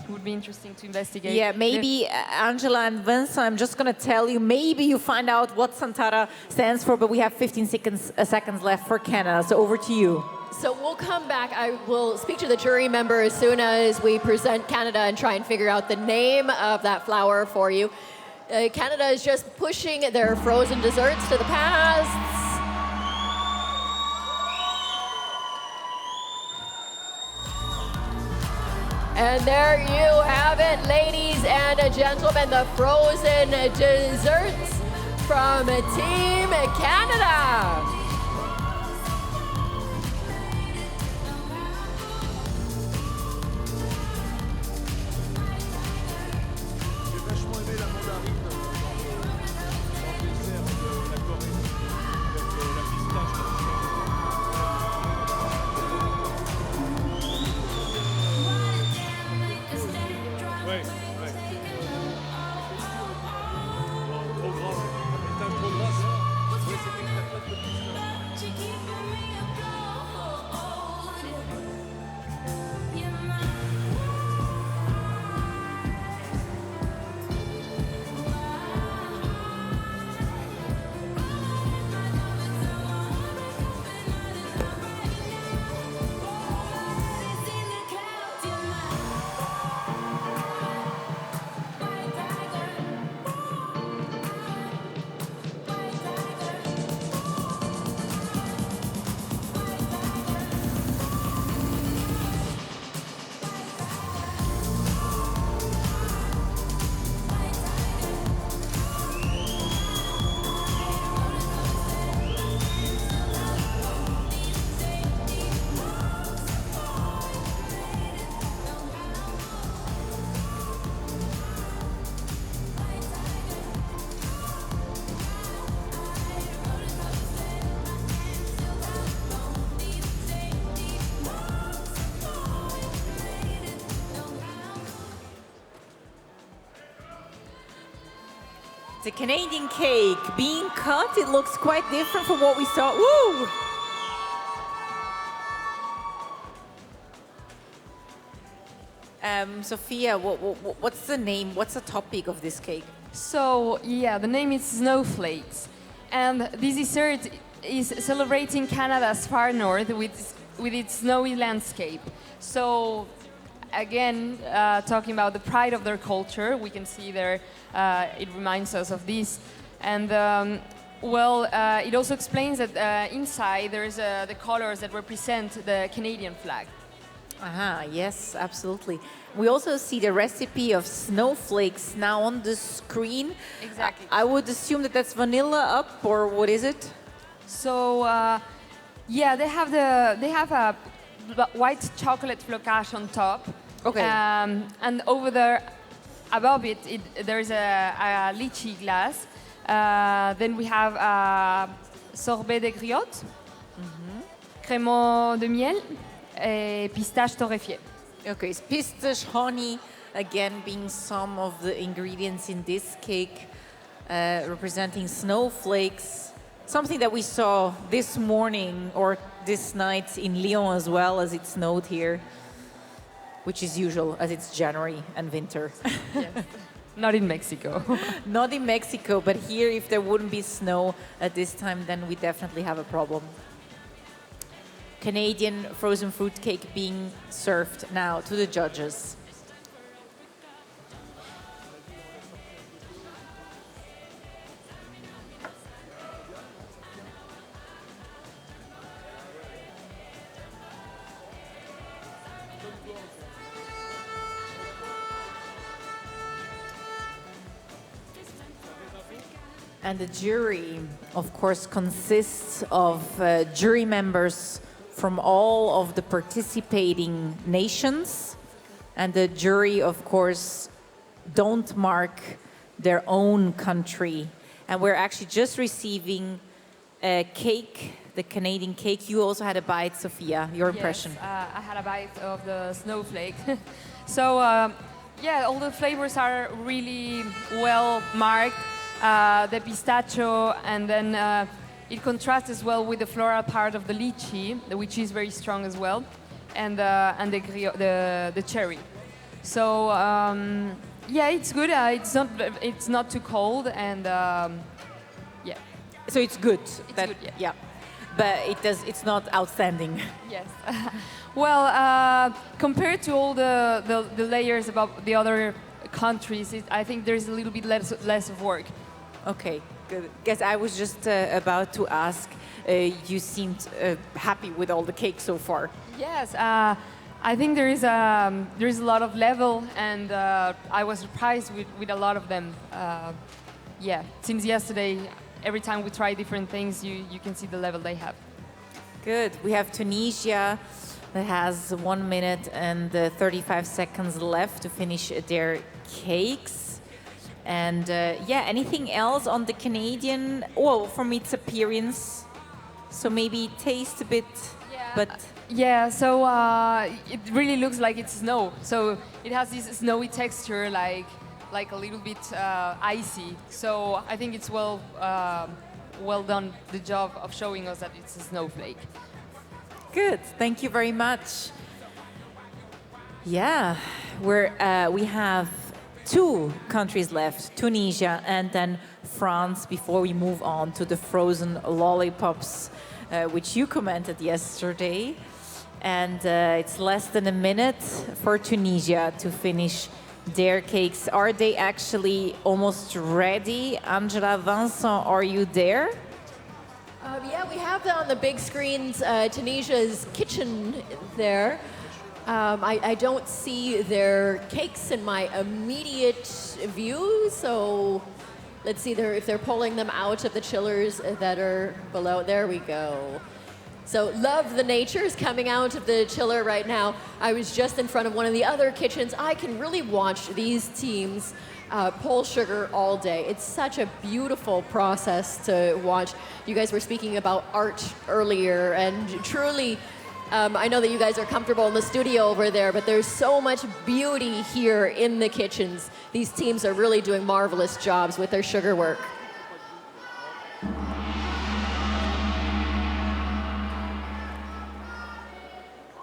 Speaker 17: Would be interesting to investigate.
Speaker 4: Yeah, maybe Angela and Vincent, I'm just going to tell you, maybe you find out what Santara stands for, but we have 15 seconds left for Canada, so over to you.
Speaker 6: So we'll come back. I will speak to the jury member as soon as we present Canada and try and figure out the name of that flower for you. Canada is just pushing their frozen desserts to the past. And there you have it, ladies and gentlemen, the frozen desserts from Team Canada.
Speaker 4: The Canadian cake being cut, it looks quite different from what we saw. Woo! Sofia, what's the name? What's the topic of this cake?
Speaker 17: So, yeah, the name is Snowflakes. And this dessert is celebrating Canada's far north with its snowy landscape. So, again, talking about the pride of their culture, we can see there, it reminds us of this. And, it also explains that inside there's the colors that represent the Canadian flag.
Speaker 4: Yes, absolutely. We also see the recipe of snowflakes now on the screen.
Speaker 17: Exactly.
Speaker 4: I would assume that that's vanilla up, or what is it?
Speaker 17: So, yeah, they have a white chocolate flocage on top.
Speaker 4: Okay.
Speaker 17: And over there, above it, there's a lychee glass. Then we have sorbet de griotte, crémeux de miel, et pistache torréfié.
Speaker 4: Okay, it's pistache, honey, again being some of the ingredients in this cake, representing snowflakes. Something that we saw this morning or this night in Lyon as well, as it snowed here, which is usual as it's January and winter.
Speaker 17: Yes. Not in Mexico.
Speaker 4: Not in Mexico, but here if there wouldn't be snow at this time, then we definitely have a problem. Canadian frozen fruit cake being served now to the judges. And the jury, of course, consists of jury members from all of the participating nations. And the jury, of course, don't mark their own country. And we're actually just receiving a cake, the Canadian cake. You also had a bite, Sofia. Your impression?
Speaker 17: Yes, I had a bite of the snowflake. So, yeah, all the flavors are really well marked. The pistachio, and then it contrasts as well with the floral part of the lychee, which is very strong as well, and the cherry. So yeah, it's good. It's not too cold, and yeah.
Speaker 4: So it's good.
Speaker 17: It's good, yeah.
Speaker 4: But it's not outstanding.
Speaker 17: Yes. Well, compared to all the layers about the other countries, I think there's a little bit less of work.
Speaker 4: Okay, good. Guess I was just about to ask. You seemed happy with all the cake so far.
Speaker 17: Yes, I think there is a lot of level, and I was surprised with a lot of them. Yeah, since yesterday, every time we try different things, you can see the level they have.
Speaker 4: Good. We have Tunisia that has 1 minute and 35 seconds left to finish their cakes. And yeah, anything else on the Canadian? Well, from its appearance, so maybe taste a bit, but
Speaker 17: yeah. So it really looks like it's snow. So it has this snowy texture, like a little bit icy. So I think it's well done, the job of showing us that it's a snowflake.
Speaker 4: Good. Thank you very much. Yeah, we have 2 countries left, Tunisia and then France, before we move on to the frozen lollipops, which you commented yesterday. And it's less than a minute for Tunisia to finish their cakes. Are they actually almost ready? Angela, Vincent, are you there?
Speaker 6: Yeah, we have on the big screens Tunisia's kitchen there. I don't see their cakes in my immediate view, so let's see if they're pulling them out of the chillers that are below. There we go. So Love the Nature is coming out of the chiller right now. I was just in front of one of the other kitchens. I can really watch these teams pull sugar all day. It's such a beautiful process to watch. You guys were speaking about art earlier, and truly, I know that you guys are comfortable in the studio over there, but there's so much beauty here in the kitchens. These teams are really doing marvelous jobs with their sugar work.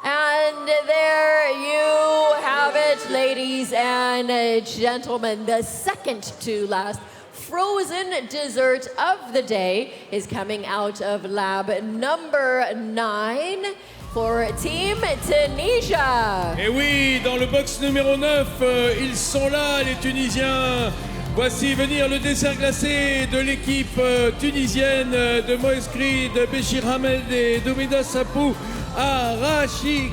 Speaker 6: And there you have it, ladies and gentlemen. The second to last frozen dessert of the day is coming out of lab number 9 for Team Tunisia.
Speaker 5: Et oui, dans le box numéro 9, ils sont là, les Tunisiens. Voici venir le dessert glacé de l'équipe tunisienne de Moeskri, de Béchir Hamed et d'Oumida Sapou Arachigué.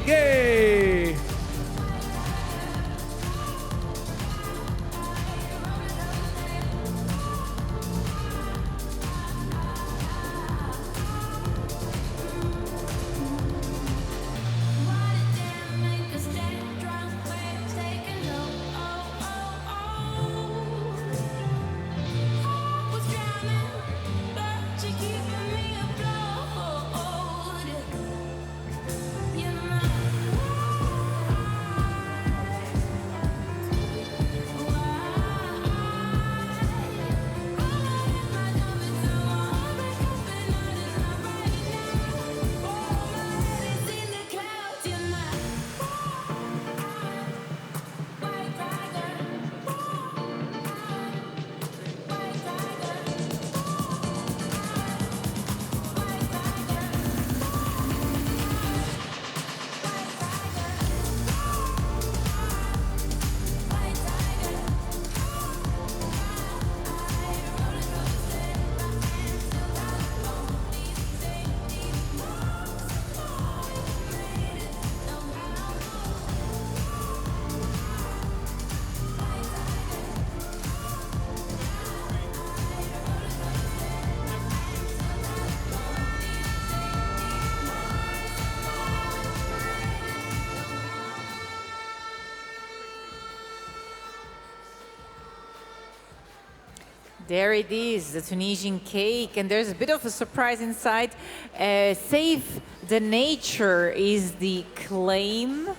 Speaker 4: There it is, the Tunisian cake, and there's a bit of a surprise inside. Save the nature is the claim.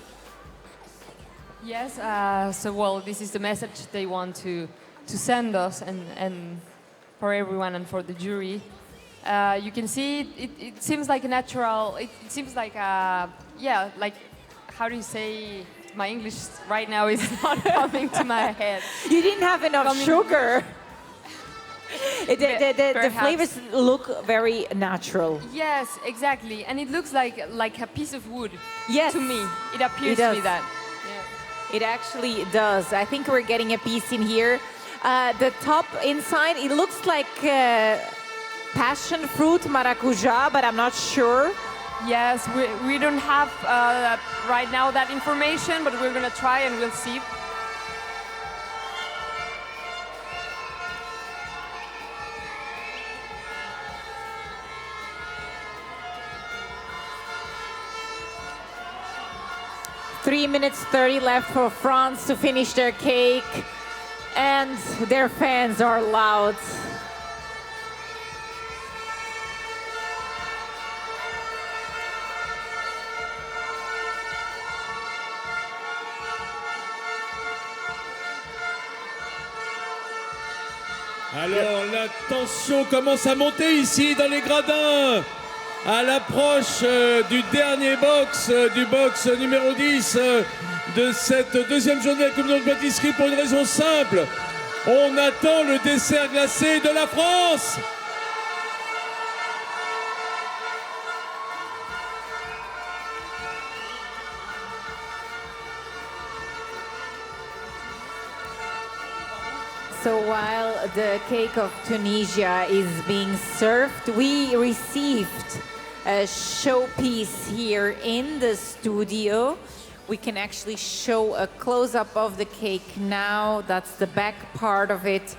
Speaker 17: Yes, so well, this is the message they want to send us and for everyone and for the jury. You can see it seems like a natural, it seems like yeah, like, how do you say, my English right now is not coming to my head.
Speaker 4: You didn't have enough sugar. The flavors look very natural.
Speaker 17: Yes, exactly, and it looks like a piece of wood.
Speaker 4: Yes,
Speaker 17: to me, it appears to me that.
Speaker 4: Yeah. It actually does. I think we're getting a piece in here. The top inside, it looks like passion fruit maracuja, but I'm not sure.
Speaker 17: Yes, we don't have right now that information, but we're gonna try and we'll see.
Speaker 4: Three minutes 30 left for France to finish their cake, and their fans are loud.
Speaker 5: Alors la tension commence à monter ici dans les gradins. À l'approche du dernier box, du box numéro 10 de cette deuxième journée de la Coupe du Monde de pâtisserie, pour une raison simple. On attend le dessert glacé de la France.
Speaker 4: So while the cake of Tunisia is being served, we received a showpiece here in the studio. We can actually show a close-up of the cake now. That's the back part of it.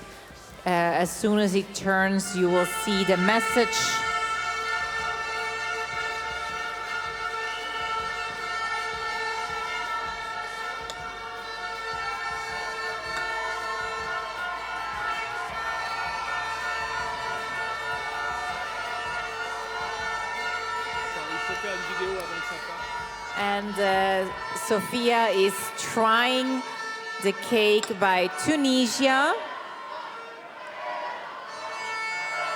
Speaker 4: As soon as it turns, you will see the message.
Speaker 5: Faire une vidéo avant que ça parte.
Speaker 4: And Sofia is trying the cake by Tunisia.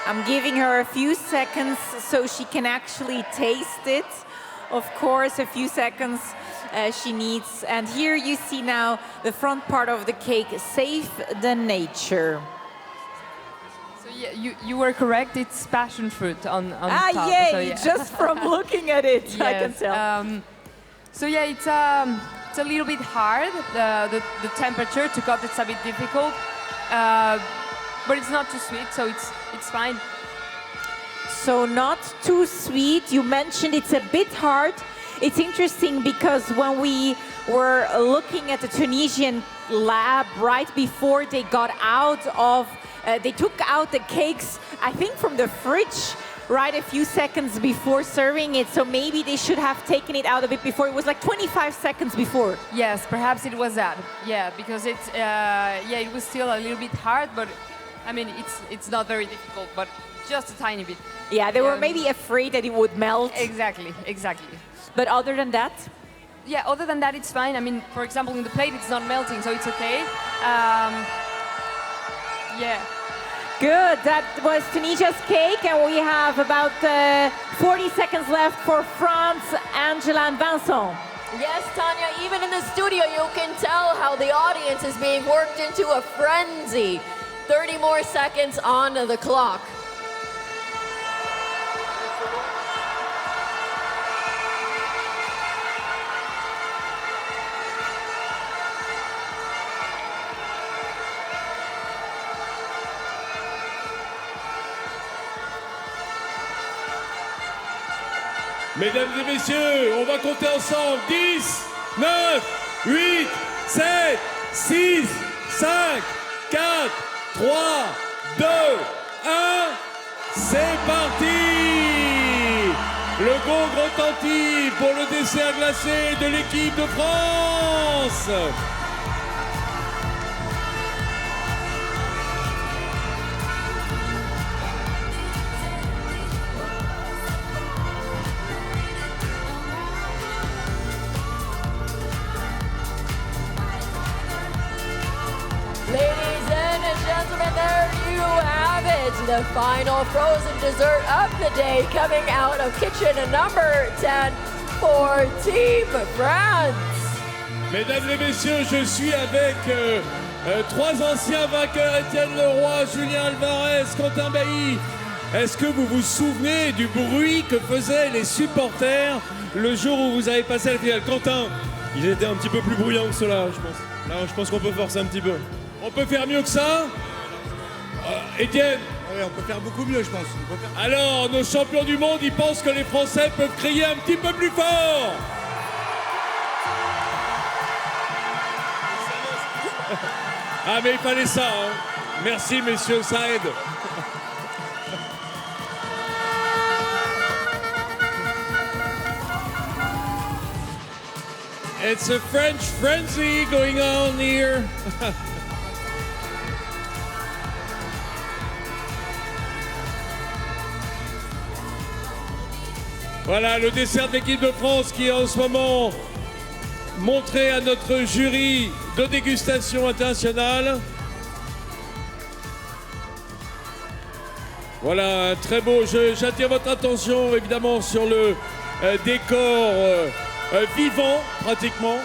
Speaker 4: I'm giving her a few seconds so she can actually taste it. Of course, a few seconds she needs. And here you see now the front part of the cake, Save the Nature.
Speaker 17: So yeah, you were correct. It's passion fruit on top.
Speaker 4: Yay!
Speaker 17: So, yeah.
Speaker 4: Just from looking at it, I can
Speaker 17: Yes,
Speaker 4: tell.
Speaker 17: So yeah, it's a little bit hard. The temperature to cut, it's a bit difficult, but it's not too sweet, so it's fine.
Speaker 4: So not too sweet. You mentioned it's a bit hard. It's interesting because when we were looking at the Tunisian lab right before they got out of, they took out the cakes, I think from the fridge, right a few seconds before serving it. So maybe they should have taken it out a bit before. It was like 25 seconds before.
Speaker 17: Yes, perhaps it was that. Yeah, because it's it was still a little bit hard, but I mean it's not very difficult, but just a tiny bit.
Speaker 4: Yeah, they were maybe afraid that it would melt.
Speaker 17: Exactly.
Speaker 4: But other than that?
Speaker 17: Yeah, other than that, it's fine. I mean, for example, in the plate, it's not melting, so it's okay. Yeah.
Speaker 4: Good, that was Tunisia's cake, and we have about 40 seconds left for France, Angela and Vincent.
Speaker 6: Yes, Tanya, even in the studio, you can tell how the audience is being worked into a frenzy. 30 more seconds on the clock.
Speaker 5: Mesdames et messieurs, on va compter ensemble. 10, 9, 8, 7, 6, 5, 4, 3, 2, 1. C'est parti! Le gong retentit pour le dessert glacé de l'équipe de France.
Speaker 6: Ladies and gentlemen, there you have it. The final frozen dessert of the day coming out of kitchen number 10 for Team France.
Speaker 5: Mesdames et messieurs, je suis avec trois anciens vainqueurs, Étienne Leroy, Julien Alvarez, Quentin Bailly. Est-ce que vous vous souvenez du bruit que faisaient les supporters le jour où vous avez passé la finale? Quentin, ils étaient un petit peu plus bruyants que cela, je pense. Non, je pense qu'on peut forcer un petit peu. On peut faire mieux que ça? Étienne?
Speaker 1: Oui, on peut faire beaucoup mieux, je pense.
Speaker 5: Alors, nos champions du monde, ils pensent que les Français peuvent crier un petit peu plus fort. Ah, mais il fallait ça, hein. Merci, messieurs, ça aide. It's a French frenzy going on here. Voilà le dessert de l'équipe de France qui est en ce moment montré à notre jury de dégustation internationale. Voilà, très beau. J'attire votre attention évidemment sur le décor vivant pratiquement.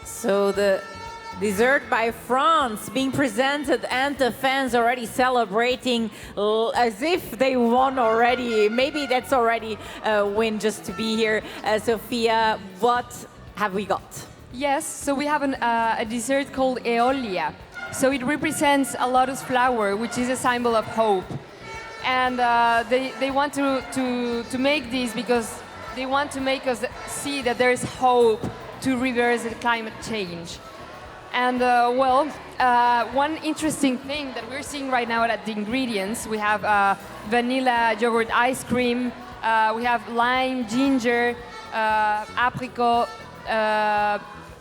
Speaker 4: So the dessert by France being presented and the fans already celebrating as if they won already. Maybe that's already a win just to be here. Sofia, what have we got?
Speaker 17: Yes, so we have a dessert called Eolia. So it represents a lotus flower, which is a symbol of hope. And they want to make this because they want to make us see that there is hope to reverse the climate change. And one interesting thing that we're seeing right now at the ingredients, we have vanilla yogurt ice cream, we have lime, ginger, apricot,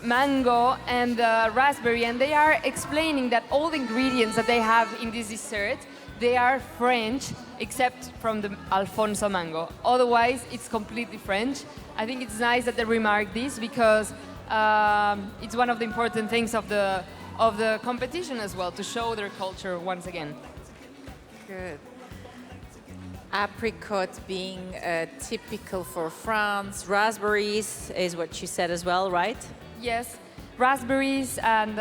Speaker 17: mango and raspberry, and they are explaining that all the ingredients that they have in this dessert, they are French, except from the Alfonso mango. Otherwise, it's completely French. I think it's nice that they remark this because it's one of the important things of the competition as well, to show their culture once again.
Speaker 4: Good. Apricot being typical for France. Raspberries is what you said as well, right?
Speaker 17: Yes, raspberries and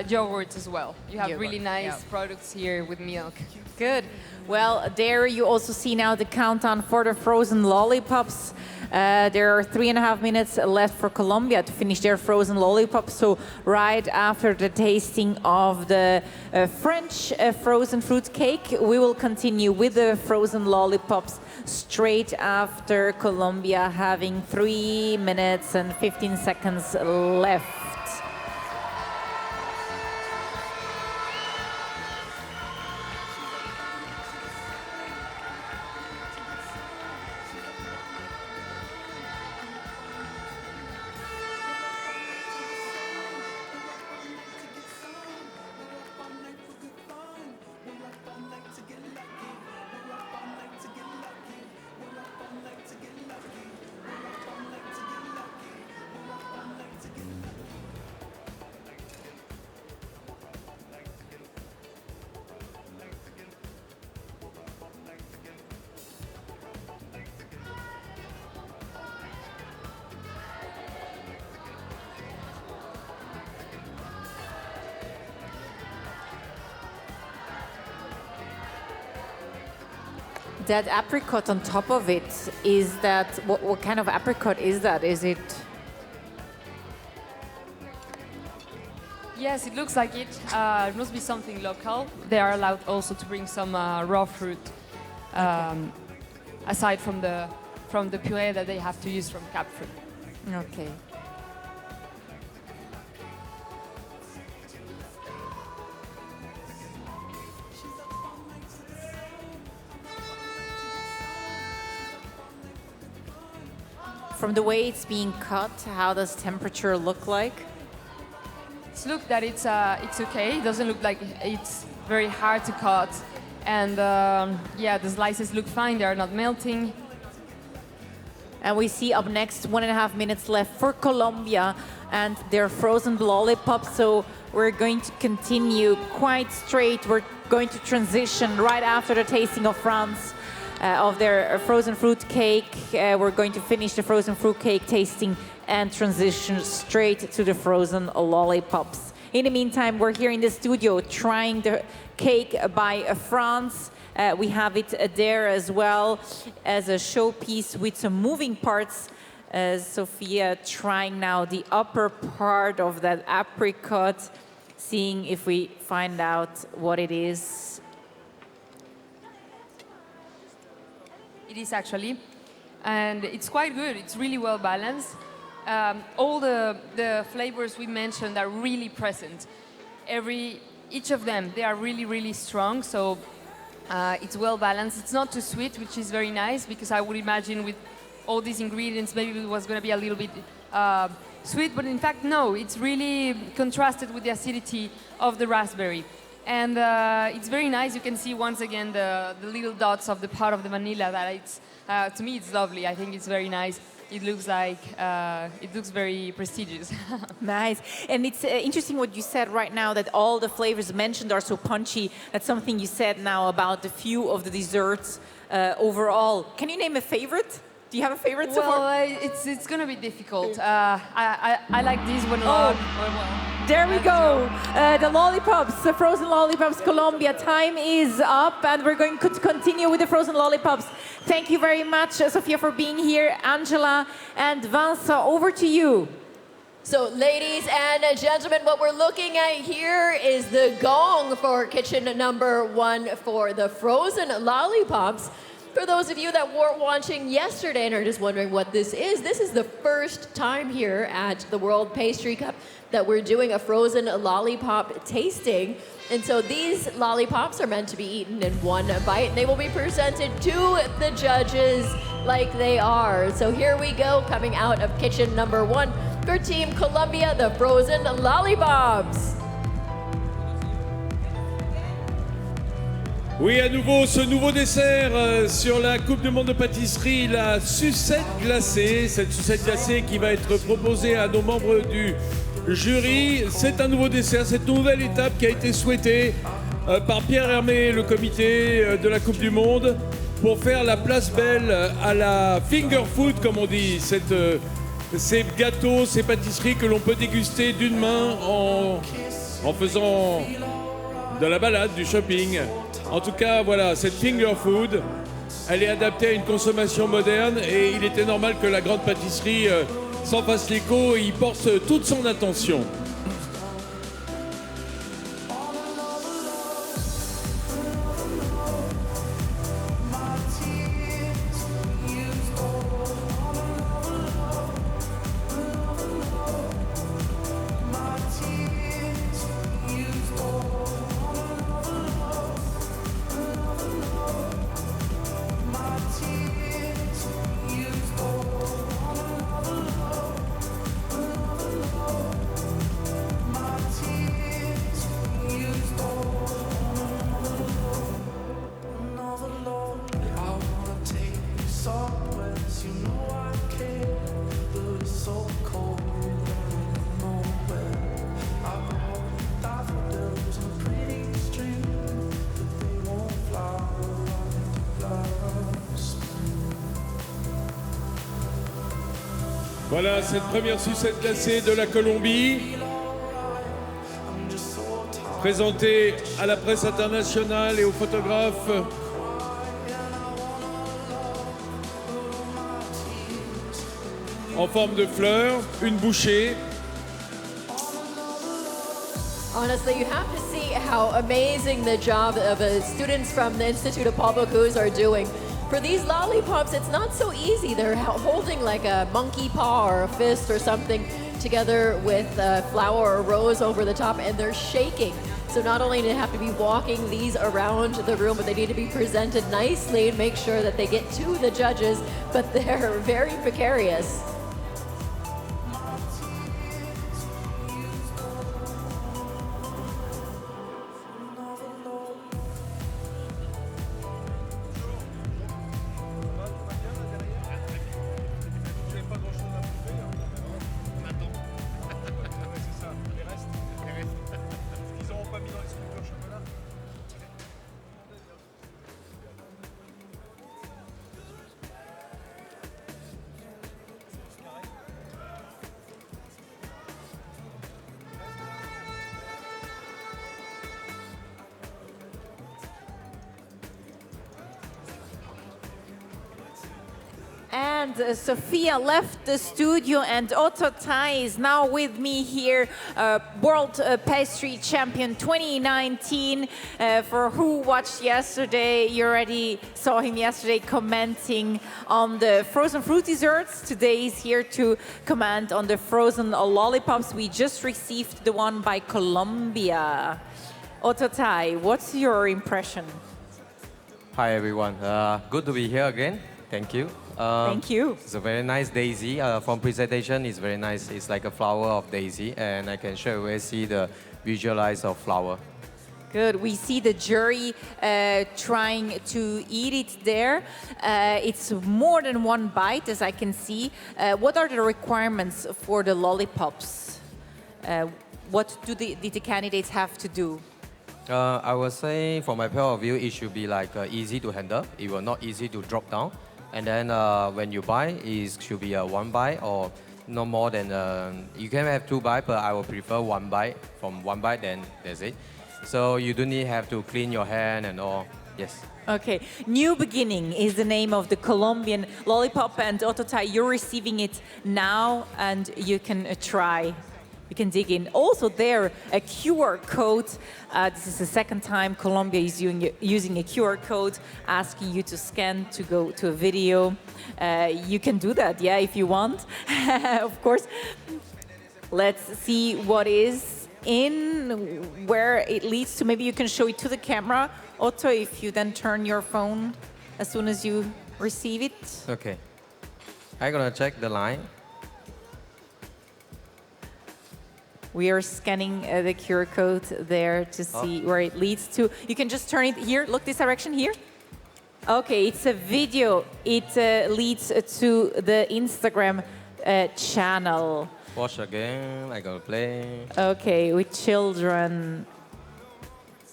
Speaker 17: yogurt as well. You have really nice products here with milk.
Speaker 4: Good. Well, there you also see now the countdown for the frozen lollipops. There are 3.5 minutes left for Colombia to finish their frozen lollipops. So right after the tasting of the French frozen fruit cake, we will continue with the frozen lollipops straight after Colombia, having 3 minutes and 15 seconds left. That apricot on top of it, is that, what kind of apricot is that? Is it?
Speaker 17: Yes, it looks like it. It must be something local. They are allowed also to bring some raw fruit, aside from the puree that they have to use from Capfruit.
Speaker 4: Okay. From the way it's being cut, how does temperature look like?
Speaker 17: Look that it's okay. It doesn't look like it's very hard to cut, and yeah, the slices look fine. They are not melting.
Speaker 4: And we see up next 1.5 minutes left for Colombia and their frozen lollipops. So we're going to continue quite straight. We're going to transition right after the tasting of France. Of their frozen fruit cake. We're going to finish the frozen fruit cake tasting and transition straight to the frozen lollipops. In the meantime, we're here in the studio trying the cake by France. We have it there as well as a showpiece with some moving parts. Sofia trying now the upper part of that apricot, seeing if we find out what it is.
Speaker 17: It is actually, and it's quite good. It's really well balanced. All the flavors we mentioned are really present. Each of them, they are really, really strong. So it's well balanced. It's not too sweet, which is very nice because I would imagine with all these ingredients, maybe it was going to be a little bit sweet, but in fact, no. It's really contrasted with the acidity of the raspberry. And it's very nice. You can see once again the little dots of the part of the vanilla. That it's to me it's lovely. I think it's very nice. It looks like it looks very prestigious.
Speaker 4: Nice. And it's interesting what you said right now, that all the flavors mentioned are so punchy. That's something you said now about the few of the desserts overall. Can you name a favorite? Do you have a favorite so far?
Speaker 17: Well, it's going to be difficult. I like this one a lot.
Speaker 4: There we go. The lollipops, the frozen lollipops, Colombia. Time is up, and we're going to continue with the frozen lollipops. Thank you very much, Sofia, for being here. Angela and Vincent, over to you.
Speaker 6: So, ladies and gentlemen, what we're looking at here is the gong for kitchen number 1 for the frozen lollipops. For those of you that weren't watching yesterday and are just wondering what this is the first time here at the World Pastry Cup that we're doing a frozen lollipop tasting. And so these lollipops are meant to be eaten in one bite, and they will be presented to the judges like they are. So here we go, coming out of kitchen number 1 for Team Colombia, the frozen lollipops.
Speaker 5: Oui, à nouveau, ce nouveau dessert sur la Coupe du Monde de pâtisserie, la sucette glacée. Cette sucette glacée qui va être proposée à nos membres du jury. C'est un nouveau dessert, cette nouvelle étape qui a été souhaitée par Pierre Hermé, le comité de la Coupe du Monde, pour faire la place belle à la finger food, comme on dit. Ces gâteaux, ces pâtisseries que l'on peut déguster d'une main en faisant de la balade, du shopping. En tout cas, voilà, cette finger food, elle est adaptée à une consommation moderne et il était normal que la grande pâtisserie s'en fasse l'écho et y porte toute son attention. Voilà cette première sucette glacée de la Colombie, présentée à la presse internationale et aux photographes. En forme de fleurs, une bouchée.
Speaker 6: Honestly, you have to see how amazing the job of the students from the Institute of Pablo Cruz are doing. For these lollipops, it's not so easy. They're holding like a monkey paw or a fist or something together with a flower or rose over the top, and they're shaking. So not only do they have to be walking these around the room, but they need to be presented nicely and make sure that they get to the judges, but they're very precarious.
Speaker 4: And Sofia left the studio, and Otto TAY is now with me here, World Pastry Champion 2019. For who watched yesterday, you already saw him yesterday commenting on the frozen fruit desserts. Today he's here to comment on the frozen lollipops. We just received the one by Colombia. Otto TAY, what's your impression?
Speaker 2: Hi everyone, good to be here again. Thank you.
Speaker 4: Thank you.
Speaker 2: It's a very nice daisy. From presentation, it's very nice. It's like a flower of daisy, and I can straight away see the visualize of flower.
Speaker 4: Good. We see the jury trying to eat it there. It's more than one bite, as I can see. What are the requirements for the lollipops? What do the candidates have to do?
Speaker 2: I would say, from my point of view, it should be like easy to handle. It will not easy to drop down. And then when you buy, it should be one bite or no more than, you can have two bites, but I would prefer one bite. From one bite, then that's it. So you don't need have to clean your hand and all. Yes.
Speaker 4: Okay. New Beginning is the name of the Colombian lollipop, and Otto TAY, you're receiving it now, and you can try. can dig in. Also there, a QR code. This is the second time Colombia is using a QR code, asking you to scan to go to a video. You can do that, yeah, if you want, of course. Let's see what is in, where it leads to. Maybe you can show it to the camera, Otto, if you then turn your phone as soon as you receive it.
Speaker 2: Okay. I'm gonna check the line.
Speaker 4: We are scanning the QR code there to see where it leads to. You can just turn it here. Look this direction here. Okay, it's a video. It leads to the Instagram channel.
Speaker 2: Watch again. I'm gonna play.
Speaker 4: Okay, with children.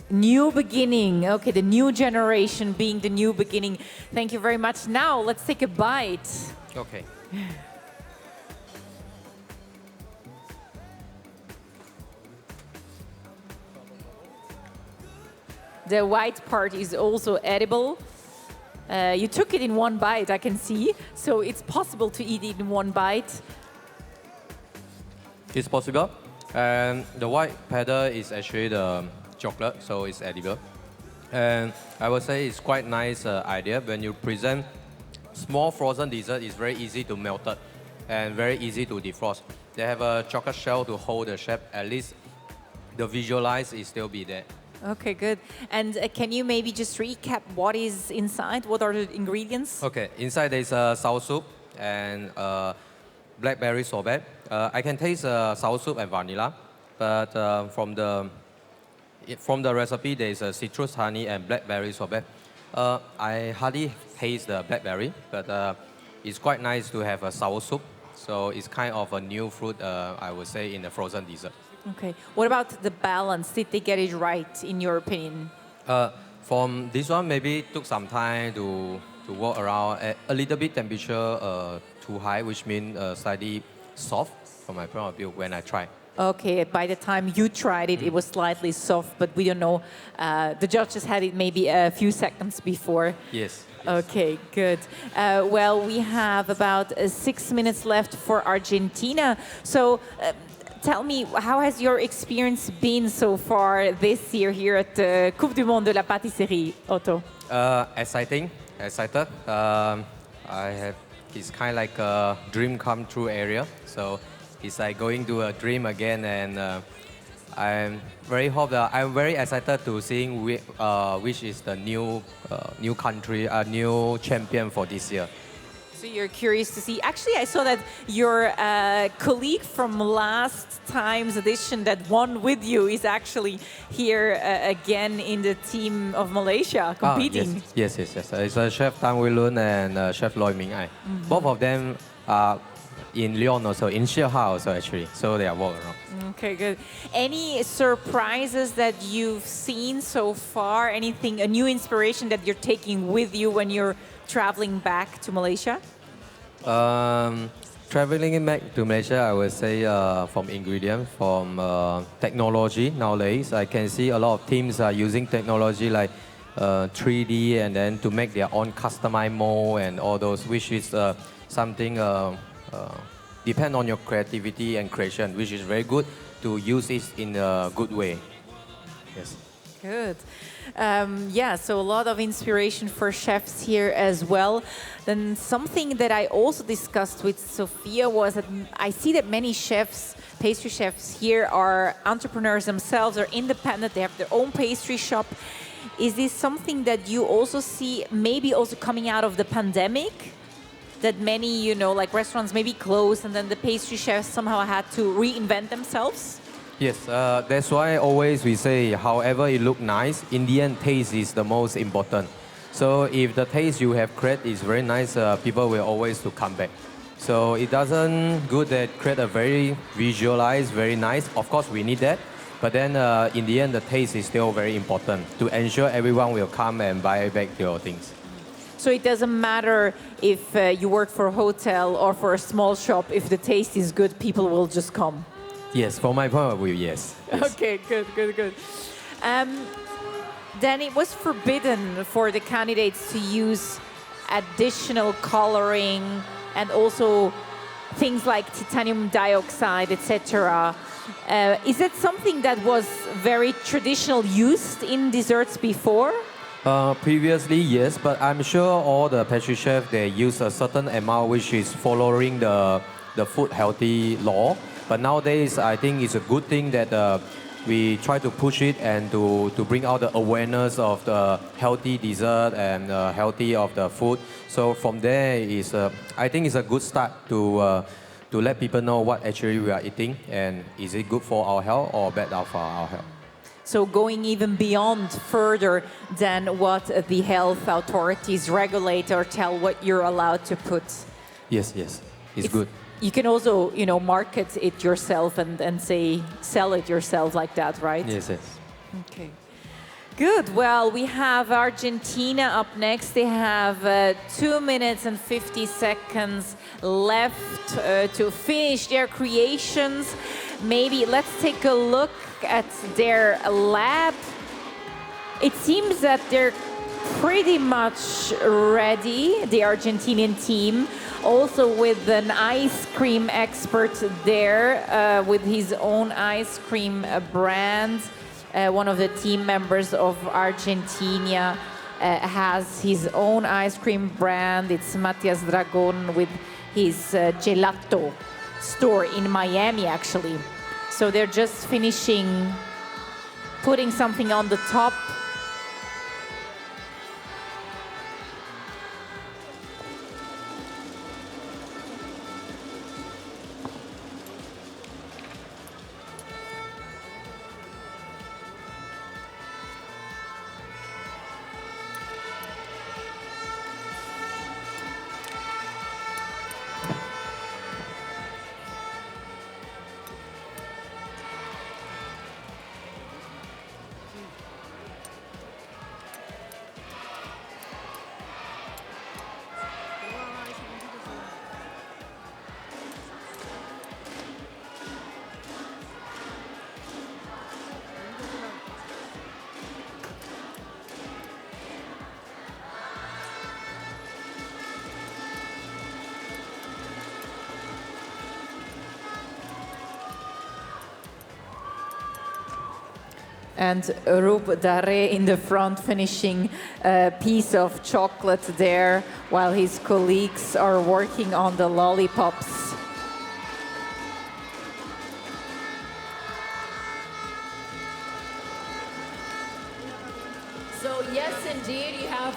Speaker 4: New beginning. Okay, the new generation being the new beginning. Thank you very much. Now, let's take a bite.
Speaker 2: Okay.
Speaker 4: The white part is also edible. You took it in one bite, I can see. So it's possible to eat it in one bite.
Speaker 2: It's possible. And the white powder is actually the chocolate, so it's edible. And I would say it's quite nice idea. When you present small frozen dessert, it's very easy to melt it and very easy to defrost. They have a chocolate shell to hold the shape. At least the visualize is still be there.
Speaker 4: Okay, good. And can you maybe just recap what is inside? What are the ingredients?
Speaker 2: Okay, inside there's a sour soup and blackberry sorbet. I can taste sour soup and vanilla, but from the recipe there's a citrus honey and blackberry sorbet. I hardly taste the blackberry, but it's quite nice to have a sour soup. So it's kind of a new fruit, I would say, in the frozen dessert.
Speaker 4: Okay. What about the balance? Did they get it right, in your opinion?
Speaker 2: From this one, maybe it took some time to walk around. A little bit temperature too high, which means slightly soft from my point of view when I try.
Speaker 4: Okay, by the time you tried it, it was slightly soft, but we don't know. The judges had it maybe a few seconds before.
Speaker 2: Yes.
Speaker 4: Okay, good. Well, we have about 6 minutes left for Argentina. So tell me, how has your experience been so far this year here at the Coupe du Monde de la Pâtisserie, Otto?
Speaker 2: Excited. It's kind of like a dream come true area. So it's like going to a dream again, and I'm very excited to seeing which is the new country, new champion for this year.
Speaker 4: So you're curious to see. Actually, I saw that your colleague from last time's edition that won with you is actually here again in the team of Malaysia competing.
Speaker 2: Yes. It's Chef Tan Wei Lun and Chef Loy Ming Ai. Both of them are in Lyon also, in Shia also actually. So they are walking around.
Speaker 4: Okay, good. Any surprises that you've seen so far? Anything, a new inspiration that you're taking with you when you're traveling back to Malaysia?
Speaker 2: Traveling back to Malaysia, I would say from ingredients, from technology nowadays. I can see a lot of teams are using technology like 3D and then to make their own customized mold and all those, which is something depend on your creativity and creation, which is very good to use it in a good way. Yes.
Speaker 4: Good. Yeah, so a lot of inspiration for chefs here as well. Then something that I also discussed with Sofia was that I see that many chefs, pastry chefs here are entrepreneurs themselves, are independent, they have their own pastry shop. Is this something that you also see maybe also coming out of the pandemic? That many, like restaurants maybe closed and then the pastry chefs somehow had to reinvent themselves?
Speaker 2: Yes, that's why always we say, however it look nice, in the end, taste is the most important. So if the taste you have created is very nice, people will always to come back. So it doesn't good that create a very visualized, very nice. Of course, we need that. But then in the end, the taste is still very important to ensure everyone will come and buy back your things.
Speaker 4: So it doesn't matter if you work for a hotel or for a small shop, if the taste is good, people will just come.
Speaker 2: Yes, from my point of view, yes.
Speaker 4: Okay, good. Then it was forbidden for the candidates to use additional coloring and also things like titanium dioxide, etc. Is it something that was very traditional used in desserts before?
Speaker 2: Previously, yes, but I'm sure all the pastry chefs, they use a certain amount which is following the food healthy law. But nowadays, I think it's a good thing that we try to push it and to bring out the awareness of the healthy dessert and healthy of the food. So from there, I think it's a good start to let people know what actually we are eating and is it good for our health or bad for our health.
Speaker 4: So going even beyond further than what the health authorities regulate or tell what you're allowed to put.
Speaker 2: Yes, it's good.
Speaker 4: You can also, market it yourself and say, sell it yourself like that, right?
Speaker 2: Yes.
Speaker 4: Okay. Good. Well, we have Argentina up next. They have 2 minutes and 50 seconds left to finish their creations. Maybe let's take a look at their lab. It seems that they're pretty much ready, the Argentinian team, also with an ice cream expert there with his own ice cream brand. One of the team members of Argentina has his own ice cream brand. It's Matias Dragon with his gelato store in Miami, actually. So they're just finishing putting something on the top. And Roub Daré in the front finishing a piece of chocolate there while his colleagues are working on the lollipops.
Speaker 6: So yes, indeed, you have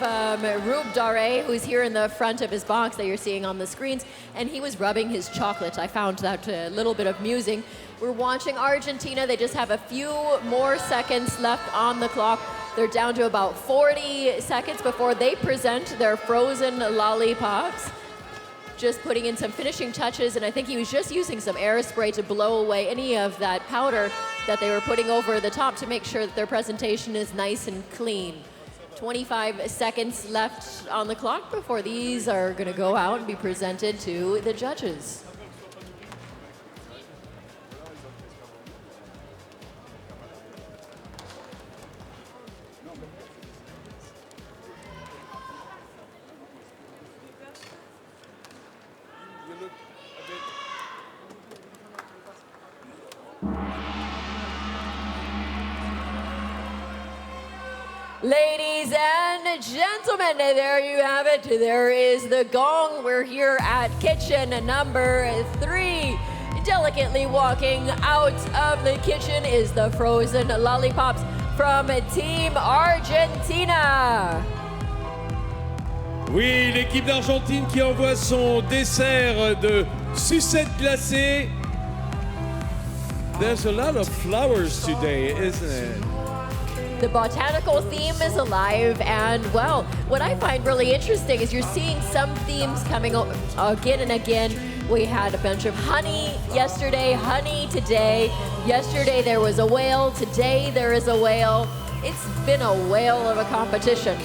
Speaker 6: Roub Daré, who's here in the front of his box that you're seeing on the screens, and he was rubbing his chocolate. I found that a little bit amusing. We're watching Argentina. They just have a few more seconds left on the clock. They're down to about 40 seconds before they present their frozen lollipops. Just putting in some finishing touches, and I think he was just using some air spray to blow away any of that powder that they were putting over the top to make sure that their presentation is nice and clean. 25 seconds left on the clock before these are going to go out and be presented to the judges. Ladies and gentlemen, there you have it. There is the gong. We're here at kitchen number 3. Delicately walking out of the kitchen is the frozen lollipops from Team Argentina.
Speaker 5: Oui, l'équipe d'Argentine qui envoie son dessert de sucette glacée. There's a lot of flowers today, isn't it?
Speaker 6: The botanical theme is alive, and well, what I find really interesting is you're seeing some themes coming again and again. We had a bunch of honey yesterday, honey today. Yesterday there was a whale, today there is a whale. It's been a whale of a competition.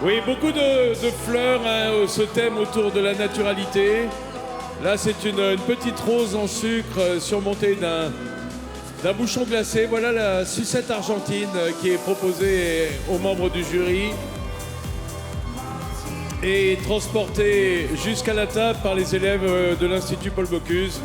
Speaker 5: Oui, beaucoup de fleurs, hein, ce thème autour de la naturalité. Là, c'est une petite rose en sucre surmontée d'un bouchon glacé. Voilà la sucette argentine qui est proposée aux membres du jury. et transportés jusqu'à la table par les élèves de l'Institut Paul Bocuse.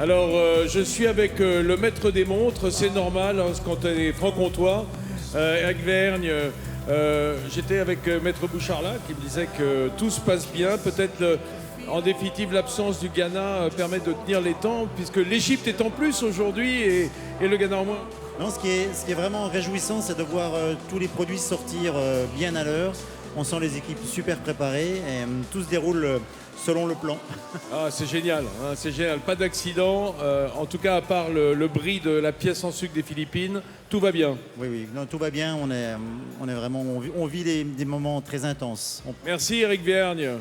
Speaker 5: Alors, je suis avec le maître des montres, c'est normal hein, quand on est franc-comtois, avec Vergne. J'étais avec maître Bouchard là, qui me disait que tout se passe bien. Peut-être, en définitive, l'absence du Ghana permet de tenir les temps, puisque l'Égypte est en plus aujourd'hui et le Ghana en moins.
Speaker 20: Non, ce qui est vraiment réjouissant, c'est de voir tous les produits sortir bien à l'heure. On sent les équipes super préparées et tout se déroule selon le plan.
Speaker 5: Ah, c'est génial, hein, c'est génial. Pas d'accident, en tout cas à part le bris de la pièce en sucre des Philippines, tout va bien.
Speaker 20: Oui, oui, non, tout va bien. On est vraiment, on vit des moments très intenses.
Speaker 5: Merci Eric Vergne,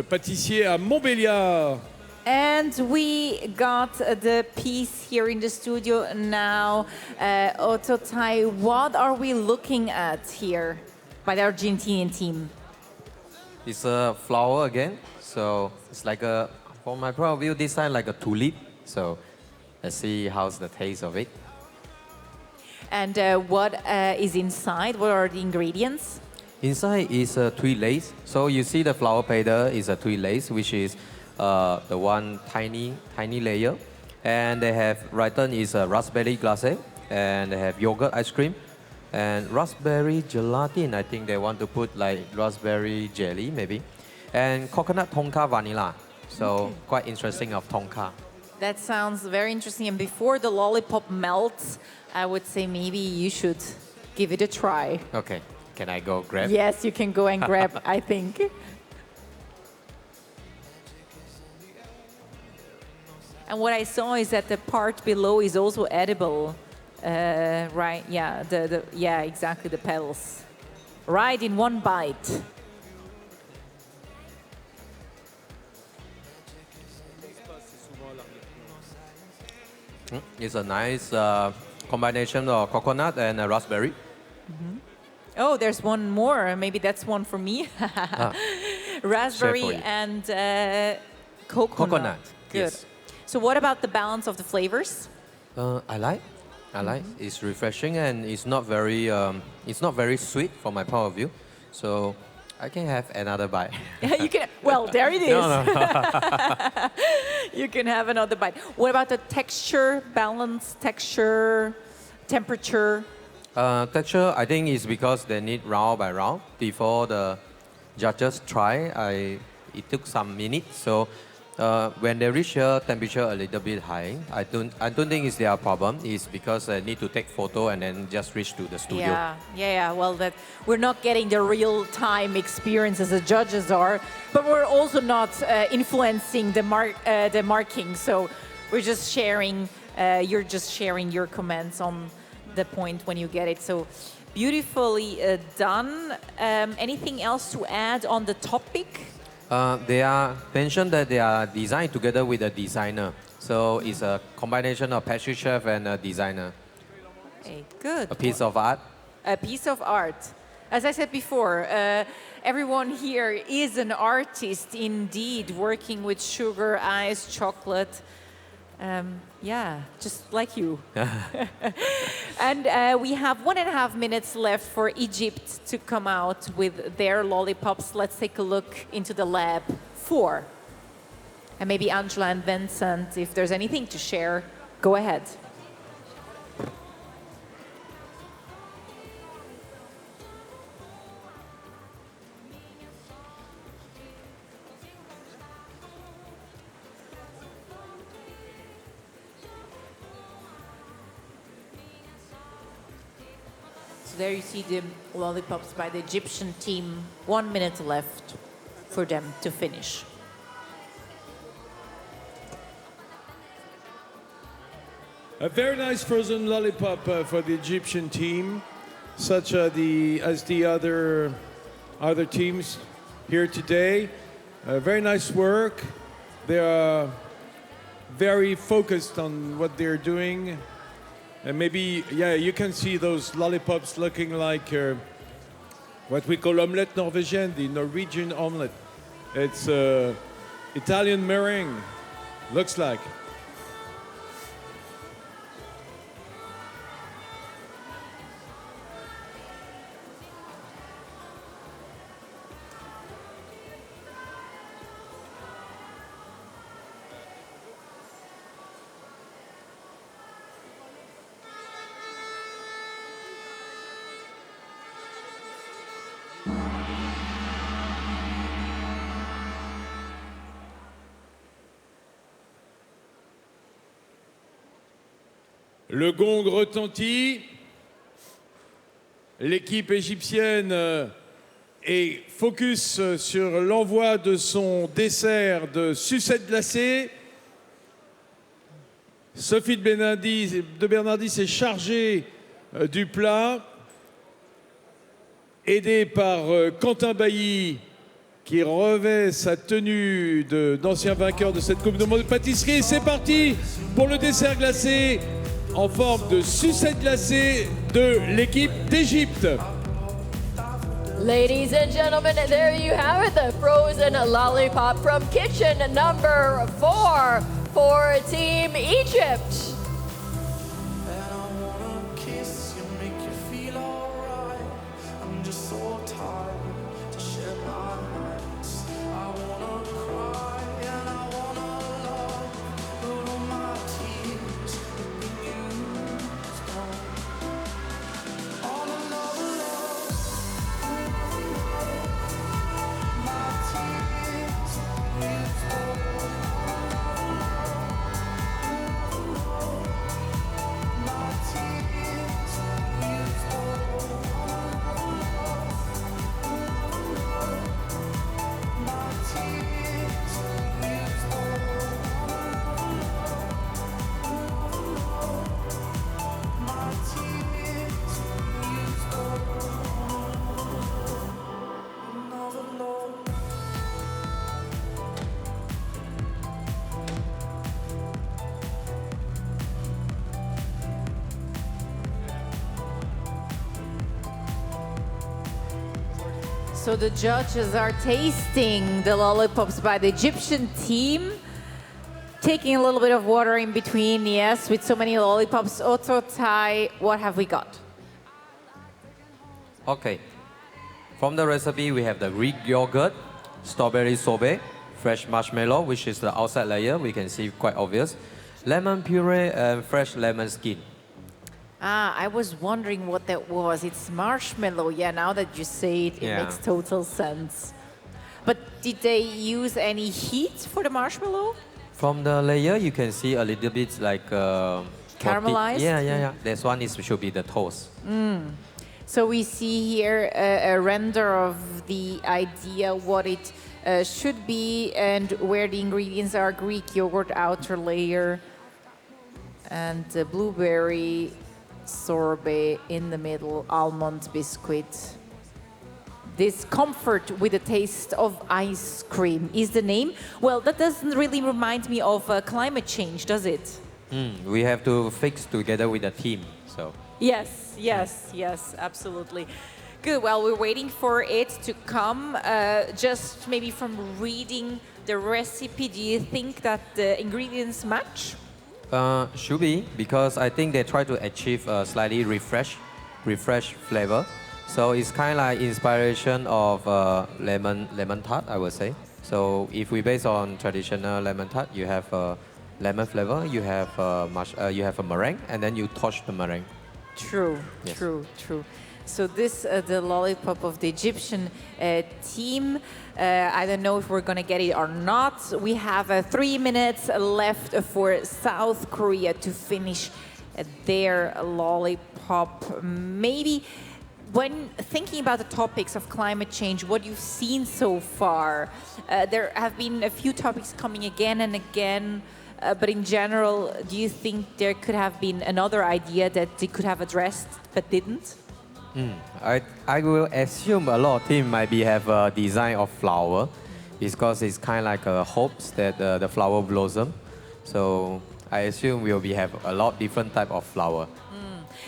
Speaker 5: pâtissier à Montbéliard.
Speaker 4: And we got the piece here in the studio now. Otto TAY, what are we looking at here by the Argentinian team?
Speaker 2: It's a flower again. So it's like a, from my point of view, design like a tulip. So let's see how's the taste of it.
Speaker 4: And what is inside? What are the ingredients?
Speaker 2: Inside is a three lace. So you see the flower petal is a three lace, which is the one tiny layer. And they have written is a raspberry glace, and they have yogurt ice cream, and raspberry gelatin. I think they want to put like raspberry jelly maybe. And coconut tonka vanilla. So quite interesting of tonka.
Speaker 4: That sounds very interesting. And before the lollipop melts, I would say maybe you should give it a try.
Speaker 2: Okay, can I go grab?
Speaker 4: Yes, you can go and grab, I think. And what I saw is that the part below is also edible. Right, yeah, yeah, exactly, the petals. Right, in one bite.
Speaker 2: It's a nice combination of coconut and raspberry.
Speaker 4: Mm-hmm. Oh, there's one more. Maybe that's one for me. Raspberry and coconut.
Speaker 2: Coconut.
Speaker 4: Good.
Speaker 2: Yes.
Speaker 4: So what about the balance of the flavors?
Speaker 2: I like. It's refreshing and it's not very sweet from my point of view. So I can have another bite.
Speaker 4: You can. Well, there it is.
Speaker 2: No.
Speaker 4: You can have another bite. What about the texture, balance, texture, temperature?
Speaker 2: Texture, I think is because they need round by round. Before the judges try, it took some minutes. So when they reach here, temperature a little bit high. I don't think it's their problem. It's because they need to take photo and then just reach to the studio.
Speaker 4: Yeah. Well, that we're not getting the real-time experience as the judges are, but we're also not influencing the marking. So we're just sharing. You're just sharing your comments on the point when you get it. So beautifully done. Anything else to add on the topic?
Speaker 2: They are mentioned that they are designed together with a designer. So it's a combination of pastry chef and a designer.
Speaker 4: Okay, good.
Speaker 2: A piece of art.
Speaker 4: A piece of art. As I said before, everyone here is an artist indeed, working with sugar, ice, chocolate. Yeah, just like you. And we have 1.5 minutes left for Egypt to come out with their lollipops. Let's take a look into the lab 4. And maybe Angela and Vincent, if there's anything to share, go ahead. There you see the lollipops by the Egyptian team. 1 minute left for them to finish.
Speaker 5: A very nice frozen lollipop for the Egyptian team. such as the other teams here today. Very nice work. They are very focused on what they're doing. And maybe, yeah, you can see those lollipops looking like what we call omelette norvégienne, the Norwegian omelette. It's Italian meringue, looks like. Le gong retentit. L'équipe égyptienne est focus sur l'envoi de son dessert de sucettes glacées. Sophie de Bernardis est chargée du plat, aidée par Quentin Bailly, qui revêt sa tenue d'ancien vainqueur de cette Coupe du Monde de pâtisserie. C'est parti pour le dessert glacé en forme de sucette glacée de l'équipe d'Égypte.
Speaker 6: Ladies and gentlemen, there you have it, the frozen lollipop from kitchen number 4 for Team Egypt.
Speaker 4: So the judges are tasting the lollipops by the Egyptian team, taking a little bit of water in between, yes, with so many lollipops. Otto TAY, what have we got?
Speaker 2: Okay. From the recipe, we have the Greek yogurt, strawberry sorbet, fresh marshmallow, which is the outside layer, we can see quite obvious, lemon puree, and fresh lemon skin.
Speaker 4: Ah, I was wondering what that was. It's marshmallow. Yeah, now that you say it, it makes total sense. But did they use any heat for the marshmallow?
Speaker 2: From the layer, you can see a little bit like...
Speaker 4: caramelized?
Speaker 2: Yeah. This one should be the toast.
Speaker 4: So we see here a render of the idea what it should be and where the ingredients are. Greek yogurt outer layer and blueberry sorbet in the middle, almond biscuit. This comfort with a taste of ice cream is the name. Well, that doesn't really remind me of climate change, does it?
Speaker 2: We have to fix together with the team, so.
Speaker 4: Yes, absolutely. Good, well, we're waiting for it to come. Just maybe from reading the recipe, do you think that the ingredients match?
Speaker 2: Should be, because I think they try to achieve a slightly refreshed flavor. So it's kind of like inspiration of lemon tart, I would say. So if we base on traditional lemon tart, you have a lemon flavor, you have a meringue, and then you touch the meringue.
Speaker 4: True. So this, the lollipop of the Egyptian team. I don't know if we're going to get it or not. We have 3 minutes left for South Korea to finish their lollipop. Maybe when thinking about the topics of climate change, what you've seen so far, there have been a few topics coming again and again. But in general, do you think there could have been another idea that they could have addressed but didn't?
Speaker 2: I will assume a lot of team might be have a design of flower because it's kind of like a hopes that the flower blossom. So I assume we'll be have a lot different type of flower.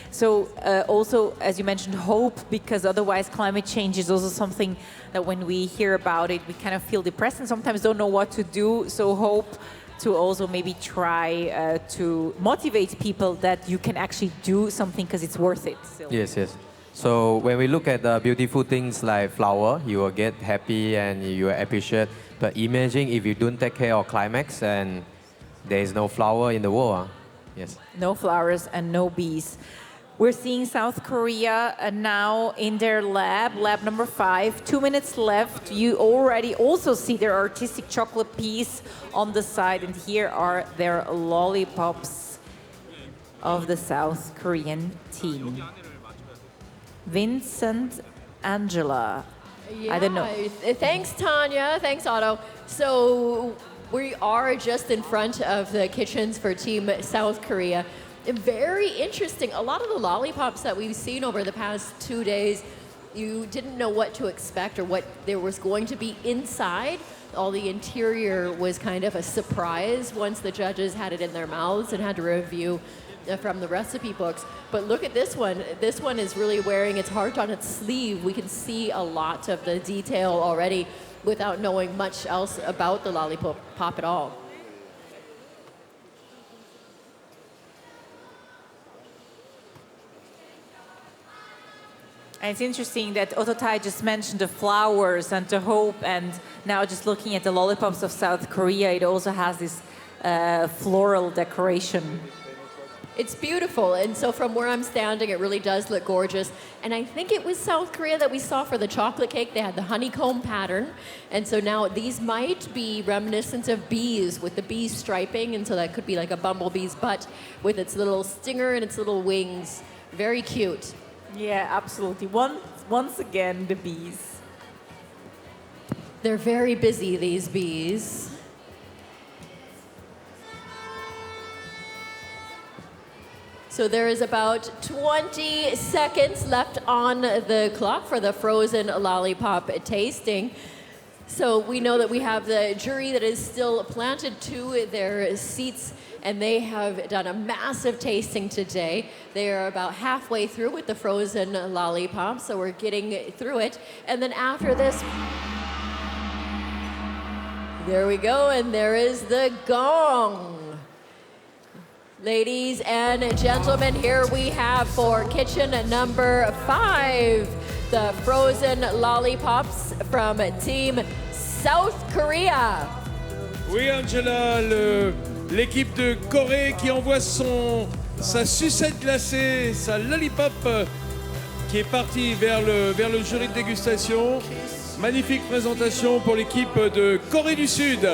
Speaker 4: So also, as you mentioned, hope, because otherwise climate change is also something that when we hear about it, we kind of feel depressed and sometimes don't know what to do. So hope to also maybe try to motivate people that you can actually do something because it's worth it. So.
Speaker 2: Yes, yes. So when we look at the beautiful things like flower, you will get happy and you will appreciate. But imagine if you don't take care of climax and there is no flower in the world. Yes.
Speaker 4: No flowers and no bees. We're seeing South Korea now in their lab number 5. 2 minutes left. You already also see their artistic chocolate piece on the side, and here are their lollipops of the South Korean team. Vincent, Angela. I don't know.
Speaker 6: Thanks, Tanya. Thanks, Otto. So we are just in front of the kitchens for Team South Korea. Very interesting. A lot of the lollipops that we've seen over the past 2 days, you didn't know what to expect or what there was going to be inside. All the interior was kind of a surprise once the judges had it in their mouths and had to review from the recipe books. But look at this one. This one is really wearing its heart on its sleeve. We can see a lot of the detail already without knowing much else about the lollipop at all.
Speaker 4: And it's interesting that Otto TAY just mentioned the flowers and the hope, and now just looking at the lollipops of South Korea, it also has this floral decoration.
Speaker 6: It's beautiful, and so from where I'm standing, it really does look gorgeous. And I think it was South Korea that we saw for the chocolate cake. They had the honeycomb pattern, and so now these might be reminiscent of bees with the bee striping, and so that could be like a bumblebee's butt with its little stinger and its little wings. Very cute.
Speaker 4: Yeah, absolutely. Once again, the bees.
Speaker 6: They're very busy, these bees. So there is about 20 seconds left on the clock for the frozen lollipop tasting. So we know that we have the jury that is still planted to their seats, and they have done a massive tasting today. They are about halfway through with the frozen lollipops, so we're getting through it. And then after this, there we go, and there is the gong. Ladies and gentlemen, here we have for kitchen number 5, the frozen lollipops from Team South Korea.
Speaker 5: Oui, Angela, l'équipe de Corée qui envoie sa sucette glacée, sa lollipop qui est partie vers le jury de dégustation. Magnifique présentation pour l'équipe de Corée du Sud.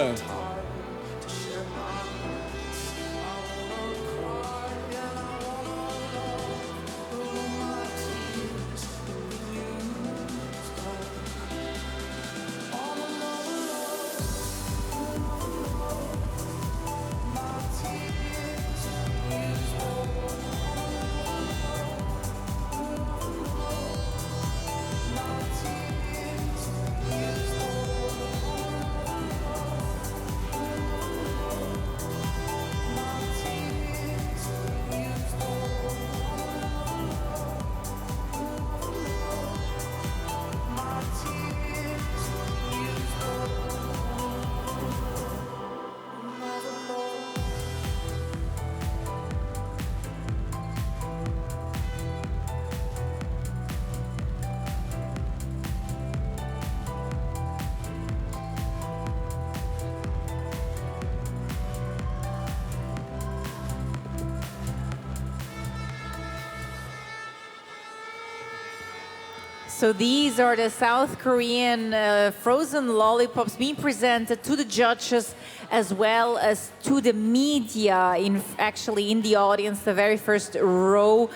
Speaker 4: So these are the South Korean frozen lollipops being presented to the judges as well as to the media. Actually, in the audience, the very first row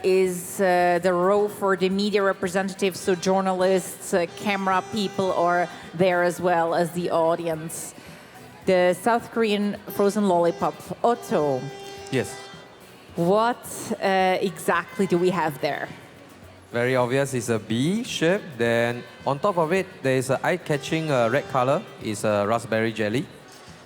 Speaker 4: is the row for the media representatives, so journalists, camera people are there as well as the audience. The South Korean frozen lollipop. Otto.
Speaker 2: Yes.
Speaker 4: What exactly do we have there?
Speaker 2: Very obvious, it's a B shape. Then on top of it, there is an eye-catching red color. It's a raspberry jelly.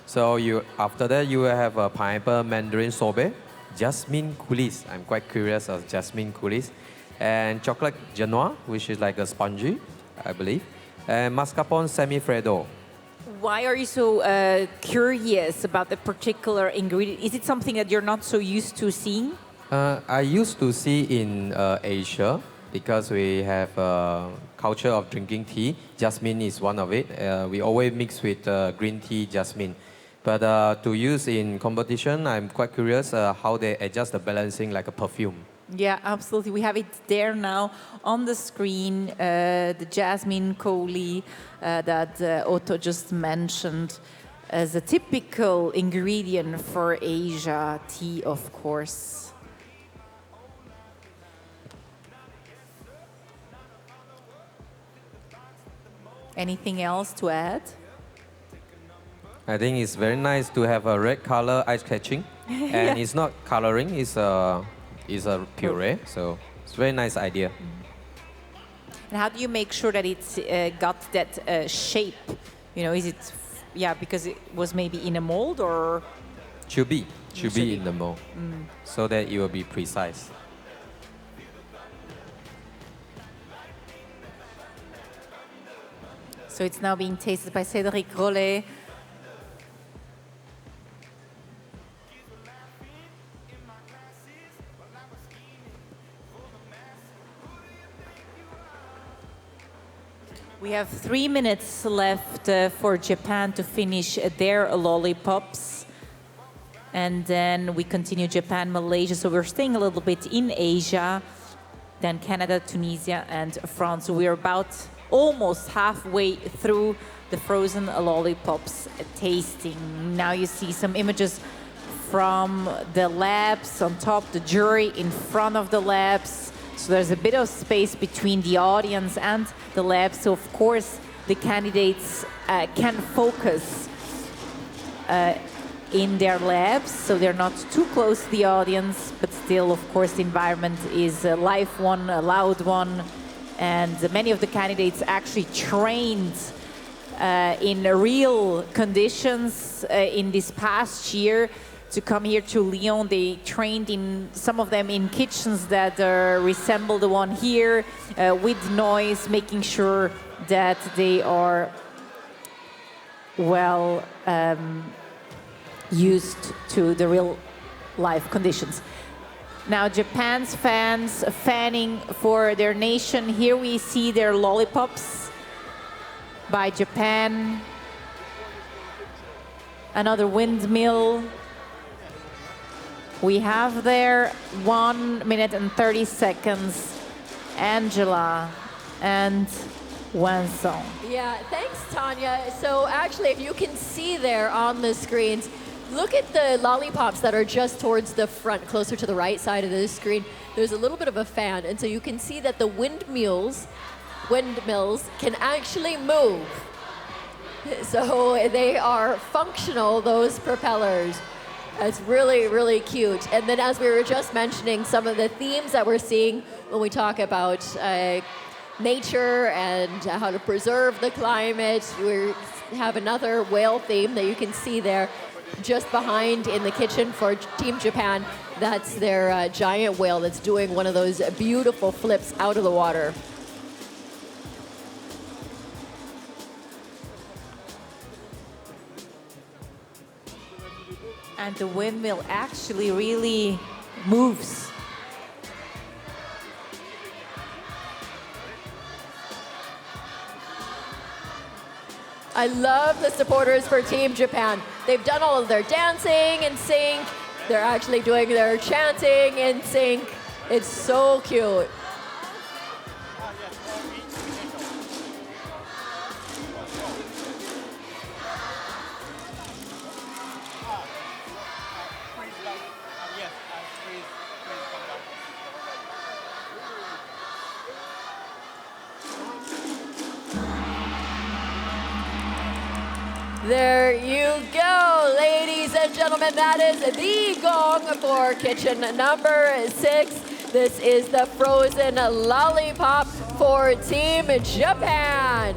Speaker 2: So after that, you will have a pineapple mandarin sorbet, jasmine coulis. I'm quite curious of jasmine coulis. And chocolate genoise, which is like a spongy, I believe. And mascarpone semi-freddo.
Speaker 4: Why are you so curious about the particular ingredient? Is it something that you're not so used to seeing?
Speaker 2: I used to see in Asia because we have a culture of drinking tea. Jasmine is one of it. We always mix with green tea jasmine. But to use in competition, I'm quite curious how they adjust the balancing like a perfume.
Speaker 4: Yeah, absolutely. We have it there now on the screen, the jasmine coulis that Otto just mentioned as a typical ingredient for Asia tea, of course. Anything else to add?
Speaker 2: I think it's very nice to have a red color eye-catching. And
Speaker 4: Yeah.
Speaker 2: it's not coloring, it's a puree. So it's a very nice idea.
Speaker 4: And how do you make sure that it's got that shape? You know, is it, because it was maybe in a mold or?
Speaker 2: Should be in the mold, so that it will be precise.
Speaker 4: So it's now being tasted by Cédric Rollet. We have 3 minutes left for Japan to finish their lollipops. And then we continue Japan, Malaysia. So we're staying a little bit in Asia, then Canada, Tunisia, and France. So we're about almost halfway through the frozen lollipops tasting. Now you see some images from the labs on top, the jury in front of the labs. So there's a bit of space between the audience and the lab. So of course, the candidates can focus in their labs, so they're not too close to the audience, but still, of course, the environment is a live one, a loud one. And many of the candidates actually trained in real conditions in this past year to come here to Lyon. They trained in, some of them in kitchens that resemble the one here, with noise, making sure that they are well used to the real life conditions. Now Japan's fans fanning for their nation. Here we see their lollipops by Japan. Another windmill. We have there 1 minute and 30 seconds. Angela and Vincent.
Speaker 6: Yeah, thanks, Tanya. So actually, if you can see there on the screens, look at the lollipops that are just towards the front, closer to the right side of the screen. There's a little bit of a fan, and so you can see that the windmills can actually move. So they are functional, those propellers. It's really, really cute. And then as we were just mentioning, some of the themes that we're seeing when we talk about nature and how to preserve the climate, we have another whale theme that you can see there just behind in the kitchen for Team Japan. That's their giant whale that's doing one of those beautiful flips out of the water.
Speaker 4: And the windmill actually really moves.
Speaker 6: I love the supporters for Team Japan. They've done all of their dancing in sync. They're actually doing their chanting in sync. It's so cute. There you go, ladies and gentlemen. That is the gong for kitchen number 6. This is the frozen lollipop for Team Japan.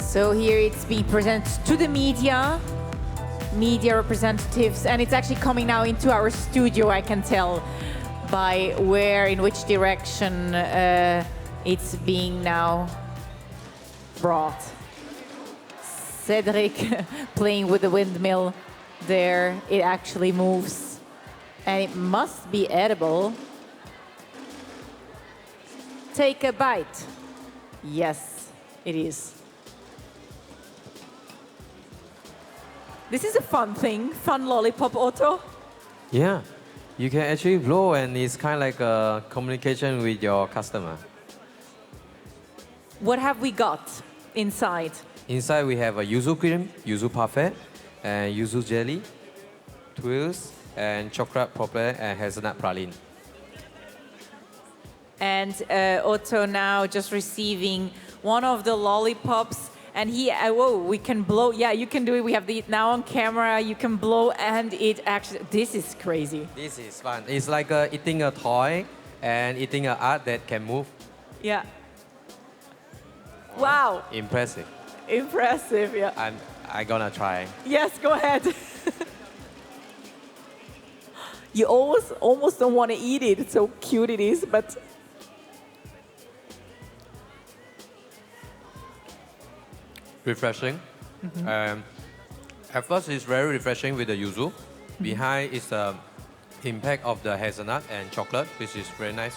Speaker 4: So here it's being presented to the media representatives, and it's actually coming now into our studio, I can tell, by in which direction it's being now brought. Cedric playing with the windmill there, it actually moves, and it must be edible. Take a bite. Yes, it is. This is a fun thing, fun lollipop, Otto.
Speaker 2: Yeah, you can actually blow, and it's kind of like a communication with your customer.
Speaker 4: What have we got inside?
Speaker 2: Inside we have a yuzu cream, yuzu parfait, and yuzu jelly, twills, and chocolate propre and hazelnut praline.
Speaker 4: And Otto now just receiving one of the lollipops. And whoa, we can blow. Yeah, you can do it. We have it now on camera. You can blow, and it actually, this is crazy.
Speaker 2: This is fun. It's like eating a toy and eating an art that can move.
Speaker 4: Yeah. Wow.
Speaker 2: Impressive.
Speaker 4: Impressive, yeah.
Speaker 2: I'm gonna try.
Speaker 4: Yes, go ahead. You almost don't want to eat it. It's so cute it is, but.
Speaker 2: Refreshing. At first, it's very refreshing with the yuzu. Behind is the impact of the hazelnut and chocolate, which is very nice.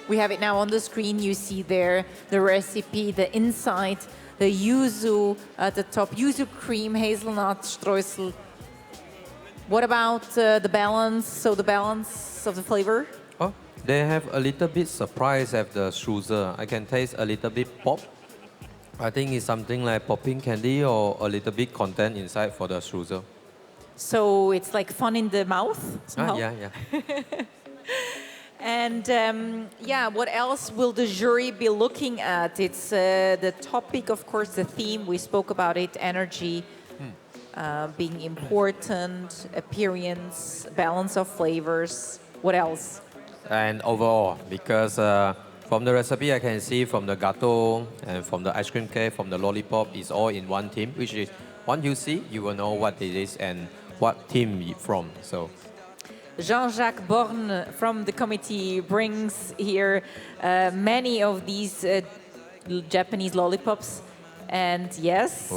Speaker 4: We have it now on the screen. You see there the recipe, the inside, the yuzu at the top, yuzu cream, hazelnut, streusel. What about the balance? So the balance of the flavor?
Speaker 2: Oh, they have a little bit surprise at the streusel. I can taste a little bit pop. I think it's something like popping candy or a little bit content inside for the streusel.
Speaker 4: So it's like fun in the mouth?
Speaker 2: Yeah.
Speaker 4: And yeah, what else will the jury be looking at? It's the topic, of course, the theme. We spoke about it, energy being important, appearance, balance of flavors. What else?
Speaker 2: And overall, because from the recipe, I can see from the gâteau and from the ice cream cake, from the lollipop, it's all in one team, which is, once you see, you will know what it is and what team it's from. So.
Speaker 4: Jean-Jacques Borne from the committee brings here many of these Japanese lollipops. And yes,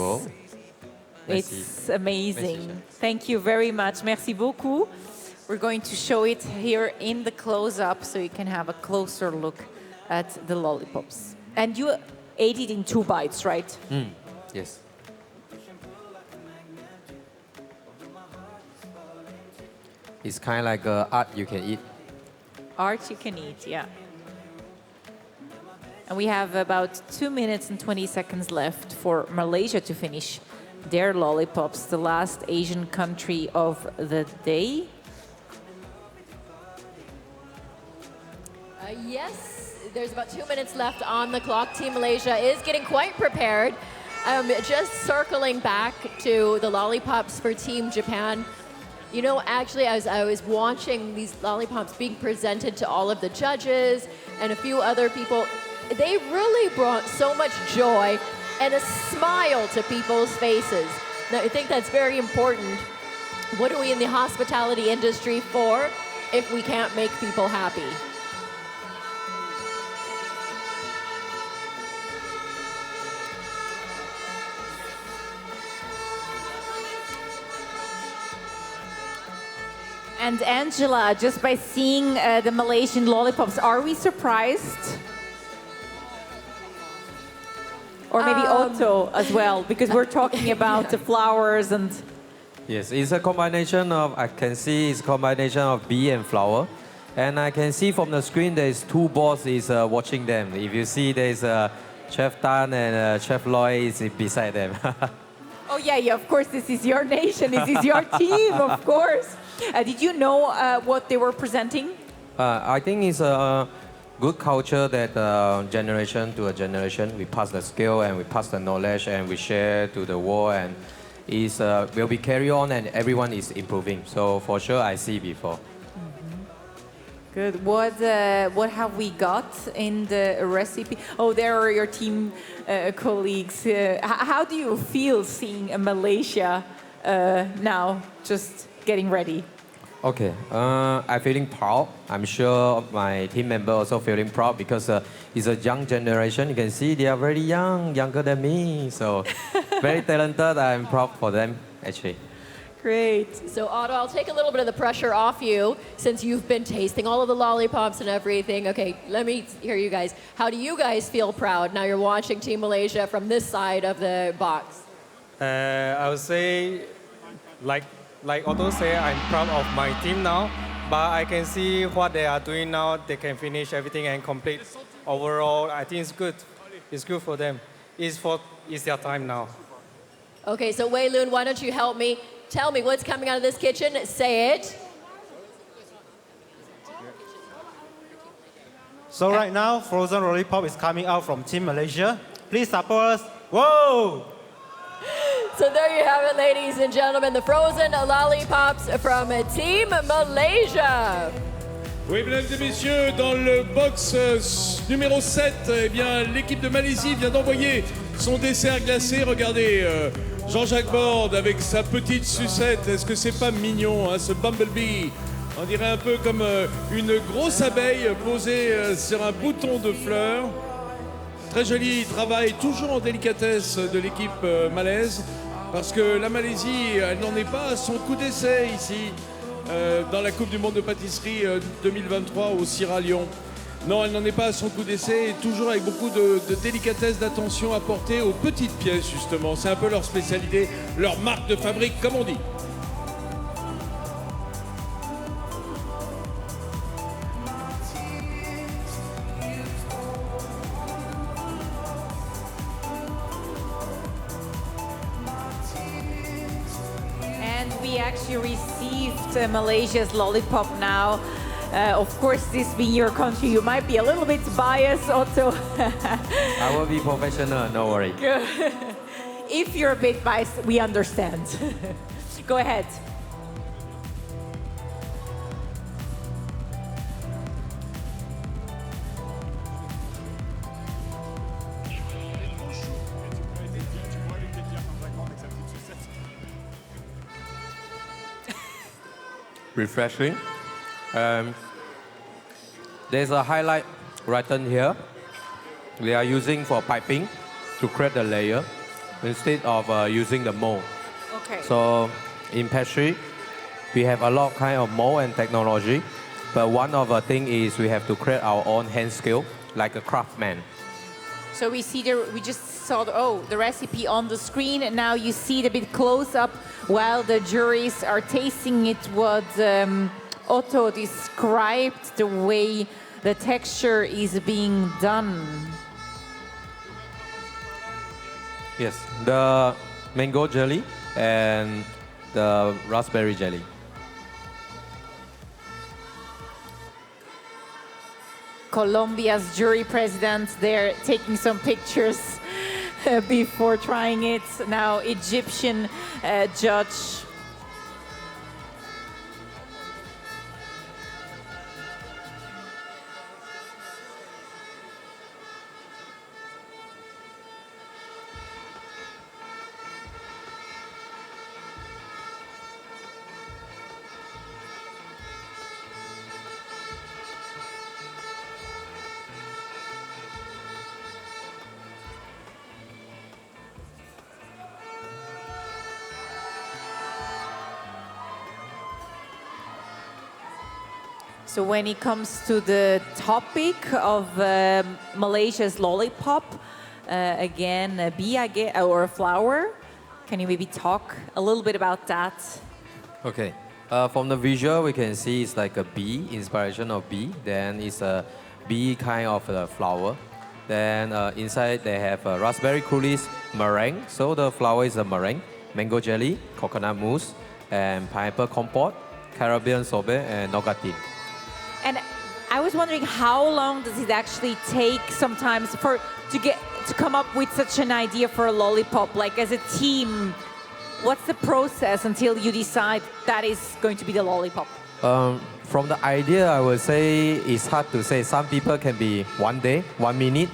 Speaker 4: it's amazing. Thank you very much. Merci beaucoup. We're going to show it here in the close-up so you can have a closer look at the lollipops. And you ate it in 2 bites, right?
Speaker 2: Yes. It's kind of like art you can eat.
Speaker 4: Art you can eat, yeah. And we have about 2 minutes and 20 seconds left for Malaysia to finish their lollipops, the last Asian country of the day.
Speaker 6: Yes, there's about 2 minutes left on the clock. Team Malaysia is getting quite prepared. Just circling back to the lollipops for Team Japan. You know, actually, as I was watching these lollipops being presented to all of the judges and a few other people, they really brought so much joy and a smile to people's faces. Now, I think that's very important. What are we in the hospitality industry for if we can't make people happy?
Speaker 4: And Angela, just by seeing the Malaysian lollipops, are we surprised? Or maybe Otto as well, because we're talking about the flowers and...
Speaker 2: Yes, it's a combination of, I can see it's a combination of bee and flower. And I can see from the screen there's two bosses watching them. If you see there's Chef Tan and Chef Loy is beside them.
Speaker 4: Oh yeah, of course, this is your nation, this is your team, of course. Did you know what they were presenting?
Speaker 2: I think it's a good culture that generation to a generation, we pass the skill and we pass the knowledge and we share to the world, and is will be carry on and everyone is improving. So for sure I see before.
Speaker 4: Good. What have we got in the recipe? Oh, there are your team colleagues. How do you feel seeing Malaysia now just getting ready?
Speaker 2: Okay, I'm feeling proud. I'm sure my team member also feeling proud because it's a young generation. You can see they are very young, younger than me. So very talented. I'm proud for them, actually.
Speaker 4: Great.
Speaker 6: So Otto, I'll take a little bit of the pressure off you since you've been tasting all of the lollipops and everything. Okay, let me hear you guys. How do you guys feel proud now you're watching Team Malaysia from this side of the box?
Speaker 12: I would say, like Otto said, I'm proud of my team now, but I can see what they are doing now. They can finish everything and complete. Overall, I think it's good. It's good for them. It's their time now.
Speaker 6: Okay, so Wei Lun, why don't you help me? Tell me what's coming out of this kitchen. Say it.
Speaker 21: So right now, frozen lollipop is coming out from Team Malaysia. Please support us. Whoa!
Speaker 6: So there you have it, ladies and gentlemen, the frozen lollipops from Team Malaysia.
Speaker 5: Oui, mesdames et messieurs, dans le box numéro 7, eh bien, l'équipe de Malaisie vient d'envoyer son dessert glacé. Regardez, Jean-Jacques Borde avec sa petite sucette. Est-ce que c'est pas mignon, hein, ce Bumblebee? On dirait un peu comme une grosse abeille posée sur un bouton de fleurs. Très joli travail, toujours en délicatesse de l'équipe malaise. Parce que la Malaisie, elle n'en est pas à son coup d'essai ici, dans la Coupe du Monde de pâtisserie 2023 au Sierra Leone. Non, elle n'en est pas à son coup d'essai, et toujours avec beaucoup de délicatesse, d'attention apportée aux petites pièces, justement. C'est un peu leur spécialité, leur marque de fabrique, comme on dit.
Speaker 4: And we actually received Malaysia's lollipop now. Of course, this being your country, you might be a little bit biased, Otto.
Speaker 2: I will be professional, no worry.
Speaker 4: If you're a bit biased, we understand. Go ahead.
Speaker 2: Refreshing. There's a highlight written here. We are using for piping to create the layer instead of using the mold.
Speaker 4: Okay.
Speaker 2: So in pastry, we have a lot of kind of mold and technology, but one of the thing is we have to create our own hand skill, like a craftsman.
Speaker 4: So we see we just saw the recipe on the screen, and now you see it a bit close up while the juries are tasting it. What Otto described, the way the texture is being done.
Speaker 2: Yes, the mango jelly and the raspberry jelly.
Speaker 4: Colombia's jury president there taking some pictures before trying it. Now Egyptian judge. So when it comes to the topic of Malaysia's lollipop, again, a bee or a flower, can you maybe talk a little bit about that?
Speaker 2: Okay. From the visual, we can see it's like a bee, inspiration of bee. Then it's a bee kind of flower. Then inside they have raspberry coulis meringue. So the flower is a meringue, mango jelly, coconut mousse, and pineapple compote, Caribbean sorbet, and nougatin.
Speaker 4: And I was wondering, how long does it actually take sometimes to come up with such an idea for a lollipop? Like as a team, what's the process until you decide that is going to be the lollipop?
Speaker 2: From the idea, I would say it's hard to say. Some people can be 1 day, 1 minute.